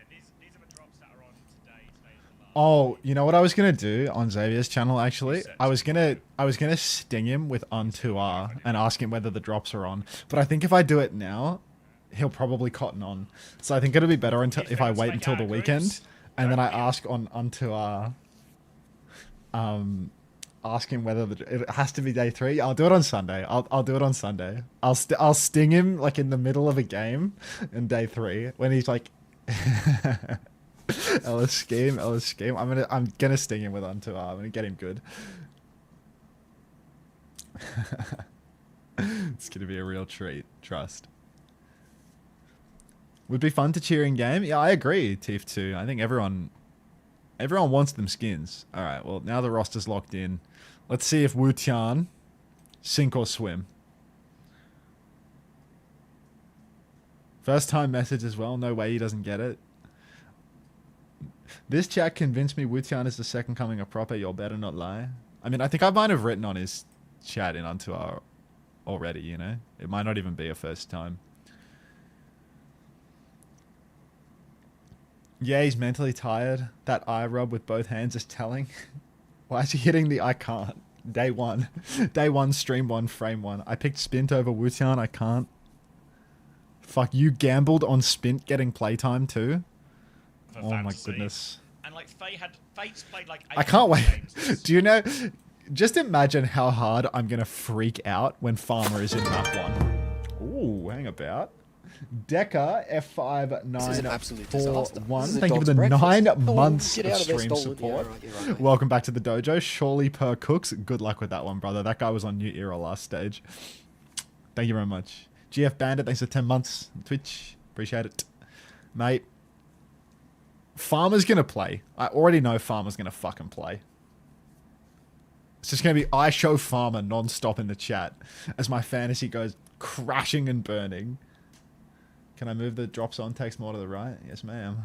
these are the drops that are on today. Today's the last. Oh, you know what I was gonna do on Xavier's channel actually? I was gonna sting him with Unter and ask him whether the drops are on. But I think if I do it now, he'll probably cotton on. So I think it'll be better until if I wait until the weekend and then I ask on Unter. Ask him whether it has to be day 3. I'll do it on Sunday. I'll do it on Sunday. I'll sting him like in the middle of a game in day 3 when he's like Ellis scheme. I'm gonna sting him with Unter. I'm gonna get him good. It's gonna be a real treat. Trust. Would be fun to cheer in game. Yeah, I agree. Tief 2. I think everyone wants them skins. All right. Well, now the roster's locked in. Let's see if Wu Tian sink or swim. First time message as well. No way he doesn't get it. This chat convinced me Wu Tian is the second coming of proper. You'll better not lie. I mean, I think I might have written on his chat in Unter already, you know? It might not even be a first time. Yeah, he's mentally tired. That eye rub with both hands is telling. Why is he hitting the I can't? Day 1. Day 1, stream 1, frame 1. I picked Spint over Wu Tian. I can't. Fuck, you gambled on Spint getting playtime too? Oh my goodness. And like Fate's played like 8 I can't wait. games. Do you know? Just imagine how hard I'm going to freak out when Farmer is in map 1. Ooh, hang about. Deca F5941. Thank you for the 9 months of stream support. Welcome back to the dojo. Surely per Cooks. Good luck with that one, brother. That guy was on New Era last stage. Thank you very much. GF Bandit, thanks for 10 months on Twitch. Appreciate it. Mate. Farmer's gonna play. I already know Farmer's gonna fucking play. It's just gonna be I show Farmer non-stop in the chat as my fantasy goes crashing and burning. Can I move the drops on text more to the right? Yes, ma'am.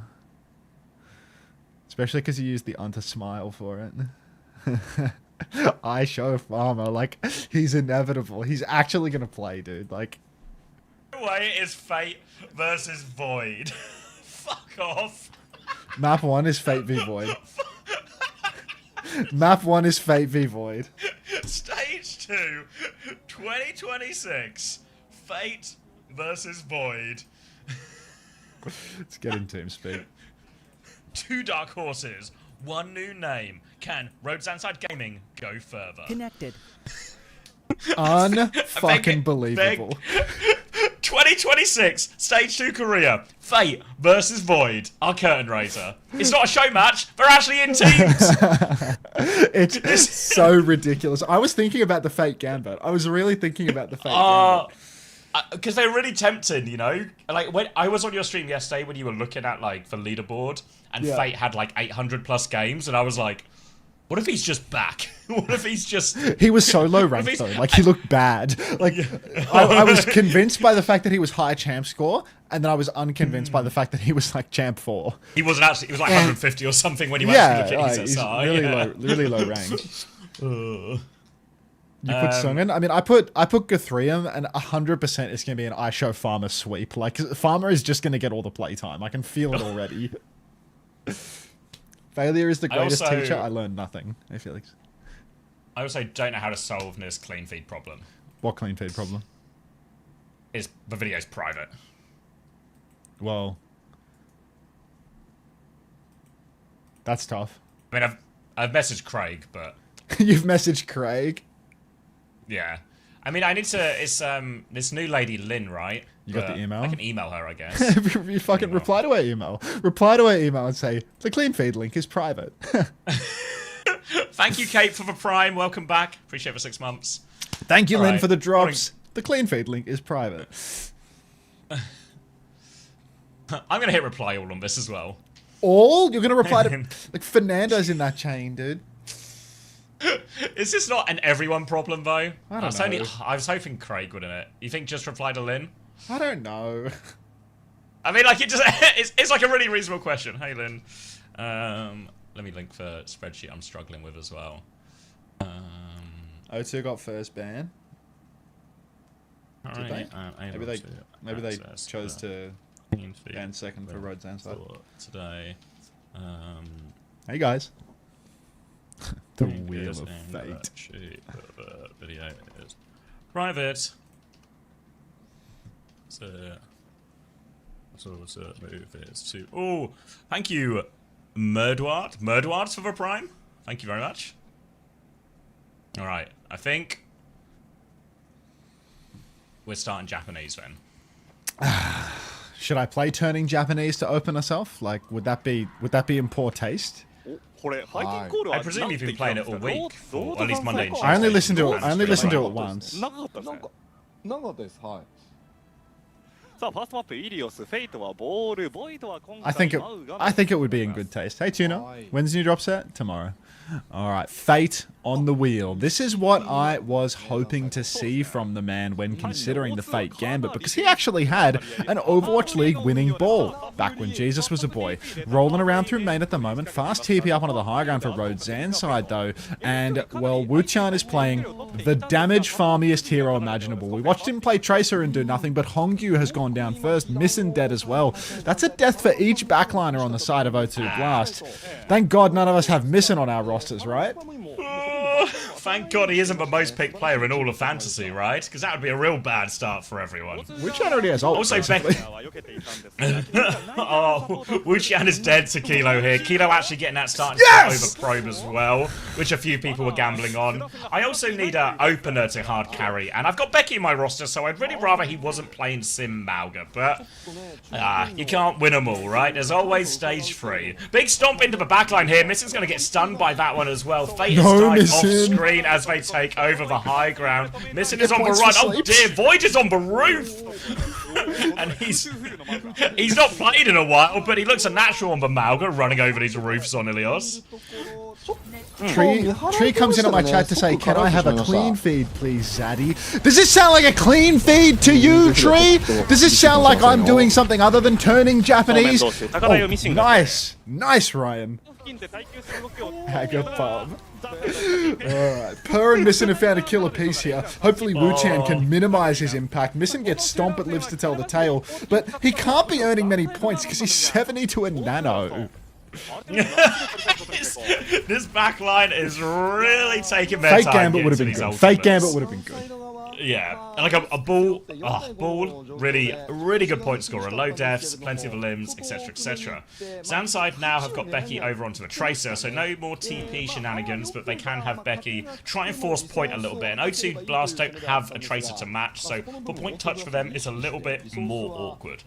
Especially because you used the Unter smile for it. I show Farmer. Like, he's inevitable. He's actually going to play, dude. Like... The way is Fate versus Void. Fuck off. Map 1 is Fate v Void. Map 1 is Fate v Void. Stage 2, 2026. Fate versus Void. Let's get in TeamSpeak. 2 dark horses, 1 new name. Can Road Zanside Gaming go further? Connected. Unfucking believable. 2026 Stage 2 Korea. Fate versus Void. Our curtain raiser. It's not a show match. They're actually in teams. It's so ridiculous. I was thinking about the Fate Gambit. I was really thinking about the Fate Gambit. Because they're really tempting, you know? Like, when I was on your stream yesterday when you were looking at, like, the leaderboard, and Fate had, like, 800 plus games, and I was like, what if he's just back? What if he's just... He was so low ranked, though. Like, he looked bad. Like, I was convinced by the fact that he was high champ score, and then I was unconvinced by the fact that he was, like, champ 4. He wasn't actually... He was, like, 150 or something when you actually look at his he's SR. really low rank. You put Sungen? I mean, I put Guthrium, and 100% it's going to be an I show Farmer sweep. Like, Farmer is just going to get all the playtime. I can feel it already. Failure is the greatest teacher. I learned nothing. Hey, Felix. I also don't know how to solve this clean feed problem. What clean feed problem? Is the video's private. Well, that's tough. I mean, I've messaged Craig, but... You've messaged Craig? Yeah. I mean, I need to... It's this new lady, Lynn, right? You got the email? I can email her, I guess. You fucking reply to her email. Reply to her email and say, the clean feed link is private. Thank you, Kate, for the Prime. Welcome back. Appreciate it for 6 months. Thank you, Lynn, for the drops. The clean feed link is private. I'm going to hit reply all on this as well. All? You're going to reply to... Like, Fernando's in that chain, dude. Is this not an everyone problem, though? I don't know. I was hoping Craig would in it. You think just reply to Lynn? I don't know. I mean, like, it's like a really reasonable question. Hey, Lynn. Let me link the spreadsheet I'm struggling with as well. O2 got first ban. Did they? Maybe they chose to And second for Road Zanside. Today. Hey guys. The Wheel of Fate. Video is private. So what's the move is to... Oh, thank you, Murdward. Murdward for the Prime. Thank you very much. Alright, I think we're starting Japanese then. Should I play turning Japanese to open us off? Like, would that be in poor taste? I presume you've been playing it all week, or at least Monday and Tuesday. I only listened to it once. I think it would be in good taste. Hey Tuna, when's the new drop set? Tomorrow. Alright, Fate on the wheel. This is what I was hoping to see from the man when considering the Fate Gambit, because he actually had an Overwatch League winning ball back when Jesus was a boy. Rolling around through main at the moment. Fast TP up onto the high ground for Road Zanside though. And, well, Wu-Chan is playing the damage farmiest hero imaginable. We watched him play Tracer and do nothing, but Hongyu has gone down first. Missing dead as well. That's a death for each backliner on the side of O2 Blast. Thank God none of us have Missing on our rosters, right? Thank God he isn't the most picked player in all of fantasy, right? Because that would be a real bad start for everyone. Wu-Chan already has ult. Also, Becky. Oh, Wu-Chan is dead to Kilo here. Kilo actually getting that start over probe as well, which a few people were gambling on. I also need an opener to hard carry, and I've got Becky in my roster, so I'd really rather he wasn't playing Sim Mauga, but you can't win them all, right? There's always stage 3. Big stomp into the backline here. Missing's going to get stunned by that one as well. Fate is died off screen as they take over the high ground. Missing is on the run. Oh dear, Void is on the roof! And he's not played in a while, but he looks a natural on the Mauga running over these roofs on Ilios. Tree comes in on my chat to say, can I have a clean feed, please, Zaddy? Does this sound like a clean feed to you, Tree? Does this sound like I'm doing something other than turning Japanese? Oh, nice. Nice, Ryan. Hagapub. Alright, Per and Missin have found a killer piece here. Hopefully Wu-Chan can minimize his impact. Missin gets stomped but lives to tell the tale. But he can't be earning many points because he's 70 to a nano. This backline is really taking their Fake time. Gambit would have been good. Fake Gambit would have been good. Yeah, like a ball, really good point scorer, low deaths, plenty of limbs, etc, etc. Zanside now have got Becky over onto the Tracer, so no more TP shenanigans, but they can have Becky try and force point a little bit. And O2 Blast don't have a Tracer to match, so the point touch for them is a little bit more awkward.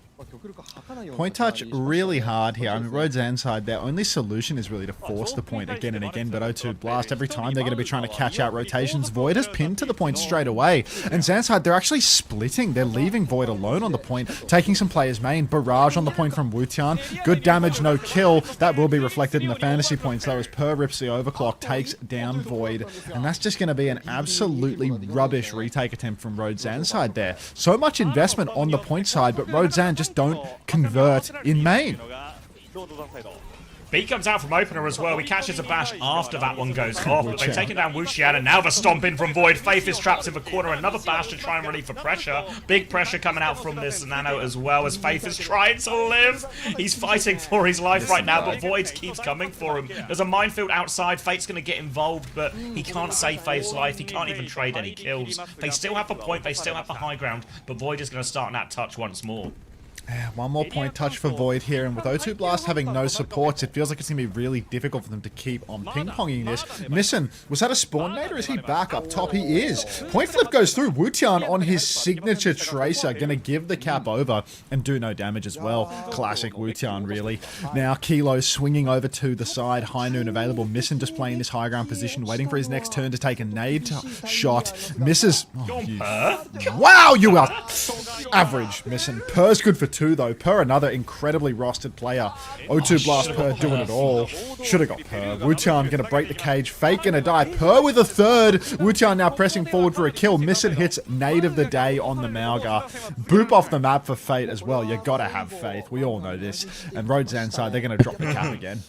Point touch really hard here. I mean, Road Zanside, their only solution is really to force the point again and again, but O2 Blast, every time they're going to be trying to catch out rotations. Void has pinned to the point straight away, and Zanside, they're actually splitting. They're leaving Void alone on the point, taking some players main. Barrage on the point from Wu-Chan. Good damage, no kill. That will be reflected in the fantasy points, though, as Per rips the overclock, takes down Void, and that's just going to be an absolutely rubbish retake attempt from Road Zanside there. So much investment on the point side, but Road Zan just don't convert in main. B comes out from opener as well. He catches a bash after that one goes off, but they've taken down Wu-Chan, and now the stomp in from Void. Faith is trapped in the corner. Another bash to try and relieve the pressure. Big pressure coming out from this Nano as well, as Faith is trying to live. He's fighting for his life right now, but Void keeps coming for him. There's a minefield outside. Fate's going to get involved, but he can't save Faith's life. He can't even trade any kills. They still have the point. They still have the high ground, but Void is going to start that touch once more. One more point touch for Void here, and with O2 Blast having no supports, it feels like it's going to be really difficult for them to keep on ping-ponging this. Missin, was that a spawn nade, or is he back up top? He is. Point flip goes through. Wu-Chan on his signature Tracer, going to give the cap over and do no damage as well. Classic Wu-Chan, really. Now, Kilo swinging over to the side. High Noon available. Missin just playing this high ground position, waiting for his next turn to take a nade shot. Misses. Oh, wow, you are average, Missin. Per's good for 2 though. Per, another incredibly rostered player. O2 Blast, Per doing it all. Should have got Per. Wu-Chan going to break the cage. Fake going to die. Per with a third. Wu-Chan now pressing forward for a kill. Missin hits nade of the day on the Mauga. Boop off the map for Fate as well. You got to have faith. We all know this. And Road Zanside, they're going to drop the cap again.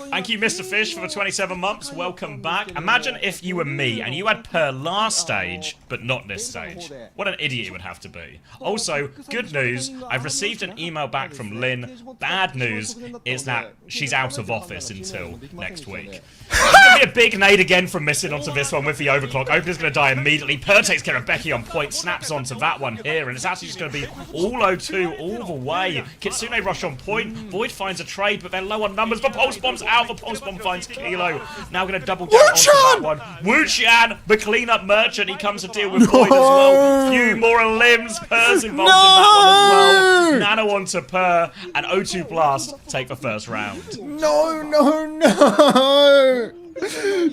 Thank you, Mr. Fish, for the 27 months. Welcome back. Imagine if you were me and you had Per last stage, but not this stage. What an idiot you would have to be. Also, good news, I've received an email back from Lynn. Bad news is that she's out of office until next week. There's going to be a big nade again from missing onto this one with the overclock. Opener's going to die immediately. Per takes care of Becky on point, snaps onto that one here, and it's actually just going to be all O2 all the way. Kitsune rush on point. Void finds a trade, but they're low on numbers. The Pulse Bomb's out. The Pulse Bomb finds Kilo. Now going to double down onto that one. Wu-Chan, the cleanup merchant, he comes to deal with Void as well. Few more limbs. Per's involved in that one as well. Nano onto Per, and O2 Blast take the first round. No.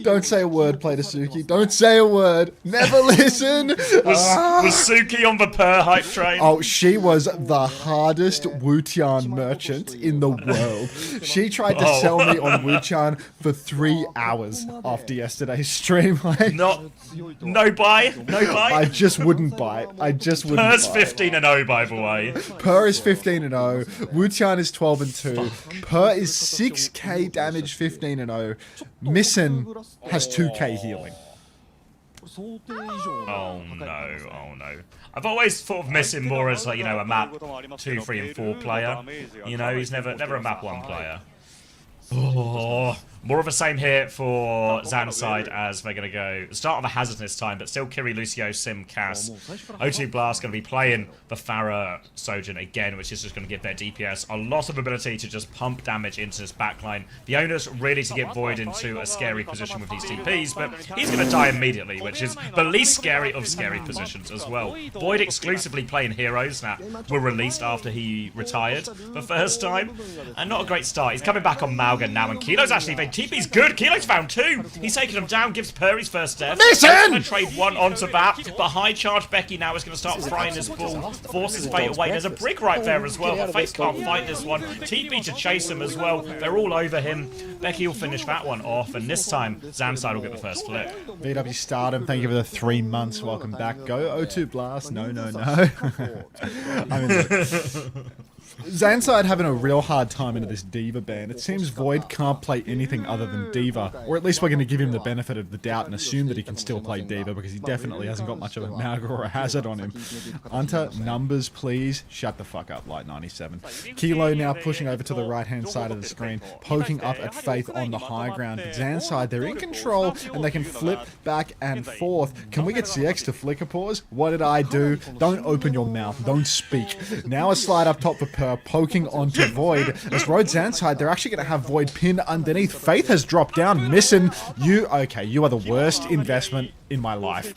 Don't say a word, Playtasuki. Don't say a word. Never listen. Was Suki on the Per hype train? Oh, she was the hardest Wu-Tian merchant in the world. She tried to sell me on Wu-Tian for 3 hours after yesterday's stream. Like, no buy? I just wouldn't buy it. Per's 15-0, by the way. Per is 15-0. Wu-Tian is 12-2. Per is 6k damage, 15-0. Missin has 2k healing. Oh no. I've always thought of Missin more as, like, you know, a map 2, 3, and 4 player. You know, he's never a map 1 player. Oh, more of the same here for Zanside as they're going to go start of a hazard this time, but still Kiri, Lucio, Sim, Cass. O2 Blast going to be playing the Farah Sojin again, which is just going to give their DPS a lot of ability to just pump damage into this backline. The onus really to get Void into a scary position with these TPs, but he's going to die immediately, which is the least scary of scary positions as well. Void exclusively playing heroes that were released after he retired the first time, and not a great start. He's coming back on Malgan now, and Kilo's actually, TP's good. Kilo's found 2. He's taking him down, gives Purry's first death. Listen! Going to trade 1 onto that, but high charge Becky now is going to start frying this ball, forces Fate away. There's a brick right there as well, but Fate can't fight this one. TP to chase him as well. They're all over him. Becky will finish that one off, and this time Zanside will get the first flip. VW Stardom, thank you for the 3 months. Welcome back. Go O2 Blast. No. I mean, look. Zanside having a real hard time into this D.Va ban. It seems Void can't play anything other than D.Va, or at least we're going to give him the benefit of the doubt and assume that he can still play D.Va because he definitely hasn't got much of a Mauga or a Hazard on him. Unter, numbers please. Shut the fuck up, Light 97. Kilo now pushing over to the right-hand side of the screen, poking up at Faith on the high ground. Zanside, they're in control and they can flip back and forth. Can we get CX to flicker pause? What did I do? Don't open your mouth. Don't speak. Now a slide up top for Per, poking onto Void. As Road Zanside, they're actually going to have Void pinned underneath. Faith has dropped down. Missing you. Okay, you are the worst investment in my life.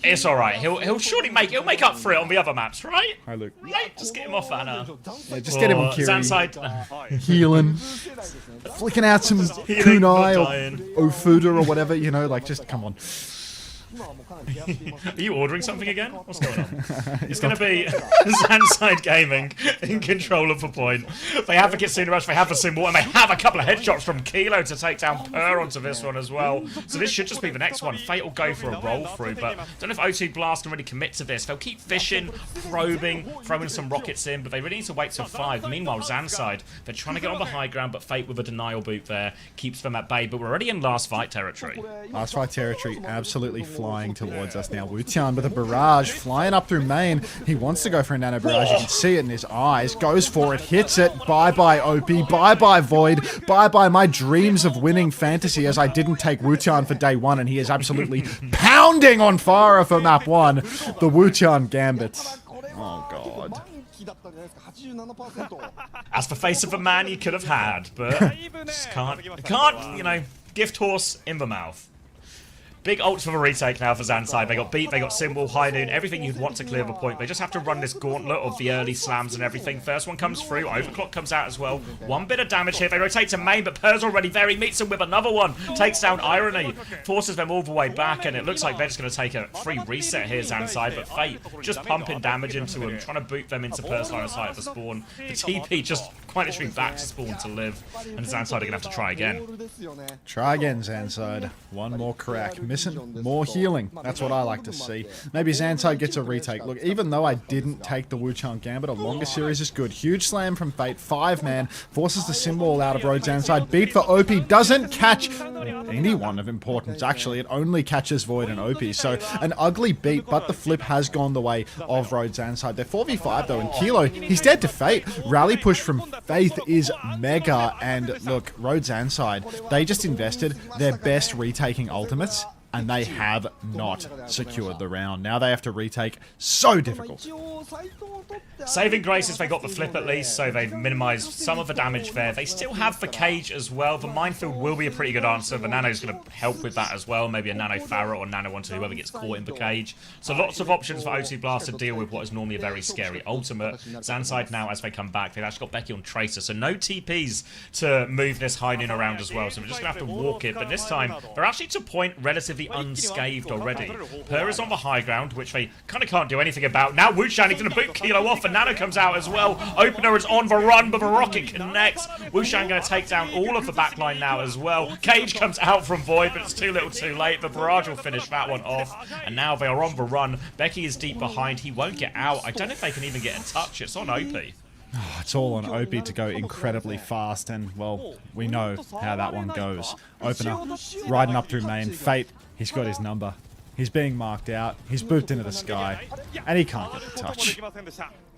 It's alright. He'll surely make up for it on the other maps, right? Hi, Luke. Right? Just get him off Anna. Yeah, just get him on Kiri. Zanside. Healing. Flicking out some kunai or Ofuda or whatever, you know, like just come on. Are you ordering something again? What's going on? It's going to be Zanside Gaming in control of the point. They have the Kitsune Rush, they have the symbol, and they have a couple of headshots from Kilo to take down Per onto this one as well. So this should just be the next one. Fate will go for a roll through, but I don't know if O2 Blast can really commit to this. They'll keep fishing, probing, throwing some rockets in, but they really need to wait till 5. Meanwhile, Zanside, they're trying to get on the high ground, but Fate with a denial boot there keeps them at bay. But we're already in last fight territory. Last fight territory, absolutely flying towards us now. Wu-Tian with a barrage flying up through main. He wants to go for a nano barrage. You can see it in his eyes. Goes for it, hits it. Bye-bye OP. Bye-bye Void. Bye-bye my dreams of winning fantasy as I didn't take Wu-Tian for day 1 and he is absolutely pounding on fire for map 1. The Wu-Tian Gambits. Oh god. That's the face of a man you could have had, but just can't, you know, gift horse in the mouth. Big ult for the retake now for Zanside. They got beat, they got symbol, high noon, everything you'd want to clear the point. They just have to run this gauntlet of the early slams and everything. First one comes through, overclock comes out as well. 1 bit of damage here. They rotate to main, but Per's already there. He meets him with another one. Takes down Irony, forces them all the way back, and it looks like they're just going to take a free reset here, Zanside. But Fate just pumping damage into them, trying to boot them into Per's line of sight at the spawn. The TP just quite literally back to spawn to live, and Zanside are going to have to try again. Try again, Zanside. One more crack. missing more healing. That's what I like to see. Maybe Zanside gets a retake. Look, even though I didn't take the Wu-Chan Gambit, a longer series is good. Huge slam from Fate, 5-man, forces the symbol out of Road Zanside. Beat for OP, doesn't catch anyone of importance. Actually, it only catches Void and OP. So an ugly beat, but the flip has gone the way of Road Zanside. They're 4v5 though, and Kilo, he's dead to Fate. Rally push from Faith is mega, and look, Road Zanside, they just invested their best retaking ultimates, and they have not secured the round. Now they have to retake. So difficult. Saving grace is they got the flip at least, so they've minimized some of the damage there. They still have the cage as well. The minefield will be a pretty good answer. The nano's going to help with that as well. Maybe a nano Farah or nano onto whoever gets caught in the cage. So lots of options for O2 Blast to deal with what is normally a very scary ultimate. Zanside now, as they come back, they've actually got Becky on Tracer, so no TPs to move this high noon around as well. So we're just going to have to walk it. But this time, they're actually to point relatively unscathed already. Per is on the high ground, which they kind of can't do anything about. Now Wu-Shan is going to boot Kilo off, and Nano comes out as well. Opener is on the run, but the rocket connects. Wu-Shan going to take down all of the backline now as well. Cage comes out from Void, but it's too little too late. The barrage will finish that one off, and now they are on the run. Becky is deep behind. He won't get out. I don't know if they can even get in touch. It's on OP. Oh, it's all on OP to go incredibly fast, and, well, we know how that one goes. Opener, riding up through main. Fate, he's got his number. He's being marked out. He's booped into the sky, and he can't get the touch.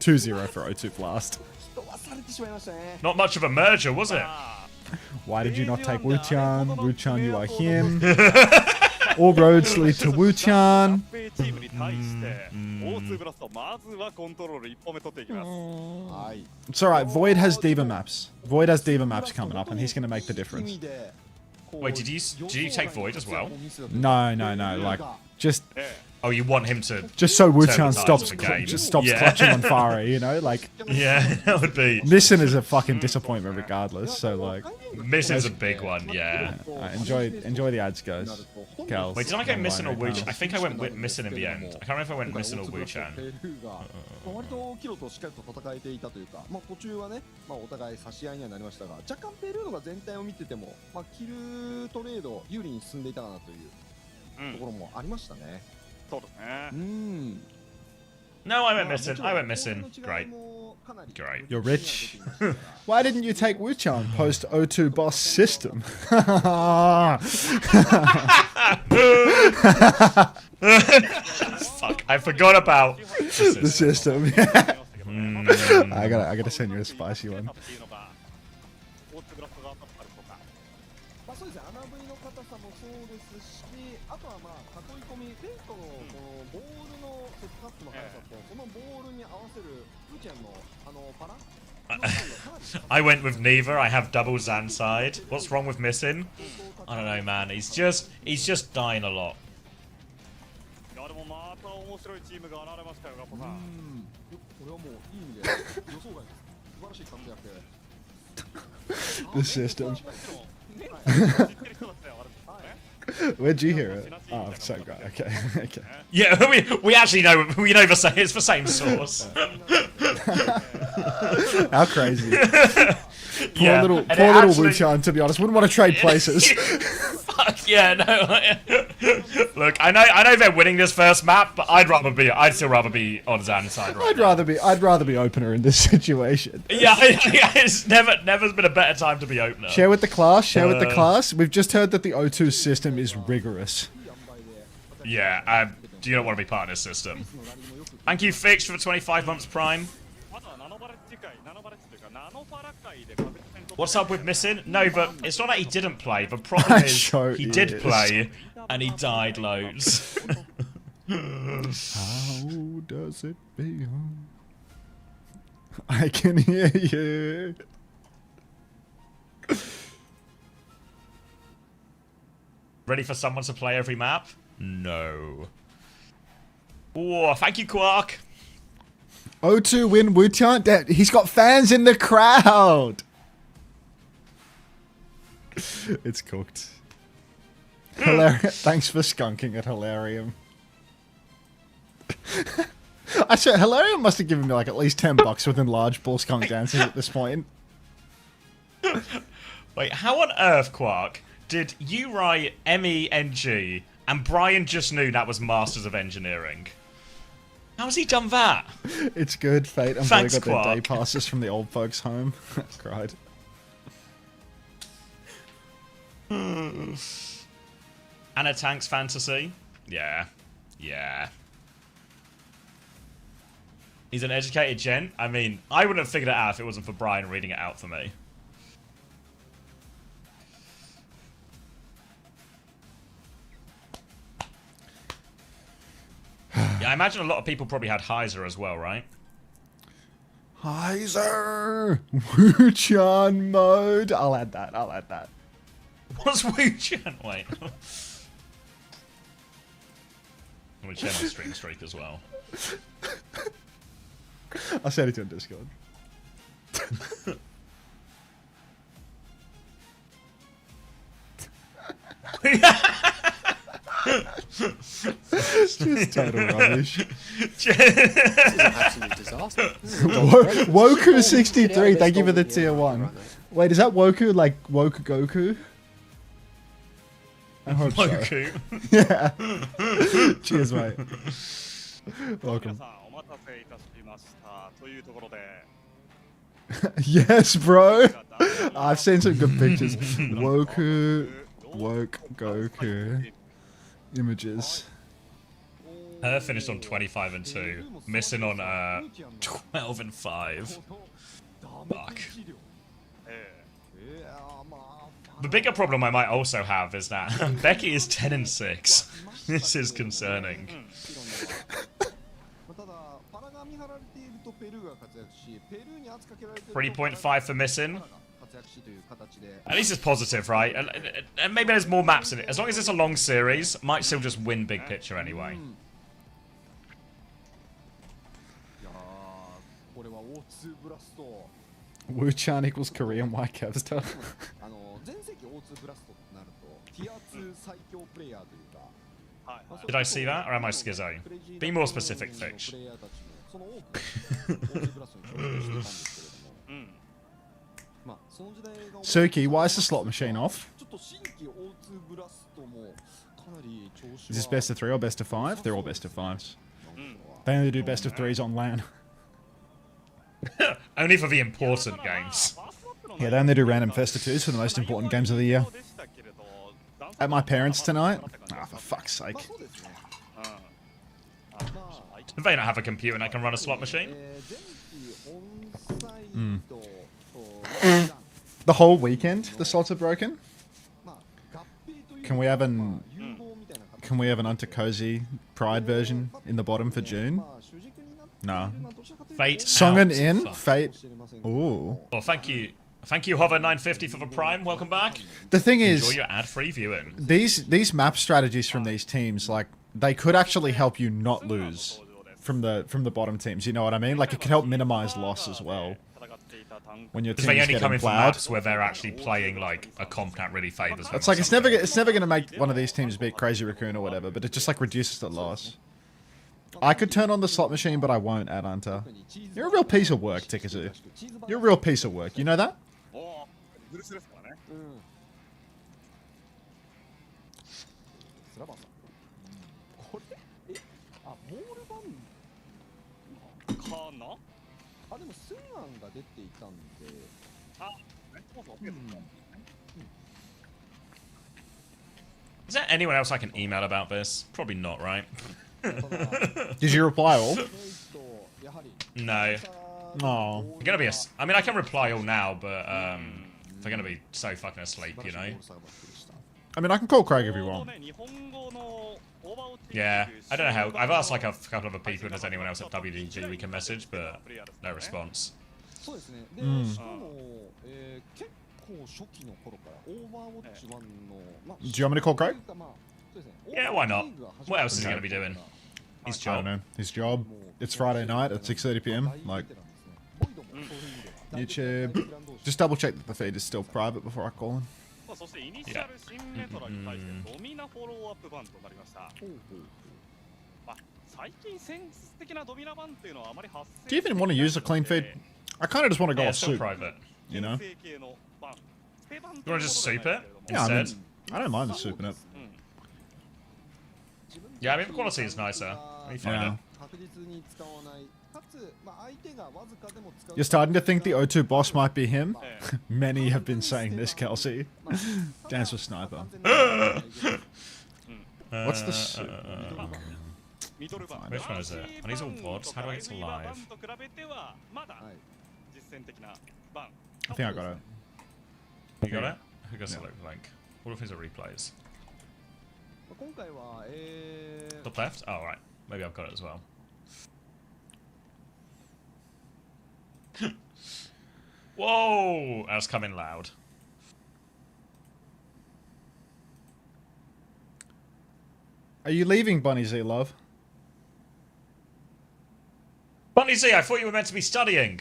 2-0 for O2 Blast. Not much of a merger, was it? Why did you not take Wu-Chan? Wu-Chan, you are him. All roads lead to Wu-Chan. It's alright, Void has Diva maps. Void has Diva maps coming up, and he's going to make the difference. Wait, did you take Void as well? No, like, just... Oh, you want him to... Just so Wu-Chan stops clutching on Farah, you know? Like... Yeah, that would be... Missing is a fucking disappointment regardless, so like... Missing's a big one, yeah. Enjoy the ads, guys. Gals. Wait, did I go Missing or Wu-Chan? I think I went with Missing in the end. I can't remember if I went Missing or Wu-Chan. 割とキロとしっかりと戦えていたというか、途中はね、お互い差し合いにはなりましたが、若干ペルーノが全体を見てても、キルトレード有利に進んでいたかなというところもありましたね。そうですね。No, I went Missing. I went Missing. Great. Great. You're rich. Why didn't you take Wu-Chan post O2 boss system? Fuck, I forgot about the system. I gotta send you a spicy one. そうですね、穴 V の硬さもそうですし、あとは囲い込み、フェイトのこのボールのセットアップの速さと、そのボールに合わせるフーチェンのパラ I went with neither. I have double Zanside. What's wrong with Missing? I don't know, man. He's just dying a lot. The system. Where'd you hear it? Oh, same guy. Okay, okay. Yeah, we actually know. We know it's the same source. How crazy! Poor little Wu-Chan. To be honest, wouldn't want to trade places. Fuck yeah, no. Look, I know they're winning this first map, but I'd still rather be on Zanside right now. I'd rather be opener in this situation. Yeah, it's never been a better time to be opener. Share with the class. Share with the class. We've just heard that the O2 system is rigorous. Yeah, do you not want to be part of this system? Thank you, Fix, for the 25 months Prime. What's up with Missing? No, but it's not that he didn't play. The problem is he did play, and he died loads. How does it feel? I can hear you. Ready for someone to play every map? No. Oh, thank you, Quark. O2 win Wu-Chan. He's got fans in the crowd. It's cooked. Thanks for skunking at Hilarium. I said Hilarium must have given me like at least $10 within large bull skunk dances at this point. Wait, how on earth, Quark, did you write MENG And Brian just knew that was Masters of Engineering. How's he done that? It's good, Fate. I'm glad I got their day passes from the old folks home. Cried. Anna Tank's fantasy? Yeah. Yeah. He's an educated gent. I mean, I wouldn't have figured it out if it wasn't for Brian reading it out for me. Yeah, I imagine a lot of people probably had Heiser as well, right? Heiser! Wu-chan mode! I'll add that. What's Wu-chan? Wait. I'm going to share my stream streak as well. I'll send it to you on Discord. Just total rubbish. This is an absolute disaster. Woku63, thank you for the tier 1. Wait, is that Woku like Woku Goku? I hope so. Woku. Yeah. Cheers, mate. Welcome. Yes, bro. I've seen some good pictures. Woku, Woke, Goku. Images. Her finished on 25 and 2. Missing on 12 and 5. Fuck. The bigger problem I might also have is that Becky is 10 and 6. This is concerning. 3.5 for missing. At least it's positive, right? And maybe there's more maps in it. As long as it's a long series, might still just win big picture anyway. Wu-chan equals Korean White Kevster. Did I see that, or am I schizo? Be more specific, Fitch. Suki, why is the slot machine off? Is this best of 3 or best of 5? They're all best of 5s. They only do best of 3s on LAN. Only for the important games. Yeah, they only do random Festa 2s for the most important games of the year. At my parents' tonight? Ah, for fuck's sake. Do they not have a computer that can run a slot machine? The whole weekend, the slots are broken. Can we have an Unter Cozy Pride version in the bottom for June? No. Fate Songen out. in? Fuck. Fate. Ooh. Well, thank you. Thank you, Hover950 for the Prime. Welcome back. The thing is, enjoy your ad-free viewing. These map strategies from these teams, like, they could actually help you not lose from the bottom teams. You know what I mean? Like, it could help minimize loss as well. When your Because team they is only getting come in for plowed. maps where they're actually playing like a comp that really favours them. It's like it's never going to make one of these teams beat Crazy Raccoon or whatever, but it just like reduces the loss. I could turn on the slot machine, but I won't at Unter. You're a real piece of work, Tikazu. You're a real piece of work. You know that? Is there anyone else I can email about this? Probably not, right? Did you reply all? No. Oh. They're gonna be I mean, I can reply all now, but they're gonna be so fucking asleep, you know? I mean, I can call Craig if you want. Yeah, I don't know how. I've asked like a couple of other people if there's anyone else at WDG we can message, but no response. Do you want me to call Craig? Yeah, why not? What else is he gonna be doing? His I job. don't know. His job. It's Friday night at 6:30 PM. Like, YouTube. Just double check that the feed is still private before I call him. Yeah. Do you even want to use a clean feed? I kind of just want to go Yeah, off it's still soup, private. you know? You wanna just soup it Yeah, I instead? mean, I don't mind the souping it. Yeah, I mean, the quality is nicer. Let me find You're starting to think the O2 boss might be him? Many have been saying this, Kelsey. Dance with Sniper. What's this? Which one is it? Are these all VODs? How do I get to live? I think I got it. You got it? Who does it look like? What if these are replays? Top left? Oh, right. Maybe I've got it as well. Whoa! That's coming loud. Are you leaving, Bunny Z, love? Bunny Z, I thought you were meant to be studying.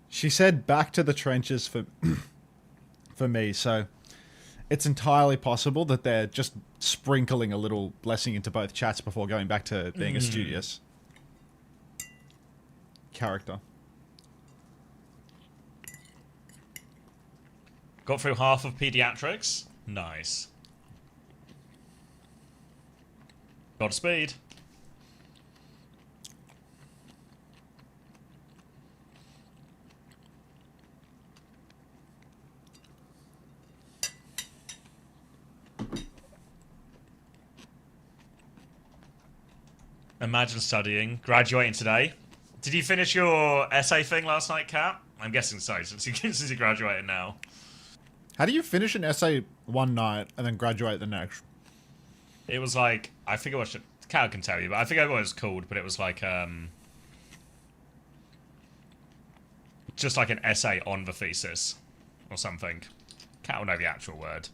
She said back to the trenches for for me, so it's entirely possible that they're just sprinkling a little blessing into both chats before going back to being a studious character. Got through half of pediatrics. Nice. Godspeed. Imagine studying, graduating today. Did you finish your essay thing last night, Kat? I'm guessing so, since you graduated now. How do you finish an essay one night and then graduate the next? It was like, I forget what Kat can tell you, but I forget what it was called, but it was like, just like an essay on the thesis, or something. Kat will know the actual word.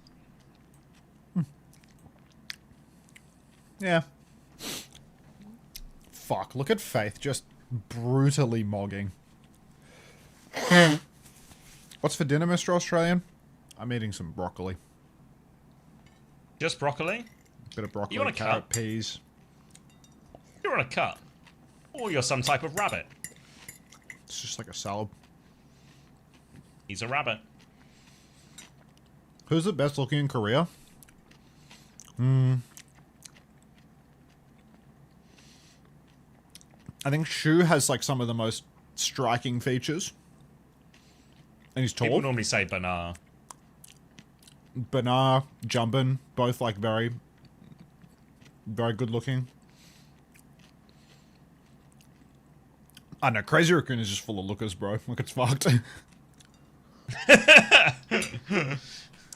Yeah. Fuck, look at Faith just brutally mogging. What's for dinner, Mr. Australian? I'm eating some broccoli. Just broccoli? Bit of broccoli, You want a carrot, cut? peas. You're on a cut. Or you're some type of rabbit. It's just like a salad. He's a rabbit. Who's the best looking in Korea? I think Shu has like some of the most striking features. And he's tall. People normally say Banar. Banar, Jumbin, both like very, very good looking. I know, Crazy Raccoon is just full of lookers, bro. Like, it's fucked.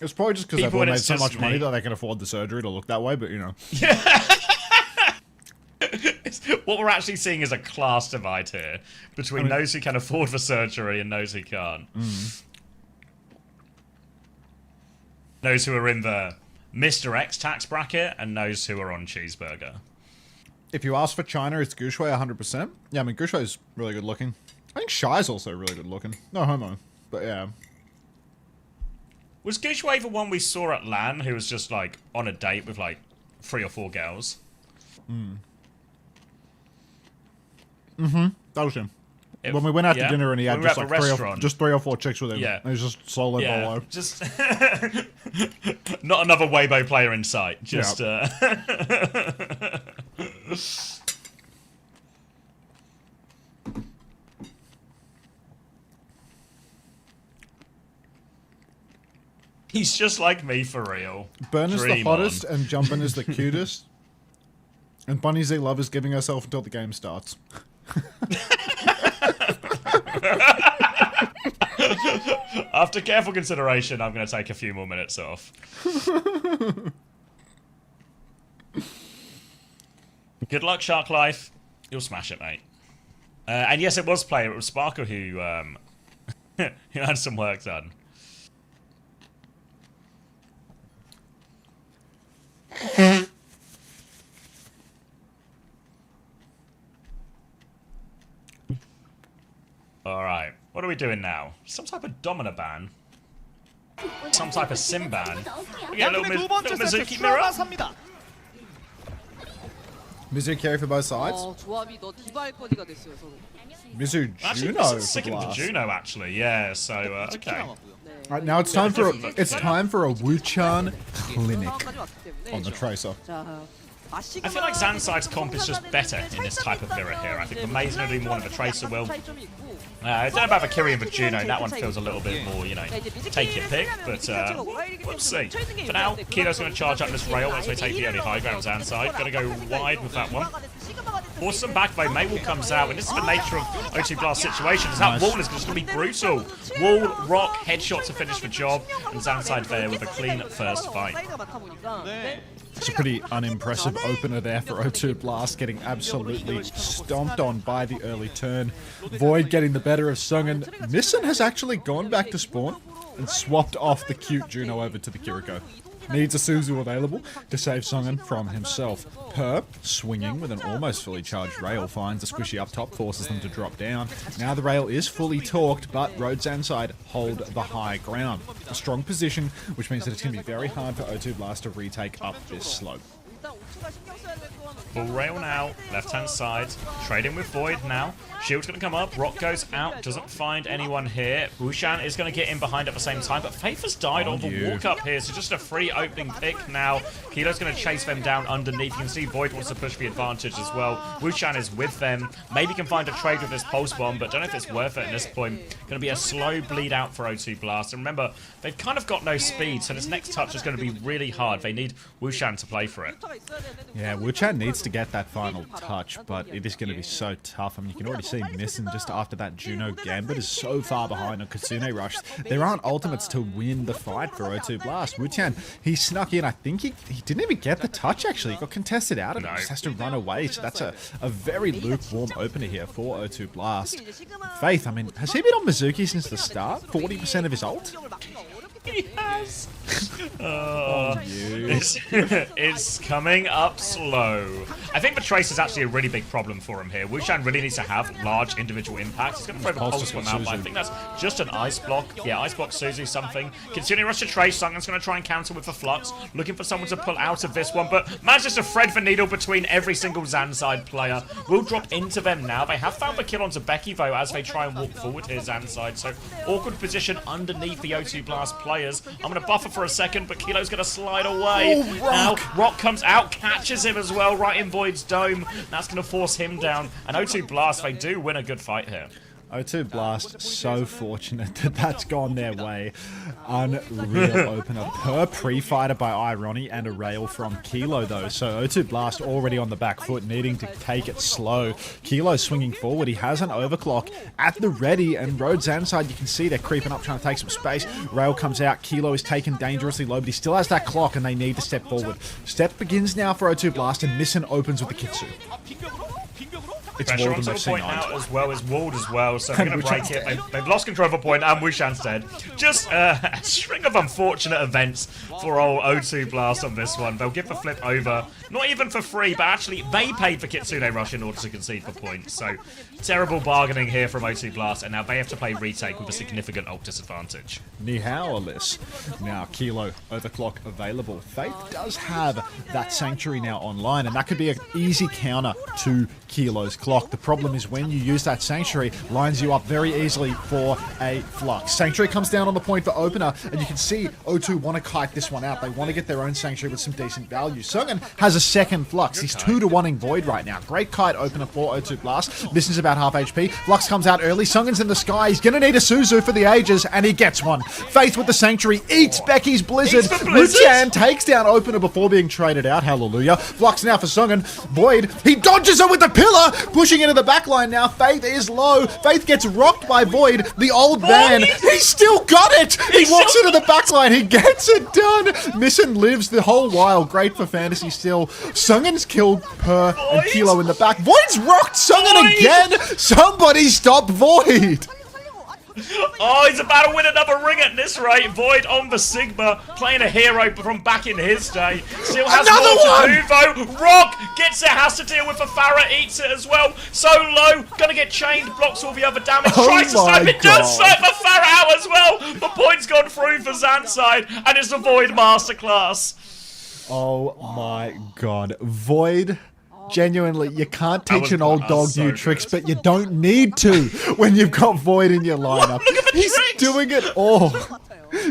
It's probably just because they've made so much money that they can afford the surgery to look that way, but you know. What we're actually seeing is a class divide here between those who can afford the surgery and those who can't. Those who are in the Mr. X tax bracket and those who are on cheeseburger. If you ask for China, it's Gushue 100%. Yeah, I mean, Gushue's really good looking. I think Shai's also really good looking. No homo, but yeah. Was Gushue the one we saw at LAN who was just like on a date with like 3 or 4 girls? That was him. When we went out to dinner and he had just like 3 or 4 chicks with him. Yeah. And he was just solo bolo. Just not another Weibo player in sight. Just He's just like me for real. Burn is the hottest and Jumpin' is the cutest. And Bunny Z Love is giving herself until the game starts. After careful consideration, I'm going to take a few more minutes off. Good luck, Shark Life. You'll smash it, mate. And yes, it was player. It was Sparker who who had some work done. Alright, what are we doing now? Some type of Domina ban? Some type of Sim ban? We get a little Mizuki mirror? Mizu carry for both sides? Mizu Actually, Juno this is sick of the Juno, actually, yeah, so, okay. Right, now it's time for a Wu-chan clinic on the Tracer. I feel like Zanside's comp is just better in this type of mirror here. I think the May's going to do more than the Tracer will. I don't know about Valkyrie and Juno. That one feels a little bit more, you know, take your pick, but we'll see. For now, Kilo's going to charge up this rail once they take the early high ground. Zanside going to go wide with that one. Force them back by May will comes out, and this is the nature of O2 Blast situations. That wall is just going to be brutal. Wall, rock, headshot to finish the job, and Zanside there with a clean first fight. It's a pretty unimpressive opener there for O2 Blast, getting absolutely stomped on by the early turn. Void getting the better of Sung, and Nissan has actually gone back to spawn and swapped off the cute Juno over to the Kiriko. Needs a Suzu available to save Songen from himself. Per, swinging with an almost fully charged rail, finds a squishy up top, forces them to drop down. Now the rail is fully torqued, but Road Zanside hold the high ground. A strong position, which means that it's going to be very hard for O2 Blast to retake up this slope. Full rail now, left-hand side, trading with Void now. Shield's going to come up, Rock goes out, doesn't find anyone here. Wushan is going to get in behind at the same time, but Faith has died on the walk-up here, so just a free opening pick now. Kilo's going to chase them down underneath. You can see Void wants to push the advantage as well. Wushan is with them. Maybe can find a trade with this pulse bomb, but don't know if it's worth it at this point. Going to be a slow bleed out for O2 Blast. And remember, they've kind of got no speed, so this next touch is going to be really hard. They need Wushan to play for it. Yeah, Wushan needs to get that final touch, but it is going to be so tough. I mean, you can already see Nissan just after that Juno Gambit is so far behind on Kitsune Rush. There aren't ultimates to win the fight for O2 Blast. Wutian, he snuck in. I think he didn't even get the touch, actually. He got contested out and he just has to run away. So that's a very lukewarm opener here for O2 Blast. Faith, I mean, has he been on Mizuki since the start? 40% of his ult? He has. It's coming up slow. I think the Trace is actually a really big problem for him here. Wushan really needs to have large individual impacts. He's going to throw the pulse one out, but I think that's just an ice block. Yeah, ice block Suzu something. Continuing rush to Trace. Sungan's going to try and counter with the flux. Looking for someone to pull out of this one, but manages to thread the needle between every single Zanside player. Will drop into them now. They have found the kill onto Becky, though, as they try and walk forward here, Zanside. So awkward position underneath the O2 Blast players. I'm going to buffer for a second, but Kilo's going to slide away. Now, Rock comes out, catches him as well, right in Void's dome. That's going to force him down. And O2 Blast, they do win a good fight here. O2 Blast, so fortunate that that's gone their way. Unreal opener. Per pre-fighter by Irony and a rail from Kilo, though. So O2 Blast already on the back foot, needing to take it slow. Kilo swinging forward. He has an overclock at the ready, and Road Zanside, you can see they're creeping up, trying to take some space. Rail comes out. Kilo is taken dangerously low, but he still has that clock, and they need to step forward. Step begins now for O2 Blast, and Nissan opens with the Kitsu. It's pressure onto the point now as well as walled as well, so they're going to break it. They've lost control of a point, and Wushan's dead. Just a string of unfortunate events for old O2 Blast on this one. They'll give the flip over, not even for free, but actually they paid for Kitsune Rush in order to concede the point. So terrible bargaining here from O2 Blast, and now they have to play retake with a significant ult disadvantage. Ni hao, Alyss. Now Kilo overclock available. Faith does have that Sanctuary now online, and that could be an easy counter to Kilo's clock. The problem is when you use that Sanctuary, lines you up very easily for a flux. Sanctuary comes down on the point for opener, and you can see O2 want to kite this one out. They want to get their own Sanctuary with some decent value. Sungan has a second flux. He's 2-to-1ing Void right now. Great kite opener for O2 Blast. This is about half HP. Flux comes out early. Sungan's in the sky. He's going to need a Suzu for the ages, and he gets one. Faith with the Sanctuary eats Becky's Blizzard. Luchan takes down opener before being traded out. Hallelujah. Flux now for Sungan. Void, he dodges her with the pillar, pushing into the backline now. Faith is low. Faith gets rocked by Void. The old man, he's still got it. He walks into the backline. He gets it done. Nissan lives the whole while. Great for fantasy still. Sungan's killed Per and Kilo in the back. Void's rocked Sungan again. Somebody stop Void. Oh, he's about to win another ring at this rate. Void on the Sigma, playing a hero from back in his day. Still has more to do, though. Rock gets it, has to deal with the Farah, eats it as well. So low, gonna get chained, blocks all the other damage. Tries to snipe it, does snipe the Farah out as well. The point's gone through for Zanside, and it's the Void masterclass. Oh my god. Void. Genuinely, you can't teach an old dog new tricks, but you don't need to when you've got Void in your lineup. He's doing it all.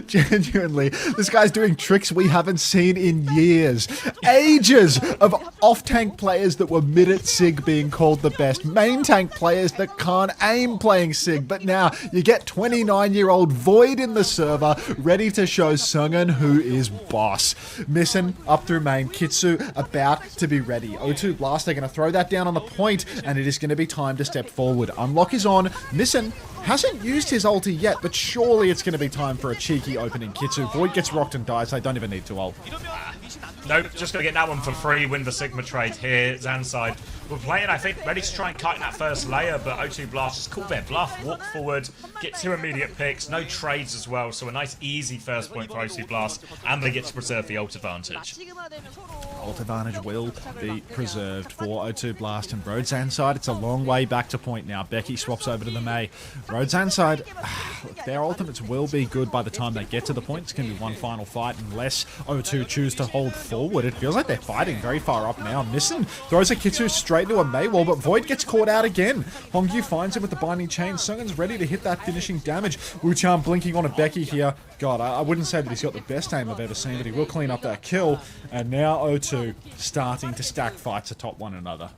Genuinely, this guy's doing tricks we haven't seen in years. Ages of off-tank players that were mid at SIG being called the best. Main tank players that can't aim playing SIG. But now you get 29-year-old Void in the server, ready to show Sungan who is boss. Missin up through main. Kitsu about to be ready. O2 Blast, they're going to throw that down on the point, and it is going to be time to step forward. Unlock is on. Missin hasn't used his ulti yet, but surely it's going to be time for a cheeky opening Kitsu. Void gets rocked and dies. They don't even need to ult. Nope, just going to get that one for free, win the Sigma trade here. Zanside, we're playing, I think, ready to try and kite that first layer, but O2 Blast just call their bluff, walk forward, get 2 immediate picks, no trades as well, so a nice easy first point for O2 Blast, and they get to preserve the ult advantage. Ult advantage will be preserved for O2 Blast and Road Zanside. It's a long way back to point now. Becky swaps over to the Mei. Road Zanside, their ultimates will be good by the time they get to the point. It's going to be one final fight unless O2 choose to hold forward. It feels like they're fighting very far up now. Missin throws a Kitsu straight to a Mei wall, but Void gets caught out again. Hongyu finds him with the binding chain. Sungan's ready to hit that finishing damage. Wuchan blinking on a Becky here. God, I wouldn't say that he's got the best aim I've ever seen, but he will clean up that kill. And now O2 starting to stack fights atop one another.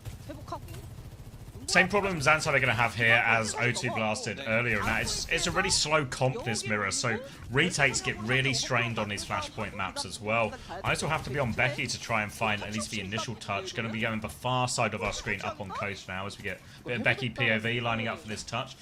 Same problem Zanside are going to have here as O2 blasted earlier, and that it's a really slow comp, this mirror, so retakes get really strained on these flashpoint maps as well. I also have to be on Becky to try and find at least the initial touch. Going to be going the far side of our screen up on coast now as we get a bit of Becky POV lining up for this touch.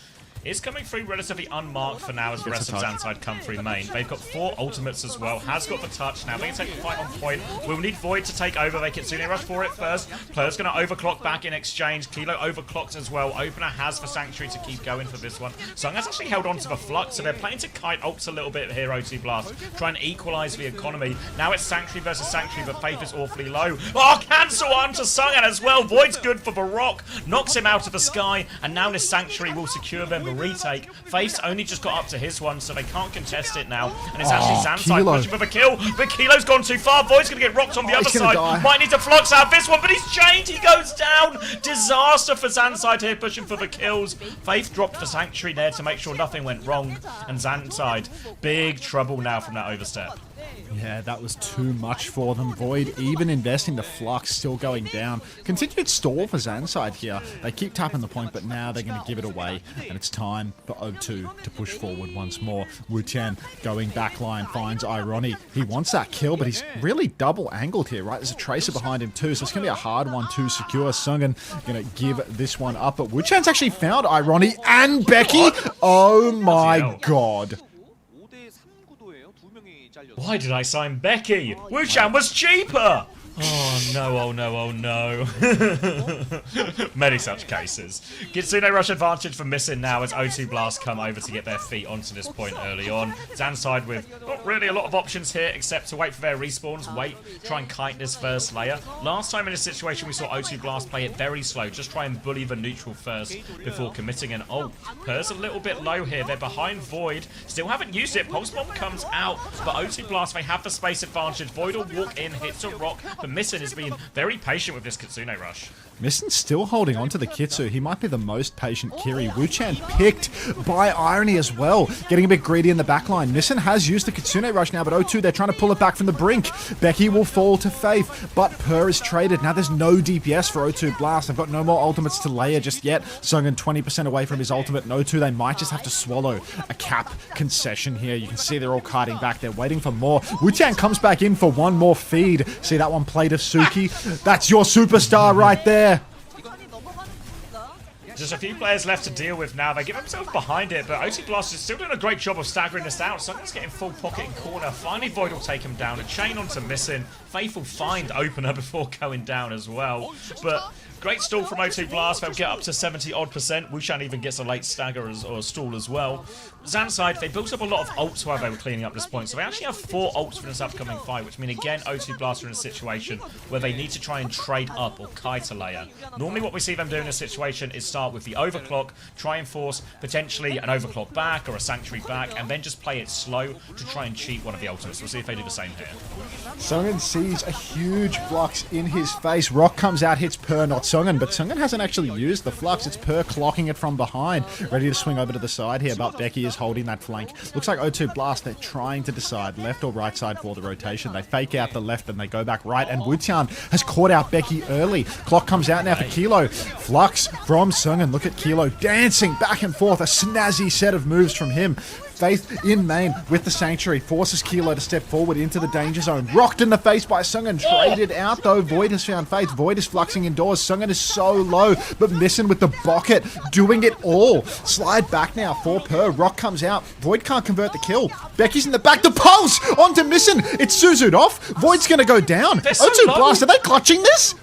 It's coming through relatively unmarked for now as the rest of Zanside come through main. They've got 4 ultimates as well. Has got the touch. Now they can take the fight on point. We'll need Void to take over. They Kitsune rush for it first. Player's going to overclock back in exchange. Kilo overclocked as well. Opener has the Sanctuary to keep going for this one. Sung has actually held on to the Flux, so they're playing to kite ults a little bit here, O2 Blast. Try and equalize the economy. Now it's Sanctuary versus Sanctuary, but Faith is awfully low. Oh, cancel onto Sungan as well. Void's good for the rock. Knocks him out of the sky, and now this Sanctuary will secure them the retake. Faith's only just got up to his one, so they can't contest it now. And it's actually Zanside pushing for the kill. But Kilo's gone too far. Void's going to get rocked on the other side. Might need to Flux out of this one, but he's chained. He goes down. Disaster for Zanside here, pushing for the kills. Faith dropped the Sanctuary there to make sure nothing went wrong. And Zanside, big trouble now from that overstep. Yeah, that was too much for them. Void even investing the Flux, still going down. Continued stall for Zanside here. They keep tapping the point, but now they're going to give it away. And it's time for O2 to push forward once more. Wu-Tian going backline, finds Irony. He wants that kill, but he's really double angled here, right? There's a Tracer behind him too, so it's going to be a hard one to secure. Sungan going to give this one up, but Wu-Tian's actually found Irony and Becky. Oh my god. Why did I sign Becky? Wuchan was cheaper! Oh no, oh no, oh no. Many such cases. Kitsune rush advantage for Missin now as O2 Blast come over to get their feet onto this point early on. Zanside with not really a lot of options here except to wait for their respawns, try and kite this first layer. Last time in this situation we saw O2 Blast play it very slow, just try and bully the neutral first before committing an ult. Per's a little bit low here, they're behind Void, still haven't used it, Pulse Bomb comes out, but O2 Blast, they have the space advantage. Void will walk in, hits a rock, but Missin has been very patient with this Kitsune rush. Missin's still holding on to the Kitsu. He might be the most patient Kiri. Wu-Chan picked by Irony as well. Getting a bit greedy in the backline. Missin has used the Kitsune rush now, but O2, they're trying to pull it back from the brink. Becky will fall to Faith, but Per is traded. Now there's no DPS for O2 Blast. They've got no more ultimates to layer just yet. Sungan 20% away from his ultimate. And O2, they might just have to swallow a cap concession here. You can see they're all kiting back. They're waiting for more. Wu-Chan comes back in for one more feed. See that one play to Suki? That's your superstar right there. Just a few players left to deal with now. They get themselves behind it, but O2 Blast is still doing a great job of staggering this out. Someone's getting full pocket and corner. Finally, Void will take him down. A chain onto Missin. Faith will find Opener before going down as well. But great stall from O2 Blast. They'll get up to 70-odd%. Wuchan even gets a late stagger or stall as well. Zanside, they built up a lot of ults while they were cleaning up this point, so they actually have 4 ults for this upcoming fight, which mean again O2 Blast are in a situation where they need to try and trade up or kite a layer. Normally what we see them do in this situation is start with the overclock, try and force potentially an overclock back or a sanctuary back, and then just play it slow to try and cheat one of the ultimates. We'll see if they do the same here. Sungan sees a huge flux in his face. Rock comes out, hits Per, not Sungen, but Sungen hasn't actually used the flux. It's Per clocking it from behind, ready to swing over to the side here, but Becky is holding that flank. Looks like O2 Blast, they're trying to decide left or right side for the rotation. They fake out the left and they go back right, and Wutian has caught out Becky early. Clock comes out now for Kilo. Flux from Sungen. Look at Kilo dancing back and forth. A snazzy set of moves from him. Faith in main with the Sanctuary. Forces Kilo to step forward into the danger zone. Rocked in the face by Sungen. Traded out though. Void has found Faith. Void is fluxing indoors. Sungen is so low, but missing with the bucket. Doing it all. Slide back now for Per. Rock comes out. Void can't convert the kill. Becky's in the back. The pulse onto Missing. It's Suzu'd off. Void's going to go down. O2 Blast, are they clutching this?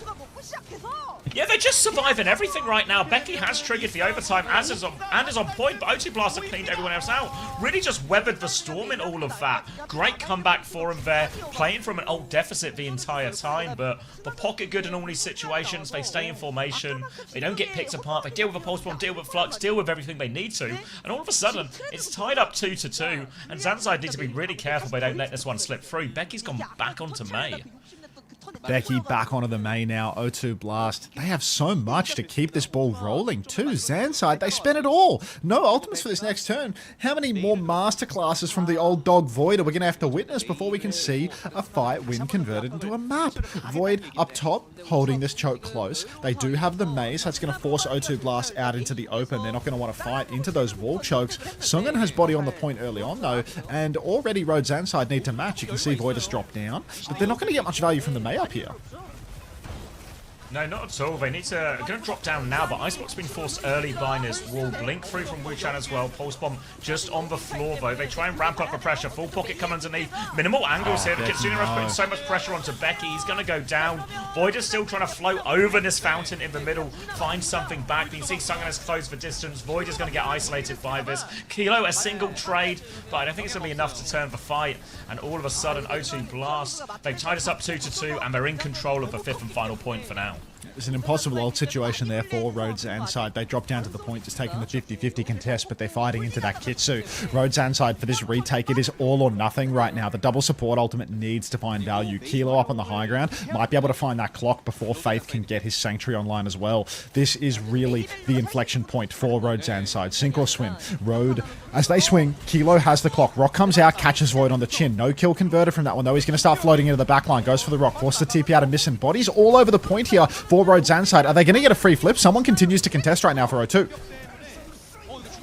Yeah, they're just surviving everything right now. Becky has triggered the overtime and is on point, but O2 Blast have cleaned everyone else out. Really just weathered the storm in all of that. Great comeback for him there, playing from an old deficit the entire time, but the pocket good in all these situations. They stay in formation, they don't get picked apart, they deal with a pulse bomb, deal with flux, deal with everything they need to, and all of a sudden, it's tied up 2-2, and Zanside need to be really careful they don't let this one slip through. Becky's gone back onto May. Becky back onto the May now. O2 Blast. They have so much to keep this ball rolling too. Zanside, they spent it all. No ultimates for this next turn. How many more masterclasses from the old dog Void are we going to have to witness before we can see a fight win converted into a map? Void up top, holding this choke close. They do have the maze. That's going to force O2 Blast out into the open. They're not going to want to fight into those wall chokes. Sungen has body on the point early on though, and already Road Zanside need to match. You can see Void has dropped down, but they're not going to get much value from the May up here. No, not at all. They need to... going to drop down now, but Icebox been forced early by this wall. Blink through from Wuchan as well. Pulse Bomb just on the floor, though. They try and ramp up the pressure. Full pocket come underneath. Minimal angles here. The Kitsune Rush putting so much pressure onto Becky. He's going to go down. Void is still trying to float over this fountain in the middle. Find something back. You can see Sungen has closed for distance. Void is going to get isolated by this. Kilo, a single trade, but I don't think it's going to be enough to turn the fight. And all of a sudden, O2 Blast. They've tied us up 2-2, and they're in control of the fifth and final point for now. It's an impossible old situation there for Road Zanside. They drop down to the point, just taking the 50-50 contest, but they're fighting into that Kitsu. Road Zanside for this retake, it is all or nothing right now. The double support ultimate needs to find value. Kilo up on the high ground, might be able to find that clock before Faith can get his Sanctuary online as well. This is really the inflection point for Road Zanside. Sink or swim. Road, as they swing, Kilo has the clock. Rock comes out, catches Void on the chin. No kill converted from that one though. He's going to start floating into the back line. Goes for the rock, forces the TP out of Missing. Bodies all over the point here for Road Zanside. Are they going to get a free flip? Someone continues to contest right now for O2.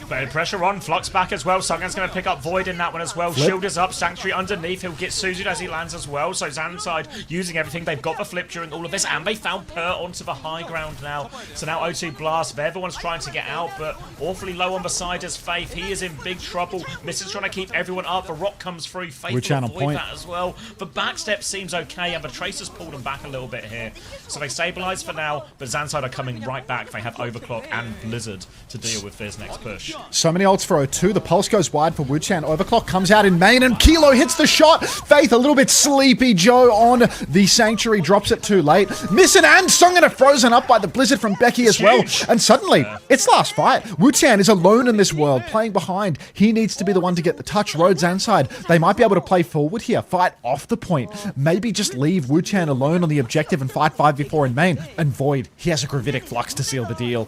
But pressure on, Flux back as well. Sungen's going to pick up Void in that one as well. Flip. Shield is up, Sanctuary underneath. He'll get Suzu'd as he lands as well. So Zanside using everything. They've got the flip during all of this, and they found Per onto the high ground now. So now O2 Blast, everyone's trying to get out, but awfully low on the side as Faith. He is in big trouble. Misses trying to keep everyone up. The rock comes through. Faith will avoid that as well. The backstep seems okay, and the Tracer's pulled him back a little bit here. So they stabilize for now, but Zanside are coming right back. They have Overclock and Blizzard to deal with this next push. So many ults for O2. The pulse goes wide for Wuchan. Overclock comes out in main, and Kilo hits the shot. Faith a little bit sleepy. Joe on the Sanctuary drops it too late. Missing, and Sungen are frozen up by the Blizzard from Becky as well. And suddenly, it's last fight. Wuchan is alone in this world, playing behind. He needs to be the one to get the touch. Road Zanside, they might be able to play forward here, fight off the point. Maybe just leave Wuchan alone on the objective and fight 5v4 in main. And Void, he has a Gravitic Flux to seal the deal.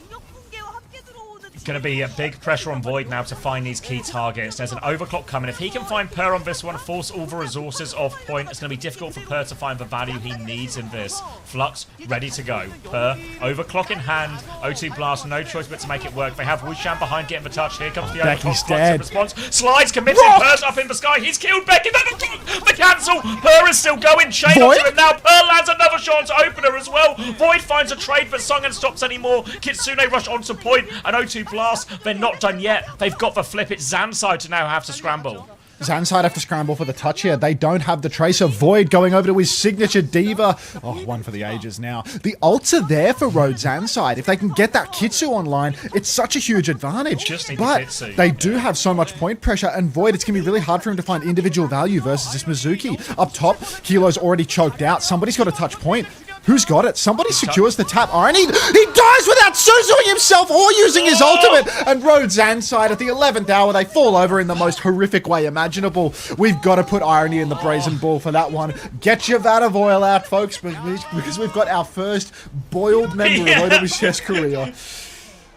Going to be a big pressure on Void now to find these key targets. There's an Overclock coming. If he can find Per on this one, force all the resources off point, it's going to be difficult for Per to find the value he needs in this. Flux, ready to go. Per, Overclock in hand. O2 Blast, no choice but to make it work. They have Wuchan behind getting the touch. Here comes the Overclock. Flux in response. Slides, committed. Per's up in the sky. He's killed Becky. The cancel. Per is still going. Chain onto him now. Per lands another shot to opener as well. Void finds a trade, but Sungen stops anymore. Kitsune rush onto point, and O2 Blast, they're not done yet. They've got the flip. It's Zanside to now have to scramble. Zanside have to scramble for the touch here. They don't have the Tracer. Void going over to his signature Diva. Oh, one for the ages now. The ults are there for Road Zanside. If they can get that Kitsu online, it's such a huge advantage. But they do have so much point pressure, and Void, it's going to be really hard for him to find individual value versus this Mizuki. Up top, Kilo's already choked out. Somebody's got to touch point. Who's got it? Somebody secures the tap. Irony. He dies without Suzuing himself or using his ultimate. And Road Zanside at the 11th hour, they fall over in the most horrific way imaginable. We've got to put Irony in the brazen ball for that one. Get your vat of oil out, folks, because we've got our first boiled member of OWCS Korea.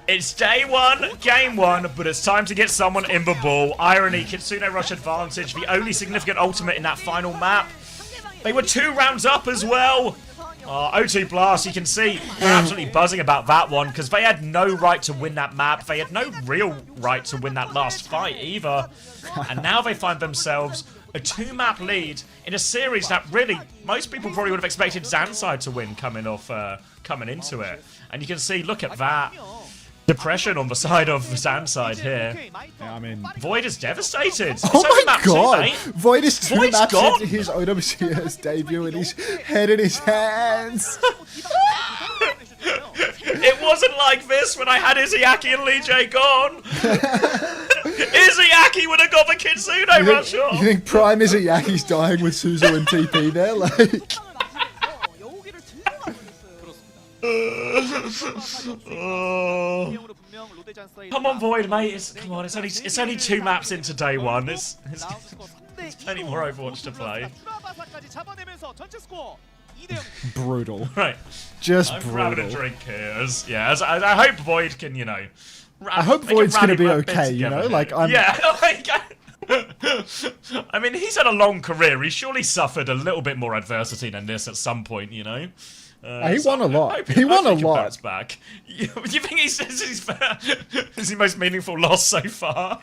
It's day one, game one, but it's time to get someone in the ball. Irony, Kitsune rush advantage, the only significant ultimate in that final map. They were 2 rounds up as well. O2 Blast, you can see they're absolutely buzzing about that one because they had no right to win that map. They had no real right to win that last fight either. And now they find themselves a 2-map lead in a series that really most people probably would have expected Zanside to win coming into it. And you can see, look at that. Depression on the side of Zanside here. Yeah, I mean, Void is devastated. Oh my map god! 2, Void is 2 Void's maps gone. into his OWCS debut and his head in his hands. It wasn't like this when I had Izayaki and Lee J gone. Izayaki would have got the Kitsune rush off. You think Prime Izayaki's dying with Suzu and TP there? Like, come on, Void, mate. It's only 2 maps into day one. There's plenty more Overwatch to play. brutal. Right. Just I'm brutal. grabbing a drink here. I hope Void can, I hope Void's gonna be okay, you know? Like, I'm... Yeah, I mean, he's had a long career. He surely suffered a little bit more adversity than this at some point, you know? He won a lot. He won a lot. Back. You think he says he's is the most meaningful loss so far?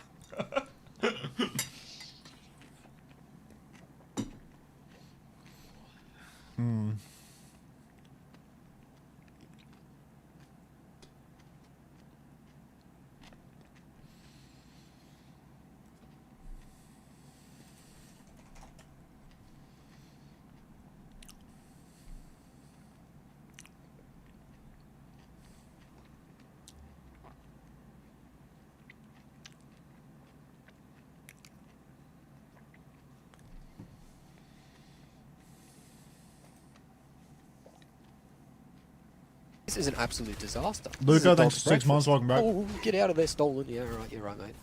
This is an absolute disaster. Luca, thanks for 6 months. Welcome back. Oh, get out of there, stolen. Yeah, right, you're right, mate.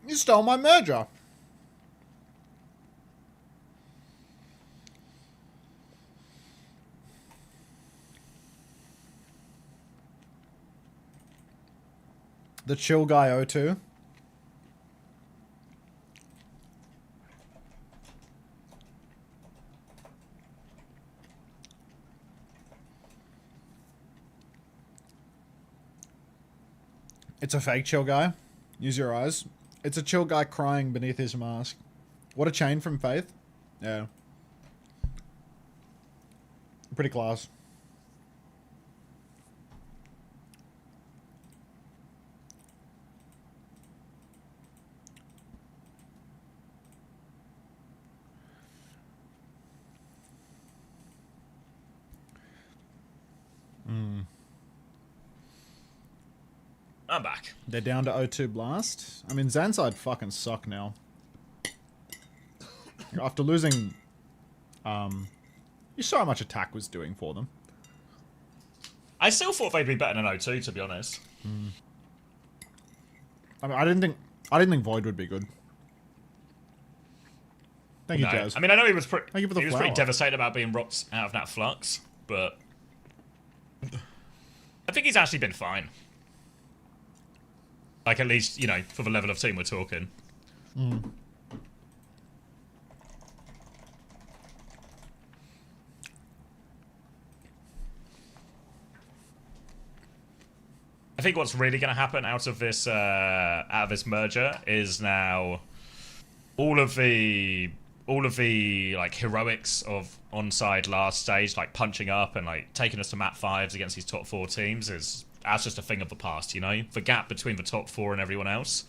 You stole my merger. The chill guy O2. It's a fake chill guy. Use your eyes. It's a chill guy crying beneath his mask. What a chain from Faith. Yeah. Pretty class. I'm back. They're down to O2 Blast. I mean, Zanside fucking suck now. After losing... you saw how much attack was doing for them. I still thought they'd be better than O2, to be honest. I mean, I didn't think Void would be good. Thank you, Jazz. I mean, I know he was, Thank you for the pretty flower. devastated about being rocked out of that flux, but I think he's actually been fine. Like, at least, you know, for the level of team we're talking. think what's really going to happen out of this merger is now all of the like heroics of onside last stage, like punching up and like taking us to map 5s against these top 4 teams, that's just a thing of the past, you know? The gap between the top 4 and everyone else,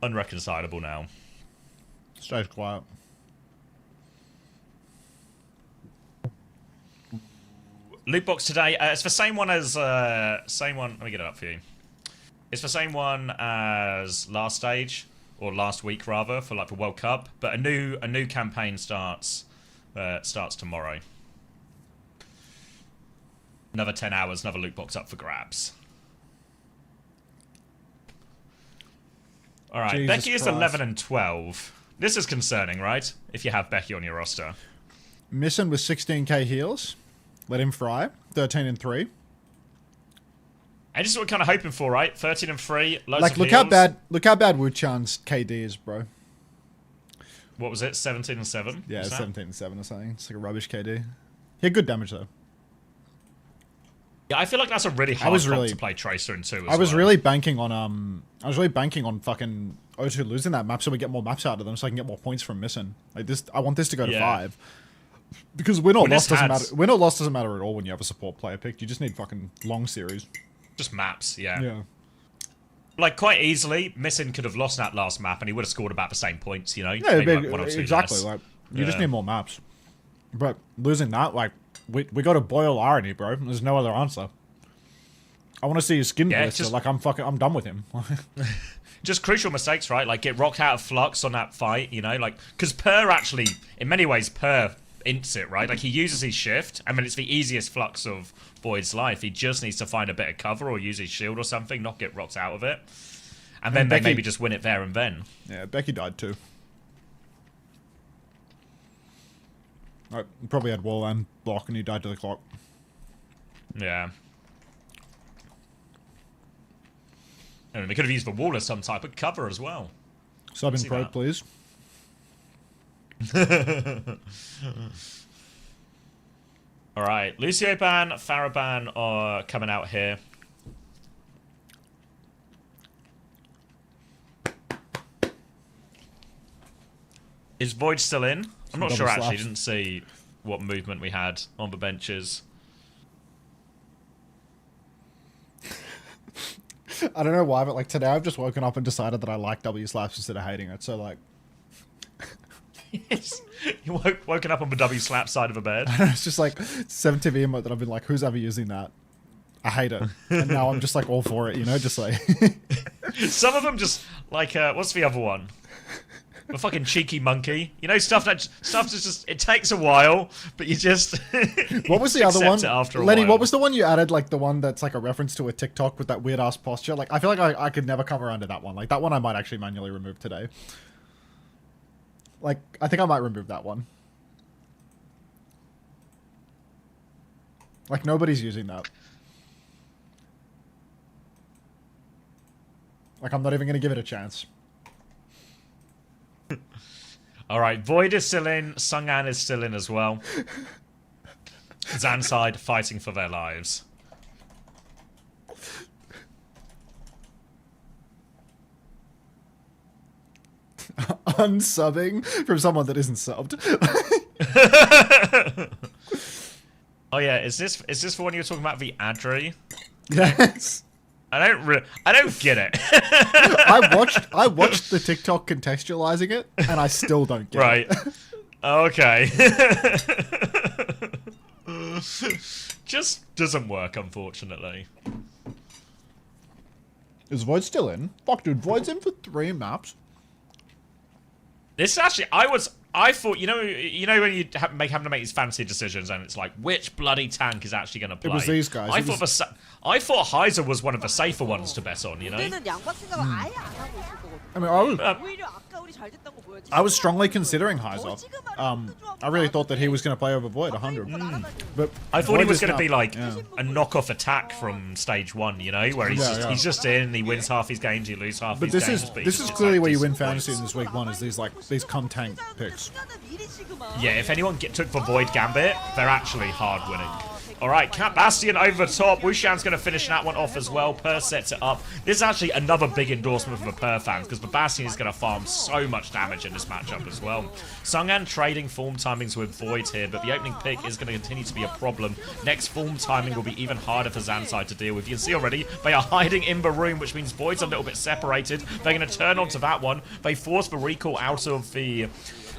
unreconcilable now. Stays quiet. Loot box today. It's the same one as same one. Let me get it up for you. It's the same one as last stage or last week rather for like the World Cup, but a new campaign starts tomorrow. Another 10 hours, another loot box up for grabs. All right, Jesus Becky is Christ. 11 and 12. This is concerning, right? If you have Becky on your roster. Missing with 16k heals. Let him fry. 13 and 3. And this is what we're kind of hoping for, right? 13 and 3. Loads Like, of look heals. how bad Wu-Chan's KD is, bro. What was it? 17 and 7? Yeah, Was that? 17 and 7 or something. It's like a rubbish KD. He had good damage though. Yeah, I feel like that's a really hard comp to play Tracer in 2 as I was well. really banking on fucking O2 losing that map so we get more maps out of them so I can get more points from missing. Like this, I want this to go to 5. Because win or loss doesn't matter. Win or loss doesn't matter at all when you have a support player picked. You just need fucking long series. Just maps, yeah. Yeah. Like, quite easily, Missing could have lost that last map and he would have scored about the same points, you know? Yeah, Maybe like 1 or 2 exactly. less. Like you just need more maps. But losing that, like, we got to boil irony, bro. There's no other answer. I want to see his skin blister. Like I'm done with him. Just crucial mistakes, right? Like get rocked out of flux on that fight, you know? Like, because Per actually, in many ways, Per ints it, right? Like he uses his shift. I mean, it's the easiest flux of Void's life. He just needs to find a bit of cover or use his shield or something, not get rocked out of it. And then they maybe just win it there and then. Yeah, Becky died too. Right, probably had wall and block and he died to the clock. Yeah. I mean, they could have used the wall as some type of cover as well. Sub in pro, please. Alright, Lucio ban, Faraban are coming out here. Is Void still in? I'm not sure actually, didn't see what movement we had on the benches. I don't know why, but like today I've just woken up and decided that I like W slaps instead of hating it. So like, you woken up on the W slap side of a bed. it's just like 7TV emote that I've been like, who's ever using that? I hate it, and now I'm just like all for it. You know, just like some of them just like what's the other one? A fucking cheeky monkey. You know, stuff that's just it takes a while, but you just what was the other one? After Lenny, what was the one you added? Like the one that's like a reference to a TikTok with that weird ass posture. Like I feel like I could never come around to that one. Like that one I might actually manually remove today. Like I think I might remove that one. Like nobody's using that. Like I'm not even gonna give it a chance. Alright, Void is still in, Sungan is still in as well. Zanside fighting for their lives. Unsubbing from someone that isn't subbed. Oh yeah, is this the one you were talking about, the Adri? Yes. I don't get it. I watched the TikTok contextualizing it, and I still don't get it. Okay. Just doesn't work, unfortunately. Is Void still in? Fuck, dude, Void's in for 3 maps. This actually, I thought, you know when you have to make these fancy decisions, and it's like, which bloody tank is actually going to play? It was these guys. I thought Heiser was one of the safer ones to bet on, you know? I mean, I was strongly considering Heiser. I really thought that he was going to play over Void 100. But I thought he was going to be like a knockoff attack from stage 1, you know, where he's just in, he wins half his games, he loses half his games. But this is clearly where you win fantasy in this week 1, is these cum-tank picks. Yeah, if anyone took the Void Gambit, they're actually hard winning. Alright, Cat Bastion over the top. Wushan's going to finish that one off as well. Per sets it up. This is actually another big endorsement for the Per fans, because the Bastion is going to farm so much damage in this matchup as well. Sungan trading form timings with Void here, but the opening pick is going to continue to be a problem. Next form timing will be even harder for Zanside to deal with. You can see already, they are hiding in the room, which means Void's a little bit separated. They're going to turn onto that one. They force the recall out of the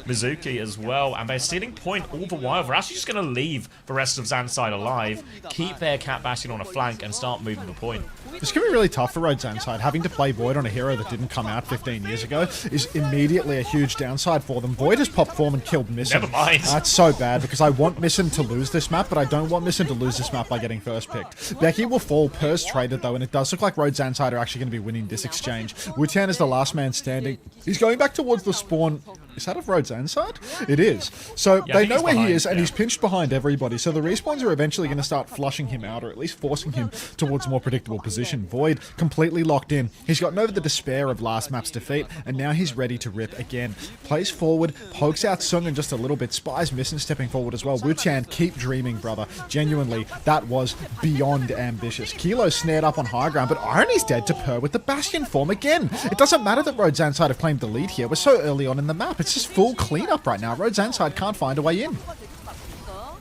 Mizuki as well, and they're stealing point all the while. They're actually just going to leave the rest of Zanside alive, keep their Cat Bastion on a flank, and start moving the point. It's going to be really tough for Road Zanside. Having to play Void on a hero that didn't come out 15 years ago is immediately a huge downside for them. Void has popped form and killed Missin. Never mind. That's so bad, because I want Missin to lose this map, but I don't want Missin to lose this map by getting first picked. Becky will fall, Per's traded though, and it does look like Road Zanside are actually going to be winning this exchange. Wu-Tian is the last man standing. He's going back towards the spawn. Is that of Road Zanside? It is. So yeah, they know where behind, he is, and yeah. he's pinched behind everybody. So the respawns are eventually going to start flushing him out, or at least forcing him towards a more predictable position. Void completely locked in. He's gotten over the despair of last map's defeat, and now he's ready to rip again. Plays forward, pokes out Sungan just a little bit. Spies Missin stepping forward as well. Wu-Tian, keep dreaming, brother. Genuinely, that was beyond ambitious. Kilo snared up on high ground, but Irony's dead to Per with the Bastion form again. It doesn't matter that Road Zanside have claimed the lead here. We're so early on in the map. It's just full cleanup right now. Road Zanside can't find a way in.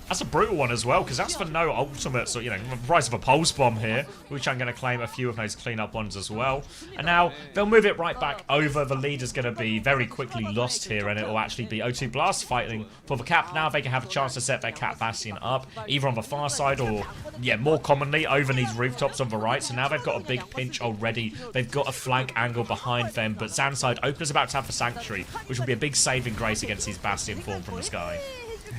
That's a brutal one as well, because that's for no ultimate, so, you know, the price of a pulse bomb here, which I'm going to claim a few of those cleanup ones as well. And now they'll move it right back over. The lead is going to be very quickly lost here, and it will actually be O2 Blast fighting for the cap. Now they can have a chance to set their Cat Bastion up, either on the far side or, yeah, more commonly over these rooftops on the right. So now they've got a big pinch already. They've got a flank angle behind them, but Zanside, Opener's about to have the Sanctuary, which will be a big saving grace against these Bastion form from the sky.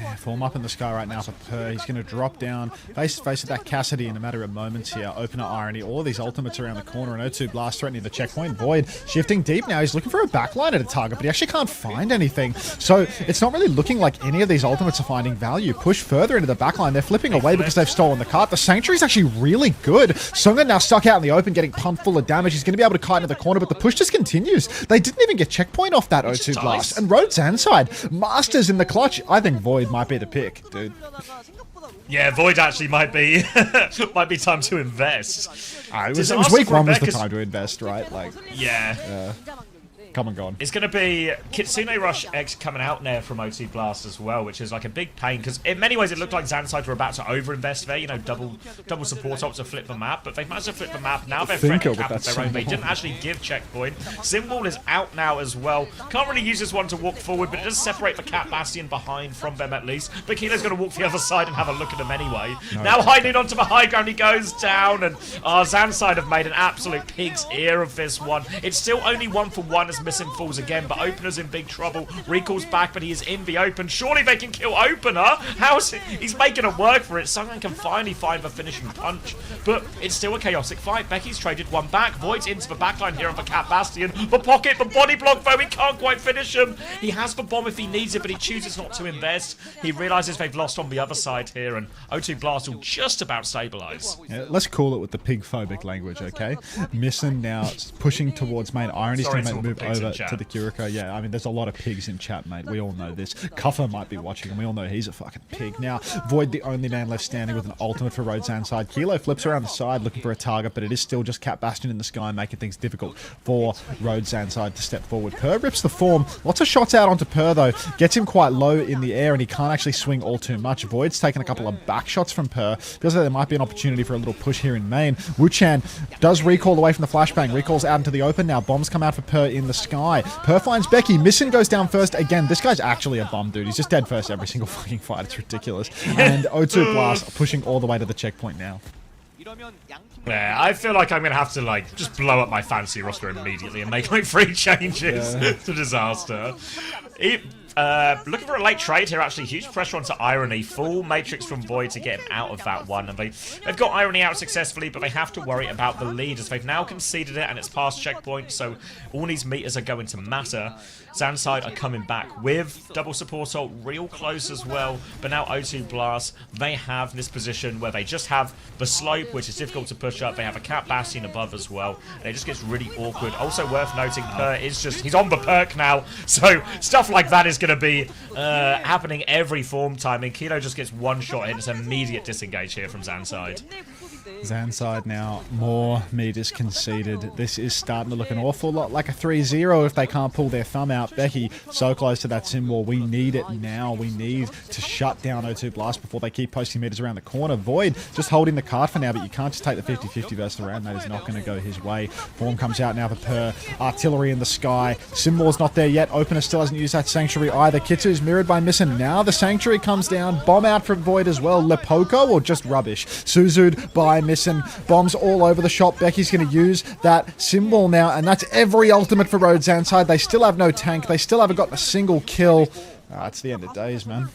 Yeah, form up in the sky right now for Per. He's going to drop down face to face with that Cassidy in a matter of moments here. Opener, Irony, all of these ultimates around the corner, and O2 Blast threatening the checkpoint. Void shifting deep now. He's looking for a backline at a target, but he actually can't find anything. So it's not really looking like any of these ultimates are finding value. Push further into the backline. They're flipping away because they've stolen the cart. The Sanctuary's actually really good. Sungan now stuck out in the open, getting pumped full of damage. He's going to be able to kite into the corner, but the push just continues. They didn't even get checkpoint off that O2 Blast. And Road Zanside, masters in the clutch. I think Void might be the pick, dude. Yeah, Void actually might be time to invest. It was week one was the time to invest, right? Like, yeah. Come and gone. It's going to be Kitsune Rush X coming out there from OT Blast as well, which is like a big pain, because in many ways it looked like Zanside were about to overinvest there, you know, double support up to flip the map, but they've managed to flip the map. Now they're threatening cap of their own. They didn't actually give checkpoint. Symbol is out now as well. Can't really use this one to walk forward, but it does separate the Cat Bastion behind from them at least. But Kilo's going to walk the other side and have a look at them anyway. No. Now high noon onto the high ground, he goes down, and Zanside have made an absolute pig's ear of this one. It's still only 1-for-1 as Missing falls again, but Opener's in big trouble. Recall's back, but he is in the open. Surely they can kill Opener. How's it? He's making it work for it. Sungan can finally find the finishing punch, but it's still a chaotic fight. Becky's traded one back. Void's into the backline here on the Cat Bastion. The pocket, the body block, though, he can't quite finish him. He has the bomb if he needs it, but he chooses not to invest. He realizes they've lost on the other side here, and O2 Blast will just about stabilize. Yeah, let's call it with the pig-phobic language, okay? Missin now pushing towards main. Irony's going to move over to the Kiriko. Yeah, I mean, there's a lot of pigs in chat, mate. We all know this. Cuffer might be watching, and we all know he's a fucking pig. Now, Void, the only man left standing with an ultimate for Road Zanside. Kilo flips around the side looking for a target, but it is still just Cat Bastion in the sky, making things difficult for Road Zanside to step forward. Per rips the form. Lots of shots out onto Per, though. Gets him quite low in the air, and he can't actually swing all too much. Void's taken a couple of back shots from Per. Feels like there might be an opportunity for a little push here in main. Wu-Chan does recall away from the flashbang. Recalls out into the open now. Bombs come out for Per in the sky. Per finds Becky. Missin goes down first. Again, this guy's actually a bum, dude. He's just dead first every single fucking fight. It's ridiculous. And O2 Blast pushing all the way to the checkpoint now. Yeah, I feel like I'm going to have to, like, just blow up my fantasy roster immediately and make, like, 3 changes. It's a disaster. Looking for a late trade here, actually. Huge pressure onto Irony. Full Matrix from Void to get him out of that one. And they've got Irony out successfully, but they have to worry about the lead as they've now conceded it and it's past checkpoint, so all these meters are going to matter. Zanside are coming back with double support ult real close as well. But now O2 Blast, they have this position where they just have the slope, which is difficult to push up. They have a Cat Bastion above as well. And it just gets really awkward. Also worth noting, Per is just, he's on the perk now. So stuff like that is going to be happening every form time. And Kilo just gets one shot and it's immediate disengage here from Zanside. Zanside now, more meters conceded. This is starting to look an awful lot like a 3-0 if they can't pull their thumb out. Becky, so close to that symbol. We need it now. We need to shut down O2 Blast before they keep posting meters around the corner. Void just holding the card for now, but you can't just take the 50-50 versus the round. That is not going to go his way. Form comes out now for Per. Artillery in the sky. Symbol's not there yet. Opener still hasn't used that Sanctuary either. Kitsu's mirrored by Missin. Now the Sanctuary comes down. Bomb out from Void as well. Lepoko or just rubbish? Suzud by Missin. Bombs all over the shop. Becky's going to use that symbol now, and that's every ultimate for Road Zanside. They still have no tank. They still haven't gotten a single kill. It's the end of days, man.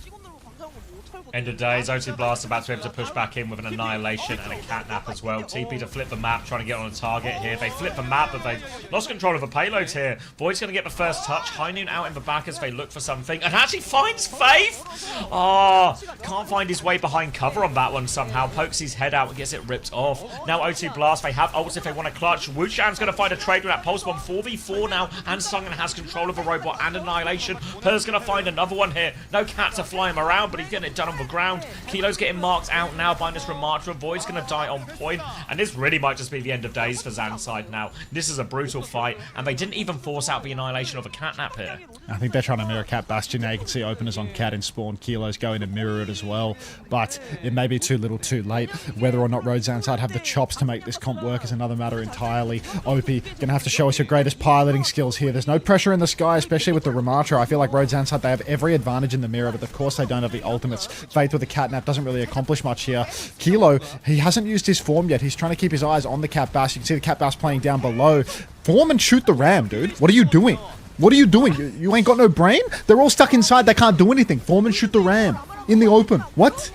End of days, O2 Blast about to be able to push back in with an Annihilation and a Catnap as well. TP to flip the map, trying to get on a target here. They flip the map, but they've lost control of the payloads here. Void's going to get the first touch. High Noon out in the back as they look for something. And actually finds Faith! Oh, can't find his way behind cover on that one somehow. Pokes his head out and gets it ripped off. Now O2 Blast, they have ults if they want to clutch. Wuchan's going to find a trade with that Pulse Bomb 4v4 now. And Sungan has control of a robot and Annihilation. Per's going to find another one here. No cats are flying around, but he's getting it done on the ground. Kilo's getting marked out now by this Ramatra. Void's going to die on point. And this really might just be the end of days for Zanside now. This is a brutal fight. And they didn't even force out the Annihilation of a Catnap here. I think they're trying to mirror Cat Bastion now. You can see openers on Cat in spawn. Kilo's going to mirror it as well. But it may be too little too late. Whether or not Road Zanside have the chops to make this comp work is another matter entirely. Opie going to have to show us your greatest piloting skills here. There's no pressure in the sky, especially with the Ramatra. I feel like Road Zanside, they have every advantage in the mirror, but of course they don't have the ultimates. Faith with the Catnap doesn't really accomplish much here. Kilo, he hasn't used his form yet. He's trying to keep his eyes on the Cat Bass. You can see the Cat Bass playing down below. Form and shoot the ram, dude. What are you doing? What are you doing? You ain't got no brain? They're all stuck inside. They can't do anything. Form and shoot the ram. In the open. What?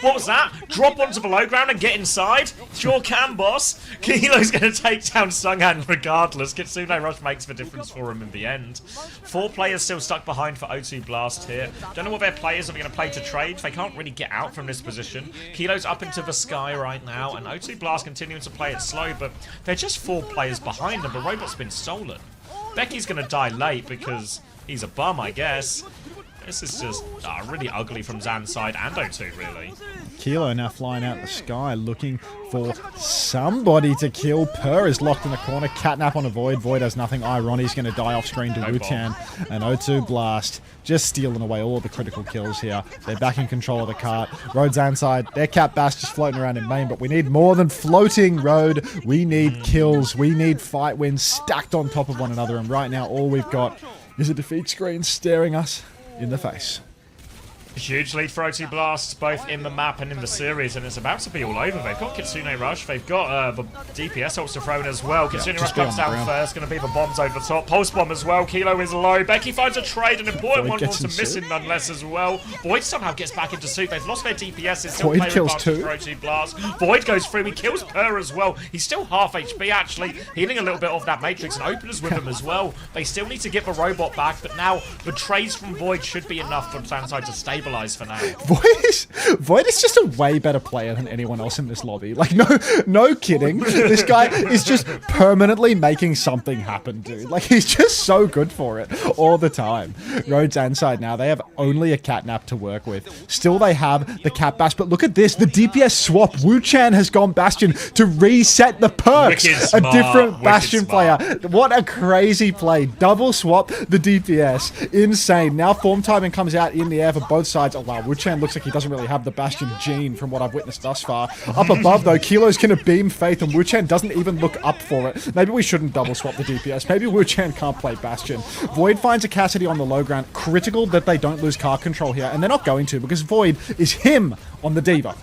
What was that? Drop onto the low ground and get inside? Sure can, boss. Kilo's going to take down Sungan regardless. Kitsune Rush makes the difference for him in the end. 4 players still stuck behind for O2 Blast here. Don't know what their players are going to play to trade. They can't really get out from this position. Kilo's up into the sky right now, and O2 Blast continuing to play it slow, but they're just 4 players behind them. The robot's been stolen. Becky's going to die late because he's a bum, I guess. This is just really ugly from Zanside and O2, really. Kilo now flying out in the sky, looking for somebody to kill. Per is locked in the corner. Catnap on a Void. Void has nothing. Ironi's going to die off screen to Wutan. And O2 Blast just stealing away all the critical kills here. They're back in control of the cart. Road Zanside, their Cat Bass just floating around in main, but we need more than floating, Road. We need kills. We need fight wins stacked on top of one another. And right now, all we've got is a defeat screen staring us in the face. Huge lead for O2 Blasts, both in the map and in the series, and it's about to be all over. They've got Kitsune Rush, they've got the DPS ults to throw in as well. Kitsune Rush comes down first, going to be the bombs over the top. Pulse Bomb as well, Kilo is low. Becky finds a trade, an important one, wants to miss him nonetheless as well. Void somehow gets back into suit. They've lost their DPS, it's still player advantage for O2 Blast. Void goes through, he kills Per as well. He's still half HP actually, healing a little bit off that Matrix, and Opener's with him as well. They still need to get the robot back, but now the trades from Void should be enough for Zanside to stabilize for now. Void is just a way better player than anyone else in this lobby. Like, no kidding. This guy is just permanently making something happen, dude. Like, he's just so good for it all the time. Road Zanside now, they have only a Catnap to work with. Still, they have the Cat Bass, but look at this. The DPS swap. Wuchan has gone Bastion to reset the perks. A different Bastion player. What a crazy play. Double swap the DPS. Insane. Now form timing comes out in the air for both sides. Oh, wow. Wuchan looks like he doesn't really have the Bastion gene from what I've witnessed thus far. Up above, though, Kilo's going to beam Faith, and Wuchan doesn't even look up for it. Maybe we shouldn't double swap the DPS. Maybe Wuchan can't play Bastion. Void finds a Cassidy on the low ground. Critical that they don't lose car control here, and they're not going to because Void is him on the Diva.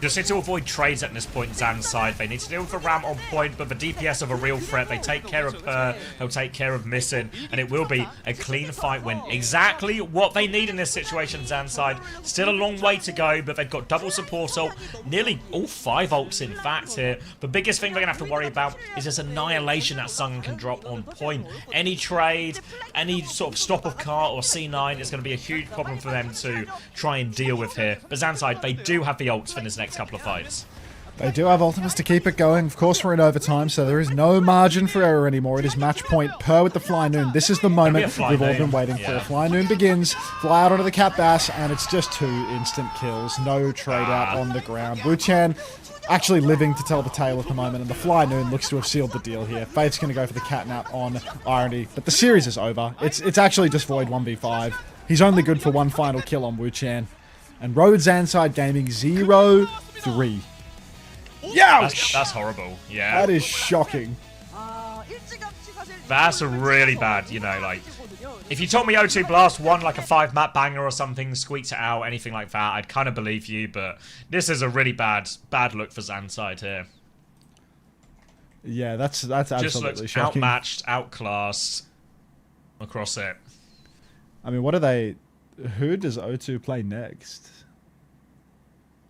Just need to avoid trades at this point, Zanside. They need to deal with the Ram on point, but the DPS of a real threat. They take care of Per, they'll take care of Missing, and it will be a clean fight win. Exactly what they need in this situation, Zanside. Still a long way to go, but they've got double support ult, nearly all 5 ults in fact here. The biggest thing they're going to have to worry about is this annihilation that Sung can drop on point. Any trade, any sort of stop of car or C9 is going to be a huge problem for them to try and deal with here. But Zanside, they do have the ults for this next couple of fights. They do have ultimates to keep it going. Of course, we're in overtime, so there is no margin for error anymore. It is match point. Per with the Fly Noon. This is the moment we've all been waiting for. Fly Noon begins. Fly out onto the Cat Bass, and it's just 2 instant kills. No trade out on the ground. Wu-Chan actually living to tell the tale at the moment, and the Fly Noon looks to have sealed the deal here. Fate's going to go for the Catnap on Irony, but the series is over. It's actually just Void 1v5. He's only good for 1 final kill on Wu-Chan. And Road Zanside Gaming 0-3. Youch! That's horrible, yeah. That is shocking. That's really bad, you know, like... If you told me O2 Blast won like a 5-map banger or something, squeaked it out, anything like that, I'd kind of believe you, but this is a really bad look for Zanside here. Yeah, that's absolutely just looks shocking. Outmatched, outclassed across it. I mean, what are they... Who does O2 play next?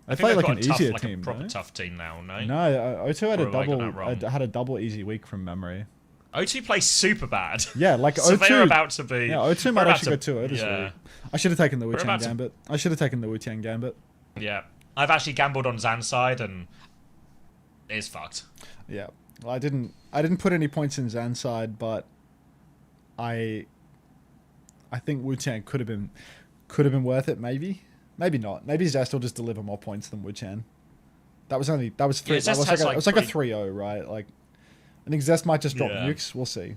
I play like an easier like team, a proper no? tough team now, no? No, O2 had a Like, double easy week from memory. O2 plays super bad. Yeah, like so O2 they're about to be. Yeah, O2 might actually go 2-0 this week. I should have taken the Wu-Tang Gambit. I should have taken the Wu-Tang Gambit. Yeah, I've actually gambled on Zanside and it's fucked. Yeah, well, I didn't put any points in Zanside, but I think Wu-Tang could have been worth it. Maybe not. Maybe Zest will just deliver more points than Wu-Chan. That was 3. Yeah, it was like a 3-0, right? Like, I think Zest might just drop nukes. We'll see.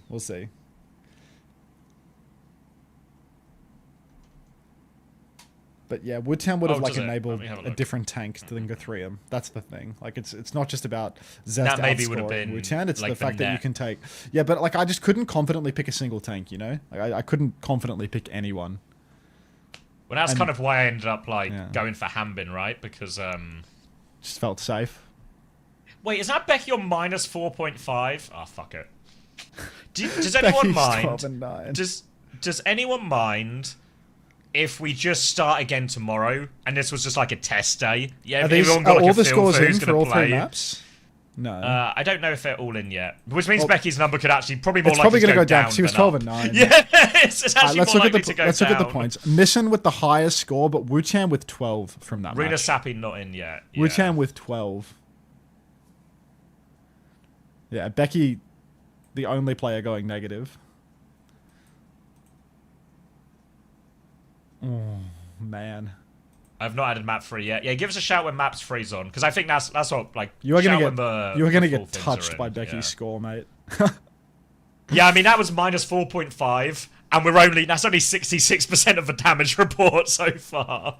But yeah, Wu-Tang would have enabled a different tank to then go 3-em. That's the thing. Like, it's not just about Zest outscoring Wu-Tang. It's like the fact that you can take. Yeah, but like I just couldn't confidently pick a single tank. You know, like I couldn't confidently pick anyone. Well, that's kind of why I ended up going for Hambin, right? Because just felt safe. Wait, is that Becky on minus 4.5? Oh, fuck it. Does anyone mind? Does anyone mind if we just start again tomorrow and this was just like a test day? Yeah, everyone got like all a the feel scores for in who's for all gonna play. 3 maps? No. I don't know if they're all in yet, which means Becky's number could actually probably more it's likely probably to go down. She was 12-9. Yeah, it's actually let's more look likely to go down. Let's look at the points. Missing with the highest score, but Wu-Chan with 12 from that Runa match. Sappy not in yet. Yeah. Wu-Chan with 12. Yeah, Becky, the only player going negative. Oh, man. I've not added map 3 yet. Yeah, give us a shout when maps 3's on, because I think that's what like you are gonna get touched by Becky's score, mate. Yeah, I mean that was minus 4.5, and that's only 66% of the damage report so far.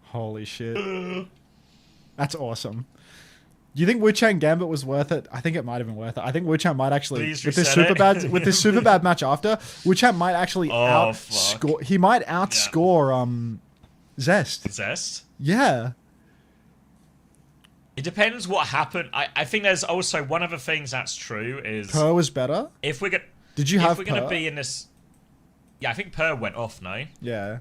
Holy shit, that's awesome. Do you think Wu-Chan Gambit was worth it? I think it might have been worth it. I think Wu-Chan might actually with this super bad match after, Wu-Chan might actually outscore. He might outscore Zest. Zest? Yeah. It depends what happened. I think there's also one of the things that's true is Per was better. If we're gonna be in this, yeah, I think Per went off. No. Yeah.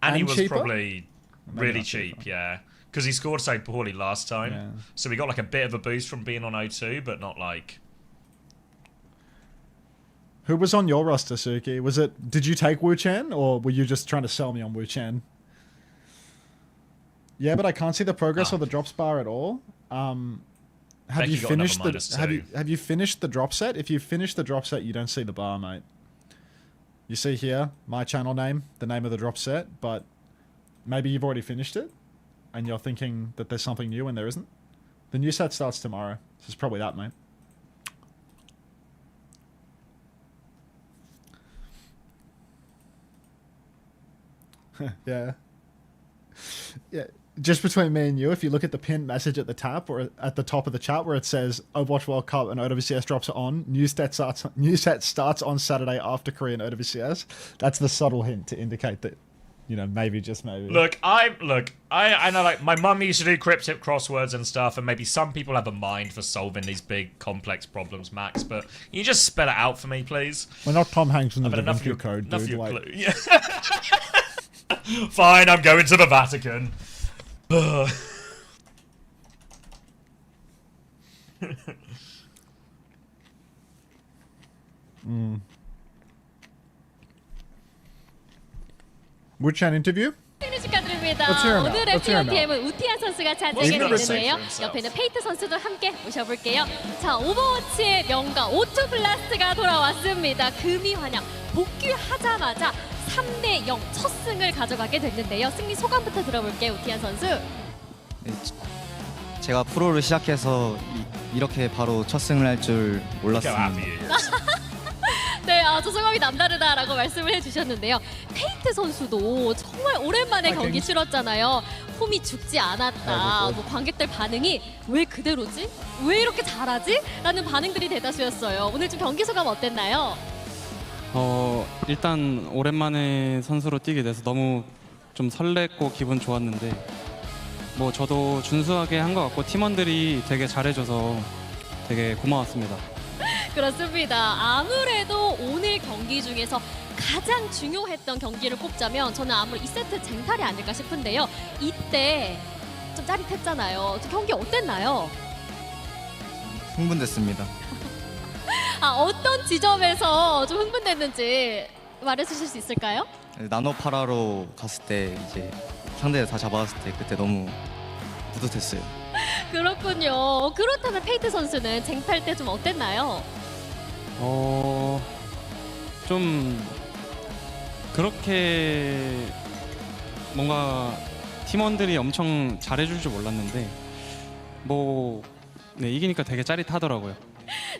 And he was cheaper? Probably really cheap. Yeah. Because he scored so poorly last time. Yeah. So we got like a bit of a boost from being on O2, but not like... Who was on your roster, Suki? Did you take Wu-Chan, or were you just trying to sell me on Wu-Chan? Yeah, but I can't see the progress or the drops bar at all. Have you finished the drop set? If you finish the drop set, you don't see the bar, mate. You see here, my channel name, the name of the drop set, but maybe you've already finished it? And you're thinking that there's something new when there isn't? The new set starts tomorrow. So it's probably that, mate. Yeah. Yeah. Just between me and you, if you look at the pinned message at the top or at the top of the chat where it says Overwatch World Cup and OWCS drops are on, new set starts on Saturday after Korean OWCS. That's the subtle hint to indicate that you know, maybe, just maybe. Look, I know, like, my mum used to do cryptic crosswords and stuff, and maybe some people have a mind for solving these big, complex problems, Max, but can you just spell it out for me, please? We're not Tom Hanks in the Da enough Vinci Code, enough dude. your Like, clue. Yeah. Fine, I'm going to the Vatican. Ugh. Woodchan interview? 생일 축하드립니다. Let's hear him out. 오늘의 Let's hear him out. POTM은 우티안 선수가 차지하게 He's gonna 됐는데요. recite for 옆에 있는 himself. 페이트 선수도 함께 모셔볼게요. 자, 오버워치의 명가 O2 블라스트가 돌아왔습니다. 금이 환영 복귀하자마자 3대0 첫 승을 가져가게 됐는데요. 승리 소감부터 들어볼게요, 우티안 선수. 네, 제가 프로를 시작해서 이렇게 바로 첫 승을 할 줄 Look how 몰랐습니다. happy he is. 네, 저 소감이 남다르다라고 말씀을 해주셨는데요. 페이트 선수도 정말 오랜만에 경기 치렀잖아요. 홈이 죽지 않았다. 뭐 관객들 반응이 왜 그대로지? 왜 이렇게 잘하지? 라는 반응들이 대다수였어요. 오늘 좀 경기 소감 어땠나요? 일단 오랜만에 선수로 뛰게 돼서 너무 좀 설렜고 기분 좋았는데 뭐 저도 준수하게 한 것 같고 팀원들이 되게 잘해줘서 되게 고마웠습니다. 그렇습니다. 아무래도 오늘 경기 중에서 가장 중요했던 경기를 꼽자면 저는 아무래도 2세트 쟁탈이 아닐까 싶은데요. 이때 좀 짜릿했잖아요. 경기 어땠나요? 흥분됐습니다. 어떤 지점에서 좀 흥분됐는지 말해주실 수 있을까요? 나노 파라로 갔을 때 이제 상대를 다 잡았을 때 그때 너무 뿌듯했어요. 그렇군요. 그렇다면 페이트 선수는 쟁탈 때 좀 어땠나요? 좀 그렇게 뭔가 팀원들이 엄청 잘해줄 줄 몰랐는데 뭐 네, 이기니까 되게 짜릿하더라고요.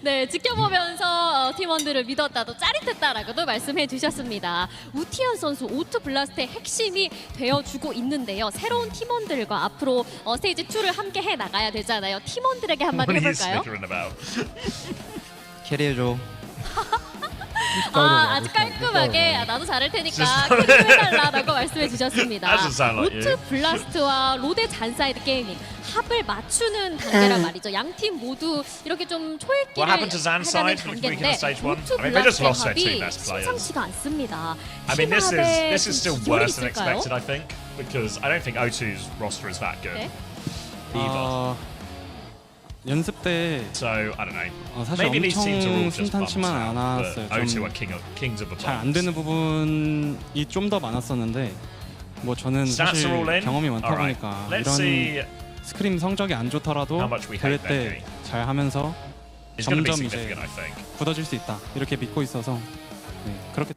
네, 지켜보면서 팀원들을 믿었다도 짜릿했다라고도 말씀해 주셨습니다. 우티안 선수 O2 블라스트의 핵심이 되어주고 있는데요. 새로운 팀원들과 앞으로 스테이지 2를 함께 해나가야 되잖아요. 팀원들에게 한마디 What are you 해볼까요? snickering about? 캐리해줘. 아주 깔끔하게 나도 잘할 테니까 캐리해달라고 말씀해 주셨습니다. Doesn't sound like you. O2 블라스트와 로데 잔사이드 게이밍 합을 맞추는 단계란 말이죠. 양 팀 모두 이렇게 좀 초읽기를 What happened to 하는 Zanside from weekend 단계인데 stage one? O2 I mean, they just lost their 블라스트의 two 합이 best players. 심상치가 않습니다. I mean, this 팀합에 is still 좀 worse than 있을까요? expected, I think, because I don't think O2's roster is that good 네. either. 연습 때 So I don't know. 사실 Maybe these teams are all 엄청 just bums 순탄치만 now, 않았어요. but O2 좀 are kings of the 잘 안 bums. 되는 부분이 좀 더 많았었는데 뭐 저는 Stats are all 사실 in. 경험이 많다 All right. 보니까 Let's 이런 see. 스크림 성적이 안 좋더라도 How much we 대회 hate 때 잘 하면서 It's going to be 점점 이제 significant, I think. 굳어질 수 있다 이렇게 믿고 있어서 네, 그렇게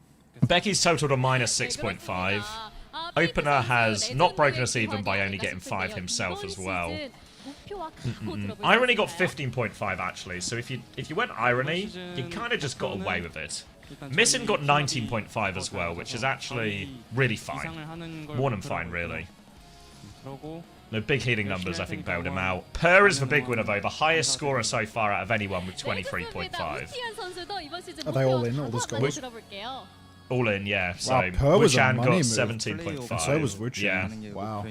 Becky's totaled a minus 6.5. Opener has not broken us even by only getting 5 himself as well. Irony got 15.5 actually, so if you went Irony, you kind of just got away with it. Missing got 19.5 as well, which is actually really fine. More than fine, really. 그러고 No big healing numbers, I think, bailed him out. Per is the big winner, though, the highest scorer so far out of anyone with 23.5. Are they all in, all the scores? All in, yeah. So Wow, Per was a Wuchan money got move. 17.5. And so was Wuchan. Yeah. Wow.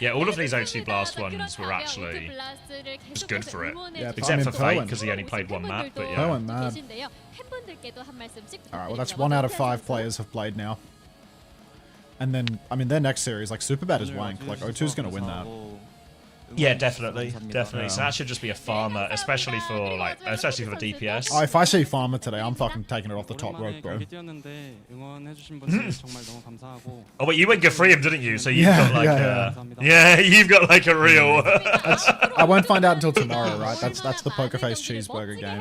Yeah, all of these O2 Blast ones were actually just good for it. Yeah, Except for Per Fate, went- because he only played one map, but Per yeah. went mad. Alright, well that's 1 out of 5 players have played now. And then, I mean, their next series, like Superbad is wank. Like O2's gonna win that. Yeah, definitely. Definitely. So that should just be a farmer, especially for the DPS. Oh, if I see Farmer today, I'm fucking taking it off the top rope, bro. 경기 뛰었는데 응원해주신 분들 정말 너무 감사하고 Oh, but you went Gafreem, didn't you? So you've Yeah, got like yeah, yeah, you've got like a real. I won't find out until tomorrow, right? That's the poker face cheeseburger game.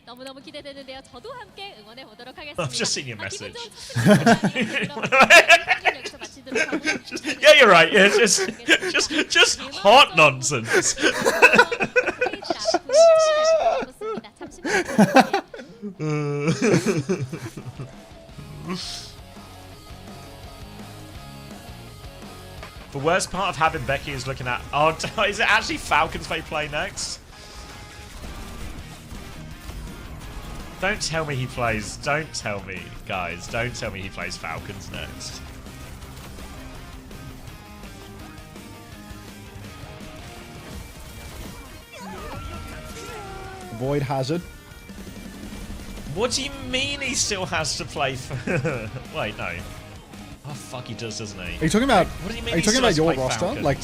너무너무 기대되는데요. 저도 함께 응원해 보도록 하겠습니다. I've just seen your message. Just, Yeah, you're right. Yeah, just hot nonsense. The worst part of having Becky is looking at. Oh, is it actually Falcons they play next? Don't tell me he plays. Don't tell me, guys. Don't tell me he plays Falcons next. Void Hazard. What do you mean he still has to play for... Wait, no. Oh, fuck, he does, doesn't he? Are you talking about? What do you mean Are you he talking still about has to your play roster? Falcons? Like,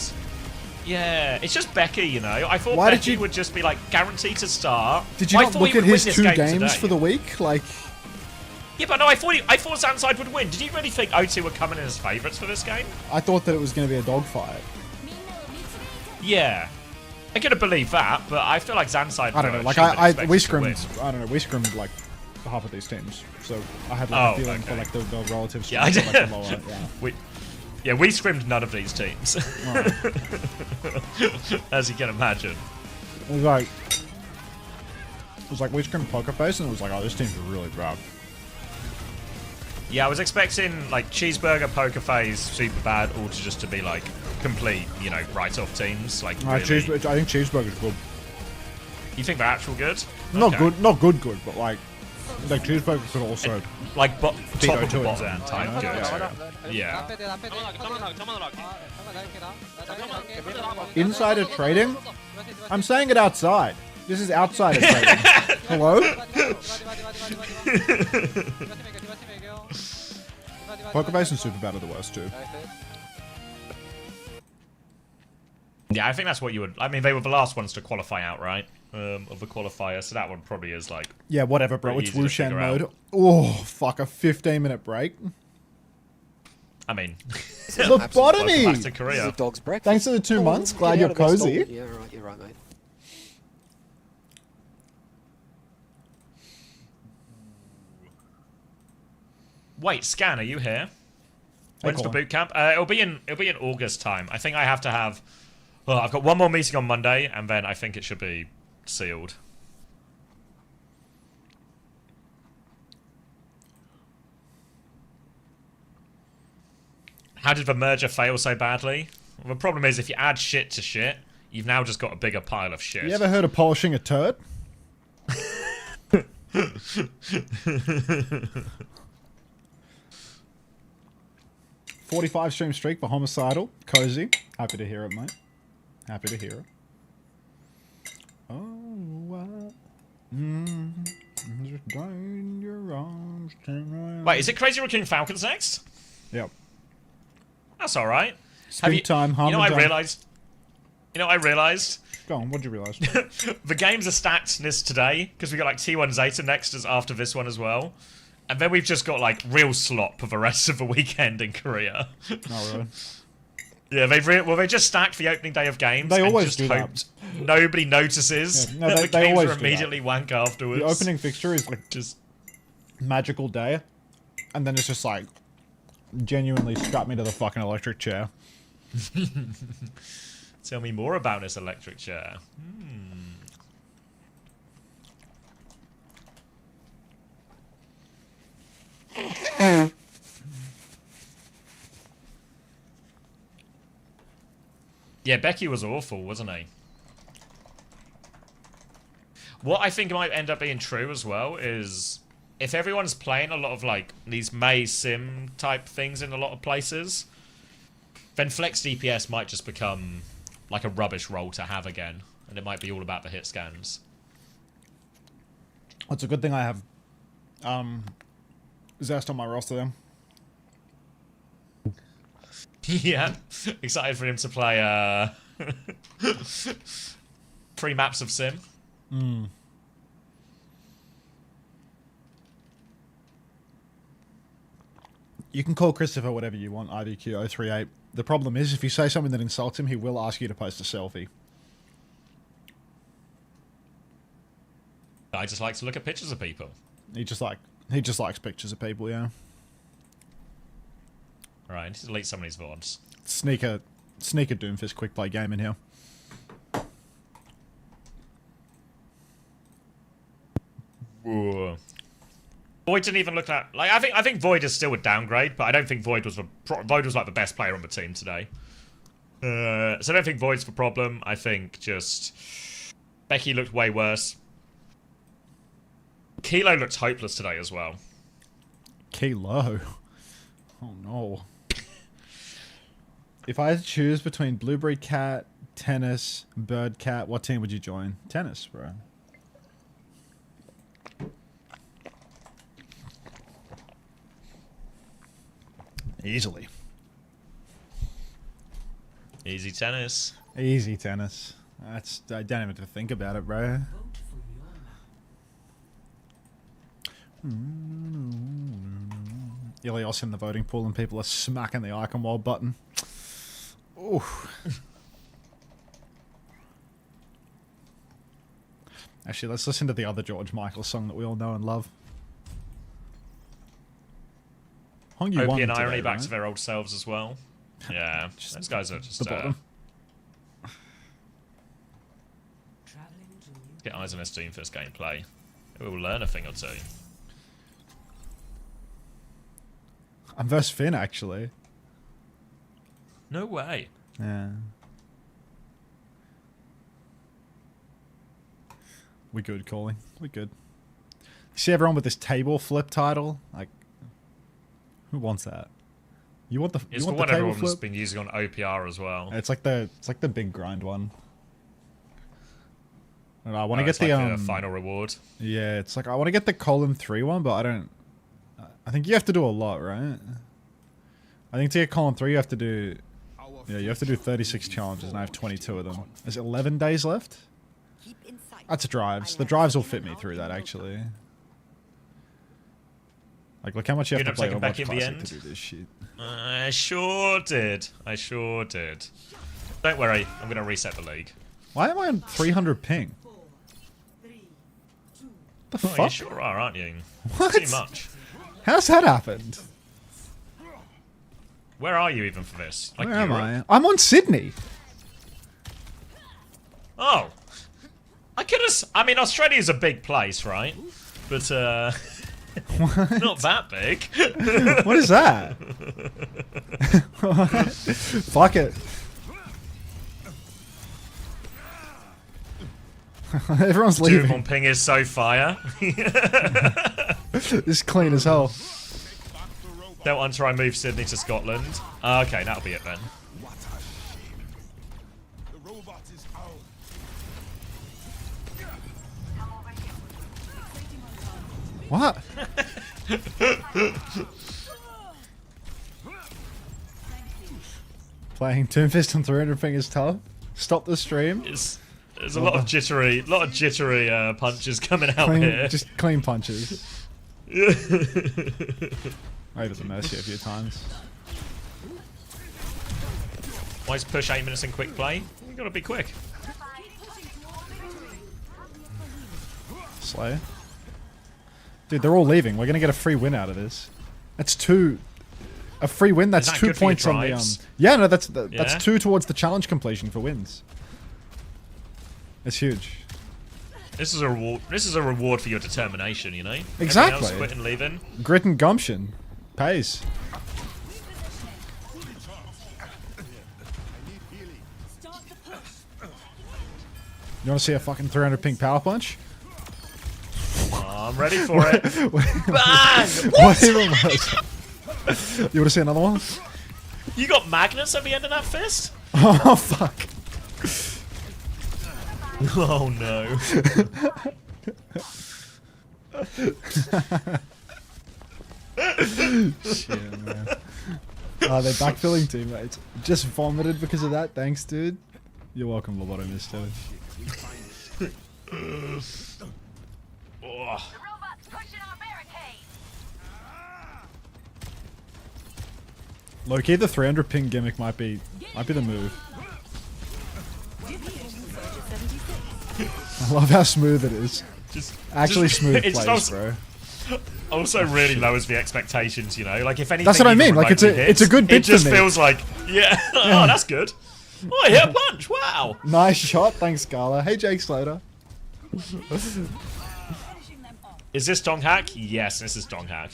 yeah, it's just Becky, you know. I thought Why did Becky you- would just be, like, guaranteed to start. did you I not thought look he at would his win this 2 game games today. for the week? Like, Yeah, but no, I thought Zanside would win. Did you really think O2 were coming in as favourites for this game? I thought that it was going to be a dogfight. Yeah. I could have believed that, but I feel like Zanside... I don't know. Like, should have been expected we to win. scrimmed. I don't know. We scrimmed like half of these teams, so I had Oh, like a feeling for okay. like the relative Yeah, I strength did. of, like, the lower. Yeah. We scrimmed none of these teams. Alright. As you can imagine. It was like we scrimmed Poker Face, and it was like, oh, this team's really bad. Yeah, I was expecting like Cheeseburger, Poker Phase, Super Bad, all to be like complete, you know, write-off teams. Like, really. I think Cheeseburger's good. You think they're actual good? Not Okay. good, not good, but like Cheeseburger could also. Like top of the O2 in bottom Zanside, type yeah. good. Yeah. Insider trading? I'm saying it outside. This is outsider trading. Hello? Pokerbase and Super Bad are the worst too. Yeah, I think that's what you would... I mean, they were the last ones to qualify out, right? Of the qualifier, so that one probably is like... Yeah, whatever, bro. Pretty It's easy to Wushan figure mode. out. Oh, fuck. A 15-minute break. I mean... Lobotomy! Back to This is a Korea. dog's breakfast. Thanks for the 2 months. Get Glad out you're of there, cozy. Stolen. Yeah, right, you're right, mate. Wait, Scan, are you here? When's the Colin. boot camp? It'll be in August time. I think I have to have... Well, I've got one more meeting on Monday, and then I think it should be sealed. How did the merger fail so badly? Well, the problem is if you add shit to shit, you've now just got a bigger pile of shit. You ever heard of polishing a turd? 45 stream streak for Homicidal. Cozy. Happy to hear it, mate. Happy to hear it. Oh, just die in your arms. Wait, is it Crazy Raccoon Falcons next? Yep. That's all right. Speed time, You know, Harmon I Jump. realized. You know, I realized Go on, what'd you realise? the games are stacked this today because we got like T1 Zeta next as after this one as well, and then we've just got like real slop for the rest of the weekend in Korea. Not really. Yeah, they just stacked the opening day of games. They and always just do that. hoped nobody notices Yeah, no, that they- the they games always are do that. immediately wank afterwards. The opening fixture is like just magical day, and then it's just like genuinely strap me to the fucking electric chair. tell me more about this electric chair. Yeah, Becky was awful, wasn't he? What I think might end up being true as well is if everyone's playing a lot of like these May Sim type things in a lot of places, then Flex DPS might just become like a rubbish role to have again, and it might be all about the hit scans. It's a good thing I have Zest on my roster then. Yeah, excited for him to play 3 maps of Sim. You can call Christopher whatever you want, IDQ038. The problem is, if you say something that insults him, he will ask you to post a selfie. I just like to look at pictures of people. He just likes pictures of people, yeah. Alright, I need to delete some of these VODs. Sneak a Doomfist quick play game in here. Ooh. Void didn't even look at like I think Void is still a downgrade, but I don't think Void was like the best player on the team today. So I don't think Void's the problem. I think just Becky looked way worse. Kilo looked hopeless today as well. Kilo. Oh no. If I had to choose between Blueberry Cat, Tennis, Bird Cat, what team would you join? Tennis, bro. Easily. Easy tennis. Easy tennis. I don't even have to think about it, bro. Ilios in the voting pool and people are smacking the icon wall button. Ooh. Actually, let's listen to the other George Michael song that we all know and love. Hong, you OP won and today, Irony back right? to their old selves as well. Yeah, those guys are just the bottom. Get eyes on this team first gameplay. We will learn a thing or two. I'm versus Finn, actually. No way. Yeah. We good, Calling. We good. You see everyone with this table flip title? Like, who wants that? You want the It's you want the the one table everyone's flip? been using on OPR as well. It's like the big grind one. And I want to Oh, get it's the like final reward. Yeah, it's like I want to get the column 3 one, but I don't. I think you have to do a lot, right? I think to get column 3, you have to do. Yeah, you have to do 36 challenges, and I have 22 of them. There's 11 days left. That's drives. The drives will fit me through that, actually. Like, look how much you have to play taking back Overwatch in the Classic end? to do this shit. I sure did. I sure did. Don't worry, I'm going to reset the league. Why am I on 300 ping? The Oh, fuck? you sure are, aren't you? What? Too much. How's that happened? Where are you even for this? Like Where am Europe? I? I'm on Sydney. Oh. I could have... I mean, Australia's a big place, right? But, not that big. What is that? Fuck it. Everyone's Dude, leaving. on ping is so fire. It's clean as hell. Don't Unter I move Sydney to Scotland. Okay, that'll be it then. What? Playing Toonfist on 300 fingers tough. Stop the stream. There's a lot of jittery punches coming out here. Just clean punches. Over the Mercy a few times. Why is push 8 minutes in quick play? You gotta be quick. Slayer. Dude, they're all leaving. We're gonna get a free win out of this. That's 2. A free win. That's that 2 good for your points on the drives? Yeah, no, that's Yeah? 2 towards the challenge completion for wins. It's huge. This is a reward. This is a reward for your determination, you know. Exactly. Everyone else quit and leaving. Grit and gumption pays. You want to see a fucking 300 ping power punch? Oh, I'm ready for it. Bang! What even was that? You want to see another one? You got magnets at the end of that fist? Oh fuck! Oh no. Shit, man. Oh, they're backfilling teammates. Just vomited because of that. Thanks, dude. You're welcome, Lobotomist. Oh. Low-key, the 300 ping gimmick might be the move. I love how smooth it is. Actually smooth it's plays, bro. Also really lowers the expectations, you know. Like if anything, That's what I even mean, like, remotely it's a good bit It just for me. feels like, yeah, oh, that's good. Oh, I hit a punch. Wow. Nice shot, thanks, Gala. Hey, Jake Slater. Is this Dong Hack? Yes, this is Dong Hack.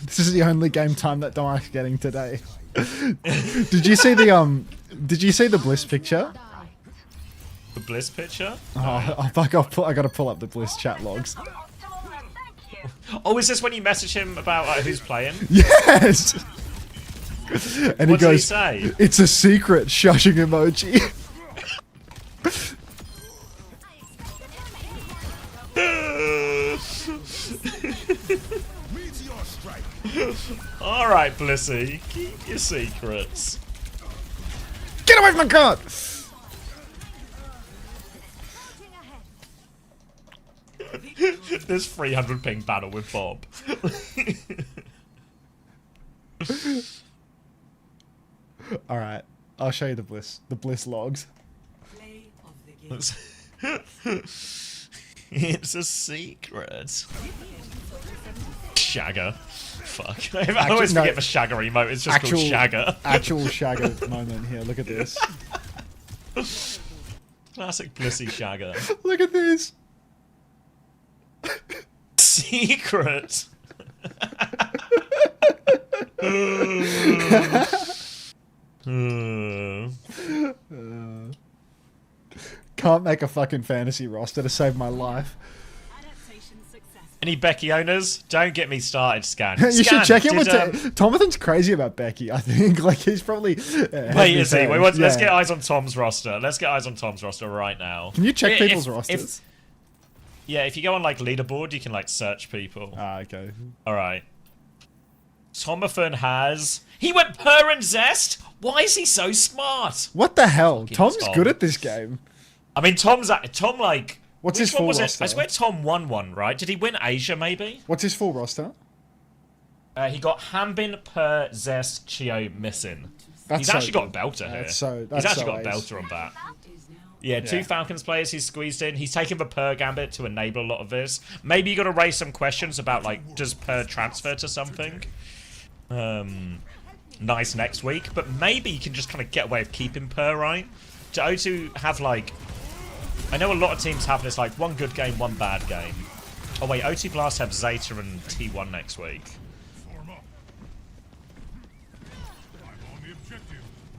This is the only game time that Domak's getting today. Did you see the Bliss picture? The Bliss picture? Oh, I gotta pull up the Bliss chat logs. Oh, is this when you message him about who's playing? Yes! And What he did he goes, say? "It's a secret," shushing emoji. All right, Blissey, keep your secrets. Get away from my card! This 300 ping battle with Bob. All right, I'll show you the bliss logs. It's a secret. Shagger. Fuck. I always forget the Shagger emote. It's just called Shagger. Actual Shagger moment here. Look at this. Classic Blissey Shagger. Look at this. Secret. Can't make a fucking fantasy roster to save my life. Any Becky owners? Don't get me started, Scan. You should check in with Tomathan's crazy about Becky, I think. Like, he's probably... Wait, is he? Wait, let's get eyes on Tom's roster. Let's get eyes on Tom's roster right now. Can you check people's rosters? Yeah, if you go on, like, leaderboard, you can, like, search people. Ah, okay. Alright. Tomathan has... He went Per and Zest? Why is he so smart? What the hell? Fucking Tom's Tom. good at this game. I mean, Tom, like... What's Which his full one was roster? it? I swear Tom won one, right? Did he win Asia, maybe? What's his full roster? He got Hambin, Per, Zest, Chio, Missing. He's actually got a belter here. He's actually got a belter on that. Yeah, 2 Falcons players he's squeezed in. He's taken the Per Gambit to enable a lot of this. Maybe you got to raise some questions about, like, does Per transfer to something? Nice next week. But maybe you can just kind of get away with keeping Per, right? Do O2 have, like... I know a lot of teams have this, like, one good game, one bad game. Oh, wait, O2 Blast have Zeta and T1 next week.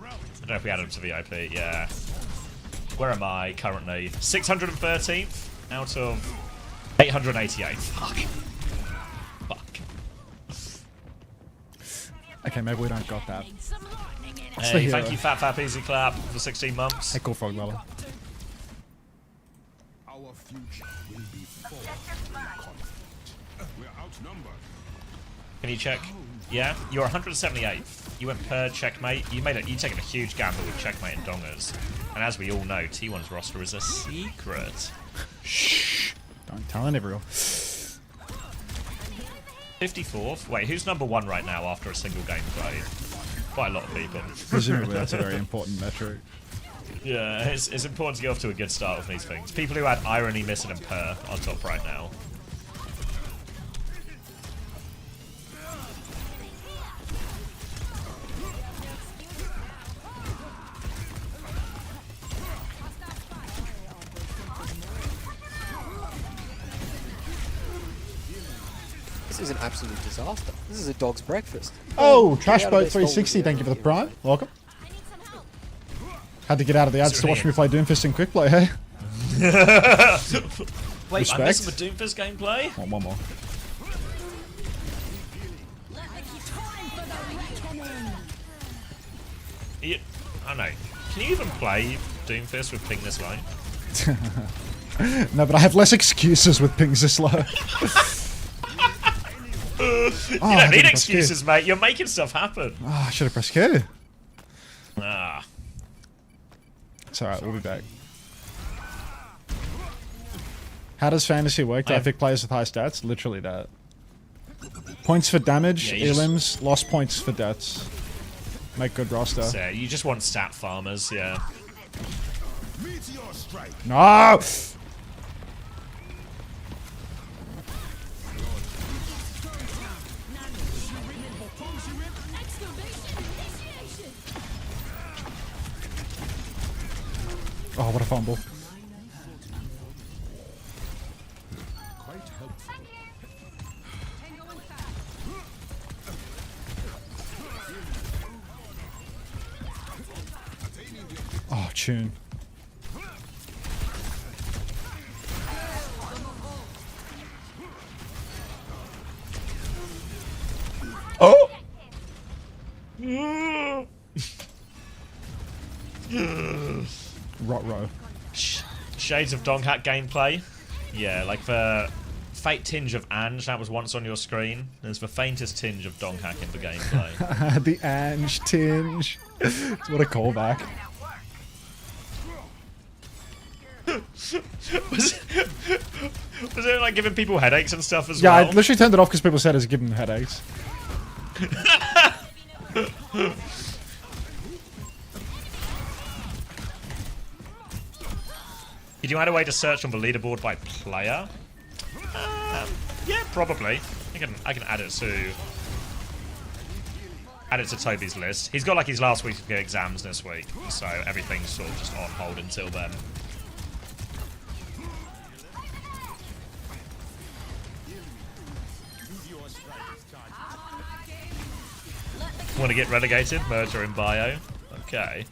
I don't know if we add them to VIP, yeah. Where am I currently? 613th out of 888. Fuck. Okay, maybe we don't got that. Hey, thank you, Fat Easy Clap, for 16 months. Hey, cool frog lover. Can you check? Yeah, you're 178th. You went Per checkmate. You've taken a huge gamble with checkmate and dongers. And as we all know, T1's roster is a secret. Shh! Don't tell everyone. 54th. Wait, who's number 1 right now after a single game played? Quite a lot of people. Presumably that's a very important metric. Yeah, it's important to get off to a good start with these things. People who had Irony, Missing, and Per on top right now. This is an absolute disaster. This is a dog's breakfast. Oh, Trashboat360, thank you for the prime. Welcome. Had to get out of the ads to watch me play Doomfist in quick play, hey? Wait, Respect. I'm missing the Doomfist gameplay? Oh, one more. I don't know. Can you even play Doomfist with ping this low? No, but I have less excuses with pings this low. You don't need excuses, mate. You're making stuff happen. Oh, I should have pressed Q. Ah. It's alright, we'll be back. How does fantasy work? Do I pick players with high stats? Literally that. Points for damage, elims, lost points for deaths. Make good roster. So, you just want stat farmers, yeah. No! Oh, what a fumble. Oh, tune. Oh! Rot row. Shades of Dong Hat gameplay. Yeah, like the faint tinge of Ange that was once on your screen. There's the faintest tinge of Donghack in the gameplay. The Ange tinge. What a callback. was it like giving people headaches and stuff as well? Yeah, well? I literally turned it off because people said it's giving them headaches. Did you add a way to search on the leaderboard by player? Yeah, probably. I can add it to Toby's list. He's got like his last week's exams this week, so everything's sort of just on hold until then. Want to get relegated? Merger in bio. Okay.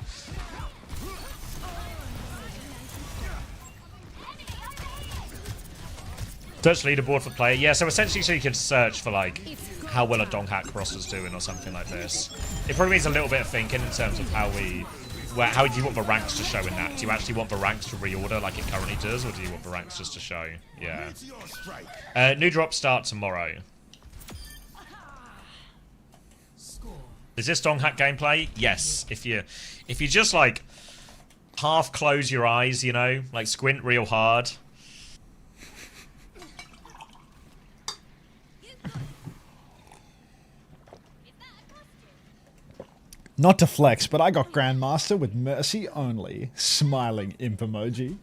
Search leaderboard for player. Yeah, so essentially so you can search for like how well a Donghack roster's doing or something like this. It probably needs a little bit of thinking in terms of how do you want the ranks to show in that? Do you actually want the ranks to reorder like it currently does, or do you want the ranks just to show? Yeah. New drops start tomorrow. Is this Donghack gameplay? Yes. If you just like half close your eyes, you know, like squint real hard. Not to flex, but I got Grandmaster with Mercy only. Smiling imp emoji.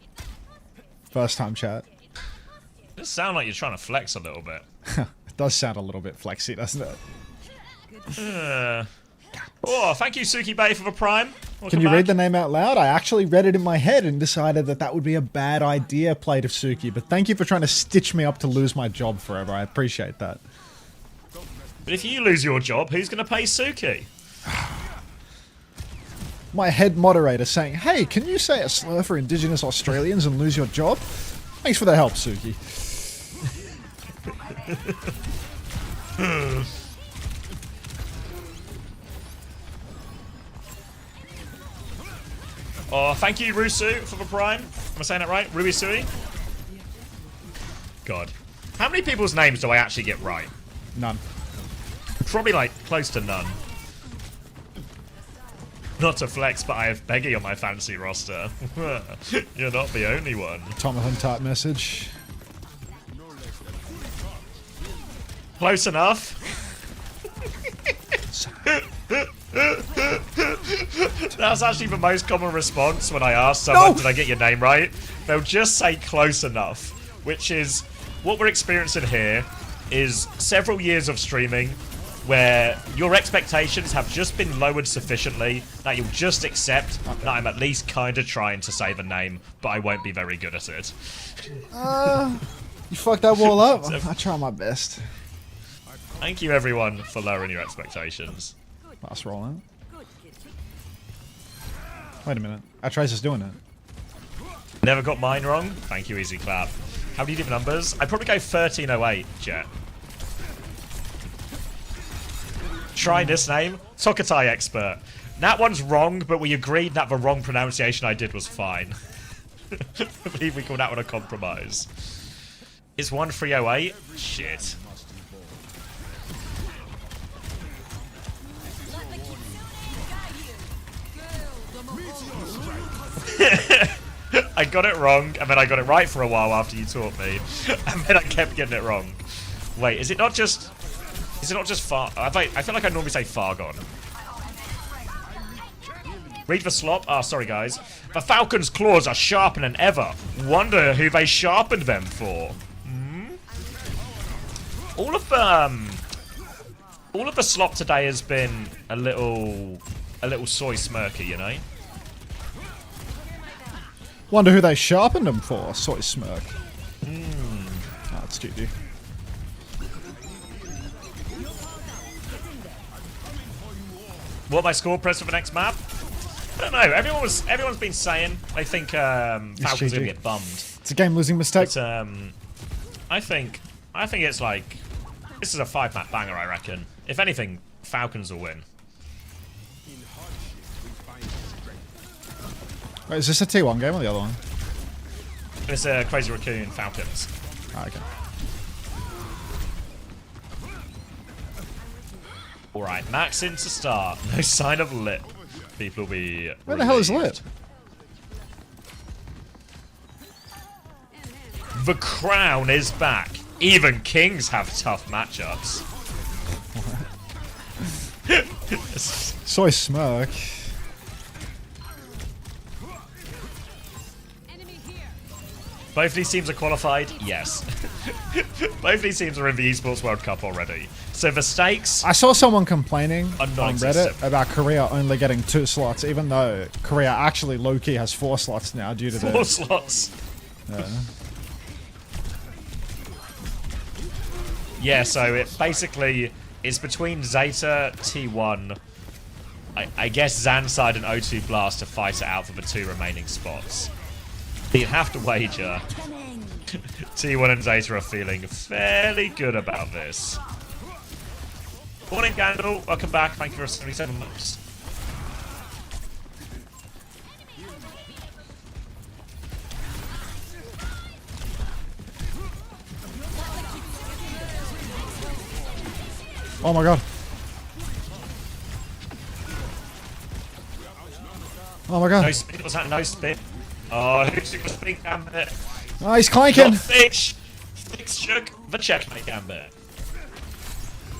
First time chat. It does sound like you're trying to flex a little bit. It does sound a little bit flexy, doesn't it? Oh, thank you, Suki Bay, for the prime. Welcome Can you back. read the name out loud? I actually read it in my head and decided that that would be a bad idea, Plate of Suki. But thank you for trying to stitch me up to lose my job forever. I appreciate that. But if you lose your job, who's going to pay Suki? My head moderator saying, hey, can you say a slur for Indigenous Australians and lose your job? Thanks for the help, Suki. Oh, thank you, Rusu, for the prime. Am I saying that right? Ruisui? God. How many people's names do I actually get right? None. Probably, like, close to none. Not to flex, but I have Peggy on my fancy roster. You're not the only one. Tomahan type message. Close enough. That's actually the most common response when I ask someone, did I get your name right? They'll just say close enough, which is what we're experiencing here is several years of streaming where your expectations have just been lowered sufficiently that you'll just accept that I'm at least kind of trying to say the name, but I won't be very good at it. You fucked that wall up? I try my best. Thank you, everyone, for lowering your expectations. Last roll out. Wait a minute. Our Trace is doing it. Never got mine wrong. Thank you, Easy Clap. How do you do the numbers? I'd probably go 1308, Jet. Try this name. Tokatai Expert. That one's wrong, but we agreed that the wrong pronunciation I did was fine. I believe we call that one a compromise. Is 1308? Shit. I got it wrong, and then I got it right for a while after you taught me, and then I kept getting it wrong. Wait, is it not just far? I feel like I normally say Fargon. Read the slop. Ah, sorry guys. The Falcons' claws are sharper than ever. Wonder who they sharpened them for. All of the slop today has been a little soy smirky, you know. Wonder who they sharpened them for. Soy smirk. Oh, that's GG. What my score press for the next map? I don't know. Everyone's been saying they think Falcons gonna get bummed. It's a game-losing mistake. But, I think it's like this is a 5-map banger. I reckon. If anything, Falcons will win. Wait, is this a T1 game or the other one? It's a Crazy Raccoon Falcons. Ah, okay. Alright, Max in to start. No sign of Lip. People will be Where the hell is Lip? The crown is back. Even kings have tough matchups. Soy smirk. Both these teams are qualified? Yes. Both these teams are in the Esports World Cup already. So the stakes... I saw someone complaining on non-existent. Reddit about Korea only getting 2 slots, even though Korea actually low-key has 4 slots now due to 4 slots. Yeah, so it basically is between Zeta, T1, I guess Zanside and O2 Blast to fight it out for the 2 remaining spots. You'd have to wager T1 and Zeta are feeling fairly good about this. Morning, Gandalf. Welcome back. Thank you for 77 months. Oh my god. Oh my god. No spin. Was that no spin? Oh, who's the spin gambit? Oh, he's clanking. Not Fix. Fix shook the checkmate gambit.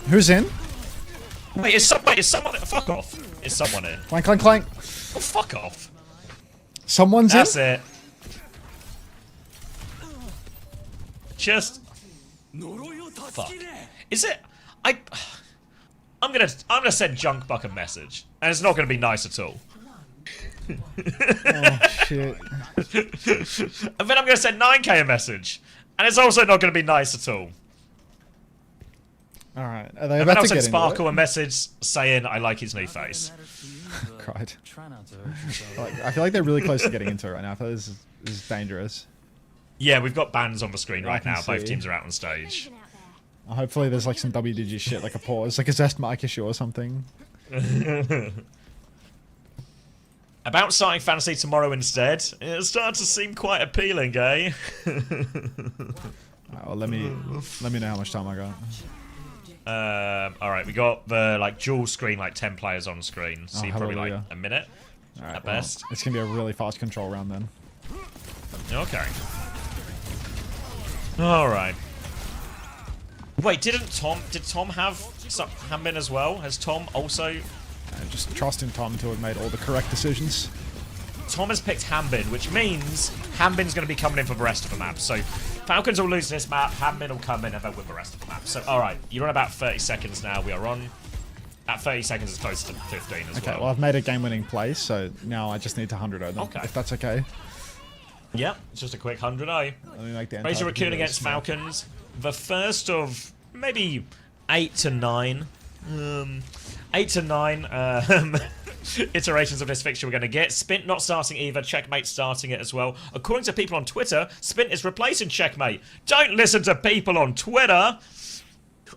Who's in? Wait, is someone... Fuck off. Is someone in? Clank, clank, clank. Oh, fuck off. Someone's That's in? it. Just... Fuck. Is it... I'm gonna send Junkbuck a message. And it's not gonna be nice at all. Oh, shit. And then I'm gonna send 9K a message. And it's also not gonna be nice at all. Alright, are they And then about I'll to send get Sparkle into a message saying I like his new face. Cried. I feel like they're really close to getting into it right now. I feel like this is dangerous. Yeah, we've got bans on the screen I right can now. Both see. teams are out on stage. Hopefully there's like some WDG shit, like a pause, like a Zest mic issue or something. About starting Fantasy tomorrow instead, it's starting to seem quite appealing, eh? Well, let me know how much time I got. Alright, we got the like dual screen, like 10 players on screen. So Oh, probably like hallelujah. a minute Alright, at well, best. it's gonna be a really fast control round then. Okay. Alright. Wait, did Tom have some Hambin as well? Has Tom also... Just trust in Tom to have made all the correct decisions. Tom has picked Hambin, which means Hambin's going to be coming in for the rest of the map. So Falcons will lose this map, Hambin will come in and then win the rest of the map. So, alright, you're on about 30 seconds now. We are on... At 30 seconds, it's close to 15 as Okay, well. well I've made a game-winning play, so now I just need to 100-0 them, Okay. if that's okay. Yep, it's just a quick 100-0. Let me make the Razor entire Raccoon computer against small. Falcons. The first of maybe 8 to 9. 8 to 9 iterations of this fixture we're going to get. Spint not starting either. Checkmate starting it as well. According to people on Twitter, Spint is replacing Checkmate. Don't listen to people on Twitter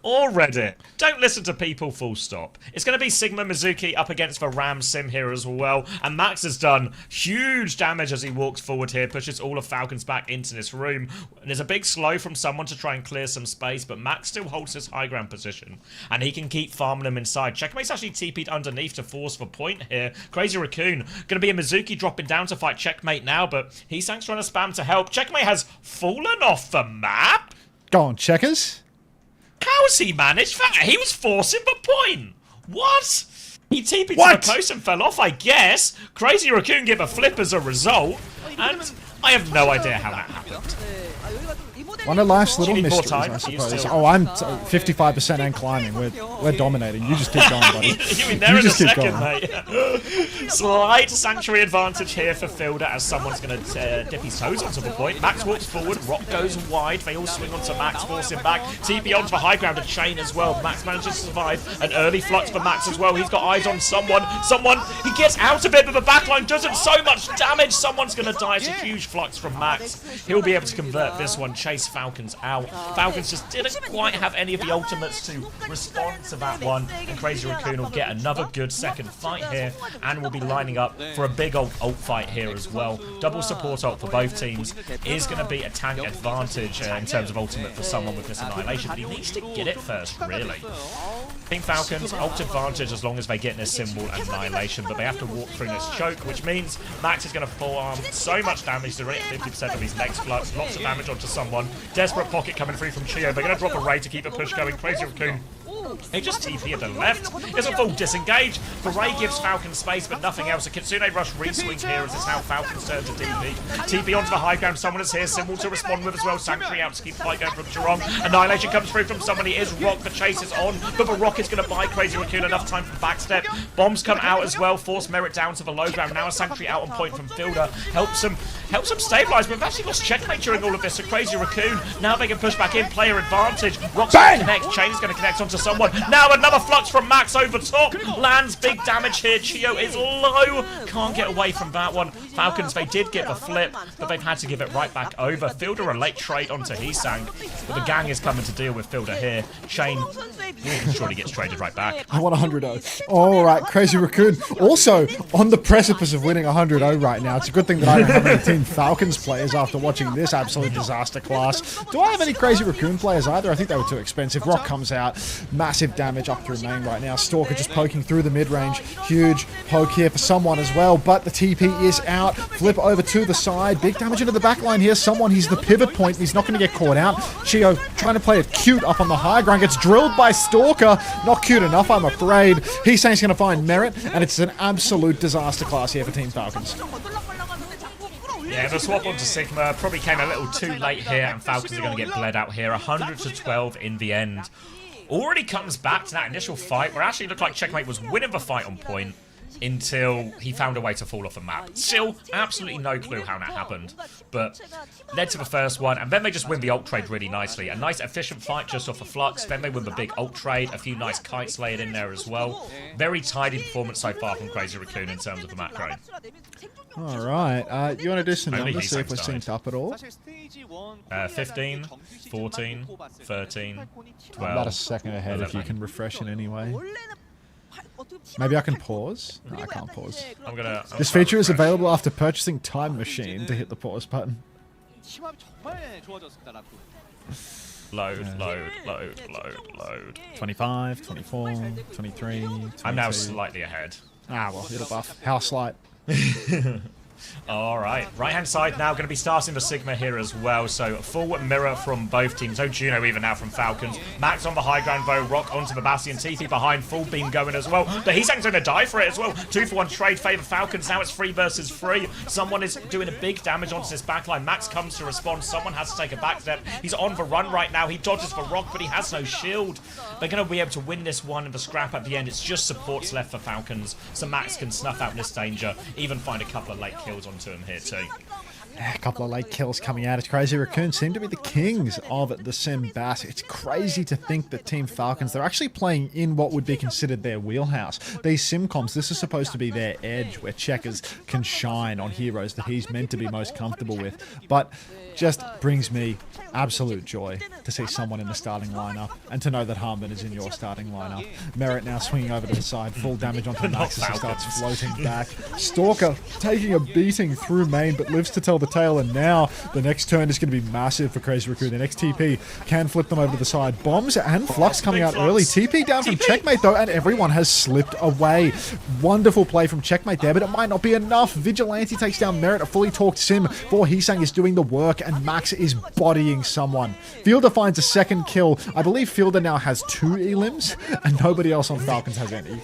or Reddit. Don't listen to people, full stop. It's going to be Sigma Mizuki up against the Ram Sim here as well. And Max has done huge damage as he walks forward here, pushes all of Falcons back into this room. And there's a big slow from someone to try and clear some space, but Max still holds his high ground position. And he can keep farming them inside. Checkmate's actually TP'd underneath to force the point here. Crazy Raccoon. Going to be a Mizuki dropping down to fight Checkmate now, but he's trying to spam to help. Checkmate has fallen off the map. Go on, checkers. How's he managed that? He was forcing the point. What? He TP'd to What? the post and fell off, I guess. Crazy Raccoon gave a flip as a result. And I have no idea how that happened. One of life's little need more mysteries, time? I You suppose. still- Oh, I'm 55% and climbing. We're dominating. You just keep going, buddy. You mean there in a just keep second, going. mate. Slight Sanctuary advantage here for Fielder as someone's going to dip his toes onto the point. Max walks forward, Rock goes wide. They all swing onto Max, force him back. TP onto the high ground, a chain as well. Max manages to survive. An early flux for Max as well. He's got eyes on someone. He gets out of it, but the backline doesn't so much damage. Someone's going to die. It's a huge flux from Max. He'll be able to convert this one, chase Falcons out. Falcons just didn't quite have any of the ultimates to respond to that one, and Crazy Raccoon will get another good second fight here, and will be lining up for a big old ult fight here as well. Double support ult for both teams is going to be a tank advantage in terms of ultimate for someone with this Annihilation, but he needs to get it first, really. Team Falcons, ult advantage as long as they get this symbol Annihilation, but they have to walk through this choke, which means Max is going to forearm so much damage. They're already at 50% of his next flux, lots of damage onto someone. Desperate pocket coming through from Chio. They're going to drop a Ray to keep the push going. Crazy Raccoon. They just TP at the left. It's a full disengage. The Ray gives Falcon space, but nothing else. A Kitsune Rush re-swing here as it's how Falcons turn to TP. TP onto the high ground. Someone is here. Symbol to respond with as well. Sanctuary out to keep the fight going from Jerome. Annihilation comes through from somebody. Is Rock. The chase is on, but the Rock is going to buy Crazy Raccoon enough time for backstep. Bombs come out as well. Force Merit down to the low ground. Now a Sanctuary out on point from Fielder. Helps them stabilize, but they've actually lost checkmate during all of this. So Crazy Raccoon, now they can push back in. Player advantage. Rock's going to connect. Chain is going to connect onto someone. Now another flux from Max over top. Lands big damage here. Chio is low. Can't get away from that one. Falcons, they did get the flip, but they've had to give it right back over. Fielder a late trade onto Heesang, but the gang is coming to deal with Fielder here. Chain surely gets traded right back. I want 100-0. All right, Crazy Raccoon. Also on the precipice of winning 100-0 right now. It's a good thing that I don't have any Team Falcons players after watching this absolute disaster class. Do I have any Crazy Raccoon players either? I think they were too expensive. Rock comes out. Massive damage up through main right now. Stalker just poking through the mid-range. Huge poke here for someone as well, but the TP is out. Flip over to the side. Big damage into the back line here. Someone, he's the pivot point. He's not going to get caught out. Chio trying to play it cute up on the high ground. Gets drilled by Stalker. Not cute enough, I'm afraid. He's saying he's going to find Merit, and it's an absolute disaster class here for Team Falcons. Yeah, the swap onto Sigma probably came a little too late here, and Falcons are going to get bled out here. 100-12 in the end. Already comes back to that initial fight where it actually looked like Checkmate was winning the fight on point until he found a way to fall off the map. Still, absolutely no clue how that happened, but led to the first one, and then they just win the ult trade really nicely. A nice efficient fight just off a flux, then they win the big ult trade, a few nice kites laid in there as well. Very tidy performance so far from Crazy Raccoon in terms of the macro. All right, you want to do some numbers, see if we're synced up at all? 15, 14, 13, 12. About a second ahead 11. if you can refresh in any way. Maybe I can pause? No, I can't pause. This feature is available after purchasing Time Machine to hit the pause button. Load, load. 25, 24, 23, 22. I'm now slightly ahead. Ah, well, it'll buff. How slight? Alright, right-hand side now going to be starting the Sigma here as well, so full mirror from both teams. Oh, Juno even now from Falcons. Max on the high ground though, Rock onto the Bastion, TP behind, full beam going as well. But he's going to die for it as well. 2-for-1 trade favour Falcons, now it's 3 versus 3. Someone is doing a big damage onto this backline. Max comes to respond, someone has to take a back step. He's on the run right now, he dodges for Rock, but he has no shield. They're going to be able to win this one in the scrap at the end. It's just supports left for Falcons, so Max can snuff out this danger, even find a couple of late kills onto him here too. A couple of late kills coming out. It's Crazy Raccoon seem to be the kings of the Sim Bass. It's crazy to think that Team Falcons, they're actually playing in what would be considered their wheelhouse. These sim comps, this is supposed to be their edge where Checkers can shine on heroes that he's meant to be most comfortable with. But just brings me absolute joy to see someone in the starting lineup and to know that Harmon is in your starting lineup. Merit now swinging over to the side, full damage onto Max as he starts floating back. Stalker taking a beating through main but lives to tell the tale, and now the next turn is going to be massive for Crazy Raccoon. The next TP can flip them over to the side. Bombs and Flux coming out early. TP down from Checkmate though, and everyone has slipped away. Wonderful play from Checkmate there, but it might not be enough. Vigilante takes down Merit, a fully talked sim for Heesang is doing the work, and Max is bodying someone. Fielder finds a second kill. I believe Fielder now has 2 elims, and nobody else on Falcons has any.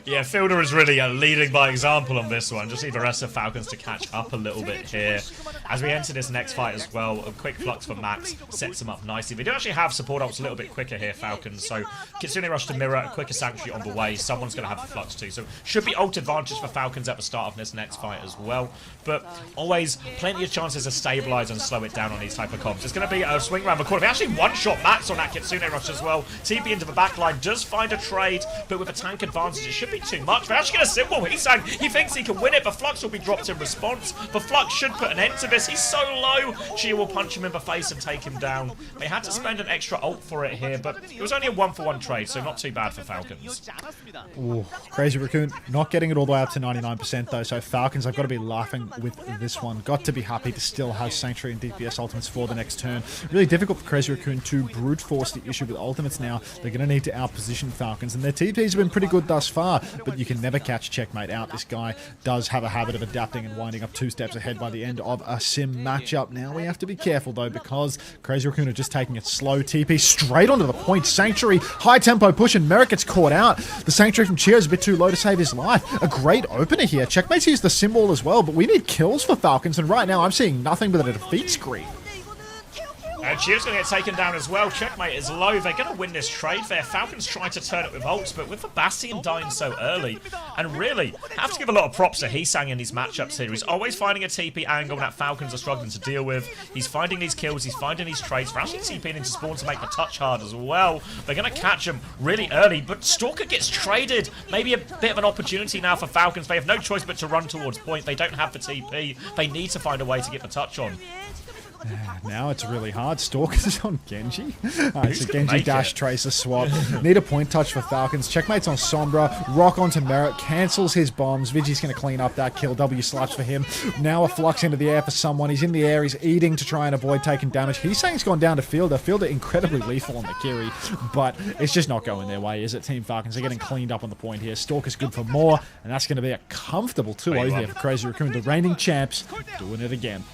Yeah, Fielder is really leading by example on this one. Just need the rest of Falcons to catch up a little bit here. As we enter this next fight as well, a quick flux for Max sets him up nicely. They do actually have support ults a little bit quicker here, Falcons. So Kitsune rush to mirror, a quicker Sanctuary on the way. Someone's going to have a flux too. So should be ult advantage for Falcons at the start of this next fight as well. But always plenty of chances to stabilize and slow it down on these type of comps. It's going to be a swing around the corner. They actually one-shot Max on that Kitsune rush as well. TP into the back line, does find a trade, but with a tank advantage, it should be too much. They're actually going to symbol. He's saying he thinks he can win it, but Flux will be dropped in response. But Flux should put an end to this. He's so low. Chia will punch him in the face and take him down. They had to spend an extra ult for it here, but it was only a 1-for-1 trade, so not too bad for Falcons. Ooh, Crazy Raccoon not getting it all the way up to 99% though, so Falcons have got to be laughing with this one. Got to be happy to still have Sanctuary and DPS ultimates for the next turn. Really difficult for Crazy Raccoon to brute force the issue with ultimates now. They're going to need to outposition Falcons, and their TPs have been pretty good thus far, but you can never catch Checkmate out. This guy does have a habit of adapting and winding up 2 steps ahead by the end of a sim matchup. Now we have to be careful though, because Crazy Raccoon are just taking it slow. TP straight onto the point. Sanctuary, high tempo push, and Merrick gets caught out. The Sanctuary from Chia is a bit too low to save his life. A great opener here. Checkmate's used the symbol as well, but we need kills for Falcons, and right now I'm seeing nothing but a defeat screen. And Chia's going to get taken down as well. Checkmate is low. They're going to win this trade there. Falcons trying to turn it with ults, but with the Bastion dying so early, and really, have to give a lot of props to Heesang in these matchups here. He's always finding a TP angle that Falcons are struggling to deal with. He's finding these kills. He's finding these trades. They're actually TPing into spawn to make the touch hard as well. They're going to catch him really early, but Stalker gets traded. Maybe a bit of an opportunity now for Falcons. They have no choice but to run towards point. They don't have the TP. They need to find a way to get the touch on. Now it's really hard. Stalker's on Genji. Alright, so Genji dash Tracer swap. Need a point touch for Falcons. Checkmate's on Sombra. Rock onto Merit. Cancels his bombs. Vigi's going to clean up that kill. W slaps for him. Now a flux into the air for someone. He's in the air. He's eating to try and avoid taking damage. He's saying he's gone down to Fielder. Fielder incredibly lethal on the Kiri, but it's just not going their way, is it? Team Falcons, they're getting cleaned up on the point here. Stalker's good for more, and that's going to be a comfortable 2-0 here for Crazy Raccoon. The reigning champs doing it again.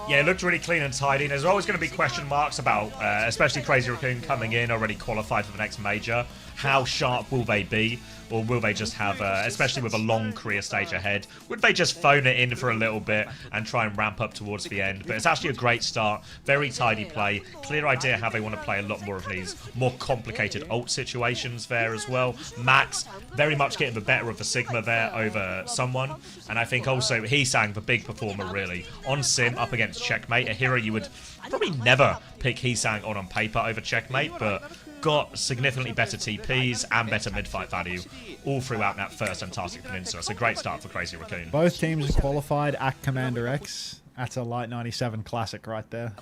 Yeah, it looked really clean and tidy. And there's always going to be question marks about, especially Crazy Raccoon coming in, already qualified for the next major. How sharp will they be? Or will they just have, especially with a long career stage ahead, would they just phone it in for a little bit and try and ramp up towards the end? But it's actually a great start, very tidy play, clear idea how they want to play a lot more of these more complicated ult situations there as well. Max very much getting the better of the Sigma there over someone, and I think also Heesang, the big performer really, on Sim up against Checkmate, a hero you would probably never pick Heesang on paper over Checkmate, but got significantly better TPs and better mid-fight value all throughout that first Antarctic Peninsula. So great start for Crazy Raccoon. Both teams are qualified at Commander X. That's a Light 97 classic right there.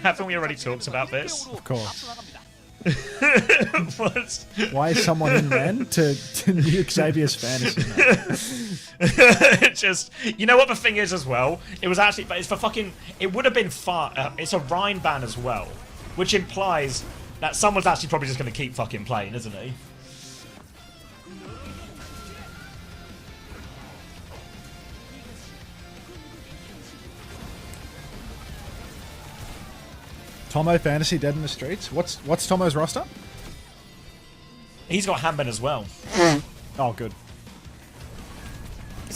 Haven't we already talked about this? Of course. What? Why is someone in then to nuke Xavier's fantasy? Just, you know what the thing is as well? It was actually, but it's for fucking, it would have been far, it's a Rhine ban as well. Which implies that someone's actually probably just going to keep fucking playing, isn't he? Tomo Fantasy dead in the streets? What's Tomo's roster? He's got Hanban as well. Oh, good.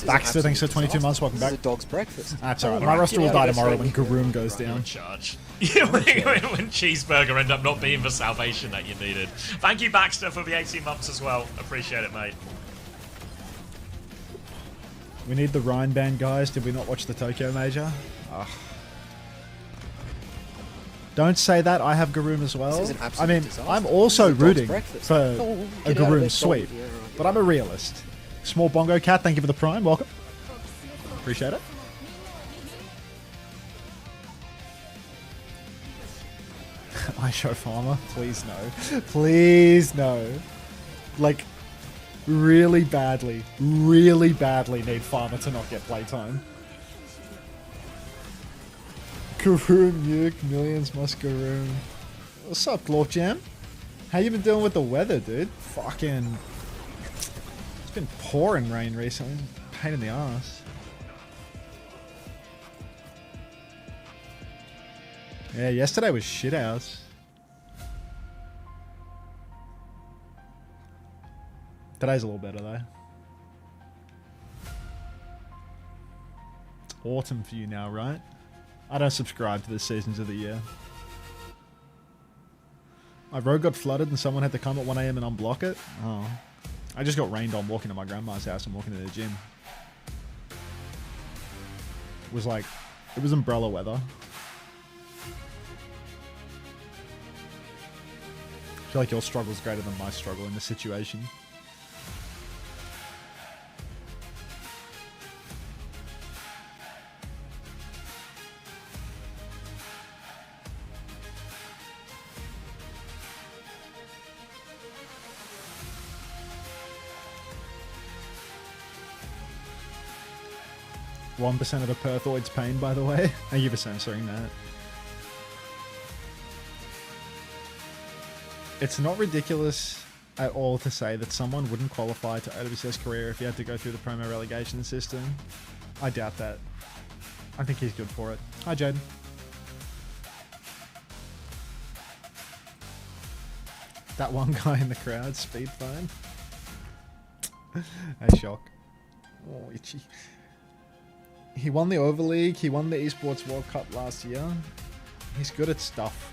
Baxter, thanks for 22 months. Welcome back. This is a dog's breakfast. That's alright. My roster will die tomorrow when Garoom goes down. Charge. when Cheeseburger end up not being the salvation that you needed. Thank you, Baxter, for the 18 months as well. Appreciate it, mate. We need the Rhine band, guys. Did we not watch the Tokyo Major? Ugh. Don't say that. I have Garoom as well. I mean, I'm also rooting for a Garoom sweep, but I'm a realist. Small Bongo Cat, thank you for the prime. Welcome. Appreciate it. I show Farmer. Please no. Please no. Like, really badly need Farmer to not get playtime. Garoom nuke, millions must Garoom. What's up, Glorp Jam? How you been doing with the weather, dude? Fucking... It's been pouring rain recently. Pain in the ass. Yeah, yesterday was shit house. Today's a little better though. It's autumn for you now, right? I don't subscribe to the seasons of the year. My road got flooded and someone had to come at 1 AM and unblock it. Oh. I just got rained on walking to my grandma's house and walking to the gym. It was like, it was umbrella weather. feel like your struggle is greater than my struggle in this situation. %1% of a Perthoid's pain, by the way. Thank you for censoring that. It's not ridiculous at all to say that someone wouldn't qualify to OWCS career if he had to go through the promo relegation system. I doubt that. I think he's good for it. Hi, Jade. That one guy in the crowd, speed phone. Hey, shock. Oh, itchy. He won the Overleague, he won the Esports World Cup last year. He's good at stuff.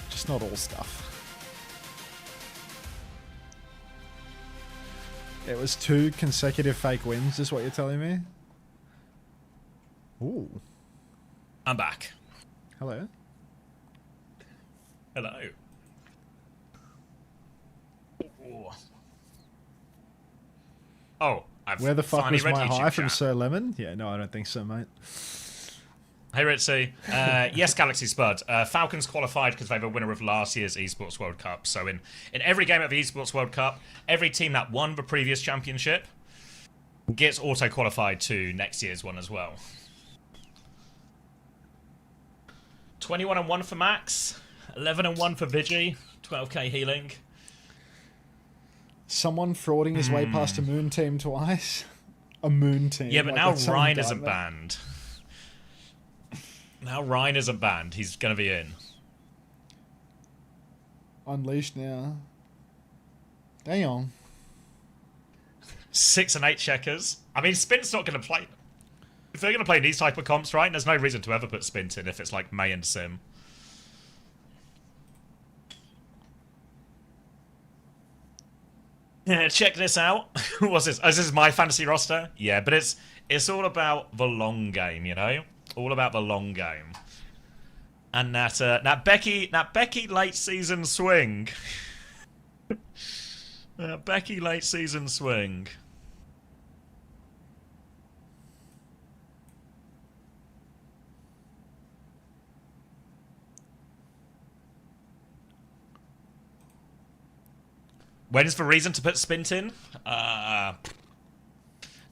Just not all stuff. It was 2 consecutive fake wins, is what you're telling me? Ooh. I'm back. Hello. Hello. Ooh. Oh, Where the fuck was my high YouTube from chat. Sir Lemon? Yeah, no, I don't think so, mate. Hey Ritzy. Yes, Galaxy Spud. Falcons qualified because they were winner of last year's Esports World Cup. So in every game of the Esports World Cup, every team that won the previous championship gets auto-qualified to next year's one as well. 21-1 for Max. 11-1 for Vigi. 12k healing. Someone frauding his way past a moon team twice. A moon team. Yeah, but like now that's someone Ryan isn't done that. banned. Now Ryan isn't banned. He's going to be in. Unleashed now. Damn. 6 and 8 checkers. I mean, Spint's not going to play. If they're going to play these type of comps, right, there's no reason to ever put Spint in if it's like May and Sim. Yeah, check this out. What's this? Oh, this is my fantasy roster? Yeah, but it's all about the long game, you know? All about the long game. And that Becky late season swing. Becky late season swing. When's the reason to put Spint in? Don't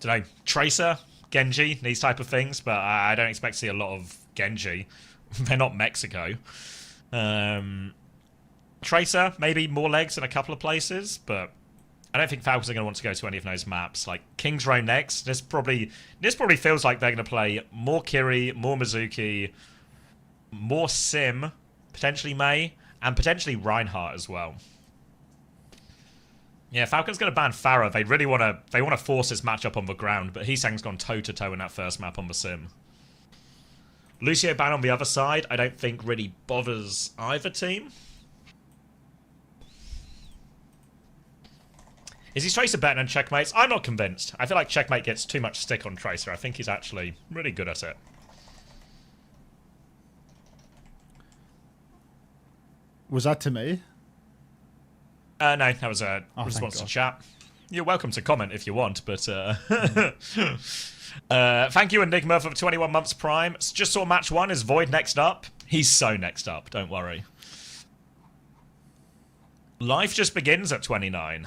know. Tracer, Genji, these type of things, but I don't expect to see a lot of Genji. They're not Mexico. Tracer, maybe more legs in a couple of places, but I don't think Falcons are going to want to go to any of those maps. Like King's Row next. This probably feels like they're going to play more Kiri, more Mizuki, more Sim, potentially May, and potentially Reinhardt as well. Yeah, Falcon's going to ban Farah. They really want to force this matchup on the ground, but Heesang's gone toe-to-toe in that first map on the Sim. Lucio ban on the other side, I don't think really bothers either team. Is he Tracer better than Checkmates? I'm not convinced. I feel like Checkmate gets too much stick on Tracer. I think he's actually really good at it. Was that to me? No, that was a response to chat. You're welcome to comment if you want, but thank you, Enigma, for 21 months Prime. Just saw match 1. Is Void next up? He's so next up, don't worry. Life just begins at 29.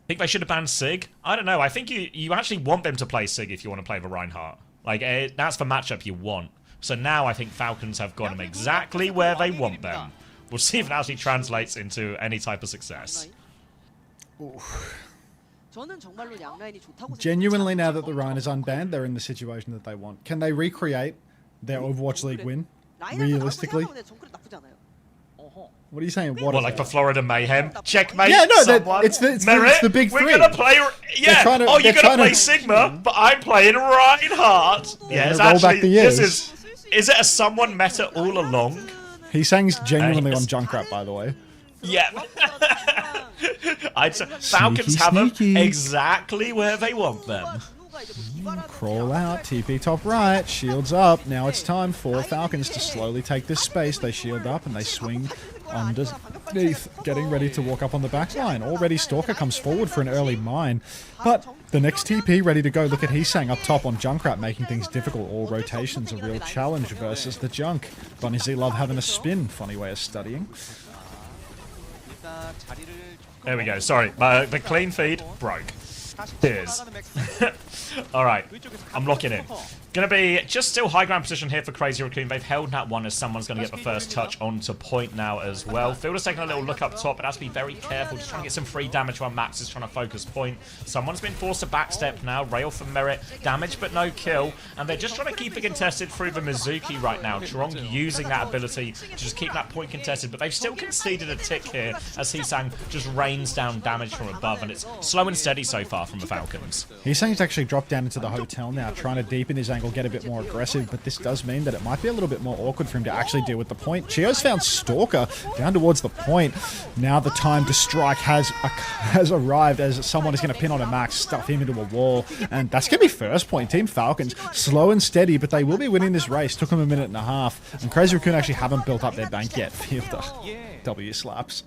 Think they should have banned Sig? I don't know. I think you actually want them to play Sig if you want to play the Reinhardt. Like, that's the matchup you want. So now I think Falcons have got them exactly where they want them. We'll see if it actually translates into any type of success. Genuinely, now that the Rhine is unbanned, they're in the situation that they want. Can they recreate their Overwatch League win? Realistically? What are you saying? What, like the Florida Mayhem? Checkmate? Yeah, no, someone. it's the big three. We're gonna play. Yeah. Oh, you're gonna play Sigma, but I'm playing Reinhardt. Yeah, it's actually. Is it a someone meta all along? He sings genuinely on Junkrat, by the way. Yeah. Falcons have them exactly where they want them. Crawl out, TP top right, shields up. Now it's time for Falcons to slowly take this space. They shield up and they swing underneath, getting ready to walk up on the back line. Already Stalker comes forward for an early mine, but the next TP ready to go. Look at Heesang up top on Junkrat, making things difficult. All rotations a real challenge versus the Junk. Bunny Z love having a spin. Funny way of studying. There we go. Sorry, the clean feed broke. Cheers. Alright, I'm locking in. Gonna be just still high ground position here for Crazy Raccoon. They've held that one as someone's gonna get the first touch onto point now as well. Fielder's taking a little look up top, but has to be very careful. Just trying to get some free damage while Max is trying to focus point. Someone's been forced to backstep now. Rail for merit. Damage but no kill. And they're just trying to keep it contested through the Mizuki right now. Chirong using that ability to just keep that point contested. But they've still conceded a tick here as Heesang just rains down damage from above. And it's slow and steady so far from the Falcons. Heesang's actually dropped down into the hotel now, trying to deepen his angle, get a bit more aggressive, but this does mean that it might be a little bit more awkward for him to actually deal with the point. Chio's found Stalker down towards the point. Now the time to strike has arrived as someone is going to pin on a Max, stuff him into a wall, and that's going to be first point. Team Falcons, slow and steady, but they will be winning this race. Took them a minute and a half, and Crazy Raccoon actually haven't built up their bank yet. Fielder, W slaps.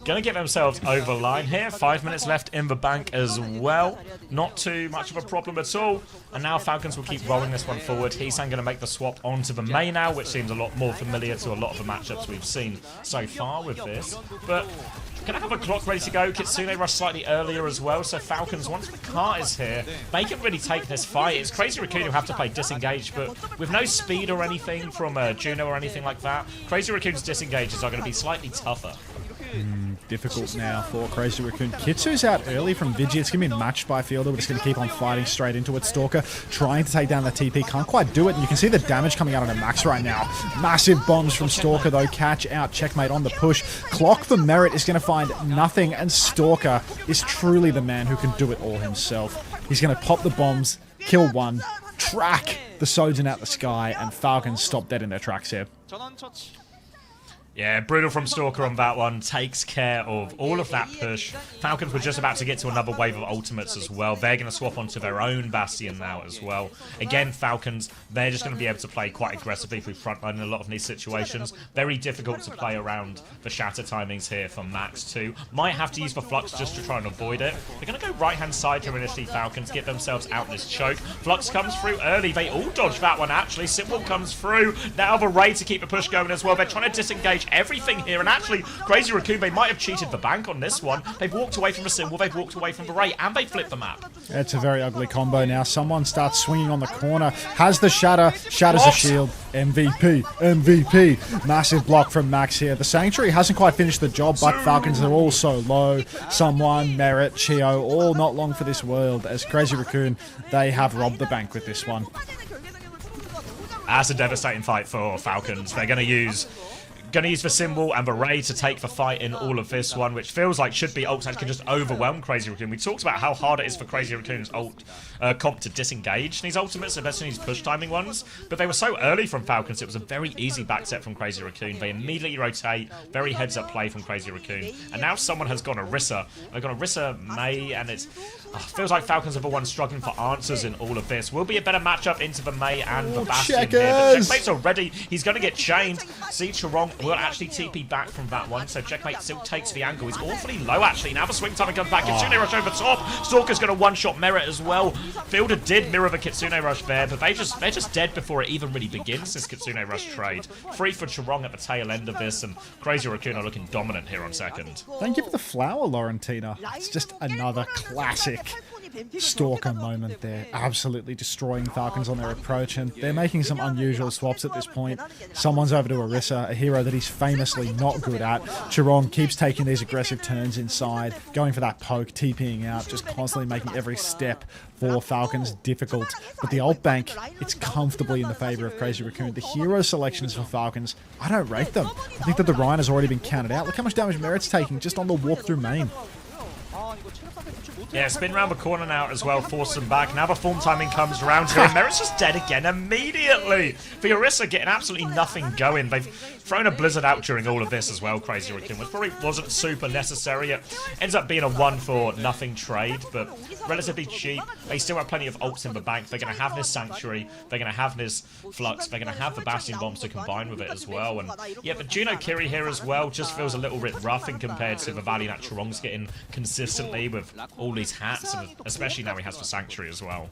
Gonna get themselves over line here. 5 minutes left in the bank as well. Not too much of a problem at all. And now Falcons will keep rolling this one forward. Heesang gonna make the swap onto the Mei now, which seems a lot more familiar to a lot of the matchups we've seen so far with this. But gonna have a clock ready to go. Kitsune rush slightly earlier as well. So Falcons, once the cart is here, they can really take this fight. It's Crazy Raccoon who have to play disengage, but with no speed or anything from Juno or anything like that, Crazy Raccoon's disengages are going to be slightly tougher. Difficult now for Crazy Raccoon. Kitsu's out early from Vigi. It's going to be matched by Fielder, but it's going to keep on fighting straight into it. Stalker trying to take down the TP. Can't quite do it, and you can see the damage coming out on a Max right now. Massive bombs from Stalker, though. Catch out. Checkmate on the push. Clock for Merit is going to find nothing, and Stalker is truly the man who can do it all himself. He's going to pop the bombs, kill one, track the Sojin out the sky, and Falcons stop dead in their tracks here. Yeah, brutal from Stalker on that one. Takes care of all of that push. Falcons were just about to get to another wave of ultimates as well. They're going to swap onto their own Bastion now as well. Again, Falcons, they're just going to be able to play quite aggressively through frontline in a lot of these situations. Very difficult to play around the shatter timings here for Max too. Might have to use the Flux just to try and avoid it. They're going to go right-hand side here initially, Falcons. Get themselves out this choke. Flux comes through early. They all dodge that one, actually. Symbol comes through. Now the Ray to keep the push going as well. They're trying to disengage everything here, and actually Crazy Raccoon, they might have cheated the bank on this one. They've walked away from the symbol, they've walked away from the Ray, and they flipped the map. It's a very ugly combo now. Someone starts swinging on the corner, has the shatter, shatters a shield. MVP, MVP. Massive block from Max here. The Sanctuary hasn't quite finished the job, but Falcons are all so low. Someone, Merit, Chio, all not long for this world. As Crazy Raccoon, they have robbed the bank with this one. That's a devastating fight for Falcons. They're going to use the symbol and the Ray to take the fight in all of this one, which feels like should be ults that can just overwhelm Crazy Raccoon. We talked about how hard it is for Crazy Raccoon's comp to disengage these ultimates, especially these push timing ones, but they were so early from Falcons, it was a very easy backset from Crazy Raccoon. They immediately rotate, very heads up play from Crazy Raccoon, and now someone has gone Orisa. They've gone Orisa Mei, and it feels like Falcons are the ones struggling for answers in all of this. Will be a better matchup into the Mei and the Bastion here, but Checkmate's already, he's going to get chained. See, Chirong will actually TP back from that one, so Checkmate still takes the angle. He's awfully low, actually. Now the swing time comes back. Kitsune rush over top. Stalker's going to one-shot Merit as well. Fielder did mirror the Kitsune rush there, but they're just dead before it even really begins, this Kitsune rush trade. Free for Chirong at the tail end of this, and Crazy Raccoon are looking dominant here on second. Thank you for the flower, Laurentina. It's just another classic Stalker moment there. Absolutely destroying Falcons on their approach, and they're making some unusual swaps at this point. Someone's over to Orisa, a hero that he's famously not good at. Chirong keeps taking these aggressive turns inside, going for that poke, TPing out, just constantly making every step for Falcons difficult. But the ult bank, it's comfortably in the favor of Crazy Raccoon. The hero selections for Falcons, I don't rate them. I think that the Rhine has already been counted out. Look how much damage Merit's taking just on the walk through main. Yeah, spin round the corner now as well, force them back. Now the form timing comes around here, and Merit's just dead again immediately. The Orisa getting absolutely nothing going. They've thrown a Blizzard out during all of this as well, Crazy Raccoon, which probably wasn't super necessary. It ends up being a 1-for-nothing trade, but relatively cheap. They still have plenty of ults in the bank. They're going to have this Sanctuary, they're going to have this Flux, they're going to have the Bastion Bombs to combine with it as well. And yeah, the Juno Kiri here as well just feels a little bit rough in compared to the value that Chorong's getting consistently with all these hats, and especially now he has the Sanctuary as well.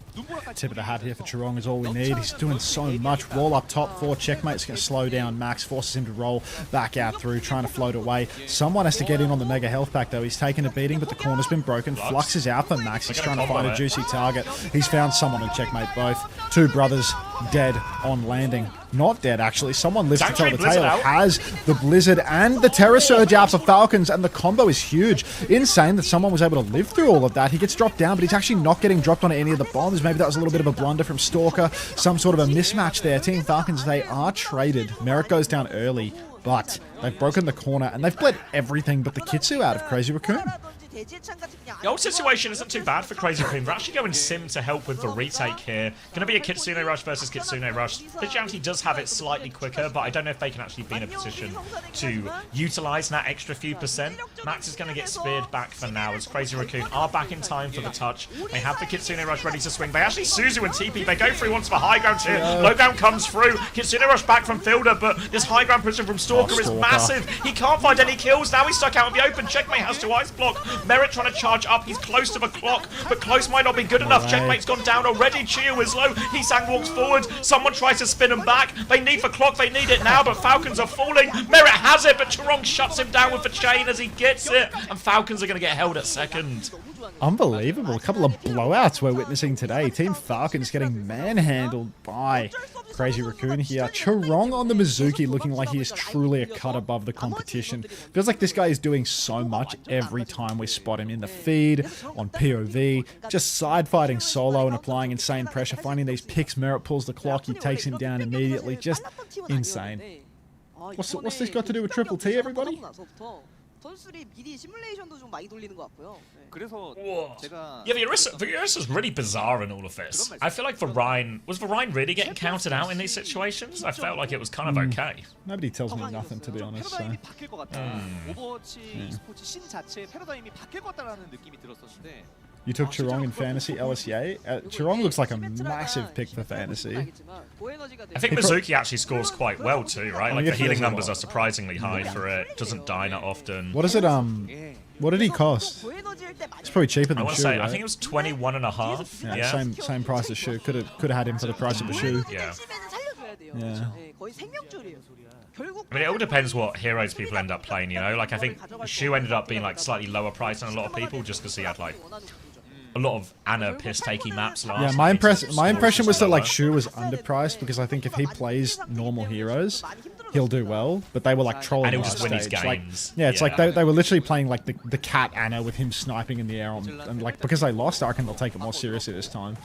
Tip of the hat here for Chorong is all we need. He's doing so much. Wall up top for Checkmate's going to slow down Max, forces him to roll back out through, trying to float away. Someone has to get in on the Mega Health Pack though. He's taken a beating, but the corner's been broken. Flux is out for Max. He's trying to find a juicy target. He's found someone on Checkmate both. Two brothers dead on landing. Not dead, actually. Someone lives to tell the tale. Has the Blizzard and the Terror Surge out for Falcons, and the combo is huge. Insane that someone was able to live through all of that. He gets dropped down, but he's actually not getting dropped on any of the bombs. Maybe that was a little bit of a blunder from Stalker. Some sort of a mismatch there. Team Falcons, they are traded. Merit goes down early, but they've broken the corner, and they've bled everything but the Kitsu out of Crazy Raccoon. The old situation isn't too bad for Crazy Raccoon. They're actually going Sim to help with the retake here. Going to be a Kitsune Rush versus Kitsune Rush. Vigilante does have it slightly quicker, but I don't know if they can actually be in a position to utilize that extra few percent. Max is going to get speared back for now as Crazy Raccoon are back in time for the touch. They have the Kitsune Rush ready to swing. They actually Suzu and TP. They go through onto the high ground here. Low ground comes through. Kitsune Rush back from Fielder, but this high ground position from Stalker is massive. He can't find any kills. Now he's stuck out in the open. Checkmate has to ice block. Merit trying to charge up. He's close to the clock, but close might not be good enough. Checkmate's gone down already. Chiyo is low. Heesang walks forward. Someone tries to spin him back. They need the clock. They need it now, but Falcons are falling. Merit has it, but Chorong shuts him down with the chain as he gets it, and Falcons are going to get held at second. Unbelievable. A couple of blowouts we're witnessing today. Team Falcons getting manhandled by Crazy Raccoon here. Chorong on the Mizuki looking like he is truly a cut above the competition. Feels like this guy is doing so much every time we spot him in the feed, on POV, just side fighting solo and applying insane pressure, finding these picks. Merit pulls the clock, he takes him down immediately. Just insane. What's this got to do with Triple T, everybody? 선수들이 미리 시뮬레이션도 좀 많이 돌리는 것 같고요. 그래서 제가 the Orisa's really bizarre in all of this. I feel like was Varine really getting counted out in these situations? I felt like it was kind of okay. Nobody tells me nothing, to be honest. So. 오버워치 e스포츠 신 자체의 패러다임이 바뀔 것 같다라는 느낌이 들었었는데. You took Chorong in Fantasy LSEA? Chorong looks like a massive pick for Fantasy. I think Mizuki actually scores quite well too, right? Like the healing numbers are surprisingly high for it. Doesn't die that often. What is it, what did he cost? It's probably cheaper than Shu, right? I think it was 21.5. Yeah, same price as Shu. Could have had him for the price of the Shu. Yeah. I mean, it all depends what heroes people end up playing, you know? Like, I think Shu ended up being, like, slightly lower priced than a lot of people just because he had, like, a lot of Ana piss-taking maps last. Yeah, my impression was that, like, Shu was underpriced because I think if he plays normal heroes, he'll do well, but they were, like, trolling and he'll just win his games. Like, yeah, it's like they were literally playing, like, the cat Ana with him sniping in the air, and, like, because they lost, I reckon they'll take it more seriously this time.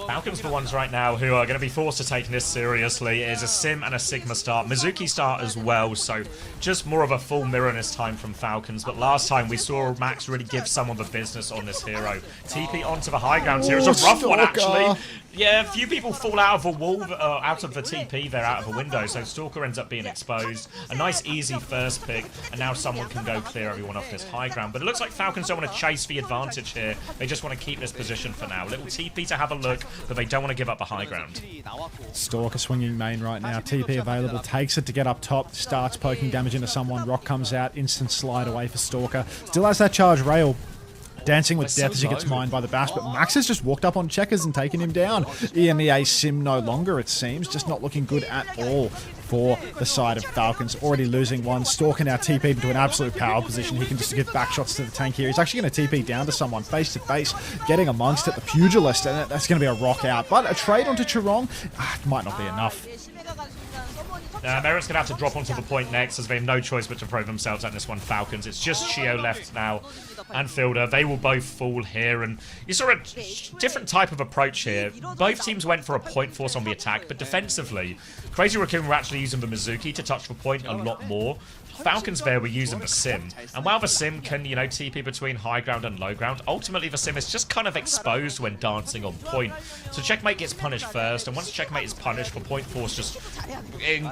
Falcons the ones right now who are going to be forced to take this seriously. It is a Sim and a Sigma start. Mizuki start as well, so just more of a full mirror this time from Falcons. But last time we saw Max really give someone the business on this hero. TP onto the high ground here. It's a rough one, actually. Yeah, a few people fall out of a wall, out of the TP there, out of a window, so Stalker ends up being exposed. A nice, easy first pick, and now someone can go clear everyone off this high ground. But it looks like Falcons don't want to chase the advantage here. They just want to keep this position for now. Little TP to have a look, but they don't want to give up the high ground. Stalker swinging main right now. TP available, takes it to get up top, starts poking damage into someone. Rock comes out, instant slide away for Stalker. Still has that charge rail. Dancing with death as he gets mined by the Bash, but Max has just walked up on Checkers and taken him down. EMEA Sim no longer, it seems. Just not looking good at all for the side of Falcons. Already losing one. Stalker now TP'd into an absolute power position. He can just give back shots to the tank here. He's actually going to TP down to someone face to face, getting amongst it. The Pugilist, and that's going to be a rock out. But a trade onto Chorong might not be enough. Merit's going to have to drop onto the point next as they have no choice but to throw themselves at this one Falcons. It's just Chiyo left now and Fielder. They will both fall here, and you saw a different type of approach here. Both teams went for a point force on the attack, but defensively, Crazy Raccoon were actually using the Mizuki to touch the point a lot more. Falcons there were using the sim, and while the sim can, you know, TP between high ground and low ground, ultimately the sim is just kind of exposed when dancing on point. So Checkmate gets punished first, and once Checkmate is punished, the point force just,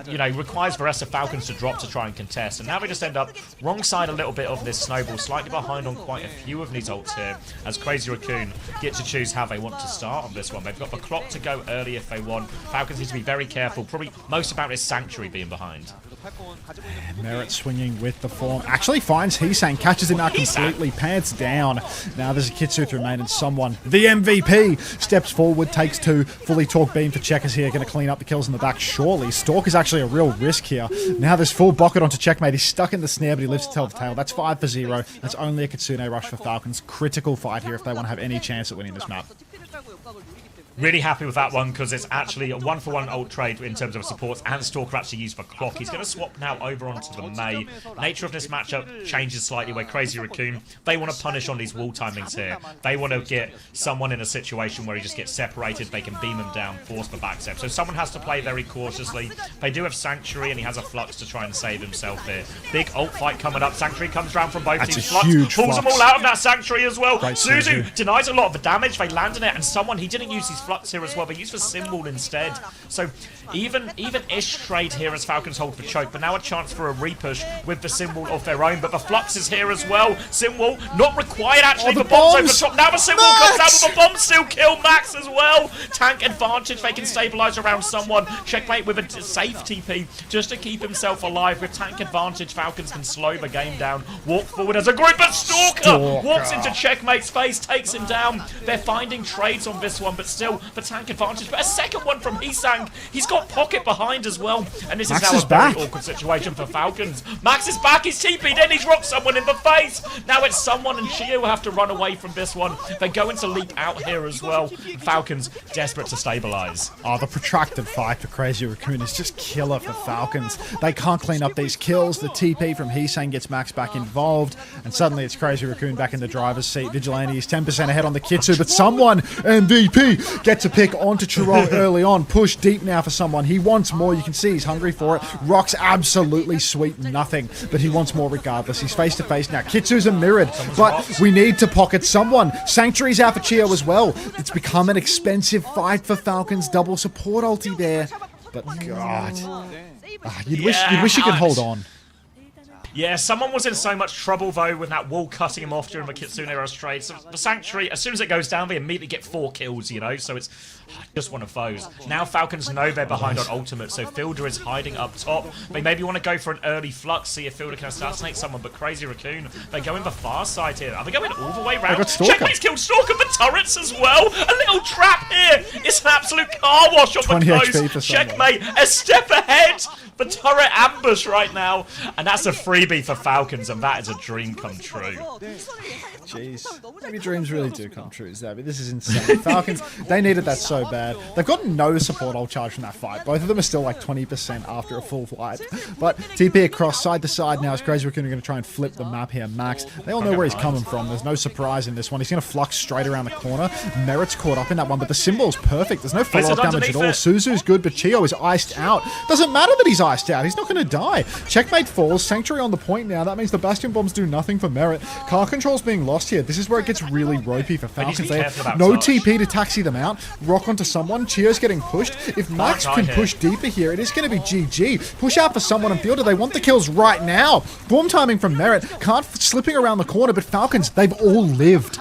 you know, requires the rest of Falcons to drop to try and contest. And now we just end up wrong side a little bit of this snowball, slightly behind on quite a few of these ults here, as Crazy Raccoon get to choose how they want to start on this one. They've got the clock to go early if they want. Falcons need to be very careful, probably most about his Sanctuary being behind. Merit swinging with the form. Actually finds Heesang, catches him out completely, pants down. Now there's a Kitsu to remain, and someone, the MVP, steps forward, takes two. Fully Torque Beam for Checkers here, going to clean up the kills in the back. Surely, Stalk is actually a real risk here. Now there's full bucket onto Checkmate. He's stuck in the snare, but he lives to tell the tale. That's 5 for 0. That's only a Kitsune rush for Falcons. Critical fight here if they want to have any chance at winning this map. Really happy with that one because it's actually a 1-for-1 ult trade in terms of supports, and Stalker actually used for clock. He's going to swap now over onto the Mei. Nature of this matchup changes slightly where Crazy Raccoon, they want to punish on these wall timings here. They want to get someone in a situation where he just gets separated, they can beam him down, force the back step. So someone has to play very cautiously. They do have Sanctuary, and he has a Flux to try and save himself here. Big ult fight coming up. Sanctuary comes round from both teams. Flux pulls them all out of that Sanctuary as well. Suzu denies a lot of the damage. They landed it, and someone, he didn't use his Flux here as well, but used for Symbol instead. So even-ish trade here as Falcons hold for choke, but now a chance for a repush with the Symbol of their own, but the Flux is here as well. Symbol not required actually, the bombs over top. Now the Symbol comes out with the bomb still kill Max as well. Tank advantage, they can stabilize around someone. Checkmate with a safe TP just to keep himself alive. With tank advantage, Falcons can slow the game down, walk forward as a group, but Stalker walks into Checkmate's face, takes him down. They're finding trades on this one, but still the tank advantage. But a second one from Heesang. He's got pocket behind as well, and this is now a very awkward situation for Falcons. Max is back, he's TP'd in, he's rocked someone in the face. Now it's someone, and Chio will have to run away from this one. They're going to leap out here as well. Falcons desperate to stabilize. Oh, the protracted fight for Crazy Raccoon is just killer for Falcons. They can't clean up these kills. The TP from Heesang gets Max back involved, and suddenly it's Crazy Raccoon back in the driver's seat. Vigilante is 10% ahead on the Kitsu, but someone, MVP, gets a pick onto Chiro early on. Push deep now for someone. He wants more. You can see he's hungry for it. Rock's absolutely sweet nothing, but he wants more regardless. He's face to face now. Kitsu's a mirrored, but we need to pocket someone. Sanctuary's out for Chio as well. It's become an expensive fight for Falcons. Double support ulti there, but God, you'd wish you could hold on. Yeah, someone was in so much trouble, though, with that wall cutting him off during the Kitsune Heroes trade. So the Sanctuary, as soon as it goes down, they immediately get 4 kills, you know? So it's just one of those. Now Falcons know they're behind on ultimate, so Fielder is hiding up top. They maybe want to go for an early Flux, see if Fielder can assassinate someone, but Crazy Raccoon, they're going the far side here. Are they going all the way around? Checkmate's killed Stalker, the turrets as well. A little trap here. It's an absolute car wash on the coast. Checkmate, a step ahead. The turret ambush right now, and that's a freebie for Falcons, and that is a dream come true. Jeez, maybe dreams really do come true, Zabby. This is insane. Falcons, they needed that so bad. They've got no support ult charge from that fight. Both of them are still like 20% after a full fight. But TP across side to side now as Crazy Raccoon are going to try and flip the map here. Max, they all know where he's coming from. There's no surprise in this one. He's going to flux straight around the corner. Merit's caught up in that one, but the symbol's perfect. There's no follow-up damage at all. Suzu's good, but Chio is iced out. Doesn't matter that he's iced out. He's not going to die. Checkmate falls. Sanctuary on the point now. That means the Bastion bombs do nothing for Merit. Car control's being lost here. This is where it gets really ropey for Falcons. They have no TP to taxi them out. Rock onto someone. Chio's getting pushed. If Max can push deeper here, it is going to be GG. Push out for someone in Fielder. They want the kills right now. Bomb timing from Merit. Can't slipping around the corner, but Falcons, they've all lived.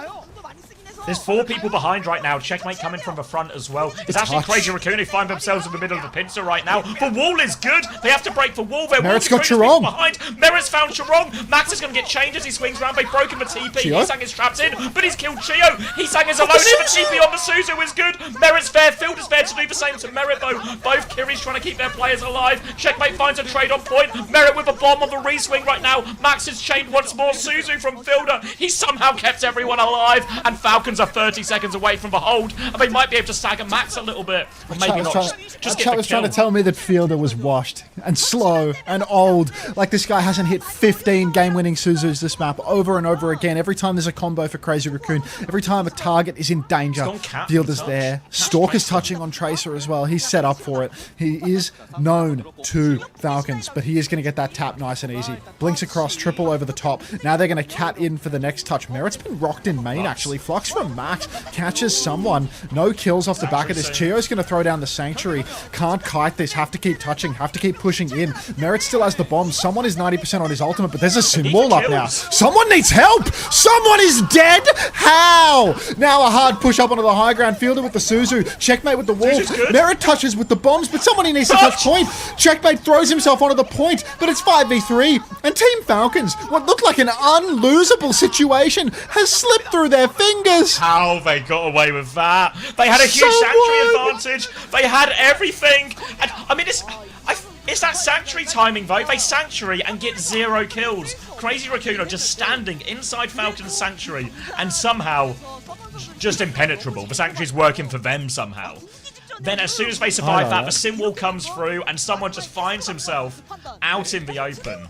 There's 4 people behind right now. Checkmate coming from the front as well. It's actually Crazy Raccoon who find themselves in the middle of the pincer right now. The wall is good. They have to break the wall. Merit's got Chirong. Behind. Merit's found Chirong. Max is going to get changed as he swings around. They've broken the TP. Heesang is trapped in, but he's killed Chio. Heesang is alone. The TP on the Suzu is good. Merit's fair. Fielder's fair to do the same to Merit, though. Both Kiris trying to keep their players alive. Checkmate finds a trade on point. Merit with a bomb on the re-swing right now. Max is chained once more. Suzu from Fielder. He somehow kept everyone alive, and Falcons Falcons are 30 seconds away from the hold, and they might be able to stagger Max a little bit. Or maybe not. Just get Chat the was kill. trying to tell me that Fielder was washed and slow and old. Like, this guy hasn't hit 15 game-winning Suzus this map over and over again. Every time there's a combo for Crazy Raccoon, every time a target is in danger, Fielder's there. Stalker's touching on Tracer as well. He's set up for it. He is known to Falcons, but he is going to get that tap nice and easy. Blinks across, triple over the top. Now they're going to cat in for the next touch. Merit's been rocked in main, actually. Flux from Max catches someone. No kills off the back of this. Chio's going to throw down the Sanctuary. Can't kite this. Have to keep touching. Have to keep pushing in. Merit still has the bomb. Someone is 90% on his ultimate, but there's a sim wall up now. Someone needs help! Someone is dead! How? Now a hard push up onto the high ground. Fielder with the Suzu. Checkmate with the wall. Merit touches with the bombs, but somebody needs to touch point. Checkmate throws himself onto the point, but it's 5v3. And Team Falcons, what looked like an unlosable situation, has slipped through their fingers. How they got away with that? They had a huge Sanctuary advantage. They had everything. And I mean, it's that Sanctuary timing though. They Sanctuary and get 0 kills. Crazy Raccoon are just standing inside Falcon's Sanctuary and somehow just impenetrable. The Sanctuary's working for them somehow. Then as soon as they survive that, the sim wall comes through and someone just finds himself out in the open.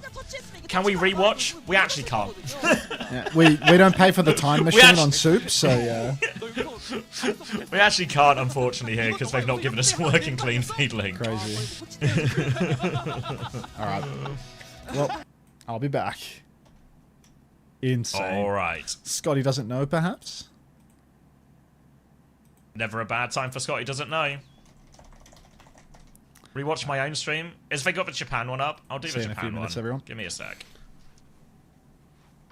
Can we rewatch? We actually can't. Yeah, we don't pay for the time machine on Soup, so yeah. We actually can't, unfortunately, here because they've not given us a working clean feed link. Crazy. Alright. Well, I'll be back. Insane. Alright. Scotty doesn't know, perhaps? Never a bad time for Scotty doesn't know. Rewatch my own stream. Is they got the Japan one up? I'll do the Japan one. Everyone. Give me a sec.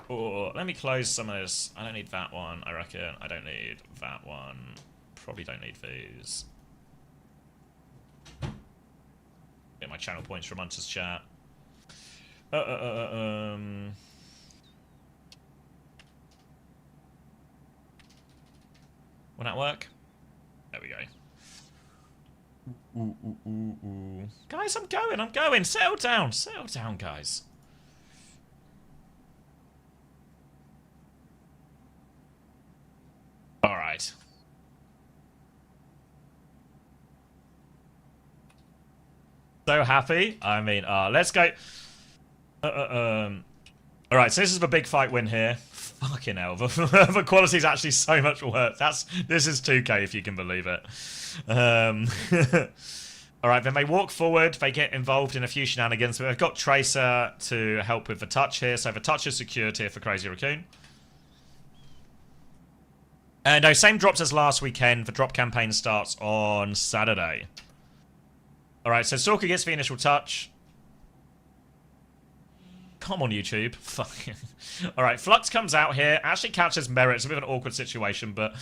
Oh, let me close some of this. I don't need that one, I reckon. I don't need that one. Probably don't need these. Get my channel points from Unter's chat. Will that work? There we go. Ooh. Guys, I'm going. Settle down, guys. All right. So happy. I mean, let's go. All right, so this is the big fight win here. Fucking hell, the quality is actually so much worse. This is 2K if you can believe it. All right, then they walk forward. They get involved in a few shenanigans. But they've got Tracer to help with the touch here, so the touch is secured here for Crazy Raccoon. No, same drops as last weekend. The drop campaign starts on Saturday. All right, so Stalker gets the initial touch. Come on, YouTube. Fuck. Alright, Flux comes out here. Actually catches Merit. It's a bit of an awkward situation, but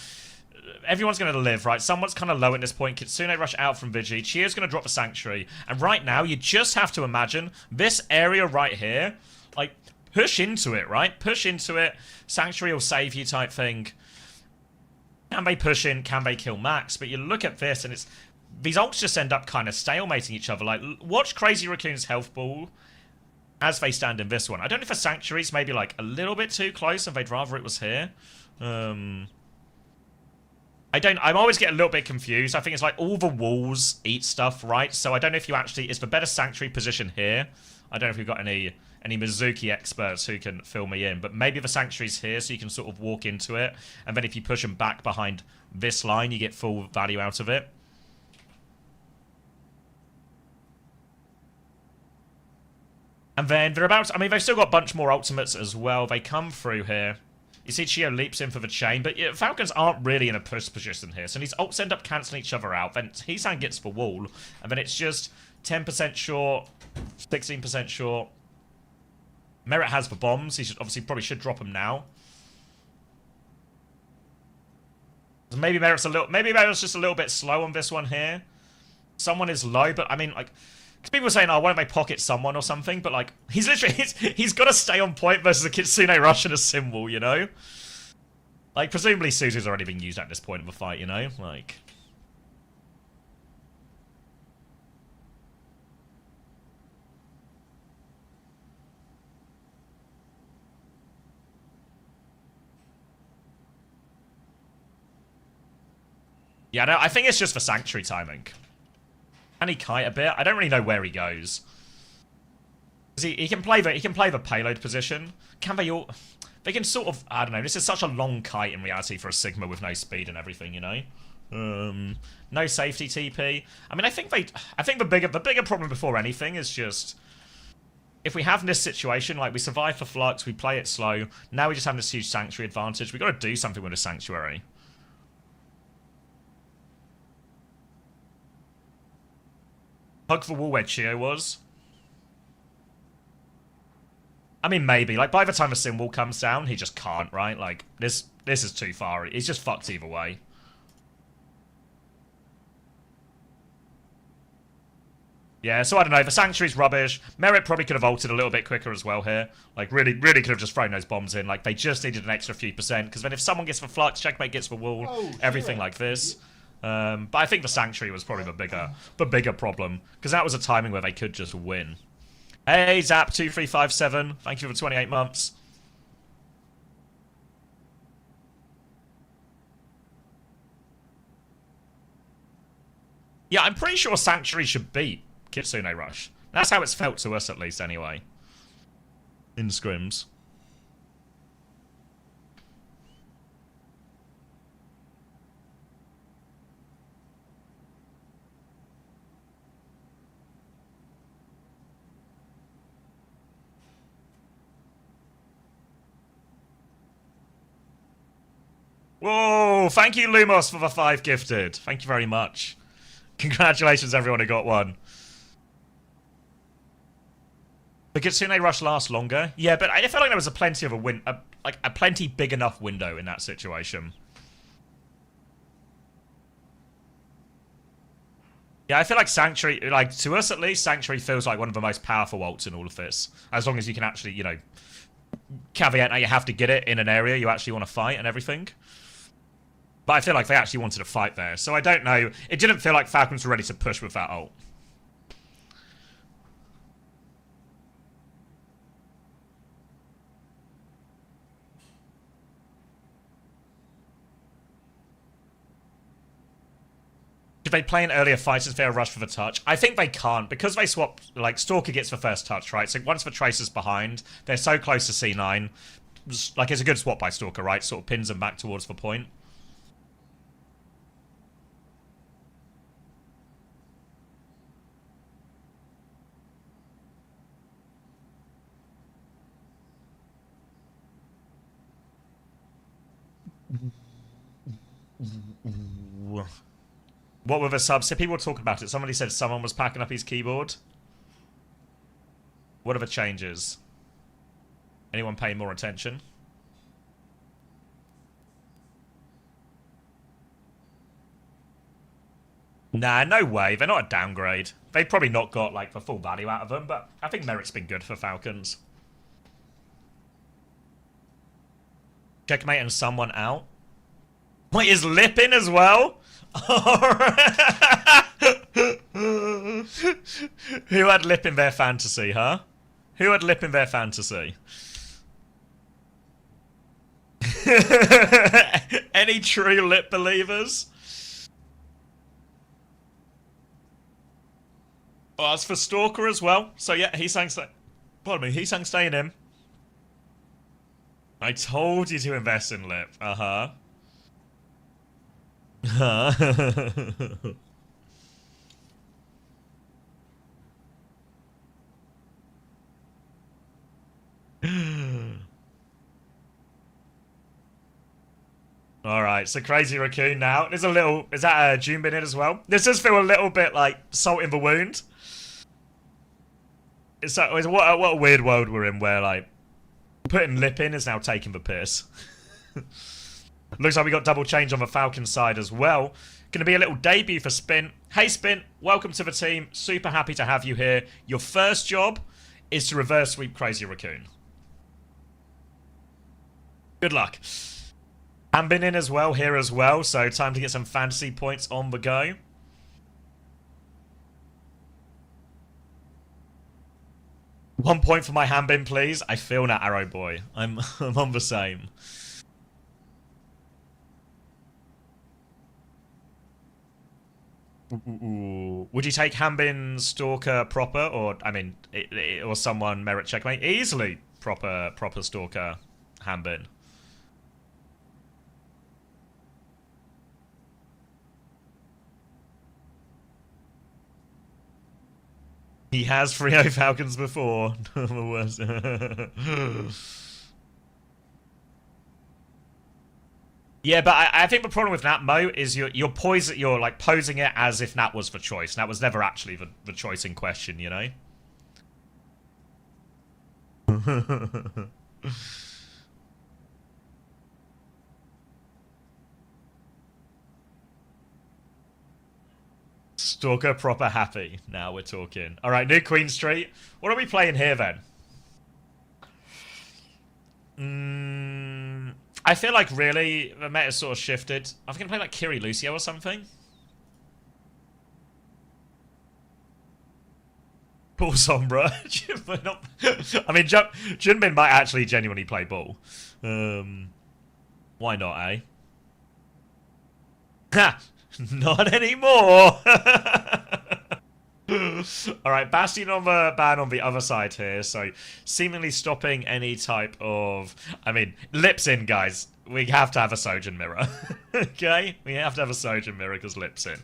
everyone's going to live, right? Someone's kind of low at this point. Kitsune rush out from Vigi. Chio's going to drop the Sanctuary. And right now, you just have to imagine this area right here. Like, push into it, right? Push into it. Sanctuary will save you type thing. Can they push in? Can they kill Max? But you look at this, and it's... These ults just end up kind of stalemating each other. Like, watch Crazy Raccoon's health ball as they stand in this one. I don't know if a Sanctuary's maybe like a little bit too close and they'd rather it was here. I'm always getting a little bit confused. I think it's like all the walls eat stuff, right? So I don't know if you actually, is the better Sanctuary position here? I don't know if we've got any Mizuki experts who can fill me in, but maybe the Sanctuary's here so you can sort of walk into it. And then if you push them back behind this line, you get full value out of it. And then they're about to, I mean, they've still got a bunch more ultimates as well. They come through here. You see Chio leaps in for the chain, but yeah, Falcons aren't really in a push position here. So these ults end up cancelling each other out. Then Heesan gets the wall, and then it's just 10% short, 16% short. Merit has the bombs. He should probably should drop them now. Maybe Merit's just a little bit slow on this one here. Someone is low, but I mean, like... Because people are saying, oh, why don't they pocket someone or something? But, like, he's literally... He's got to stay on point versus a Kitsune rush and a symbol, you know? Like, presumably Suzu's already been used at this point of the fight, you know? Like... Yeah, no, I think it's just for Sanctuary timing. Can he kite a bit? I don't really know where he goes. He can play the payload position. Can they all... They can sort of... I don't know. This is such a long kite in reality for a Sigma with no speed and everything, you know? No safety TP. I mean, I think the bigger problem before anything is just... If we have this situation, like we survive for Flux, we play it slow, now we just have this huge Sanctuary advantage. We've got to do something with a Sanctuary. Hug the wall where Chio was. I mean, maybe. Like, by the time the sim wall comes down, he just can't, right? Like, this is too far. He's just fucked either way. Yeah, so I don't know. The Sanctuary's rubbish. Merit probably could have ulted a little bit quicker as well here. Like, really could have just thrown those bombs in. Like, they just needed an extra few %. Because then if someone gets the Flux, Checkmate gets the wall, everything like this. But I think the Sanctuary was probably the bigger problem. Because that was a timing where they could just win. Hey, Zap2357. Thank you for 28 months. Yeah, I'm pretty sure Sanctuary should beat Kitsune Rush. That's how it's felt to us, at least, anyway. In scrims. Whoa! Thank you, Lumos, for the 5 gifted. Thank you very much. Congratulations, everyone who got one. The Kitsune Rush lasts longer. Yeah, but I felt like there was a plenty of a plenty big enough window in that situation. Yeah, I feel like Sanctuary, like, to us at least, Sanctuary feels like one of the most powerful ults in all of this. As long as you can actually, you know, caveat that you have to get it in an area you actually want to fight and everything. But I feel like they actually wanted to fight there. So I don't know. It didn't feel like Falcons were ready to push with that ult. Should they play an earlier fight as fair rush for the touch? I think they can't, because they swap, like, Stalker gets the first touch, right? So once the Tracer's behind, they're so close to C9. Like, it's a good swap by Stalker, right? Sort of pins them back towards the point. What were the subs? So people were talking about it. Somebody said someone was packing up his keyboard. What are the changes? Anyone paying more attention? Nah, no way. They're not a downgrade. They've probably not got, like, the full value out of them, but I think Merit's been good for Falcons. Checkmate and someone out. Wait, is Lip in as well? Who had Lip in their fantasy, huh? Who had Lip in their fantasy? Any true Lip believers? Oh, that's for Stalker as well. So yeah, he sang pardon me, he sang staying in. I told you to invest in Lip. Uh-huh. Alright, so Crazy Raccoon now. There's a little... Is that a June bin in as well? This does feel a little bit like salt in the wound. It's like, what a weird world we're in where, like, putting Lip in is now taking the piss. Looks like we got double change on the Falcon side as well. Gonna be a little debut for Spin. Hey Spin, welcome to the team. Super happy to have you here. Your first job is to reverse sweep Crazy Raccoon. Good luck. Ambin in as well, here as well, so time to get some fantasy points on the go. One point for my Hambin, please. I feel that, Arrow Boy. I'm on the same. Ooh. Would you take Hanbin, Stalker, proper, or I mean, or someone merit checkmate? Easily proper Stalker, Hanbin. He has 3-0 Falcons before. The worst. Yeah, but I think the problem with Nat, Mo, is you're like posing it as if Nat was the choice. Nat was never actually the choice in question, you know? Stalker proper happy. Now we're talking. Alright, new Queen Street. What are we playing here then? I feel like really the meta's sort of shifted. I was gonna play like Kiri Lucio or something. Ball Sombra. I mean, Junbin might actually genuinely play ball. Why not, eh? Ha! Not anymore! Alright, Bastion on the ban on the other side here, so seemingly stopping any type of... I mean, lips in, guys. We have to have a Sojin mirror. Okay? We have to have a Sojin mirror because lips in.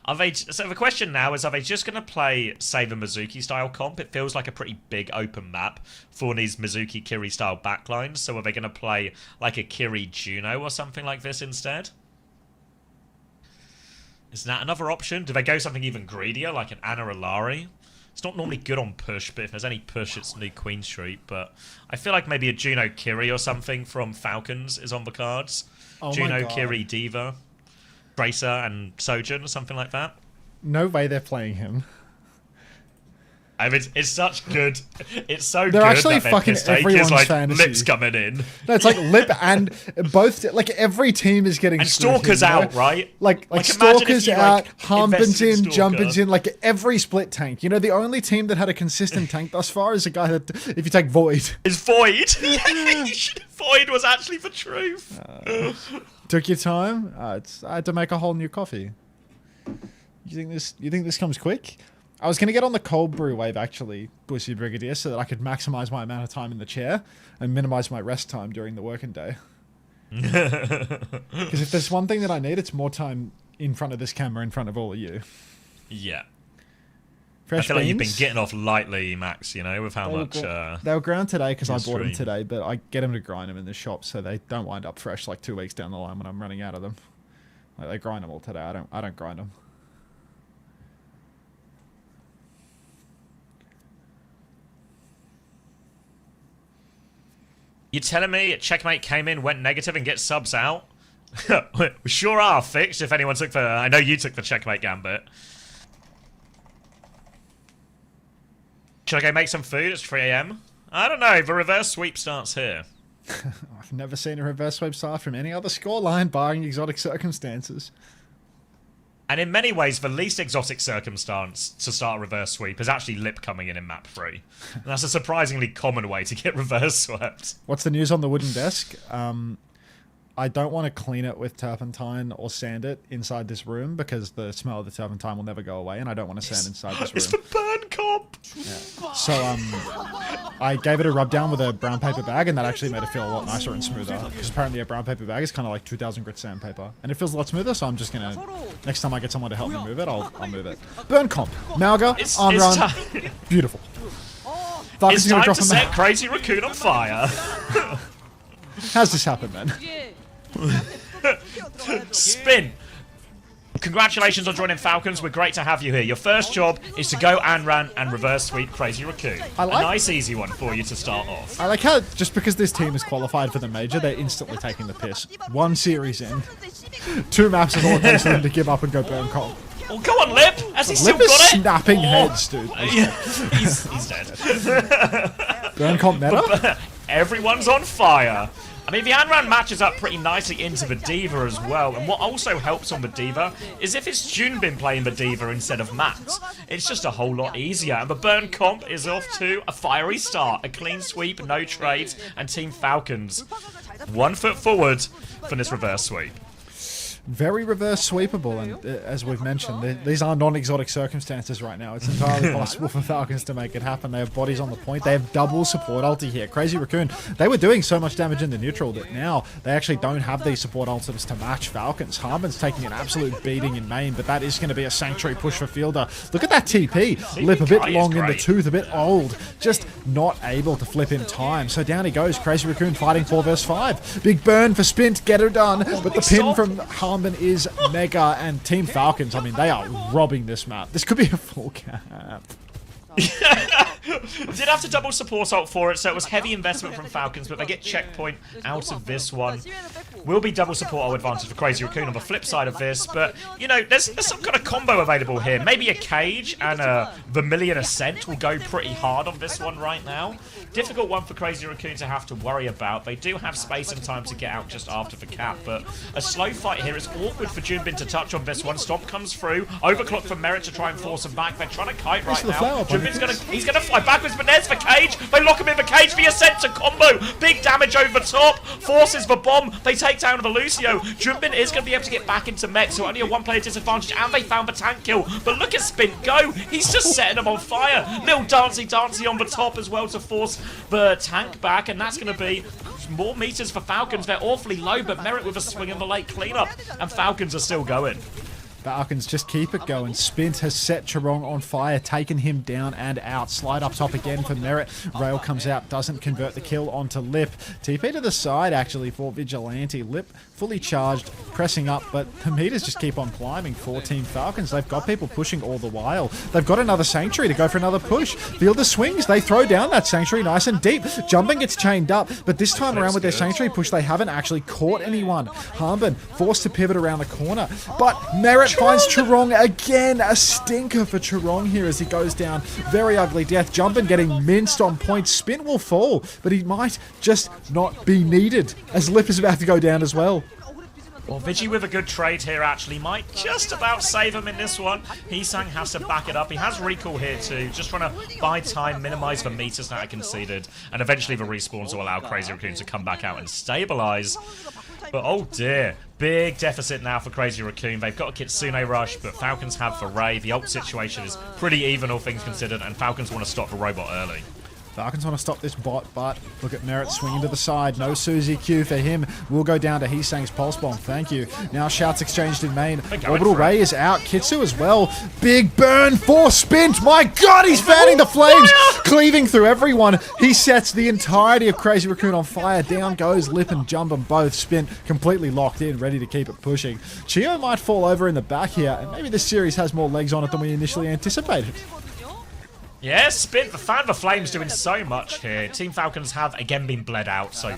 Are they... So the question now is, are they just going to play, say, the Mizuki style comp? It feels like a pretty big open map for these Mizuki Kiri style backlines, so are they going to play like a Kiri Juno or something like this instead? Is that another option? Do they go something even greedier, like an Ana Alari? It's not normally good on push, but if there's any push, it's new Queen Street. But I feel like maybe a Juno Kiri or something from Falcons is on the cards. Oh Juno, Kiri, Diva, Tracer, and Sojin, or something like that. No way they're playing him. I mean, it's such good. It's so They're good actually that fucking everyone's like fantasy. Lips coming in. No, it's like Lip and both. Like every team is getting. And Stalker's out, right? Like Stalker's out, Harmbin's in, Jumpin's in. Like every split tank. You know, the only team that had a consistent tank thus far is a guy that, if you take Void, is Void. Void was actually the truth. Took your time. I had to make a whole new coffee. You think this comes quick? I was going to get on the cold brew wave, actually, Bussy Brigadier, so that I could maximize my amount of time in the chair and minimize my rest time during the working day. Because if there's one thing that I need, it's more time in front of this camera, in front of all of you. Yeah. Fresh I feel like you've been beans. getting off lightly, Max, you know, with how much... they were ground today because I bought them stream. today, but I get them to grind them in the shop so they don't wind up fresh like 2 weeks down the line when I'm running out of them. Like, they grind them all today. I don't grind them. You telling me Checkmate came in, went negative, and gets subs out? We sure are fixed if anyone took the... I know you took the Checkmate Gambit. Should I go make some food? It's 3 AM. I don't know. The reverse sweep starts here. I've never seen a reverse sweep start from any other scoreline, barring exotic circumstances. And in many ways, the least exotic circumstance to start a reverse sweep is actually Lip coming in map 3. And that's a surprisingly common way to get reverse swept. What's the news on the wooden desk? I don't want to clean it with turpentine or sand it inside this room because the smell of the turpentine will never go away, and I don't want to sand inside this room. It's the burn comp! Yeah. So, I gave it a rub down with a brown paper bag, and that actually made it feel a lot nicer and smoother. Because apparently a brown paper bag is kind of like 2,000 grit sandpaper. And it feels a lot smoother, so I'm just going to... Next time I get someone to help me move it, I'll move it. Burn comp. Malga, arm run. Beautiful. It's time to set Crazy Raccoon on fire. How's this happen, man? Spin. Congratulations on joining Falcons. We're great to have you here. Your first job is to go Anran and reverse sweep Crazy Raccoon. A nice easy one for you to start off. I like how just because this team is qualified for the major, they're instantly taking the piss. 1 series in. 2 maps is all it takes for them to give up and go burn comp. Oh, go on, Lip! Has he still Lip is got it? snapping heads, dude. He's dead. Burn comp meta? Everyone's on fire. I mean, the Anran matches up pretty nicely into the Diva as well, and what also helps on the Diva is if it's Junbin playing the Diva instead of Matt, it's just a whole lot easier, and the burn comp is off to a fiery start, a clean sweep, no trades, and Team Falcons 1 foot forward for this reverse sweep. very reverse sweepable, and as we've mentioned, these are non-exotic circumstances right now. It's entirely possible for Falcons to make it happen. They have bodies on the point. They have double support ulti here. Crazy Raccoon, they were doing so much damage in the neutral that now they actually don't have these support ultimates to match Falcons. Harmon's taking an absolute beating in main, but that is going to be a Sanctuary push for Fielder. Look at that TP. Lip a bit long in the tooth, a bit old. Just not able to flip in time. So down he goes. Crazy Raccoon fighting 4 versus 5. Big burn for Spint. Get her done. But the pin from Harmon is mega. And Team Falcons, I mean, they are robbing this map. This could be a full cap. Did have to double support ult for it, so it was heavy investment from Falcons, but they get checkpoint out of this one. Will be double support ult advantage for Crazy Raccoon on the flip side of this, but, you know, there's some kind of combo available here. Maybe a Cage and a Vermilion Ascent will go pretty hard on this one right now. Difficult one for Crazy Raccoon to have to worry about. They do have space and time to get out just after the cap, but a slow fight here is awkward for Junbin to touch on this one. Stomp comes through, overclock for Merit to try and force him back. They're trying to kite right now. Junbin's he's gonna fly backwards, but there's the Cage. They lock him in the Cage. The Ascent to combo. Big damage over top. Forces the bomb. They take down the Lucio. Junbin is gonna be able to get back into mech, so only a 1-player disadvantage, and they found the tank kill. But look at Spin go. He's just setting them on fire. Little dancey on the top as well to force the tank back, and that's gonna be more meters for Falcons. They're awfully low, but Merit with a swing in the late cleanup, and Falcons are still going. Falcons just keep it going. Spint has set Chirong on fire, taken him down and out. Slide up top again for Merit. Rail comes out, doesn't convert the kill onto Lip. TP to the side actually for Vigilante. Lip fully charged, pressing up, but the meters just keep on climbing for Team Falcons. They've got people pushing all the while. They've got another Sanctuary to go for another push. Fielder swings, they throw down that Sanctuary nice and deep. Jumping gets chained up, but this time around with their Sanctuary push, they haven't actually caught anyone. Harmon forced to pivot around the corner, but Merit finds Chirong again. A stinker for Chirong here as he goes down. Very ugly death. Jumpin getting minced on point. Spin will fall, but he might just not be needed as Lip is about to go down as well. Well, Vigi with a good trade here actually might just about save him in this one. Heesang has to back it up. He has recall here too, just trying to buy time, minimize the meters that are conceded, and eventually the respawns will allow Crazy Raccoon to come back out and stabilize. But oh dear, big deficit now for Crazy Raccoon. They've got a Kitsune rush, but Falcons have for Ray. The ult situation is pretty even, all things considered, and Falcons want to stop the robot early. Falcons want to stop this bot, but look at Merit swinging to the side. No Suzy Q for him. Will go down to Heesang's Pulse Bomb. Thank you. Now shouts exchanged in main. Orbital Ray is out. Kitsu as well. Big burn for Spint. My God, he's fanning the flames. Cleaving through everyone. He sets the entirety of Crazy Raccoon on fire. Down goes Lip and Jumbin both. Spint completely locked in, ready to keep it pushing. Chio might fall over in the back here, and maybe this series has more legs on it than we initially anticipated. Yeah, Spin, the Fan of the Flames doing so much here. Team Falcons have again been bled out, so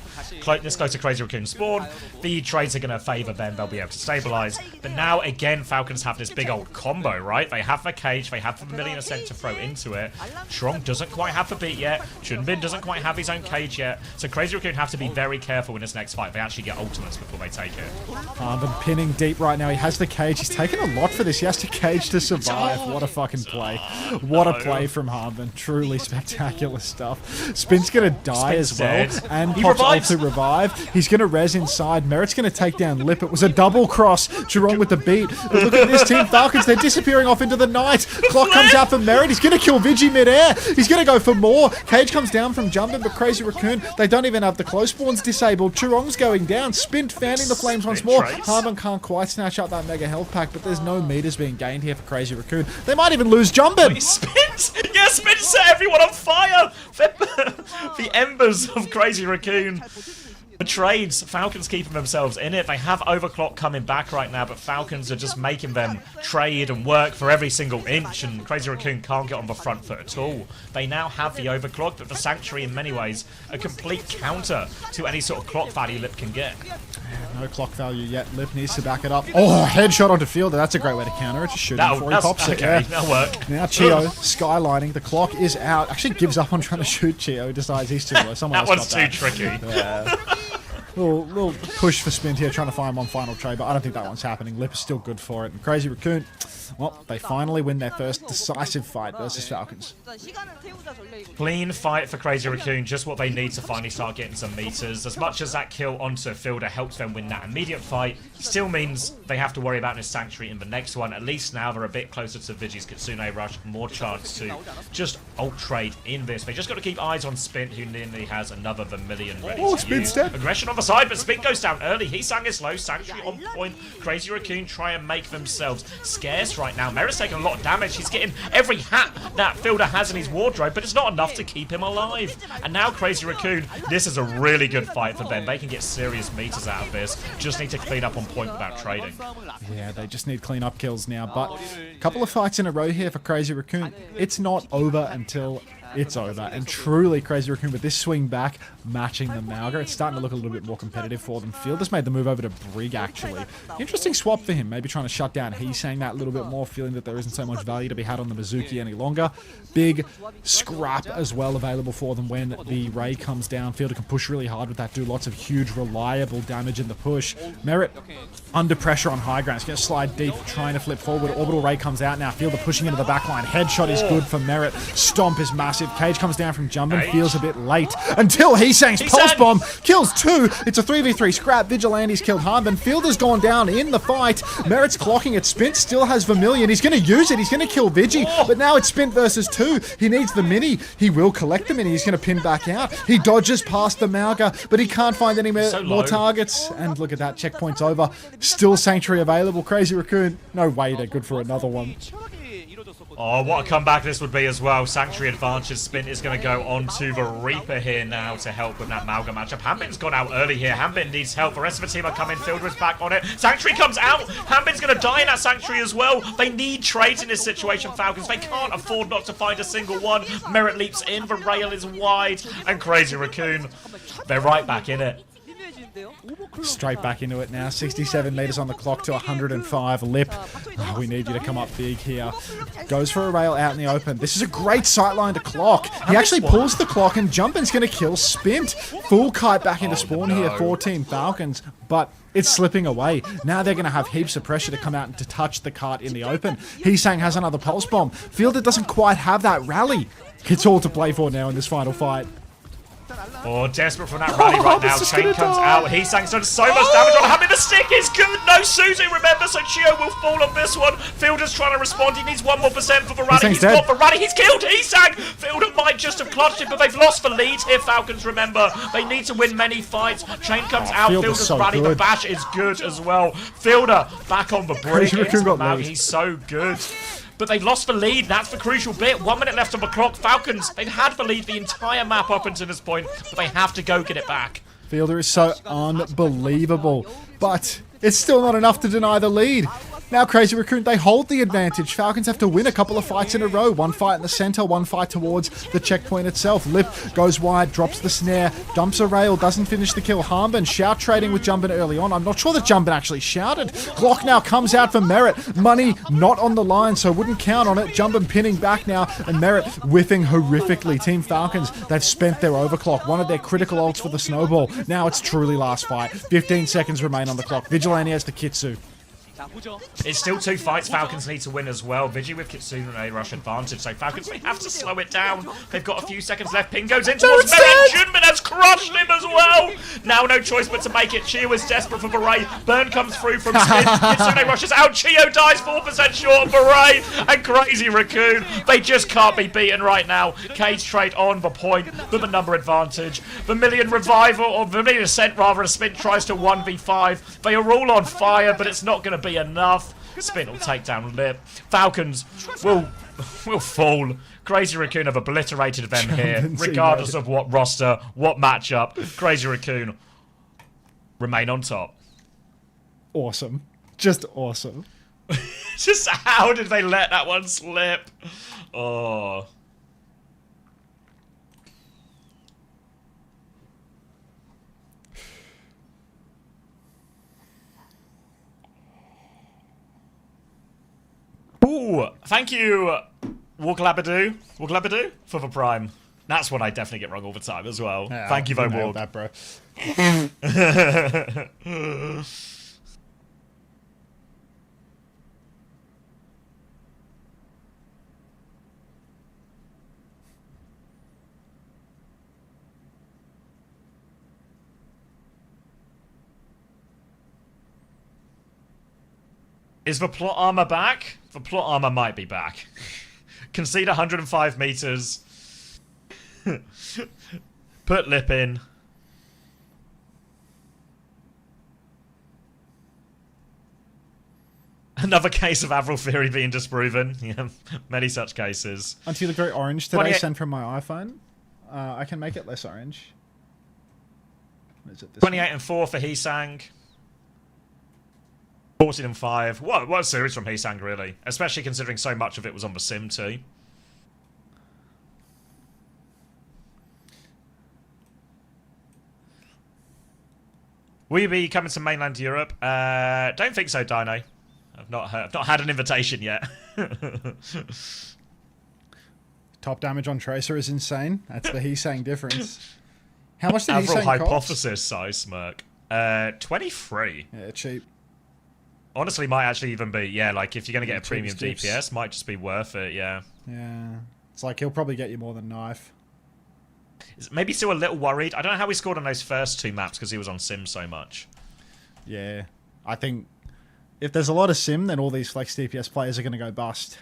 this goes to Crazy Raccoon spawn. The trades are going to favour them, they'll be able to stabilise. But now, again, Falcons have this big old combo, right? They have the Cage, they have the Vermilion Ascent to throw into it. Trong doesn't quite have the beat yet. Chunbin doesn't quite have his own Cage yet. So Crazy Raccoon have to be very careful in this next fight. They actually get ultimates before they take it. Harmon pinning deep right now. He has the Cage. He's taken a lot for this. He has to Cage to survive. What a fucking play. What a play from Harmon. Truly spectacular stuff. Spin's gonna die as well, and pops ult to revive. He's gonna res inside. Merit's gonna take down Lip. It was a double cross. Chirong with the beat. But look at this Team Falcons. They're disappearing off into the night. Clock comes out for Merit. He's gonna kill Vigi midair. He's gonna go for more. Cage comes down from Jumpin, but Crazy Raccoon, they don't even have the close spawns disabled. Chirong's going down. Spin fanning the flames once more. Harmon can't quite snatch up that mega health pack, but there's no meters being gained here for Crazy Raccoon. They might even lose Jumpin. Spins! Yeah, Spins set everyone on fire! The embers of Crazy Raccoon. The trades, Falcons keeping themselves in it. They have Overclock coming back right now, but Falcons are just making them trade and work for every single inch, and Crazy Raccoon can't get on the front foot at all. They now have the Overclock, but the Sanctuary in many ways a complete counter to any sort of clock value Lip can get. No clock value yet. Lip needs to back it up. Oh, headshot onto Fielder. That's a great way to counter it. Just shoot him before he pops it. Yeah. That'll work. Now Chio skylining. The clock is out. Actually gives up on trying to shoot Chio. Decides he's too low. That one's too tricky. Yeah. Little push for Spin here, trying to find one final trade, but I don't think that one's happening. Lip is still good for it. And Crazy Raccoon, Well, they finally win their first decisive fight versus Falcons. Clean fight for Crazy Raccoon, just what they need to finally start getting some meters. As much as that kill onto Fielder helps them win that immediate fight, still means they have to worry about his Sanctuary in the next one. At least now they're a bit closer to Vigi's Kitsune Rush, more chance to just ult trade in this. They just got to keep eyes on Spint, who nearly has another Vermilion ready to use. Step. Aggression on the side, but Spint goes down early. He sang is low, Sanctuary on point. Crazy Raccoon try and make themselves scarce right now. Merit's taking a lot of damage. He's getting every hat that Fielder has in his wardrobe, but it's not enough to keep him alive. And now Crazy Raccoon, this is a really good fight for them. They can get serious meters out of this. Just need to clean up on point without trading. Yeah, they just need clean up kills now. But a couple of fights in a row here for Crazy Raccoon. It's not over until it's over. And truly, Crazy Raccoon with this swing back, matching the Mauga. It's starting to look a little bit more competitive for them. Fielder's made the move over to Brig, actually. Interesting swap for him. Maybe trying to shut down He's saying that a little bit more, feeling that there isn't so much value to be had on the Mizuki any longer. Big scrap as well available for them when the Ray comes down. Fielder can push really hard with that, do lots of huge, reliable damage in the push. Merit under pressure on high ground. He's going to slide deep, trying to flip forward. Orbital Ray comes out now. Fielder pushing into the backline. Headshot is good for Merit. Stomp is massive. Cage comes down from Jumpin'. Feels a bit late until Heesang's Pulse Bomb kills two. It's a 3v3 scrap. Vigilante's killed Harmon. Fielder's gone down in the fight. Merit's clocking it. Spint still has Vermilion. He's going to use it. He's going to kill Vigi. But now it's Spint versus two. He needs the mini. He will collect the mini. He's going to pin back out. He dodges past the Mauga, but he can't find any more targets. And look at that. Checkpoint's over. Still Sanctuary available. Crazy Raccoon. No way they're good for another one. Oh, what a comeback this would be as well. Sanctuary advantage. Spin is going to go on to the Reaper here now to help with that Mauga matchup. Hambin's gone out early here. Hambin needs help. The rest of the team are coming. Fielder is back on it. Sanctuary comes out. Hambin's going to die in that Sanctuary as well. They need trades in this situation, Falcons. They can't afford not to find a single one. Merit leaps in. The rail is wide. And Crazy Raccoon, they're right back in it. Straight back into it now. 67 meters on the clock to 105. Lip, oh, we need you to come up big here. Goes for a rail out in the open. This is a great sightline to clock. He actually pulls the clock, and Jumpin's going to kill Spint. Full kite back into spawn here for Team Falcons, but it's slipping away. Now they're going to have heaps of pressure to come out and to touch the cart in the open. Heesang has another pulse bomb. Fielder doesn't quite have that rally. It's all to play for now in this final fight. Oh, desperate for that rally right now. Chain comes out. Heesang's done so much damage on Hamid. The stick is good. No Suzu, remember, so Chio will fall on this one. Fielder's trying to respond. He needs 1 more % for the rally. He's got the rally. He's killed Heesang. Fielder might just have clutched it, but they've lost the lead here, Falcons, remember. They need to win many fights. Chain comes out. Fielder's so rally. Good. The bash is good as well. Fielder back on the break. He's so good. But they've lost the lead. That's the crucial bit. 1 minute left on the clock. Falcons, they've had the lead the entire map up until this point, but they have to go get it back. Fielder is so unbelievable, but it's still not enough to deny the lead. Now Crazy Raccoon, they hold the advantage. Falcons have to win a couple of fights in a row. One fight in the center, one fight towards the checkpoint itself. Lip goes wide, drops the snare, dumps a rail, doesn't finish the kill. Harmbin shout trading with Jumpin early on. I'm not sure that Jumpin actually shouted. Glock now comes out for Merit. Money not on the line, so wouldn't count on it. Jumpin pinning back now, and Merit whiffing horrifically. Team Falcons, they've spent their overclock. One of their critical ults for the snowball. Now it's truly last fight. 15 seconds remain on the clock. Vigilante has the Kitsu. It's still 2 fights Falcons need to win as well. Vigi with Kitsune and a rush advantage, so Falcons may have to slow it down. They've got a few seconds left. Ping goes in towards Merit. Junman has crushed him as well. Now no choice but to make it. Chio is desperate for Beret. Burn comes through from Spin. Kitsune rushes out. Chio dies 4% short of Beret. And Crazy Raccoon, they just can't be beaten right now. Cage trade on the point with a number advantage. Vermilion Revival, or Vermilion Ascent rather, as Spin tries to 1v5. They are all on fire, but it's not going to be enough. Spin will take down Lip. Falcons will fall. Crazy Raccoon have obliterated them here, regardless of what roster, what matchup. Crazy Raccoon remain on top. Awesome. Just awesome. Just how did they let that one slip? Oh. Ooh, thank you, Warglabadoo, for the prime. That's what I definitely get wrong all the time as well. Yeah, thank you, Voborg. That, bro. Is the plot armor back? The plot armor might be back. Concede 105 meters. Put Lip in. Another case of Avril Theory being disproven. Yeah, many such cases. Until you look very orange today, sent from my iPhone. I can make it less orange. Is it this 28 one? and 4 for Heesang. 14 and 5. What a series from Heesang, really. Especially considering so much of it was on the sim too. Will you be coming to mainland Europe? Don't think so, Dino. I've not had an invitation yet. Top damage on Tracer is insane. That's the Heesang difference. How much did Avril Heesang hypothesis size smirk. 23. Yeah, cheap. Honestly, might actually even be, yeah, like if you're going to get a premium cheap. DPS, might just be worth it, yeah. Yeah. It's like he'll probably get you more than Knife. Maybe still a little worried. I don't know how he scored on those first 2 maps because he was on sim so much. Yeah. I think if there's a lot of sim, then all these flex DPS players are going to go bust.